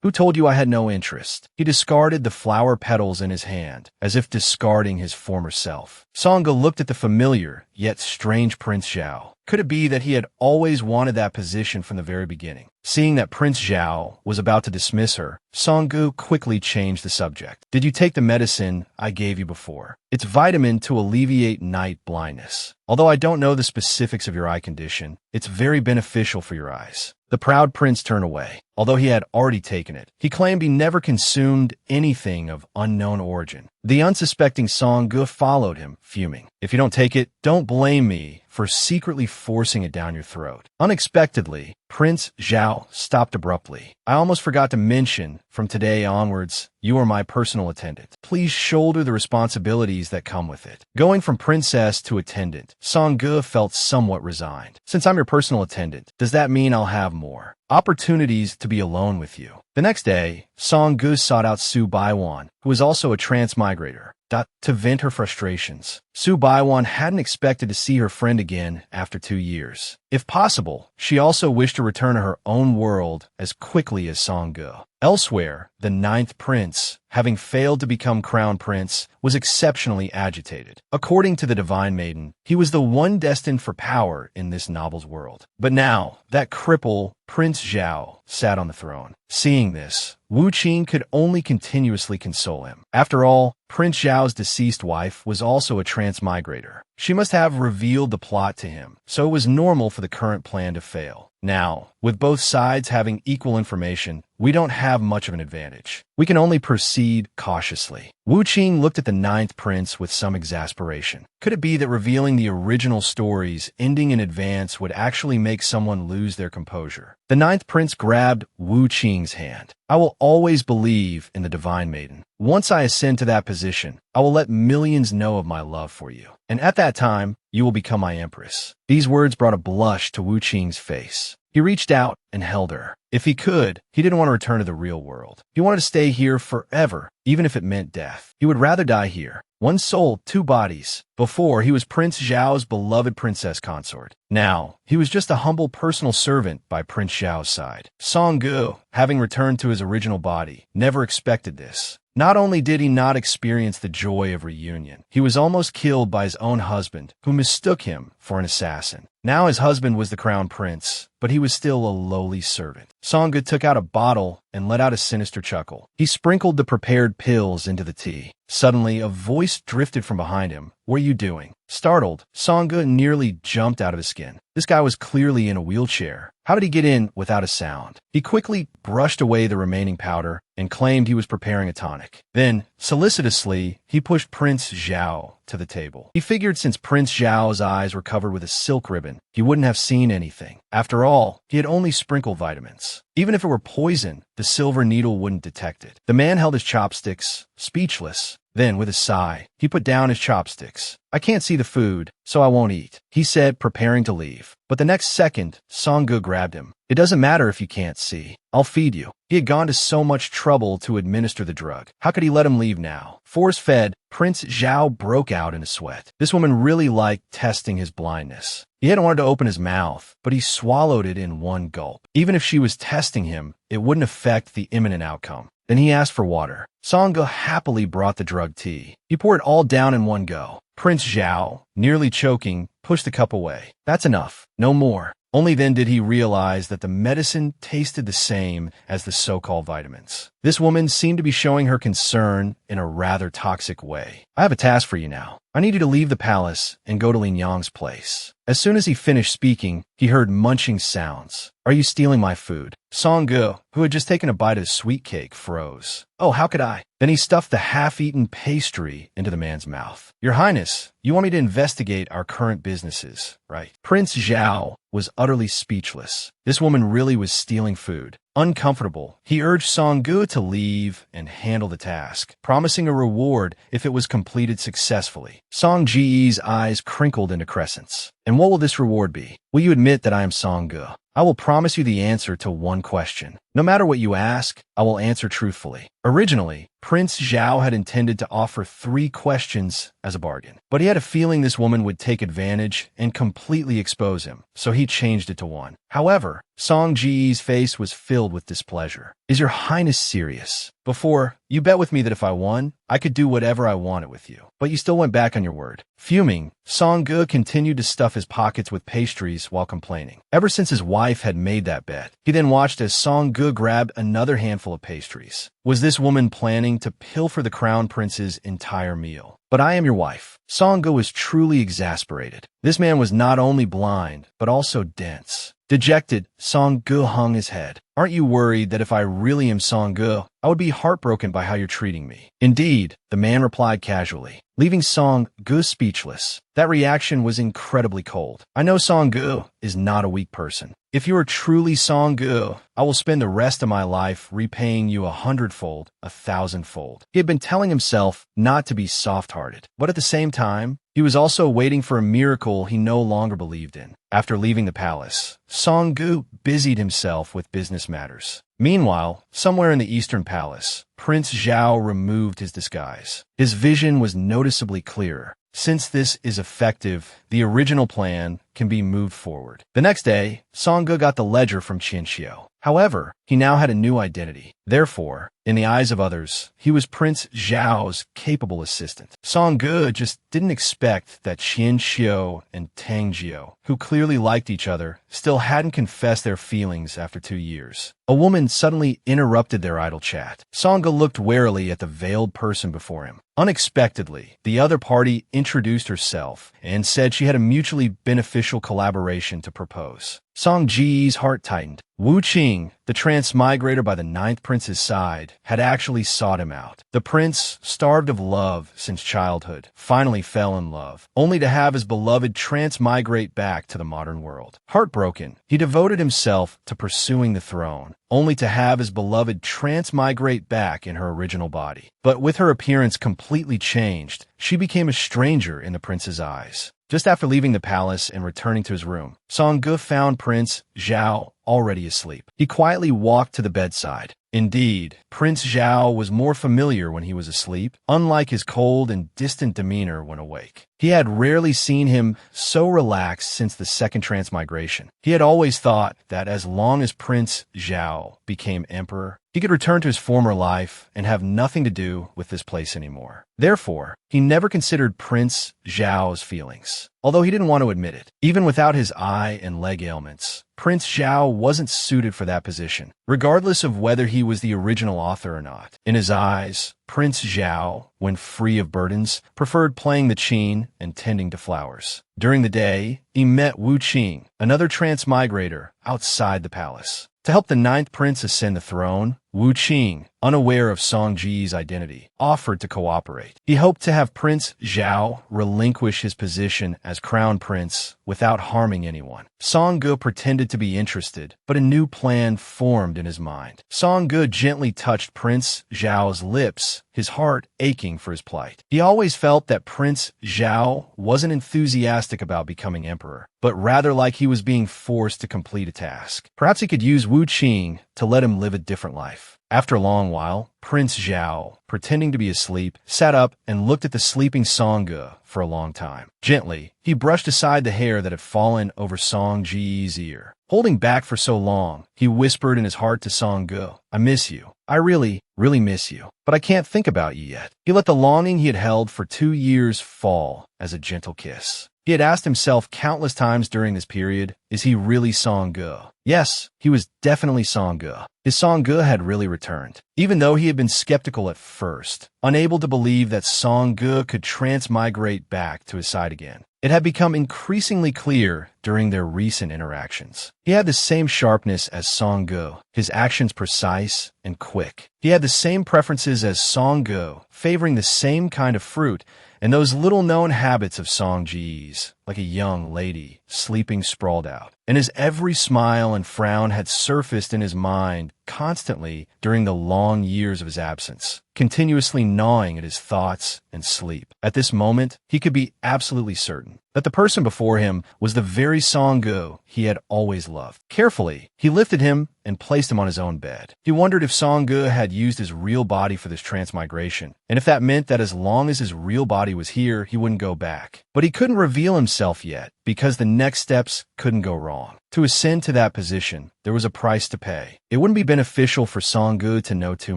Who Who told you I had no interest? He discarded the flower petals in his hand, as if discarding his former self. Sangha looked at the familiar, yet strange Prince Zhao. Could it be that he had always wanted that position from the very beginning? Seeing that Prince Zhao was about to dismiss her, Sanggu quickly changed the subject. Did you take the medicine I gave you before? It's vitamin to alleviate night blindness. Although I don't know the specifics of your eye condition, it's very beneficial for your eyes. The proud prince turned away. Although he had already taken it, he claimed he never consumed anything of unknown origin. The unsuspecting Sanggu followed him, fuming. If you don't take it, don't blame me for secretly forcing it down your throat. Unexpectedly, Prince Zhao stopped abruptly. I almost forgot to mention, from today onwards, you are my personal attendant. Please shoulder the responsibilities that come with it. Going from princess to attendant, Sanggu felt somewhat resigned. Since I'm your personal attendant, does that mean I'll have more opportunities to be alone with you? The next day, Sanggu sought out Su Baiwan, who was also a transmigrator, to vent her frustrations. Su Baiwan hadn't expected to see her friend again after 2 years. If possible, she also wished to return to her own world as quickly as Sanggu. Elsewhere, the 9th prince, having failed to become crown prince, was exceptionally agitated. According to the divine maiden, he was the one destined for power in this novel's world. But now, that cripple, Prince Zhao, sat on the throne. Seeing this, Wu Qing could only continuously console him. After all, Prince Zhao's deceased wife was also a transmigrator. She must have revealed the plot to him, so it was normal for the current plan to fail. Now, with both sides having equal information, we don't have much of an advantage. We can only proceed cautiously. Wu Qing looked at the 9th prince with some exasperation. Could it be that revealing the original stories ending in advance would actually make someone lose their composure? The 9th prince grabbed Wu Qing's hand. I will always believe in the divine maiden. Once I ascend to that position, I will let millions know of my love for you. And at that time, you will become my empress. These words brought a blush to Wu Qing's face. He reached out and held her. If he could, he didn't want to return to the real world. He wanted to stay here forever, even if it meant death. He would rather die here. One soul, 2 bodies. Before, he was Prince Zhao's beloved princess consort. Now, he was just a humble personal servant by Prince Zhao's side. Sanggu, having returned to his original body, never expected this. Not only did he not experience the joy of reunion, he was almost killed by his own husband, who mistook him for an assassin. Now his husband was the crown prince, but he was still a lowly servant. Sanggu took out a bottle and let out a sinister chuckle. He sprinkled the prepared pills into the tea. Suddenly, a voice drifted from behind him. What are you doing? Startled, Sanggu nearly jumped out of his skin. This guy was clearly in a wheelchair. How did he get in without a sound? He quickly brushed away the remaining powder and claimed he was preparing a tonic. Then, solicitously, he pushed Prince Zhao to the table. He figured since Prince Zhao's eyes were covered with a silk ribbon, he wouldn't have seen anything. After all, he had only sprinkled vitamins. Even if it were poison, the silver needle wouldn't detect it. The man held his chopsticks, speechless. Then, with a sigh, he put down his chopsticks. I can't see the food, so I won't eat, he said, preparing to leave. But the next second, Sanggu grabbed him. It doesn't matter if you can't see. I'll feed you. He had gone to so much trouble to administer the drug. How could he let him leave now? Force-fed, Prince Zhao broke out in a sweat. This woman really liked testing his blindness. He hadn't wanted to open his mouth, but he swallowed it in one gulp. Even if she was testing him, it wouldn't affect the imminent outcome. Then he asked for water. Sanggu happily brought the drug tea. He poured it all down in one go. Prince Zhao, nearly choking, pushed the cup away. That's enough. No more. Only then did he realize that the medicine tasted the same as the so-called vitamins. This woman seemed to be showing her concern in a rather toxic way. I have a task for you now. I need you to leave the palace and go to Lin Yang's place. As soon as he finished speaking, he heard munching sounds. Are you stealing my food? Sanggu, who had just taken a bite of sweet cake, froze. Oh, how could I? Then he stuffed the half-eaten pastry into the man's mouth. Your Highness, you want me to investigate our current businesses, right? Prince Zhao was utterly speechless. This woman really was stealing food. Uncomfortable, he urged Sanggu to leave and handle the task, promising a reward if it was completed successfully. Song Ji's eyes crinkled into crescents. And what will this reward be? Will you admit that I am Sanggu? I will promise you the answer to one question. No matter what you ask, I will answer truthfully. Originally, Prince Zhao had intended to offer 3 questions as a bargain, but he had a feeling this woman would take advantage and completely expose him, so he changed it to 1. However, Song Ji's face was filled with displeasure. "Is your highness serious? Before, you bet with me that if I won, I could do whatever I wanted with you, but you still went back on your word." Fuming, Song Ge continued to stuff his pockets with pastries while complaining. Ever since his wife had made that bet, he then watched as Song Ge grabbed another handful of pastries. Was this woman planning to pilfer the crown prince's entire meal? "But I am your wife." Song Ge was truly exasperated. This man was not only blind, but also dense. Dejected, Song Ge hung his head. "Aren't you worried that if I really am Song Ge, I would be heartbroken by how you're treating me?" "Indeed," the man replied casually, leaving Song Ge speechless. That reaction was incredibly cold. "I know Song Ge is not a weak person. If you are truly Song Ge, I will spend the rest of my life repaying you 100-fold, 1,000-fold. He had been telling himself not to be soft-hearted, but at the same time, he was also waiting for a miracle he no longer believed in. After leaving the palace, Song Ge busied himself with business matters. Meanwhile, somewhere in the Eastern Palace, Prince Zhao removed his disguise. His vision was noticeably clearer. Since this is effective, the original plan can be moved forward. The next day, Song Ge got the ledger from Qianxiu. However, he now had a new identity. Therefore, in the eyes of others, he was Prince Zhao's capable assistant. Song Ge just didn't expect that Qianxiu and Tang Jiu, who clearly liked each other, still hadn't confessed their feelings after 2 years. A woman suddenly interrupted their idle chat. Song Ge looked warily at the veiled person before him. Unexpectedly, the other party introduced herself and said she had a mutually beneficial collaboration to propose. Song Ji's heart tightened. Wu Qing, the transmigrator by the 9th prince's side, had actually sought him out. The prince, starved of love since childhood, finally fell in love, only to have his beloved transmigrate back to the modern world. Heartbroken, he devoted himself to pursuing the throne, only to have his beloved transmigrate back in her original body. But with her appearance completely changed, she became a stranger in the prince's eyes. Just after leaving the palace and returning to his room, Song Ge found Prince Zhao already asleep. He quietly walked to the bedside. Indeed, Prince Zhao was more familiar when he was asleep, unlike his cold and distant demeanor when awake. He had rarely seen him so relaxed since the second transmigration. He had always thought that as long as Prince Zhao became emperor, he could return to his former life and have nothing to do with this place anymore. Therefore, he never considered Prince Zhao's feelings, although he didn't want to admit it. Even without his eye and leg ailments, Prince Zhao wasn't suited for that position, regardless of whether he was the original author or not. In his eyes, Prince Zhao, when free of burdens, preferred playing the qin and tending to flowers. During the day, he met Wu Qing, another transmigrator, outside the palace. To help the 9th prince ascend the throne, Wu Qing, unaware of Song Ji's identity, offered to cooperate. He hoped to have Prince Zhao relinquish his position as crown prince without harming anyone. Song Ge pretended to be interested, but a new plan formed in his mind. Song Ge gently touched Prince Zhao's lips, his heart aching for his plight. He always felt that Prince Zhao wasn't enthusiastic about becoming emperor, but rather like he was being forced to complete a task. Perhaps he could use Wu Qing to let him live a different life. After a long while, Prince Zhao, pretending to be asleep, sat up and looked at the sleeping Song Ge for a long time. Gently, he brushed aside the hair that had fallen over Song Ji's ear. Holding back for so long, he whispered in his heart to Song Ge, "I miss you. I really miss you. But I can't think about you yet." He let the longing he had held for 2 years fall as a gentle kiss. He had asked himself countless times during this period, is he really Song Ge? Yes, he was definitely Song Ge. His Song Ge had really returned. Even though he had been skeptical at first, unable to believe that Song Ge could transmigrate back to his side again, it had become increasingly clear during their recent interactions. He had the same sharpness as Song Ge, his actions precise and quick. He had the same preferences as Song Ge, favoring the same kind of fruit, and those little-known habits of Song Ji's, like a young lady sleeping sprawled out. And his every smile and frown had surfaced in his mind constantly during the long years of his absence, continuously gnawing at his thoughts and sleep. At this moment, he could be absolutely certain that the person before him was the very Song-gu he had always loved. Carefully, he lifted him and placed him on his own bed. He wondered if Song-gu had used his real body for this transmigration, and if that meant that as long as his real body was here, he wouldn't go back. But he couldn't reveal himself yet, because the next steps couldn't go wrong. To ascend to that position, there was a price to pay. It wouldn't be beneficial for Song-gu to know too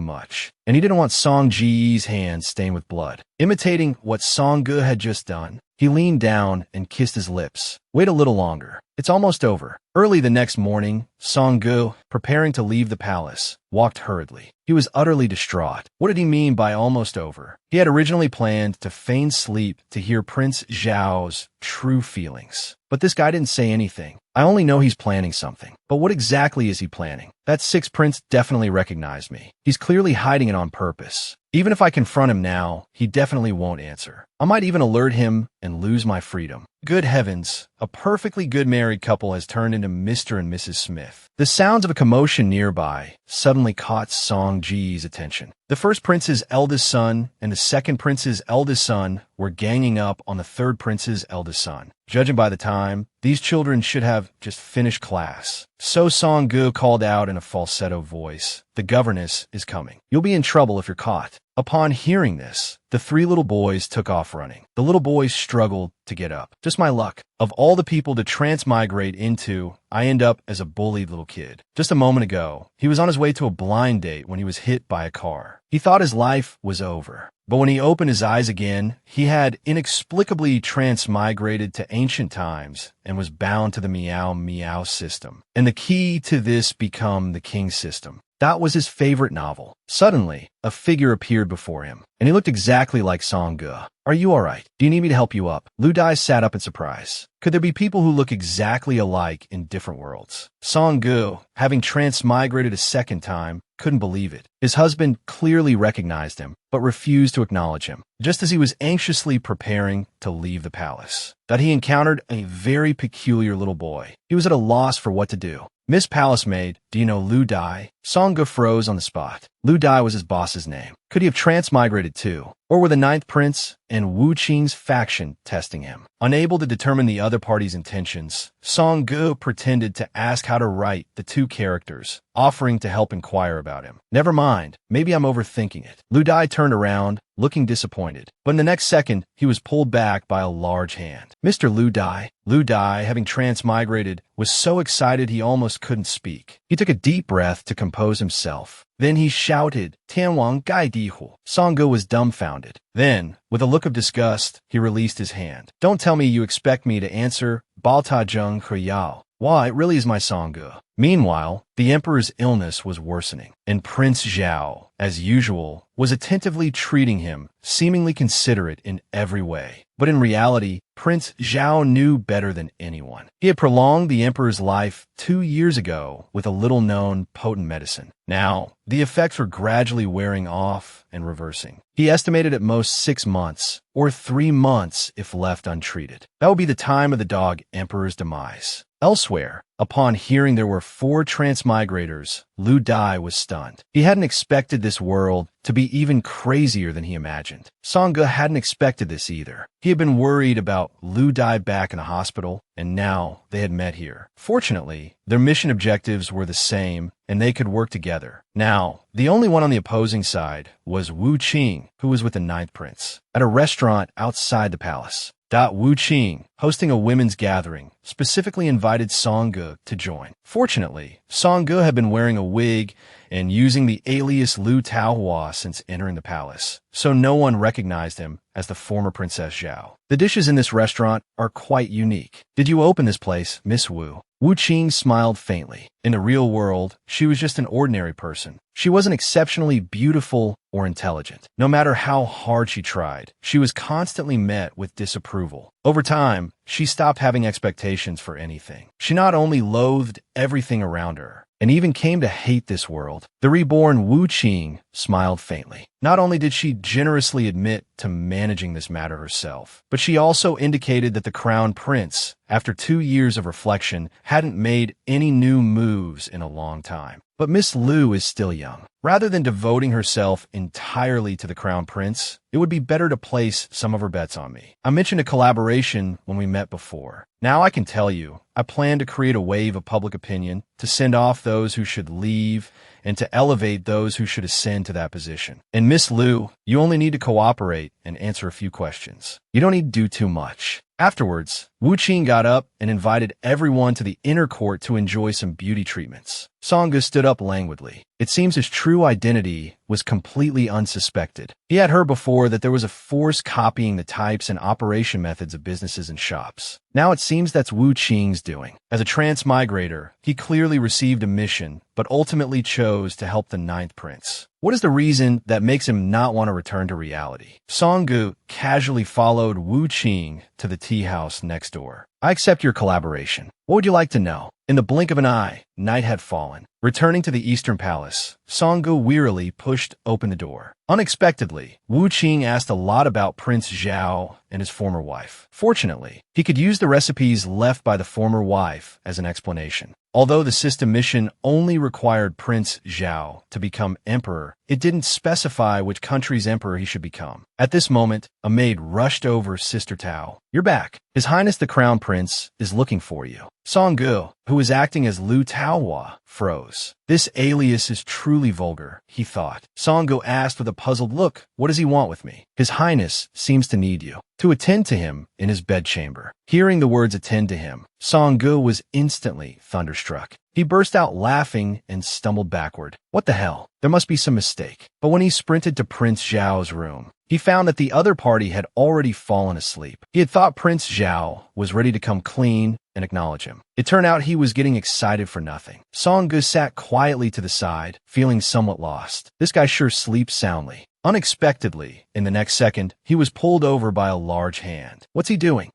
much, and he didn't want Song-ji's hands stained with blood. Imitating what Song-gu had just done, he leaned down and kissed his lips. Wait a little longer. It's almost over. Early the next morning, Song-gu, preparing to leave the palace, walked hurriedly. He was utterly distraught. What did he mean by almost over? He had originally planned to feign sleep to hear Prince Zhao's true feelings. But this guy didn't say anything. I only know he's planning something. But what exactly is he planning? That sixth prince definitely recognized me. He's clearly hiding it on purpose. Even if I confront him now, he definitely won't answer. I might even alert him and lose my freedom. Good heavens, a perfectly good married couple has turned into Mr. and Mrs. Smith. The sounds of a commotion nearby suddenly caught Song-ji's attention. The first prince's eldest son and the second prince's eldest son were ganging up on the third prince's eldest son. Judging by the time, these children should have just finished class. So Song-gu called out in a falsetto voice, "The governess is coming. You'll be in trouble if you're caught." Upon hearing this, the three little boys took off running. The little boys struggled to get up. Just my luck. Of all the people to transmigrate into, I end up as a bullied little kid. Just a moment ago, he was on his way to a blind date when he was hit by a car. He thought his life was over. But when he opened his eyes again, he had inexplicably transmigrated to ancient times and was bound to the Meow Meow system. And the key to this become the King system. That was his favorite novel. Suddenly, a figure appeared before him, and he looked exactly like Song-gu. "Are you all right? Do you need me to help you up?" Lu Dai sat up in surprise. Could there be people who look exactly alike in different worlds? Song-gu, having transmigrated a second time, couldn't believe it. His husband clearly recognized him, but refused to acknowledge him, just as he was anxiously preparing to leave the palace. That he encountered a very peculiar little boy. He was at a loss for what to do. "Miss Palace Maid, do you know Lu Dai?" Song-gu froze on the spot. Lu Dai was his boss's name. Could he have transmigrated too? Or were the ninth prince and Wu Qing's faction testing him? Unable to determine the other party's intentions, Song-gu pretended to ask how to write the two characters, offering to help inquire about him. Never mind, maybe I'm overthinking it. Lu Dai turned around, looking disappointed. But in the next second, he was pulled back by a large hand. "Mr. Lu Dai." Lu Dai, having transmigrated, was so excited he almost couldn't speak. He took a deep breath to compose himself. Then he shouted, "Tianwang Gai Di Hu." Song-gu was dumbfounded. Then, with a look of disgust, he released his hand. "Don't tell me you expect me to answer Balta Zheng He Yao. Why, it really is my Song-gu." Meanwhile, the emperor's illness was worsening, and Prince Zhao, as usual, was attentively treating him, seemingly considerate in every way. But in reality, Prince Zhao knew better than anyone. He had prolonged the emperor's life 2 years ago with a little-known potent medicine. Now, the effects were gradually wearing off and reversing. He estimated at most 6 months, or 3 months if left untreated. That would be the time of the dog emperor's demise. Elsewhere, upon hearing there were 4 transmigrators, Lu Dai was stunned. He hadn't expected this world to be even crazier than he imagined. Song-gu hadn't expected this either. He had been worried about Lu Dai back in the hospital, and now they had met here. Fortunately, their mission objectives were the same, and they could work together. Now, the only one on the opposing side was Wu Qing, who was with the ninth prince, at a restaurant outside the palace. Wu Qing, hosting a women's gathering, specifically invited Song-gu to join. Fortunately, Song-gu had been wearing a wig and using the alias Lu Taohua since entering the palace, so no one recognized him as the former Princess Zhao. The dishes in this restaurant are quite unique. "Did you open this place, Miss Wu?" Wu Qing smiled faintly. In the real world, she was just an ordinary person. She wasn't exceptionally beautiful or intelligent. No matter how hard she tried, she was constantly met with disapproval. Over time, she stopped having expectations for anything. She not only loathed everything around her, and even came to hate this world. The reborn Wu Qing smiled faintly. Not only did she generously admit to managing this matter herself, but she also indicated that the crown prince, after 2 years of reflection, hadn't made any new moves in a long time. But Miss Liu is still young. Rather than devoting herself entirely to the crown prince, it would be better to place some of her bets on me. I mentioned a collaboration when we met before. Now I can tell you, I plan to create a wave of public opinion, to send off those who should leave, and to elevate those who should ascend to that position. And Miss Liu, you only need to cooperate and answer a few questions. You don't need to do too much. Afterwards, Wu Qing got up and invited everyone to the inner court to enjoy some beauty treatments. Sangha stood up languidly. It seems his true identity was completely unsuspected. He had heard before that there was a force copying the types and operation methods of businesses and shops. Now it seems that's Wu Qing's doing. As a transmigrator, he clearly received a mission, but ultimately chose to help the ninth prince. What is the reason that makes him not want to return to reality? Sanggu casually followed Wu Qing to the tea house next door. I accept your collaboration. What would you like to know? In the blink of an eye, night had fallen. Returning to the Eastern Palace, Sanggu wearily pushed open the door. Unexpectedly, Wu Qing asked a lot about Prince Zhao and his former wife. Fortunately, he could use the recipes left by the former wife as an explanation. Although the system mission only required Prince Zhao to become emperor, it didn't specify which country's emperor he should become. At this moment, a maid rushed over Sister Tao. You're back. His Highness the Crown Prince is looking for you. Sanggu, who was acting as Lu Taohua, froze. This alias is truly vulgar, he thought. Sanggu asked with a puzzled look, what does he want with me? His Highness seems to need you. To attend to him in his bedchamber. Hearing the words attend to him, Sanggu was instantly thunderstruck. He burst out laughing and stumbled backward. What the hell? There must be some mistake. But when he sprinted to Prince Zhao's room, he found that the other party had already fallen asleep. He had thought Prince Zhao was ready to come clean and acknowledge him. It turned out he was getting excited for nothing. Sanggu sat quietly to the side, feeling somewhat lost. This guy sure sleeps soundly. Unexpectedly, in the next second, he was pulled over by a large hand. What's he doing?